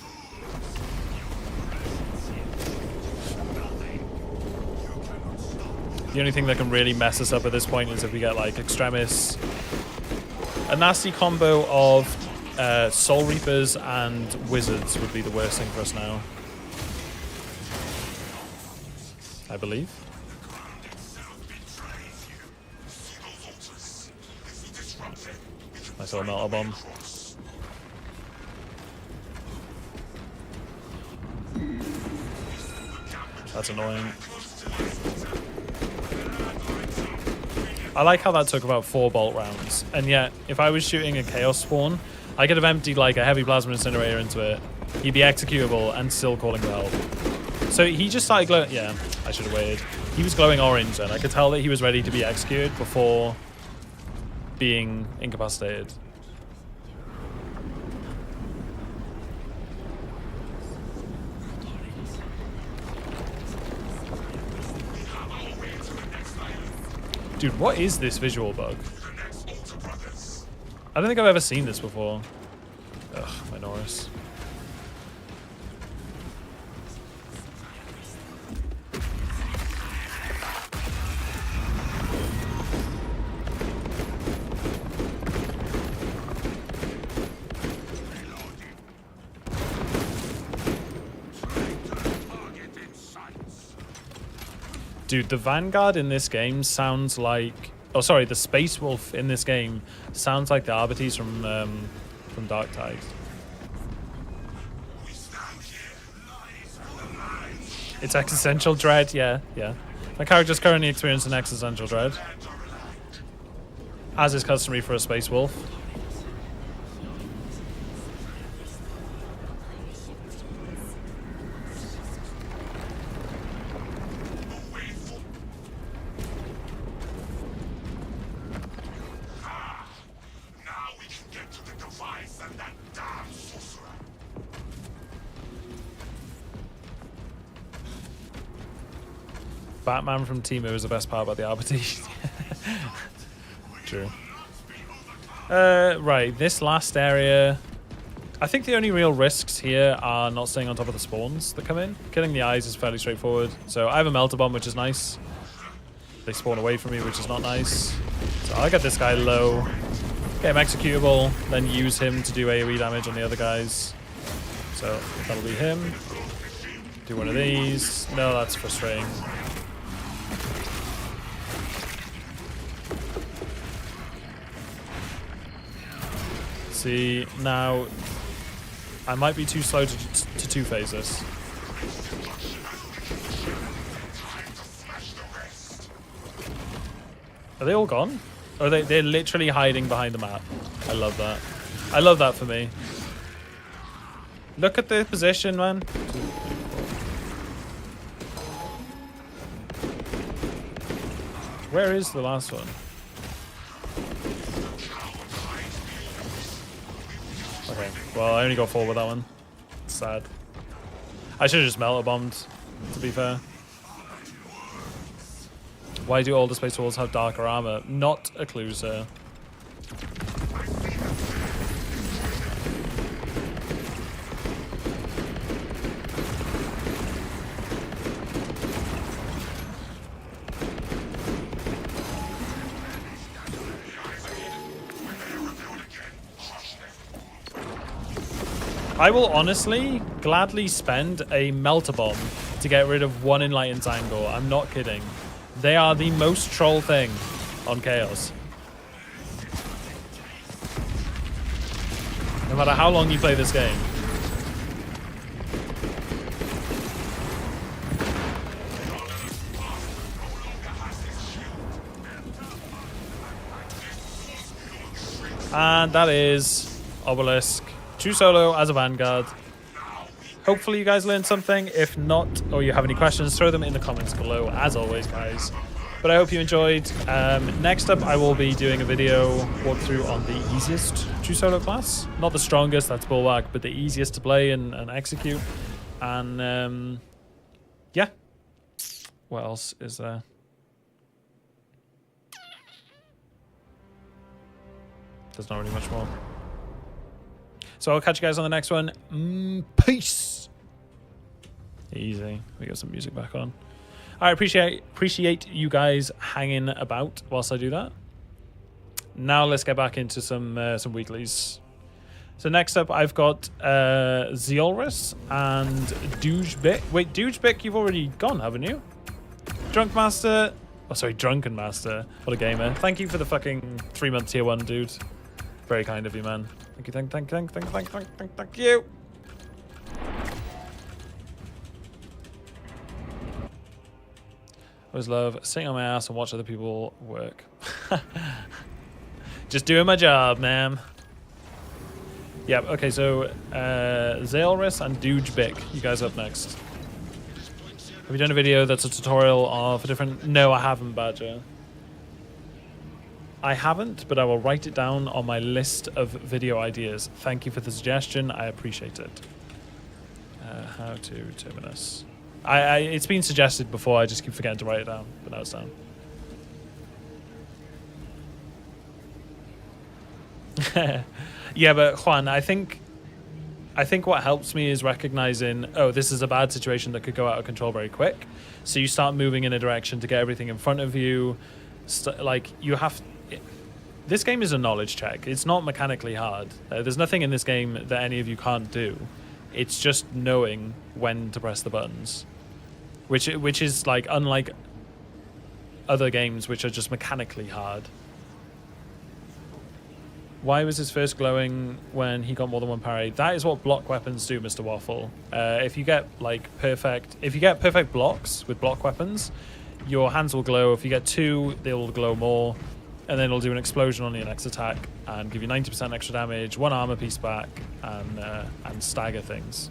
The only thing that can really mess us up at this point is if we get like Extremis. A nasty combo of Soul Reapers and Wizards would be the worst thing for us now. I believe. Nice little Melter Bomb. That's annoying. I like how that took about 4 bolt rounds, and yet if I was shooting a Chaos Spawn, I could have emptied like a heavy plasma incinerator into it. He'd be executable and still calling for help. So he just started glowing. Yeah, I should have waited. He was glowing orange, and I could tell that he was ready to be executed before being incapacitated. Dude, what is this visual bug? The next Altar Brothers. I don't think I've ever seen this before. Ugh, my Norris. Dude, the Vanguard in this game sounds like... Oh, sorry, the Space Wolf in this game sounds like the Arbites from Dark Tide. It's existential dread, yeah, yeah. My character's currently experiencing existential dread, as is customary for a Space Wolf. Batman from Timo is the best part about the Arbites. True. Right, this last area... I think the only real risks here are not staying on top of the spawns that come in. Killing the eyes is fairly straightforward. So I have a Melter Bomb, which is nice. They spawn away from me, which is not nice. So I get this guy low. Get him executable, then use him to do AoE damage on the other guys. So that'll be him. Do one of these. No, that's frustrating. See, now I might be too slow to two-phase this. Are they all gone? Or they're literally hiding behind the map. I love that. I love that for me. Look at the position, man. Where is the last one? Okay, well, I only got 4 with that one. Sad. I should have just Melter Bombed, to be fair. Why do all the Space Wolves have darker armor? Not a clue, sir. I will honestly gladly spend a Melter Bomb to get rid of one Enlightened Angle. I'm not kidding. They are the most troll thing on Chaos. No matter how long you play this game. And that is Obelisk. True solo as a Vanguard. Hopefully you guys learned something. If not, or you have any questions, throw them in the comments below, as always, guys. But I hope you enjoyed. Next up, I will be doing a video walkthrough on the easiest True Solo class. Not the strongest, that's Bulwark, but the easiest to play and execute. And, yeah. What else is there? There's not really much more. So I'll catch you guys on the next one. Peace. Easy. We got some music back on. I appreciate you guys hanging about whilst I do that. Now let's get back into some weeklies. So next up, I've got Zeolrus and Dougebick. Wait, Dougebick, you've already gone, haven't you? Drunk Master. Oh, sorry, Drunken Master. What a gamer. Thank you for the fucking 3-month tier 1, dude. Very kind of you, man. Thank you, thank you. I always love sitting on my ass and watch other people work. Just doing my job, ma'am. Yep, okay, so Zeolrus and Dougebick, you guys up next. Have you done a video that's a tutorial of a different... No, I haven't, Badger. I haven't, but I will write it down on my list of video ideas. Thank you for the suggestion. I appreciate it. How to Terminus. It's been suggested before. I just keep forgetting to write it down, but now it's down. Yeah, but Juan, I think what helps me is recognizing, oh, this is a bad situation that could go out of control very quick. So you start moving in a direction to get everything in front of you. Like you have. This game is a knowledge check. It's not mechanically hard. There's nothing in this game that any of you can't do. It's just knowing when to press the buttons, which is like unlike other games which are just mechanically hard. Why was his first glowing when he got more than one parry? That is what block weapons do, Mr. Waffle. If you get perfect blocks with block weapons, your hands will glow. If you get 2, they will glow more, and then it'll do an explosion on your next attack and give you 90% extra damage, 1 armor piece back, and stagger things.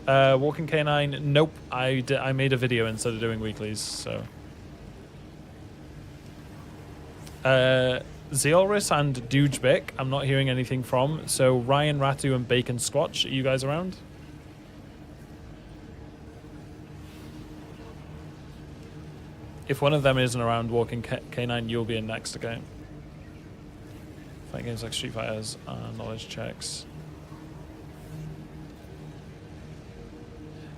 So, walking K9. Nope, I made a video instead of doing weeklies. So. Zeolris and Dujbek, I'm not hearing anything from. So Ryan, Ratu, and Bacon Squatch, are you guys around? If one of them isn't around walking K9, you'll be in next, okay? Fight games like Street Fighters, knowledge checks.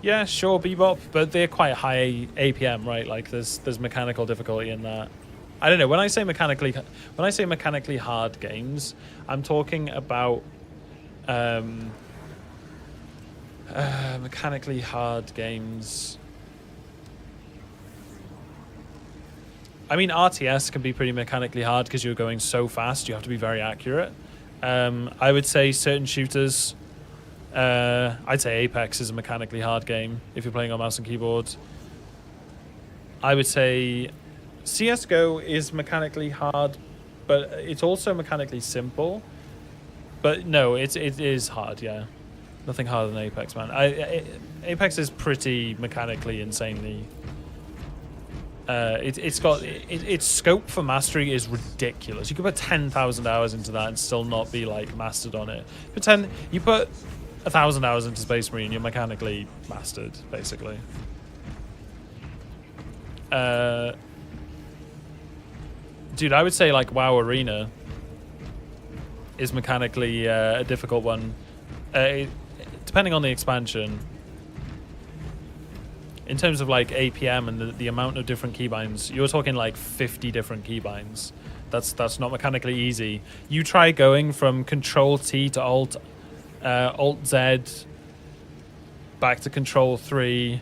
Yeah, sure, Bebop, but they're quite high APM, right? Like there's mechanical difficulty in that. I don't know. When I say mechanically hard games, I'm talking about mechanically hard games. I mean, RTS can be pretty mechanically hard because you're going so fast. You have to be very accurate. I would say certain shooters. I'd say Apex is a mechanically hard game if you're playing on mouse and keyboard. I would say CSGO is mechanically hard, but it's also mechanically simple. But no, it is hard, yeah. Nothing harder than Apex, man. Apex is pretty mechanically insanely... its scope for mastery is ridiculous. You could put 10,000 hours into that and still not be, like, mastered on it. You put 1,000 hours into Space Marine, you're mechanically mastered, basically. Dude, I would say like WoW Arena is mechanically a difficult one, depending on the expansion. In terms of like APM and the amount of different keybinds, you're talking like 50 different keybinds. That's not mechanically easy. You try going from Control T to Alt Z, back to Control 3,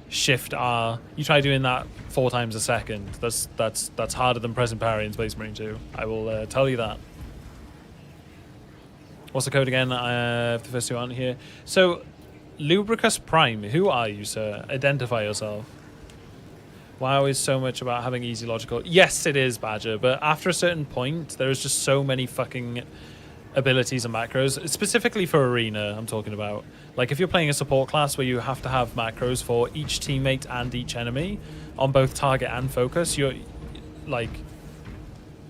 Shift R. You try doing that 4 times a second. That's harder than pressing parry in Space Marine 2. I will tell you that. What's the code again? The first 2 aren't here. So, Lubricus Prime, who are you, sir? Identify yourself. WoW is so much about having easy logical... Yes, it is, Badger, but after a certain point, there is just so many fucking abilities and macros, specifically for Arena, I'm talking about. Like, if you're playing a support class where you have to have macros for each teammate and each enemy on both target and focus, you're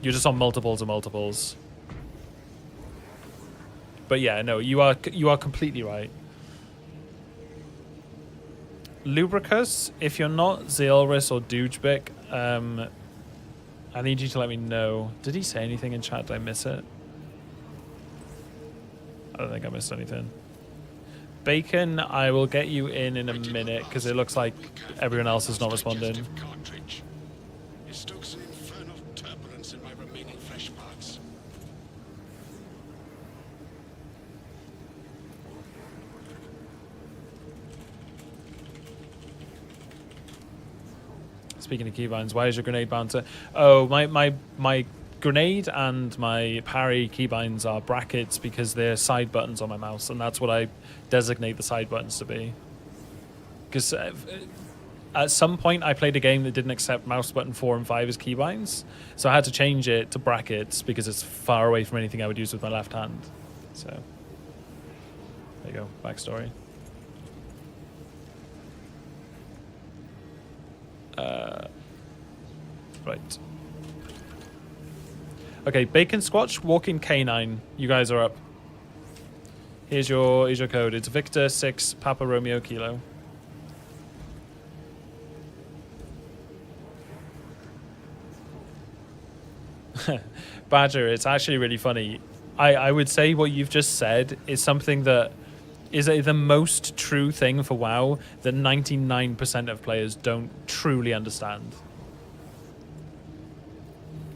just on multiples and multiples. But yeah, no, you are completely right. Lubricus, if you're not Zeolris or Dujbek, I need you to let me know. Did he say anything in chat? Did I miss it? I don't think I missed anything. Bacon, I will get you in a minute because it looks like everyone else is not responding. It stokes an infernal turbulence in my remaining flesh parts. Speaking of keybinds, why is your grenade bouncer? Oh, my grenade and my parry keybinds are brackets because they're side buttons on my mouse, and that's what I designate the side buttons to be. Because at some point I played a game that didn't accept mouse button 4 and 5 as keybinds, so I had to change it to brackets because it's far away from anything I would use with my left hand. So there you go, backstory. Right. Okay, Bacon Squatch, walking K9. You guys are up. Here's your code. It's Victor 6 Papa Romeo Kilo. Badger, it's actually really funny. I would say what you've just said is something that is the most true thing for WoW that 99% of players don't truly understand.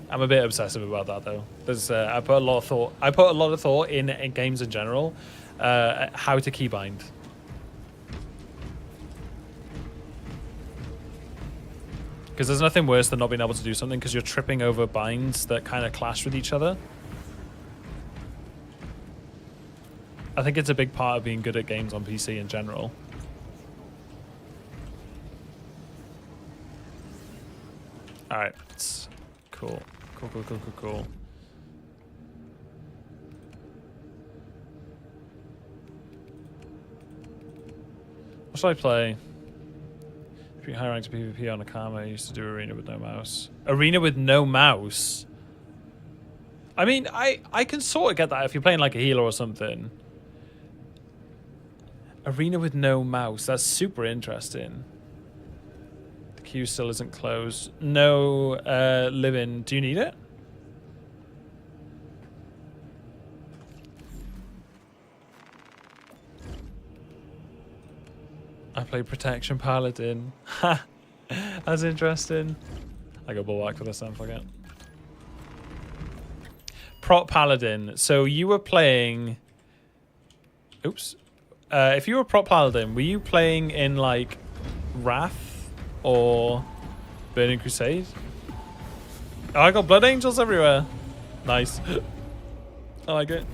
I'm a bit obsessive about that though. There's I put a lot of thought in games in general, how to keybind. Because there's nothing worse than not being able to do something because you're tripping over binds that kind of clash with each other. I think it's a big part of being good at games on PC in general. Alright, it's cool. Cool. What should I play? If you high ranked PvP on a Karma, I used to do arena with no mouse. Arena with no mouse? I mean, I can sort of get that if you're playing like a healer or something. Arena with no mouse. That's super interesting. The queue still isn't closed. No, Livin. Do you need it? I play Protection Paladin. Ha! That's interesting. I got bulwark for this, don't forget. Prot Paladin. So you were playing... Oops. If you were Prot Paladin, were you playing in, like, Wrath or Burning Crusade? Oh, I got Blood Angels everywhere. Nice. I like it.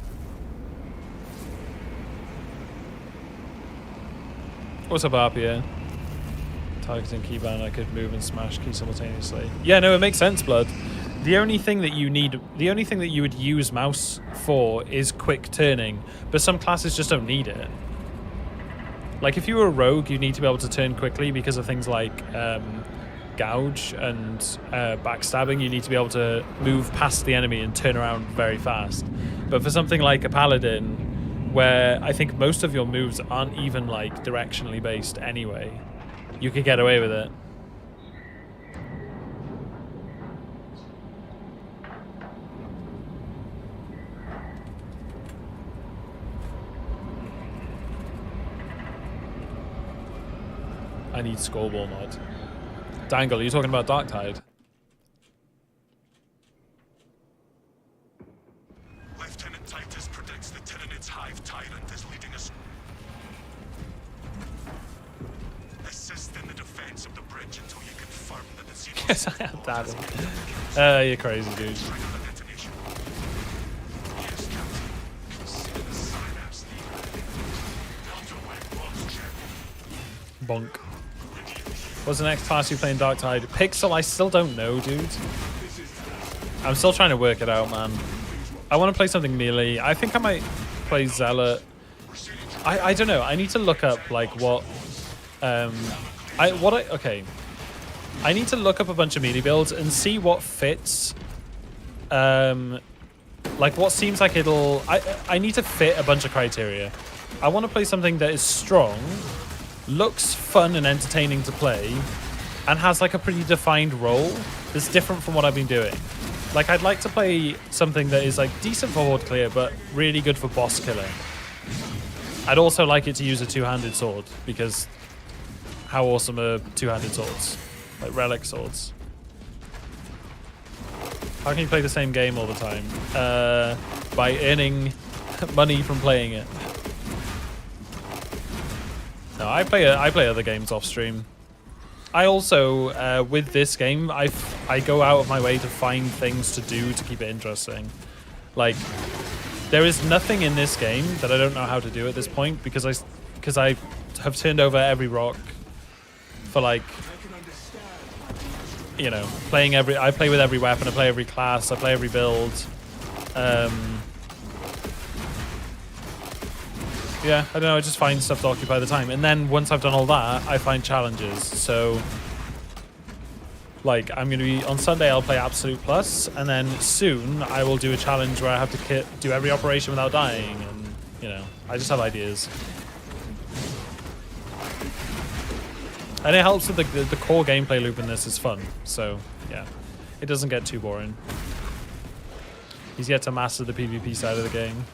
What's up, RPA? Targeting keybind, I could move and smash keys simultaneously. Yeah, no, it makes sense, Blood. The only thing that you would use mouse for is quick turning, but some classes just don't need it. Like if you were a rogue, you need to be able to turn quickly because of things like gouge and backstabbing. You need to be able to move past the enemy and turn around very fast. But for something like a paladin, where I think most of your moves aren't even like directionally based anyway, you could get away with it. I need Skullball mod. Dangle, are you talking about Darktide? Lieutenant Titus predicts the Tyrannid's Hive Tyrant is leading us. Assist in the defense of the bridge until you confirm that the Xenos... Yes, I am, Daddy. You're crazy, dude. Yes, Captain. Consider the synapse leader. Delta Wing launch check. Bonk. What's the next class you play in Darktide? Pixel, I still don't know, dude. I'm still trying to work it out, man. I want to play something melee. I think I might play Zealot. I don't know. I need to look up like what okay. I need to look up a bunch of melee builds and see what fits. Like what seems like it'll I need to fit a bunch of criteria. I want to play something that is strong, looks fun and entertaining to play, and has like a pretty defined role that's different from what I've been doing. Like I'd like to play something that is like decent for horde clear but really good for boss killing. I'd also like it to use a two-handed sword because how awesome are two-handed swords? Like relic swords. How can you play the same game all the time? By earning money from playing it. No, I play other games off stream. I also, with this game, I go out of my way to find things to do to keep it interesting. Like, there is nothing in this game that I don't know how to do at this point because I have turned over every rock for like, you know, I play with every weapon, I play every class, I play every build. Yeah, I don't know, I just find stuff to occupy the time. And then once I've done all that, I find challenges. So, like, I'm going to be, on Sunday I'll play Absolute Plus, and then soon I will do a challenge where I have to do every operation without dying, and, you know, I just have ideas. And it helps that the core gameplay loop in this is fun, so, yeah. It doesn't get too boring. He's yet to master the PvP side of the game.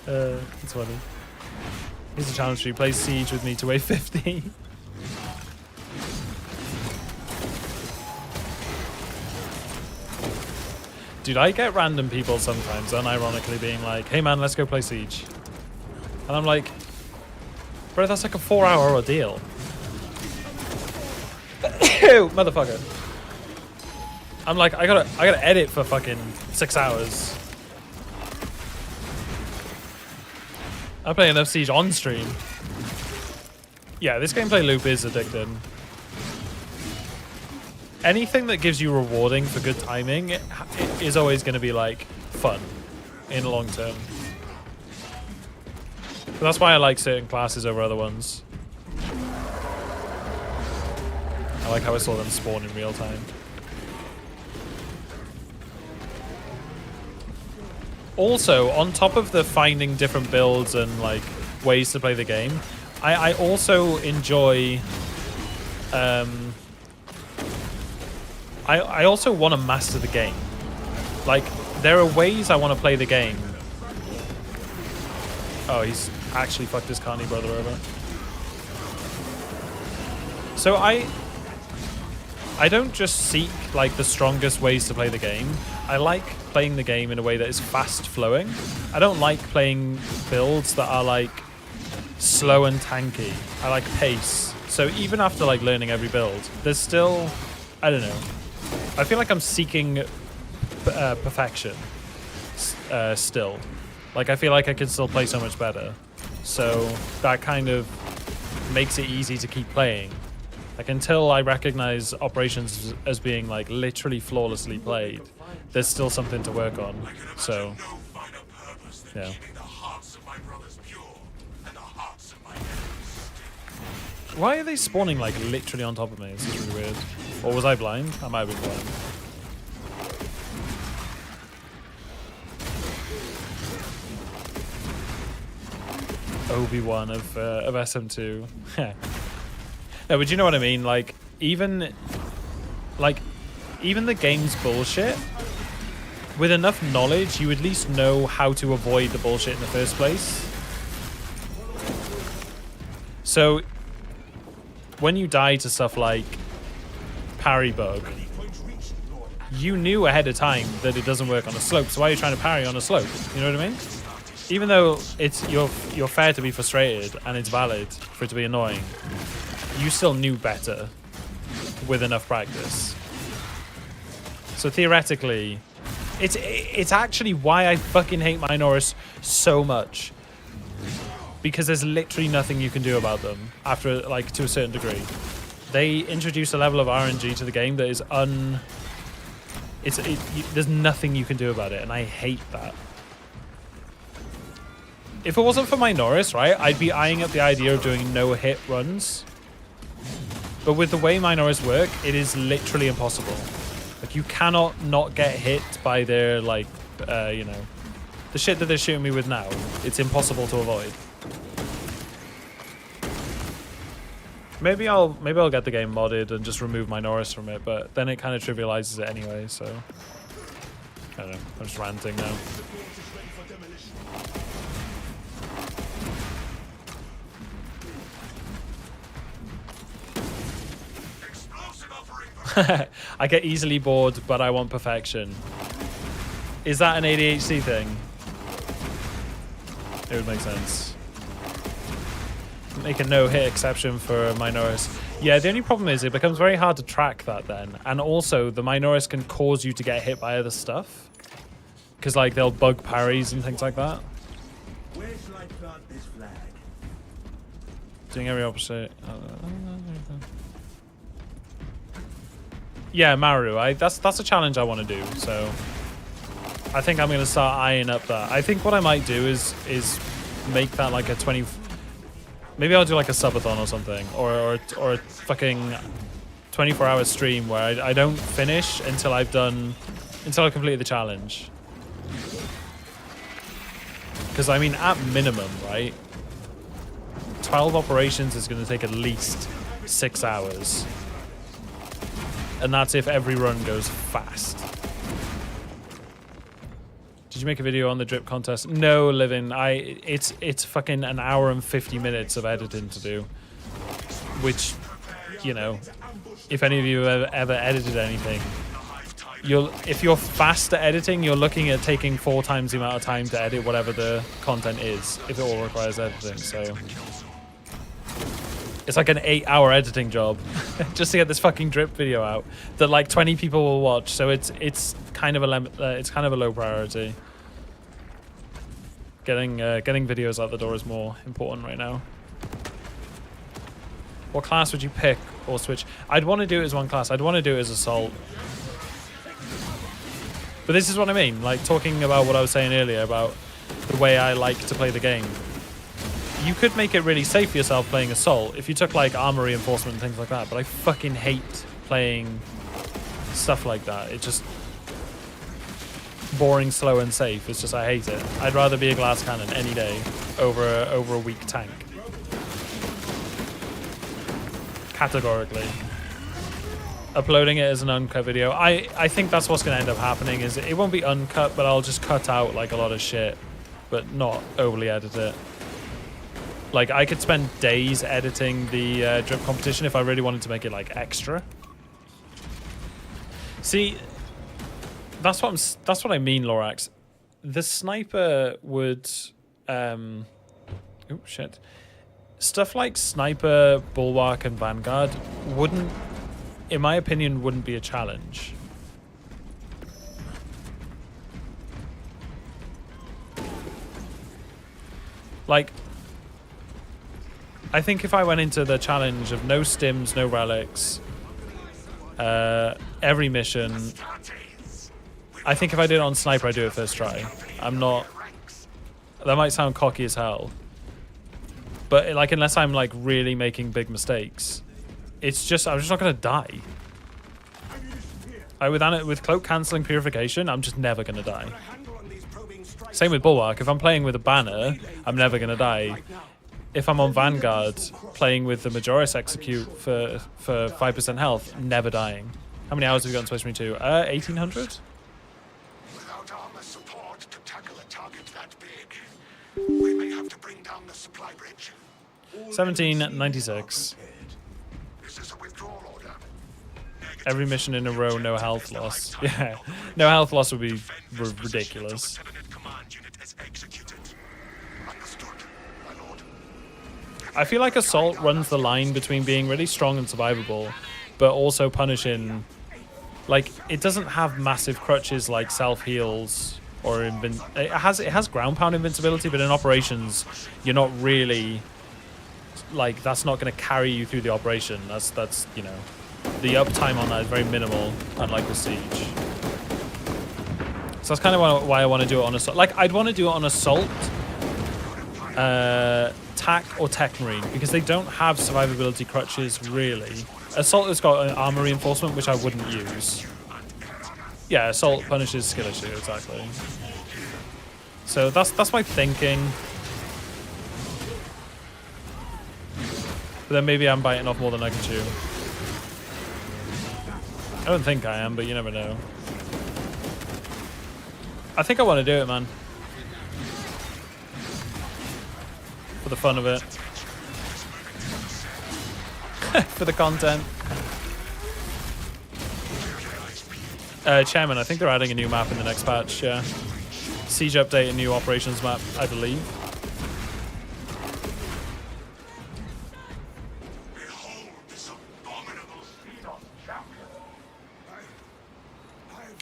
It's funny. Here's a challenge for you. Play Siege with me to wave 50. Dude, I get random people sometimes unironically being like, hey man, let's go play Siege. And I'm like, bro, that's like a 4-hour ordeal. Motherfucker. I'm like, I gotta edit for fucking 6 hours. I play enough Siege on stream. Yeah, this gameplay loop is addicting. Anything that gives you rewarding for good timing is always going to be like fun in the long term. But that's why I like certain classes over other ones. I like how I saw them spawn in real time. Also, on top of the finding different builds and like ways to play the game, I also enjoy I also want to master the game. Like, there are ways I want to play the game. Oh, he's actually fucked his carny brother over. So I don't just seek like the strongest ways to play the game. I like playing the game in a way that is fast flowing. I don't like playing builds that are like slow and tanky. I like pace. So even after like learning every build, there's still, I don't know. I feel like I'm seeking perfection still. Like, I feel like I could still play so much better. So that kind of makes it easy to keep playing. Like, until I recognize operations as being like literally flawlessly played, there's still something to work on. So, yeah. Why are they spawning like literally on top of me? This is really weird. Or was I blind? I might have been blind. Obi-Wan of SM2. No, but you know what I mean? Like, even the game's bullshit, with enough knowledge, you at least know how to avoid the bullshit in the first place. So, when you die to stuff like parry bug, you knew ahead of time that it doesn't work on a slope, so why are you trying to parry on a slope? You know what I mean? Even though it's you're fair to be frustrated and it's valid for it to be annoying, you still knew better with enough practice. So theoretically, it's actually why I fucking hate Minoris so much. Because there's literally nothing you can do about them after, like, to a certain degree. They introduce a level of RNG to the game that is there's nothing you can do about it, and I hate that. If it wasn't for Minoris, right, I'd be eyeing up the idea of doing no-hit runs. But with the way Minoris work, it is literally impossible. Like, you cannot not get hit by their, like, you know, the shit that they're shooting me with now. It's impossible to avoid. Maybe I'll get the game modded and just remove Minoris from it, but then it kind of trivializes it anyway, so I don't know. I'm just ranting now. I get easily bored, but I want perfection. Is that an ADHD thing? It would make sense. Make a no-hit exception for Minoris. Yeah, the only problem is it becomes very hard to track that then. And also, the Minoris can cause you to get hit by other stuff. Because, like, they'll bug parries and things like that. Where shall I plant this flag? Doing every opposite. Yeah, Maru. That's a challenge I want to do. So I think I'm going to start eyeing up that. I think what I might do is make that like a 20... Maybe I'll do like a subathon or something. Or a fucking 24-hour stream where I don't finish until I've completed the challenge. Because, I mean, at minimum, right? 12 operations is going to take at least 6 hours. And that's if every run goes fast. Did you make a video on the drip contest? No, Livin. It's fucking an hour and 50 minutes of editing to do. Which, you know, if any of you have ever edited anything, if you're fast at editing, you're looking at taking 4 times the amount of time to edit whatever the content is, if it all requires editing. So it's like an 8-hour editing job just to get this fucking drip video out that like 20 people will watch. So it's kind of a low priority. Getting videos out the door is more important right now. What class would you pick or switch? I'd want to do it as one class. I'd want to do it as Assault. But this is what I mean, like talking about what I was saying earlier about the way I like to play the game. You could make it really safe for yourself playing Assault if you took like armor reinforcement and things like that, but I fucking hate playing stuff like that. It's just boring, slow, and safe. It's just, I hate it. I'd rather be a glass cannon any day over a weak tank. Categorically. Uploading it as an uncut video. I think that's what's going to end up happening. Is it won't be uncut, but I'll just cut out like a lot of shit, but not overly edit it. Like I could spend days editing the drip competition if I really wanted to make it like extra. See, that's what I mean, Lorax. The sniper would oh shit. Stuff like Sniper, Bulwark, and Vanguard wouldn't, in my opinion, wouldn't be a challenge. Like, I think if I went into the challenge of no stims, no relics, every mission, I think if I did it on Sniper, I'd do it first try. I'm not, that might sound cocky as hell, but like, unless I'm like really making big mistakes, it's just, I'm just not gonna die. With cloak cancelling purification, I'm just never gonna die. Same with Bulwark. If I'm playing with a banner, I'm never gonna die. If I'm on Vanguard, playing with the Majoris Execute for 5% health, never dying. How many hours have you got on Space Marine 2? 1800? Without armor support to tackle a target that big, we may have to bring down the supply bridge. 1796. This is a withdrawal order. Every mission in a row, no health loss. Yeah, no health loss would be ridiculous. I feel like Assault runs the line between being really strong and survivable, but also punishing. Like, it doesn't have massive crutches like self-heals or it has ground pound invincibility, but in operations, you're not really, like, that's not going to carry you through the operation. That's you know, the uptime on that is very minimal, unlike the Siege. So that's kind of why I want to do it on Assault. Like, I'd want to do it on Assault, TAC or Tech Marine, because they don't have survivability crutches really. Assault has got an armor reinforcement, which I wouldn't use. Yeah, Assault punishes skill issue, exactly. So that's my thinking. But then maybe I'm biting off more than I can chew. I don't think I am, but you never know. I think I want to do it, man. For the fun of it. For the content. Chairman, I think they're adding a new map in the next patch, yeah. Siege update, a new operations map, I believe.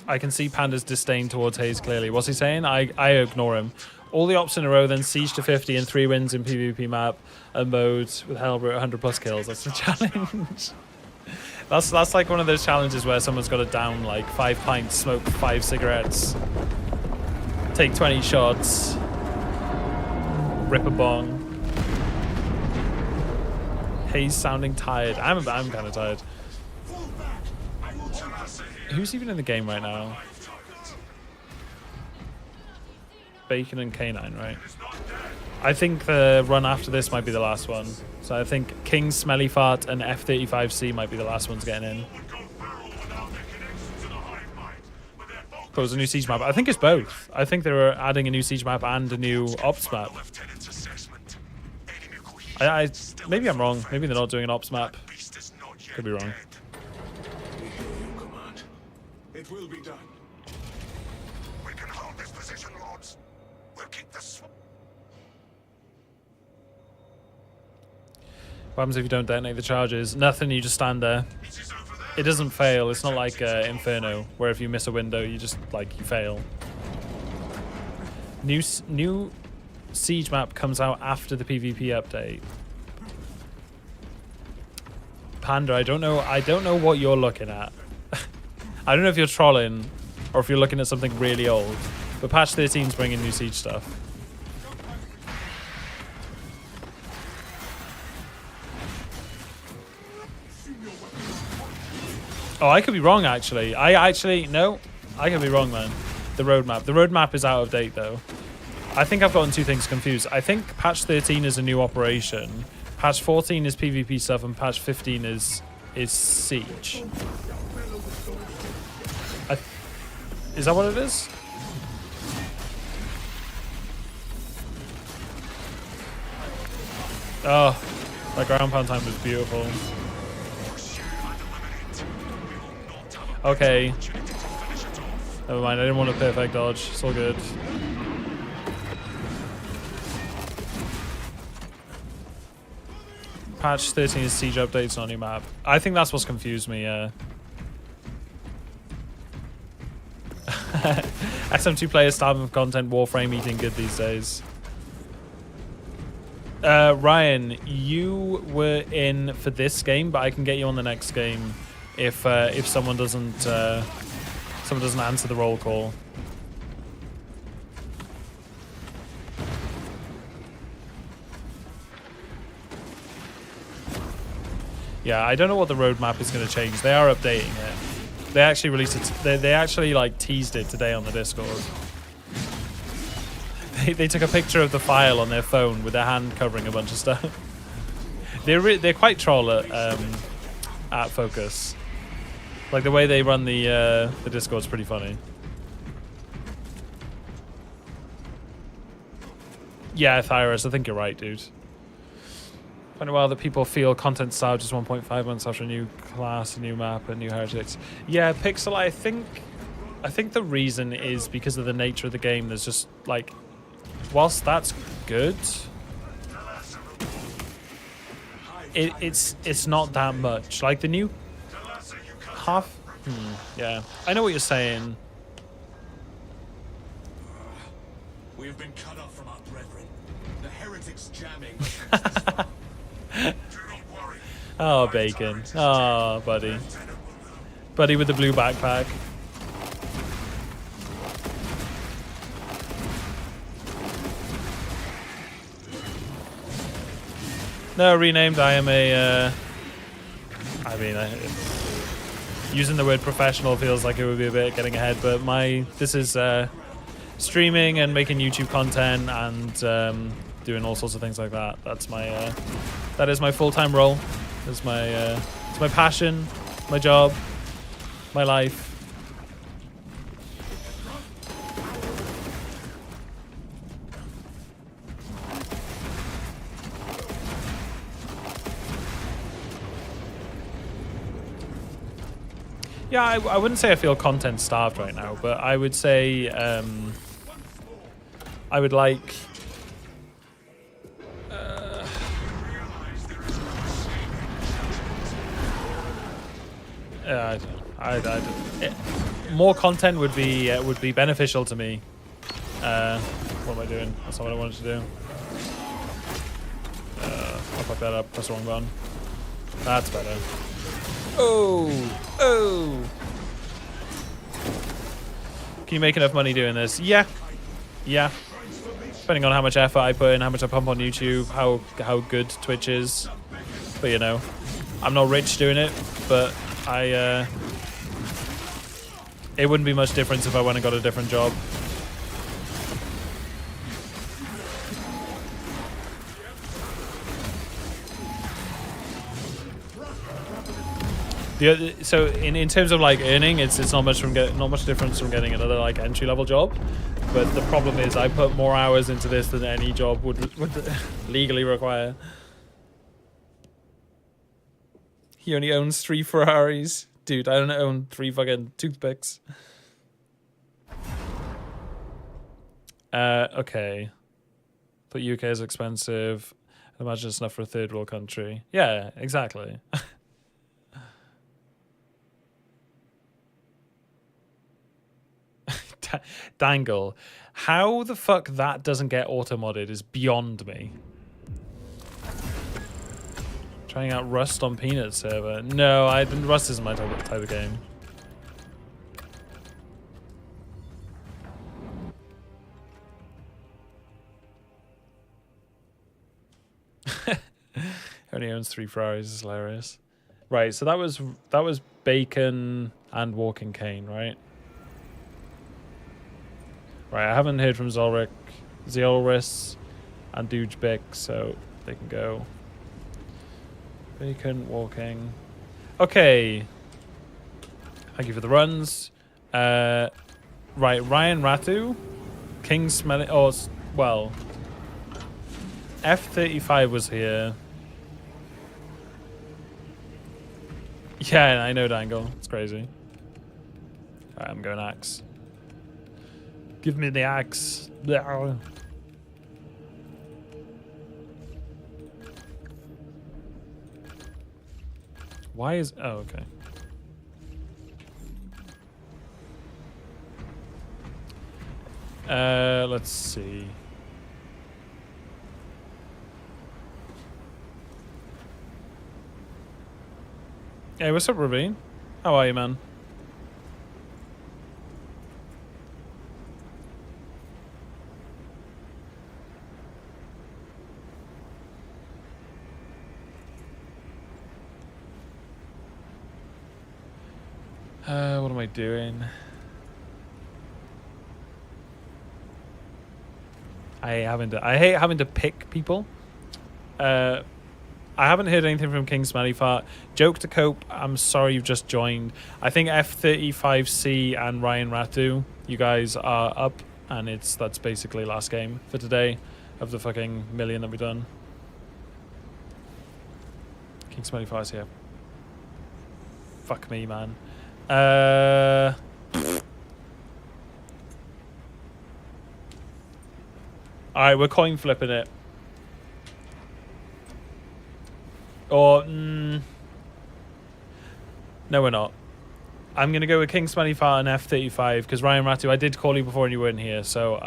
I can see Panda's disdain towards Haze clearly. What's he saying? I ignore him. All the ops in a row, then Siege to 50 and 3 wins in PvP map and modes with Hellbrook 100 plus kills. That's the challenge. That's like one of those challenges where someone's got to down like 5 pints, smoke 5 cigarettes, take 20 shots, rip a bong. Haze sounding tired. I'm kind of tired. Who's even in the game right now? Bacon and K9, right? I think the run after this might be the last one. So I think King, Smelly Fart, and F-35C might be the last ones getting in. But it was a new siege map. I think it's both. I think they were adding a new siege map and a new ops map. Lieutenant's assessment. Enemy cohesion I still maybe I'm wrong. failed. Maybe they're not doing an ops map. Beast is not yet Could be wrong. dead. We hear you, Command. It will be done. We can hold this position, Lords. We'll keep the What happens if you don't detonate the charges? Nothing, you just stand there. It is over there. It doesn't fail. It's not like Inferno, where if you miss a window, you just, like, you fail. New siege map comes out after the PvP update. Panda, I don't know what you're looking at. I don't know if you're trolling or if you're looking at something really old. But patch 13's bringing new siege stuff. Oh, I could be wrong, actually. No, I could be wrong, man. The roadmap. The roadmap is out of date, though. I think I've gotten two things confused. I think patch 13 is a new operation. Patch 14 is PvP stuff, and patch 15 is siege. Is that what it is? Oh, that ground pound time was beautiful. Okay. Never mind, I didn't want a perfect dodge. It's all good. Patch 13 is siege updates on new map. I think that's what's confused me, yeah. SM2 players starving of content, Warframe eating good these days. Ryan, you were in for this game, but I can get you on the next game if someone doesn't answer the roll call. Yeah, I don't know what the roadmap is going to change. They are updating it. They actually released it. They actually like teased it today on the Discord. They took a picture of the file on their phone with their hand covering a bunch of stuff. They're quite troll at Focus. Like the way they run the Discord's pretty funny. Yeah, Thyrus, I think you're right, dude. Find it well that people feel content starved just 1.5 months after a new class, a new map, and new heretics. Yeah, Pixel, I think the reason is because of the nature of the game. There's just like, whilst that's good, it's not that much. Like the new half. Yeah, I know what you're saying. We have been cut off from our brethren. The heretics jamming. Oh, Bacon. Oh, buddy. Buddy with the blue backpack. No, renamed. I am a... using the word professional feels like it would be a bit getting ahead, but this is streaming and making YouTube content and doing all sorts of things like that. That is my full-time role. It's my passion, my job, my life. Yeah, I wouldn't say I feel content starved right now, but I would say I would like... more content would be beneficial to me. What am I doing? That's not what I wanted to do. I'll fuck that up. Press the wrong button. That's better. Oh! Can you make enough money doing this? Yeah. Depending on how much effort I put in, how much I pump on YouTube, how good Twitch is. But you know, I'm not rich doing it, but it wouldn't be much difference if I went and got a different job. So in terms of like earning, it's not much not much difference from getting another like entry level job, but the problem is I put more hours into this than any job would legally require. He only owns 3 Ferraris, dude. I don't own 3 fucking toothpicks. Okay. But UK is expensive. I imagine it's enough for a third world country. Yeah, exactly. Dangle. How the fuck that doesn't get auto-modded is beyond me. Trying out Rust on Peanut server. No, I didn't. Rust isn't my type of game. Only owns 3 Ferraris. Is hilarious. Right, so that was Bacon and Walking Cane, right? Right, I haven't heard from Zolric, Zeolris, and Doogebick, so they can go. Bacon, Walking. Okay. Thank you for the runs. Right, Ryan Ratu, King Smelly. Oh, well. F-35 was here. Yeah, I know Dangle. It's crazy. Alright, I'm going axe. Give me the axe. Blah. Why is... Oh, okay. Let's see. Hey, what's up, Ravine? How are you, man? What am I doing? I hate having to pick people. I haven't heard anything from King Smelly Fart. Joke to Cope, I'm sorry you've just joined. I think F35C and Ryan Ratu, you guys are up, and that's basically last game for today of the fucking million that we've done. King Smelly Fart's here. Fuck me, man. Alright, we're coin flipping it. Or no, we're not. I'm gonna go with King Smelly Fart and F35 because Ryan Ratu, I did call you before and you weren't here, so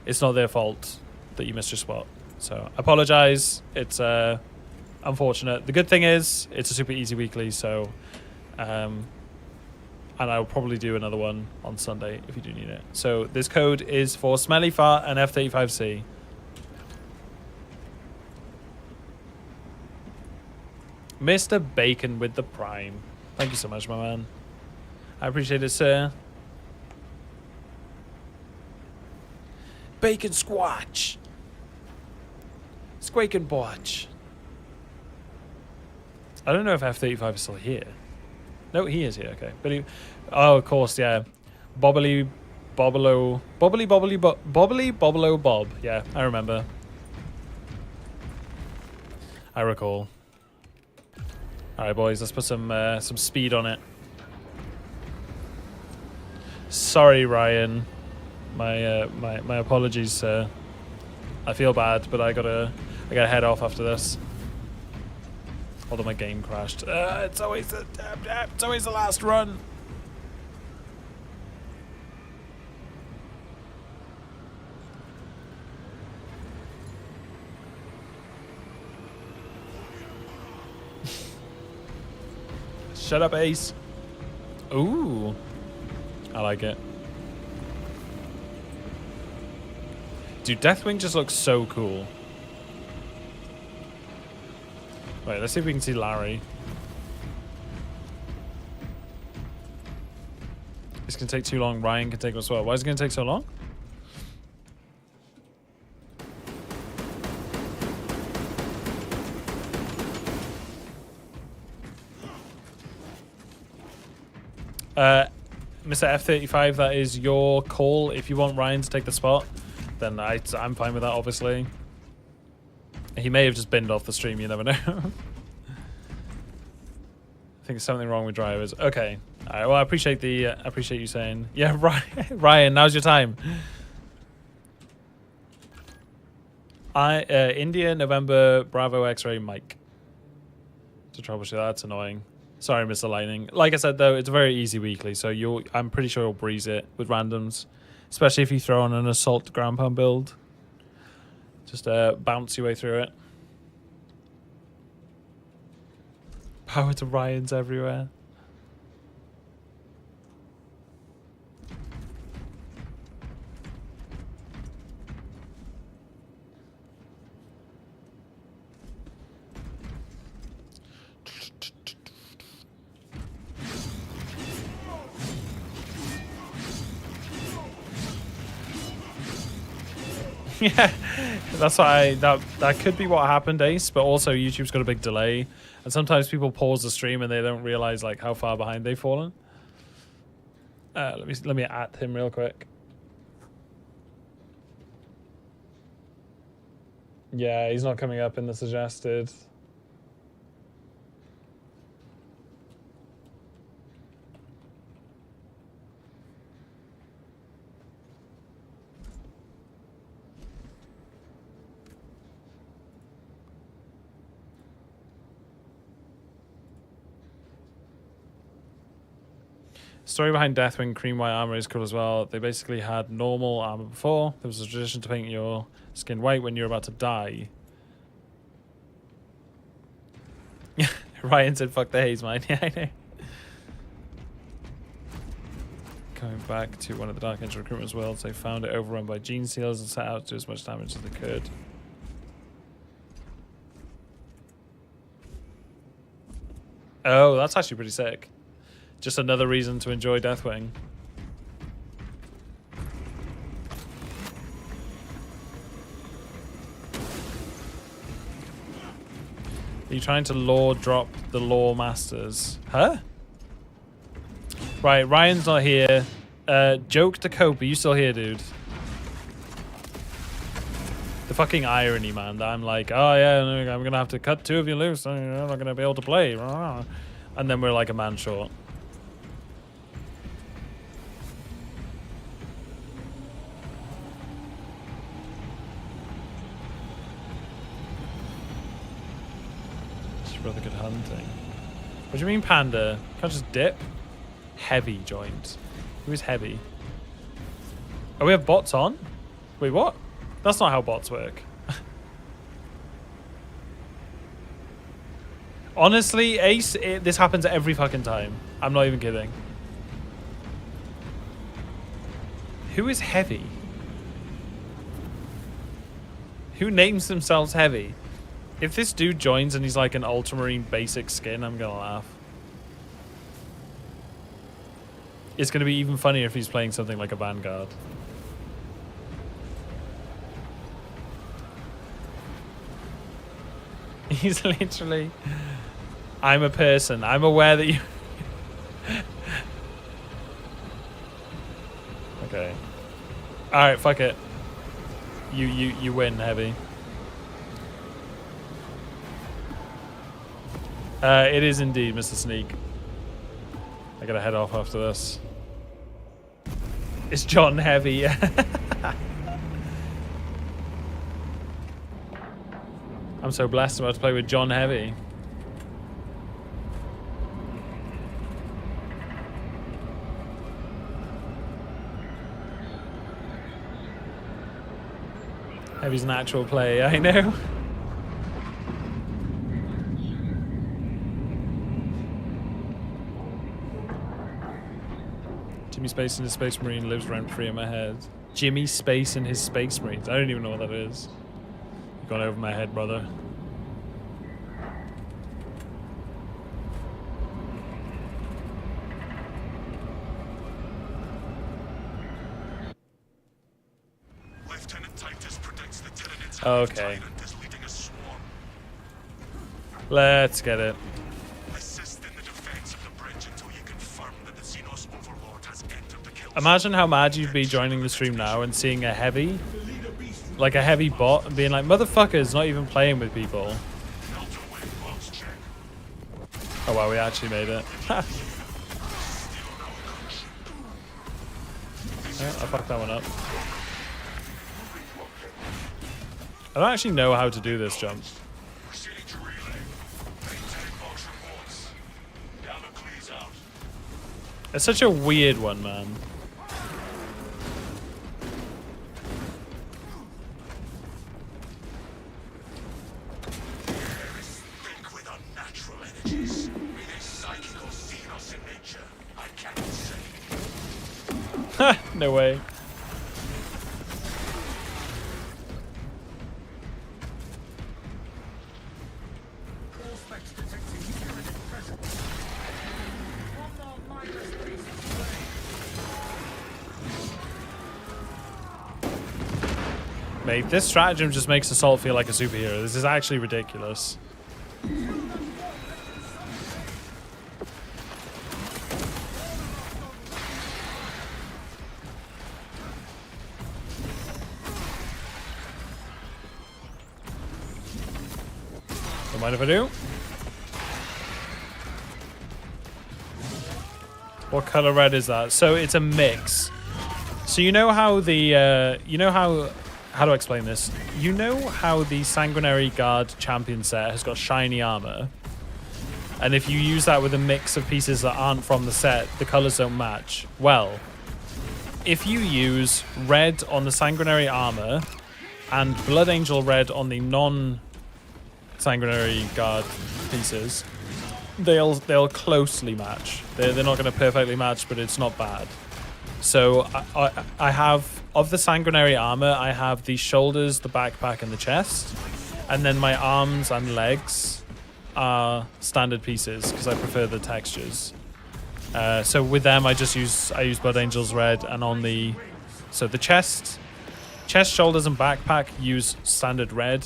it's not their fault that you missed your spot. So apologize. It's unfortunate. The good thing is it's a super easy weekly, so and I'll probably do another one on Sunday if you do need it. So this code is for Smelly Fart and F35C. Mr. Bacon with the Prime. Thank you so much, my man. I appreciate it, sir. Bacon Squatch. Squake and Botch. I don't know if F35 is still here. No, he is here, okay. But he... Oh, of course, yeah. Bobbly Bobblo... Bobbly Bobblo Bob. Yeah, I remember. I recall. Alright, boys, let's put some speed on it. Sorry, Ryan. My apologies, sir. I feel bad, but I gotta head off after this. Although my game crashed. It's always the last run. Shut up, Ace. Ooh. I like it. Dude, Deathwing just looks so cool. Wait, let's see if we can see Larry. It's gonna take too long. Ryan can take us as well. Why is it gonna take so long? Mr. F-35, that is your call. If you want Ryan to take the spot, then I'm fine with that, obviously. He may have just binned off the stream, you never know. I think there's something wrong with drivers. Okay. All right, well, I appreciate you saying. Yeah, Ryan, now's your time. India, November, Bravo, X-Ray, Mike. To troubleshoot, that's annoying. Sorry, Mr. Lightning. Like I said, though, it's a very easy weekly, so I'm pretty sure you'll breeze it with randoms, especially if you throw on an assault ground pound build. Just bounce your way through it. Power to Ryans everywhere. Yeah, that's why that could be what happened, Ace. But also, YouTube's got a big delay, and sometimes people pause the stream and they don't realize like how far behind they've fallen. Let me at him real quick. Yeah, he's not coming up in the suggested. Story behind Deathwing cream white armor is cool as well. They basically had normal armor before. There was a tradition to paint your skin white when you're about to die. Ryan said, fuck the Hazeman. Yeah, I know. Coming back to one of the Dark Angel recruitment's worlds, they found it overrun by gene seals and set out to do as much damage as they could. Oh, that's actually pretty sick. Just another reason to enjoy Deathwing. Are you trying to lore drop the lore masters? Huh? Right, Ryan's not here. Joke to cope. Are you still here, dude? The fucking irony, man. That I'm like, oh yeah, I'm gonna have to cut two of you loose. I'm not gonna be able to play. And then we're like a man short. Brother good hunting. What do you mean, panda? Can't just dip? Heavy joint. Who is heavy? Oh, we have bots on? Wait, what? That's not how bots work. Honestly, Ace, this happens every fucking time. I'm not even kidding. Who is heavy? Who names themselves heavy? If this dude joins and he's like an ultramarine basic skin, I'm gonna laugh. It's gonna be even funnier if he's playing something like a Vanguard. He's literally... I'm a person. I'm aware that you... Okay. Alright, fuck it. You win, Heavy. It is indeed, Mr. Sneak. I gotta head off after this. It's John Heavy. I'm so blessed about to play with John Heavy. Heavy's an actual play, I know. Jimmy Space and his Space Marine lives rent-free in my head. Jimmy Space and his Space Marines. I don't even know what that is. You've gone over my head, brother. Lieutenant Titus predicts the Tyranids Okay. is leading a swarm. Let's get it. Assist in the defense of the bridge until you confirm that the Xenos Imagine how mad you'd be joining the stream now and seeing a heavy, like a heavy bot, and being like, motherfuckers, not even playing with people. Oh wow, we actually made it. Yeah, I fucked that one up. I don't actually know how to do this jump. It's such a weird one, man. Think with unnatural energies. Be they psychic or xenos in nature, I cannot say. Ha! No way. Mate, this stratagem just makes Assault feel like a superhero. This is actually ridiculous. Don't mind if I do. What color red is that? So it's a mix. So you know how the how do I explain this? You know how the Sanguinary Guard champion set has got shiny armor, and if you use that with a mix of pieces that aren't from the set, the colors don't match. Well, if you use red on the Sanguinary armor and Blood Angel red on the non-Sanguinary Guard pieces, they'll closely match. They're not going to perfectly match, but it's not bad. So I have, of the Sanguinary armor, I have the shoulders, the backpack, and the chest. And then my arms and legs are standard pieces because I prefer the textures. So with them, I use Blood Angel's red, and on the chest, shoulders, and backpack use standard red.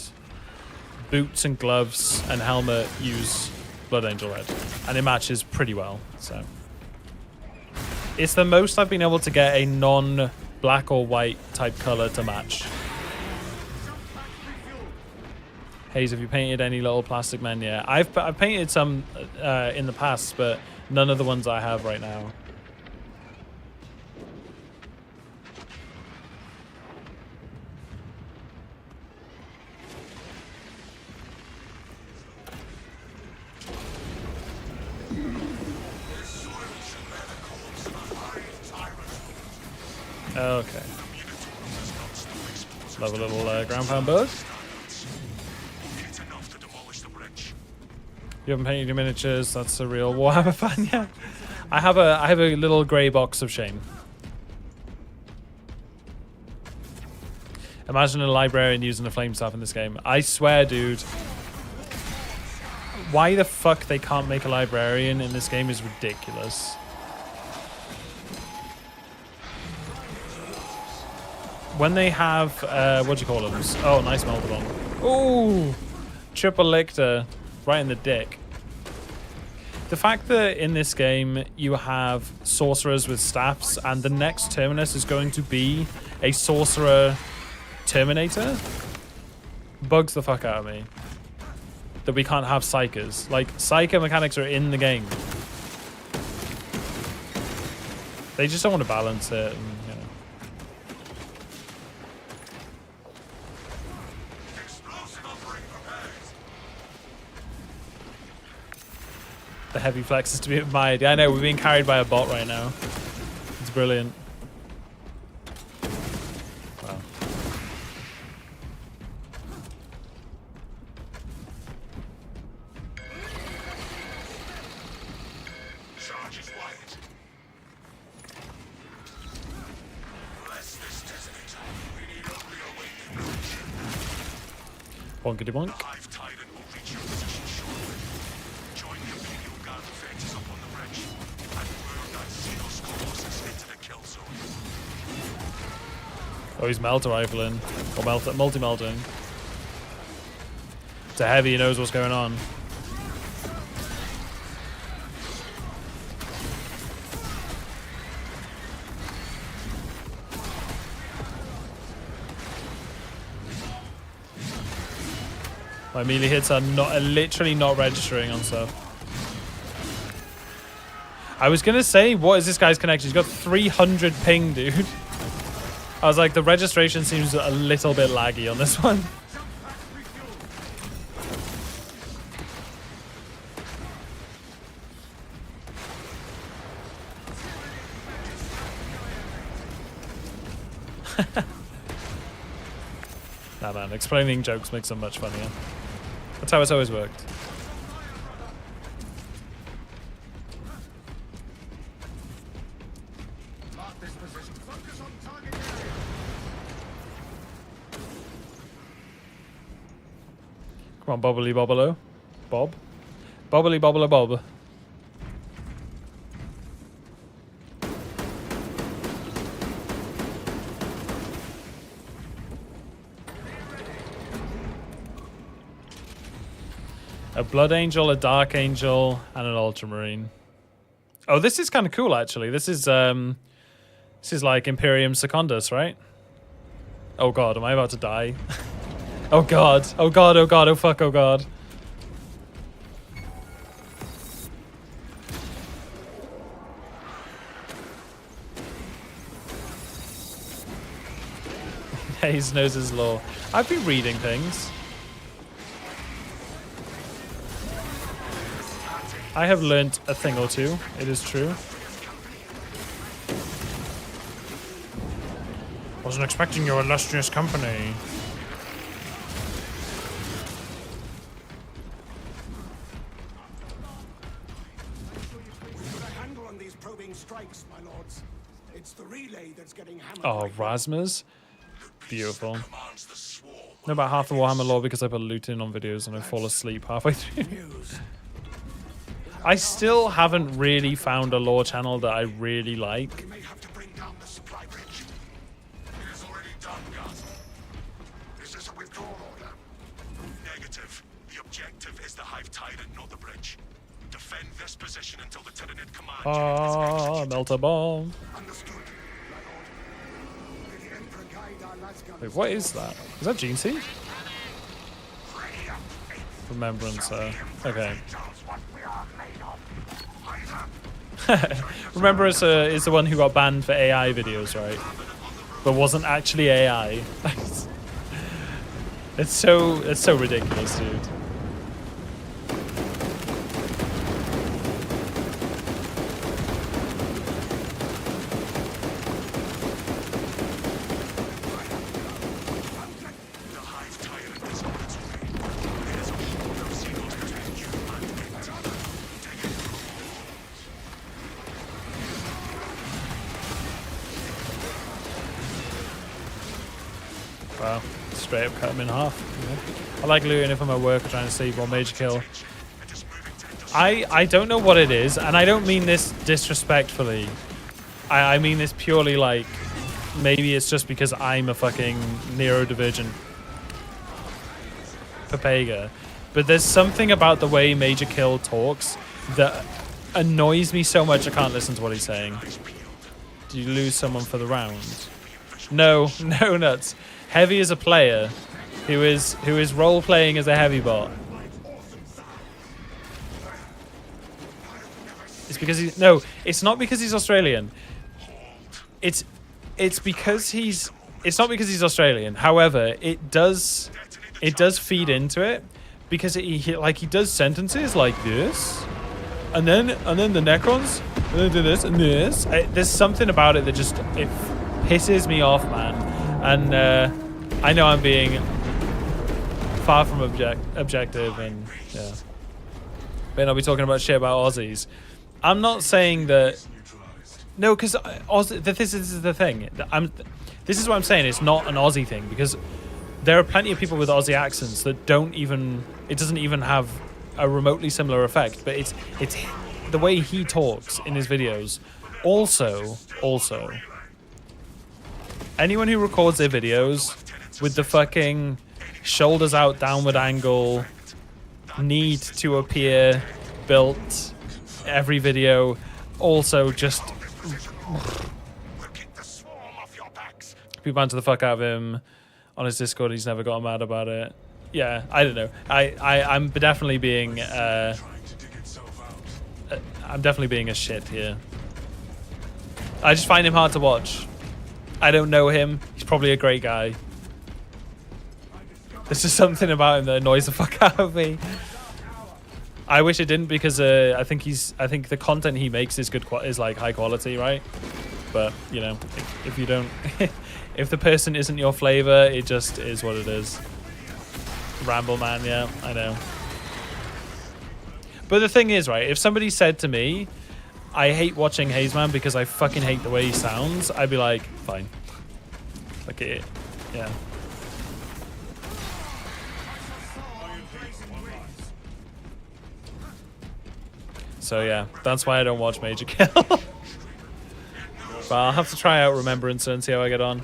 Boots and gloves and helmet use Blood Angel red, and it matches pretty well. So it's the most I've been able to get a non-black or white type color to match. Hayes, have you painted any little plastic men yet? I've painted some in the past, but none of the ones I have right now. Okay. Love a little ground pound bug. You haven't painted your miniatures. That's a real Warhammer fan, yeah. I have a little grey box of shame. Imagine a librarian using a flame staff in this game. I swear, dude. Why the fuck they can't make a librarian in this game is ridiculous. When they have, what do you call them? Oh, nice melted on. Ooh, triple lictor, right in the dick. The fact that in this game you have sorcerers with staffs and the next Terminus is going to be a sorcerer Terminator bugs the fuck out of me. That we can't have psychers. Like, psyker mechanics are in the game. They just don't want to balance it, and, you know. The heavy flex is to be admired. Yeah, I know, we're being carried by a bot right now. It's brilliant. Wow. Charge is wired. Bless this designator. We need only await the creature. Bonkety bonk. Hive Titan will reach your position shortly. Join the Imperial Guard defenders up on the bridge and burn that Xenos Colossus into the kill zone. Oh, he's melter rifling. Or multi-melting. It's a heavy, he knows what's going on. My melee hits are literally not registering on stuff. I was gonna say, what is this guy's connection? He's got 300 ping, dude. I was like, the registration seems a little bit laggy on this one. Nah, man, explaining jokes makes them much funnier. That's how it's always worked. Come on, bobbly bobbalo. Bob. Bobbly bobbler bob. A Blood Angel, a Dark Angel, and an Ultramarine. Oh, this is kind of cool, actually. This is like Imperium Secundus, right? Oh god, am I about to die? Oh god, oh god, oh god, oh fuck, oh god. Hayes knows his lore. I've been reading things. I have learnt a thing or two, it is true. Wasn't expecting your illustrious company. We've got a handle on these probing strikes, my lords. It's the relay that's getting hammered. Oh, right now. Rasmus. Beautiful. Commands the swarm. Know about half the Warhammer lore because I put loot in on videos and I fall asleep halfway through. News. I still haven't really found a lore channel that I really like. We may have to bring down the supply bridge. It is already done, Gus. Is this a withdrawal order? Negative. The objective is the Hive Tide and not the bridge. Defend this position until the Tyranid command unit is executed. Melt a bomb. Understood, my lord. May the Emperor guide our lasguns. Wait, what is that? Is that Gene Seed? Ready up, Remembrance, okay. tells what we are made of. Remembrance is the one who got banned for AI videos, right? But wasn't actually AI. It's so ridiculous, dude. The Hive Tyrant is on its way. It is a war of zealots between you and it. Take it. Wow, straight up cut him in half. I like looting it for my work, trying to save one major kill. It is moving to intercept. I don't know what it is, and I don't mean this disrespectfully. I mean this purely like, maybe it's just because I'm a fucking neurodivergent Papega. But there's something about the way Major Kill talks that annoys me so much I can't listen to what he's saying. Do you lose someone for the round? No, no nuts. Heavy is a player who is role playing as a heavy bot. It's because he's no. It's not because he's Australian. It's because he's. It's not because he's Australian. However, it does feed into it because he does sentences like this, and then the Necrons, and then do this and this. There's something about it that just it pisses me off, man. And I know I'm being far from objective, and yeah. But I'll be talking about shit about Aussies. I'm not saying that. No, because this is the thing. This is what I'm saying. It's not an Aussie thing because there are plenty of people with Aussie accents that don't even. It doesn't even have a remotely similar effect. But it's the way he talks in his videos. Also, anyone who records their videos with the fucking shoulders out, downward angle, need to appear built every video, also just. We'll kick the swarm off your backs. People banter the fuck out of him on his Discord. He's never gotten mad about it. Yeah, I don't know. I'm definitely being Trying to dig itself out. I'm definitely being a shit here. I just find him hard to watch. I don't know him. He's probably a great guy. There's just something about him that annoys the fuck out of me. I wish it didn't because I think the content he makes is is like high quality, right? But you know, if you don't, if the person isn't your flavor, it just is what it is. Ramble man, yeah, I know. But the thing is, right, if somebody said to me, I hate watching Hazeman because I fucking hate the way he sounds, I'd be like, fine. Like it, yeah. So yeah, that's why I don't watch Major Kill. But I'll have to try out Remembrance and see how I get on.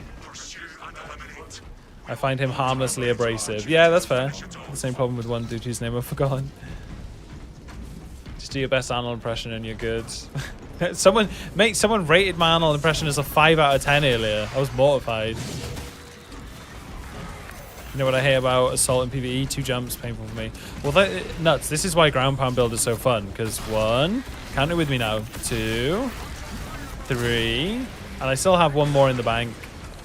I find him harmlessly abrasive. Yeah, that's fair. The same problem with one dude whose name I've forgotten. Just do your best Arnold impression and you're good. Someone rated my Arnold impression as a 5 out of 10 earlier. I was mortified. You know what I hate about Assault and PvE? 2 jumps, painful for me. Well, nuts. This is why ground pound build is so fun. Because 1, count it with me now. 2, 3, and I still have 1 more in the bank.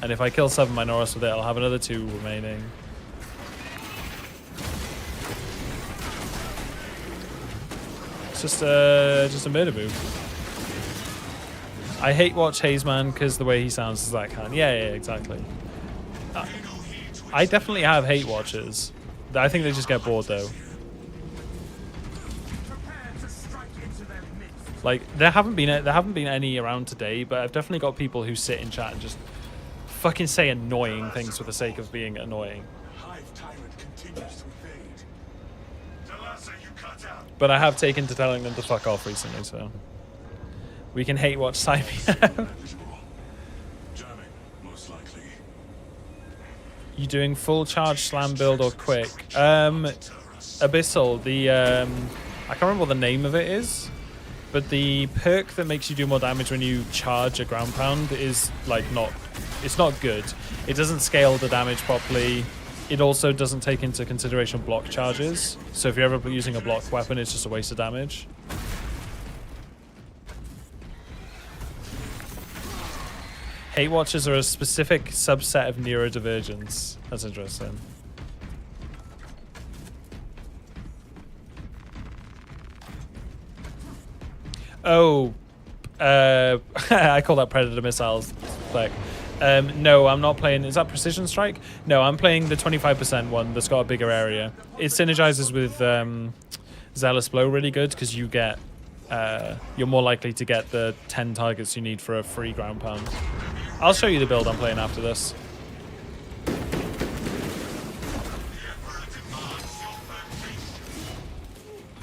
And if I kill 7 Minoris with it, I'll have another 2 remaining. It's just a murder move. I hate watch Hazeman because the way he sounds is that kind. Yeah, exactly. I definitely have hate watchers. I think they just get bored though. Like there haven't been any around today, but I've definitely got people who sit in chat and just fucking say annoying things for the sake of being annoying. But I have taken to telling them to fuck off recently, so we can hate watch Simon. You doing full charge slam build or quick? Abyssal, the I can't remember what the name of it is, but the perk that makes you do more damage when you charge a ground pound is like it's not good. It doesn't scale the damage properly. It also doesn't take into consideration block charges. So if you're ever using a block weapon, it's just a waste of damage. Hate watchers are a specific subset of neurodivergence. That's interesting. Oh, I call that predator missiles. Like, no, I'm not playing. Is that precision strike? No, I'm playing the 25% one that's got a bigger area. It synergizes with zealous blow really good because you get you're more likely to get the 10 targets you need for a free ground pound. I'll show you the build I'm playing after this.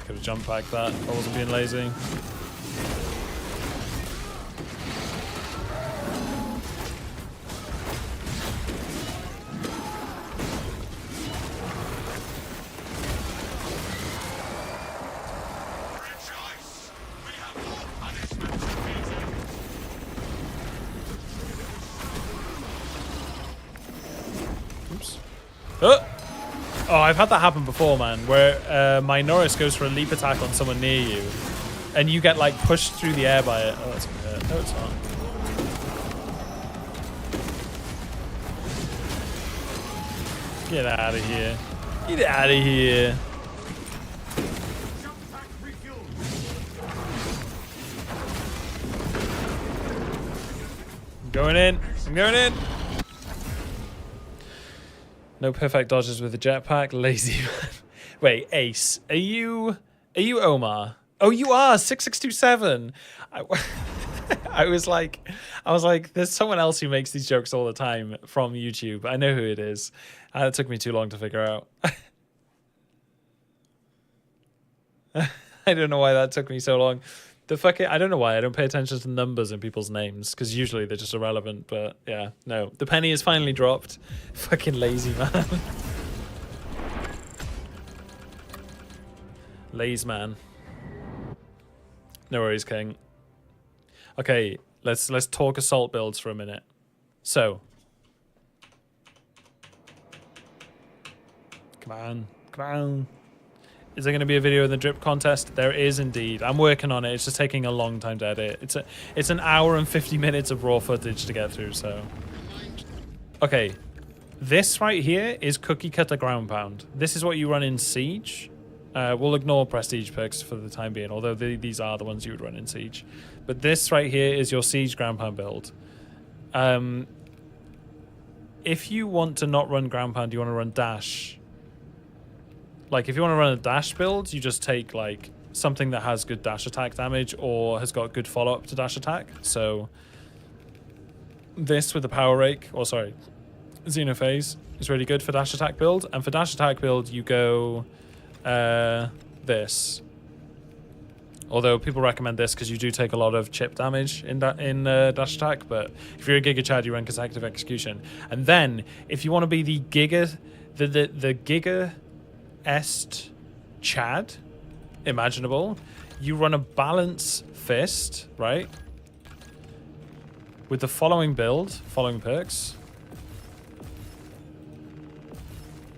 Could have jumped back that. I wasn't being lazy. Oh, I've had that happen before, man, where Minoris goes for a leap attack on someone near you, and you get, like, pushed through the air by it. Oh, that's gonna hurt. No, it's not. Get out of here. Get out of here. I'm going in. I'm going in. No perfect dodges with the jetpack. Lazy man. Wait, Ace, are you Omar? Oh, you are 6627. I was like, there's someone else who makes these jokes all the time from YouTube. I know who it is. It took me too long to figure out. I don't know why that took me so long. I don't know why I don't pay attention to numbers in people's names because usually they're just irrelevant. But yeah, no, the penny has finally dropped. Fucking lazy man. Lazy man. No worries, King. Okay, let's talk assault builds for a minute. So, Come on. Come on. Is there going to be a video of the drip contest? There is indeed. I'm working on it. It's just taking a long time to edit. It's an hour and 50 minutes of raw footage to get through, so. Okay. This right here is cookie cutter ground pound. This is what you run in Siege. We'll ignore prestige perks for the time being, although these are the ones you would run in Siege. But this right here is your Siege ground pound build. If you want to not run ground pound, you want to run dash. Like, if you want to run a dash build, you just take, like, something that has good dash attack damage or has got good follow-up to dash attack. So, this with the power rake, or sorry, Xenophase is really good for dash attack build. And for dash attack build, you go this. Although people recommend this because you do take a lot of chip damage in dash attack. But if you're a Giga Chad, you run consecutive execution. And then, if you want to be the Giga, the Giga Est Chad imaginable, you run a balance fist, right? With the following build, following perks.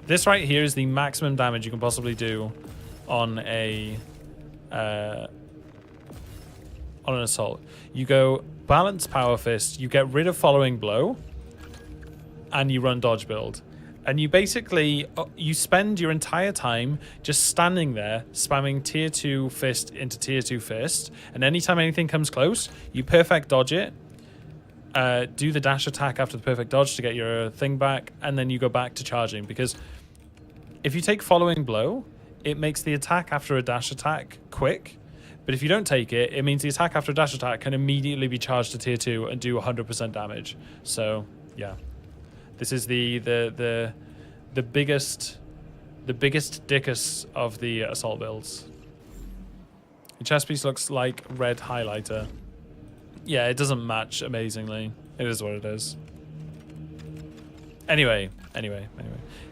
This right here is the maximum damage you can possibly do on a on an assault. You go balance power fist, you get rid of following blow, and you run dodge build. And you basically, you spend your entire time just standing there, spamming tier 2 fist into tier 2 fist. And anytime anything comes close, you perfect dodge it. Do the dash attack after the perfect dodge to get your thing back. And then you go back to charging. Because if you take following blow, it makes the attack after a dash attack quick. But if you don't take it, it means the attack after a dash attack can immediately be charged to tier 2 and do 100% damage. So, yeah. This is the biggest dickus of the assault builds. The chest piece looks like red highlighter. Yeah, it doesn't match amazingly. It is what it is. Anyway.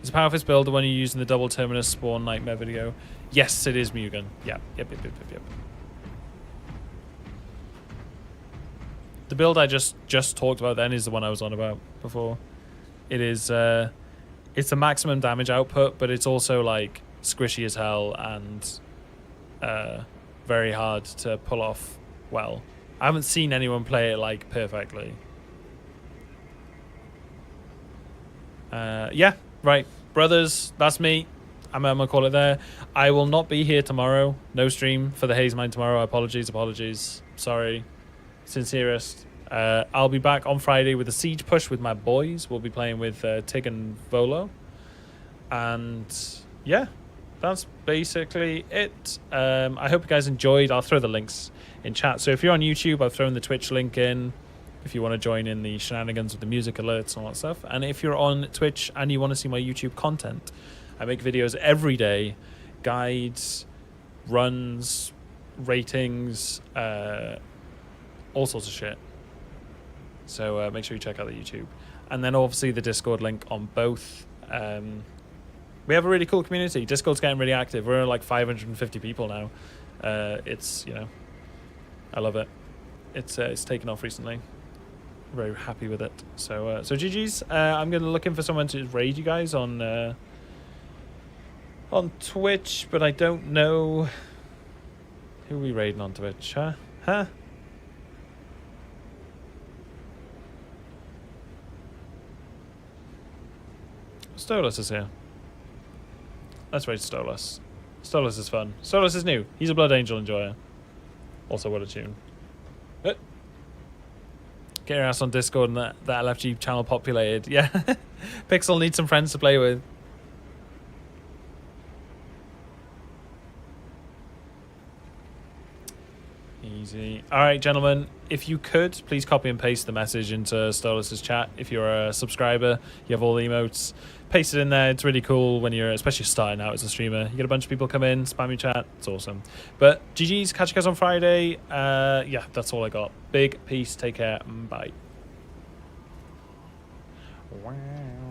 Is Power Fist build the one you use in the double terminus spawn nightmare video? Yes, it is Mugen. Yeah. Yep. The build I just talked about then is the one I was on about before. It is, it's a maximum damage output, but it's also, like, squishy as hell and very hard to pull off well. I haven't seen anyone play it, like, perfectly. Yeah, right. Brothers, that's me. I'm going to call it there. I will not be here tomorrow. No stream for the Hazeman tomorrow. Apologies. Sorry. Sincerest. I'll be back on Friday with a Siege push with my boys. We'll be playing with Tig and Volo. And yeah, that's basically it. I hope you guys enjoyed. I'll throw the links in chat. So if you're on YouTube, I've thrown the Twitch link in if you want to join in the shenanigans with the music alerts and all that stuff. And if you're on Twitch and you want to see my YouTube content, I make videos every day. Guides, runs, ratings, all sorts of shit. So make sure you check out the YouTube. And then obviously the Discord link on both. We have a really cool community. Discord's getting really active. We're like 550 people now. It's, you know, I love it. It's taken off recently. Very happy with it. So GG's. I'm going to look in for someone to raid you guys on Twitch, but I don't know who we raiding on Twitch, huh? Stolas is here. Let's raid Stolas. Stolas is fun. Stolas is new. He's a Blood Angel enjoyer. Also, what a tune. Get your ass on Discord and that LFG channel populated. Yeah. Pixel needs some friends to play with. Easy. All right, gentlemen. If you could, please copy and paste the message into Stolas' chat. If you're a subscriber, you have all the emotes. Paste it in there. It's really cool when you're, especially starting out as a streamer. You get a bunch of people come in, spam your chat. It's awesome. But GG's. Catch you guys on Friday. Yeah, that's all I got. Big peace. Take care. Bye. Wow.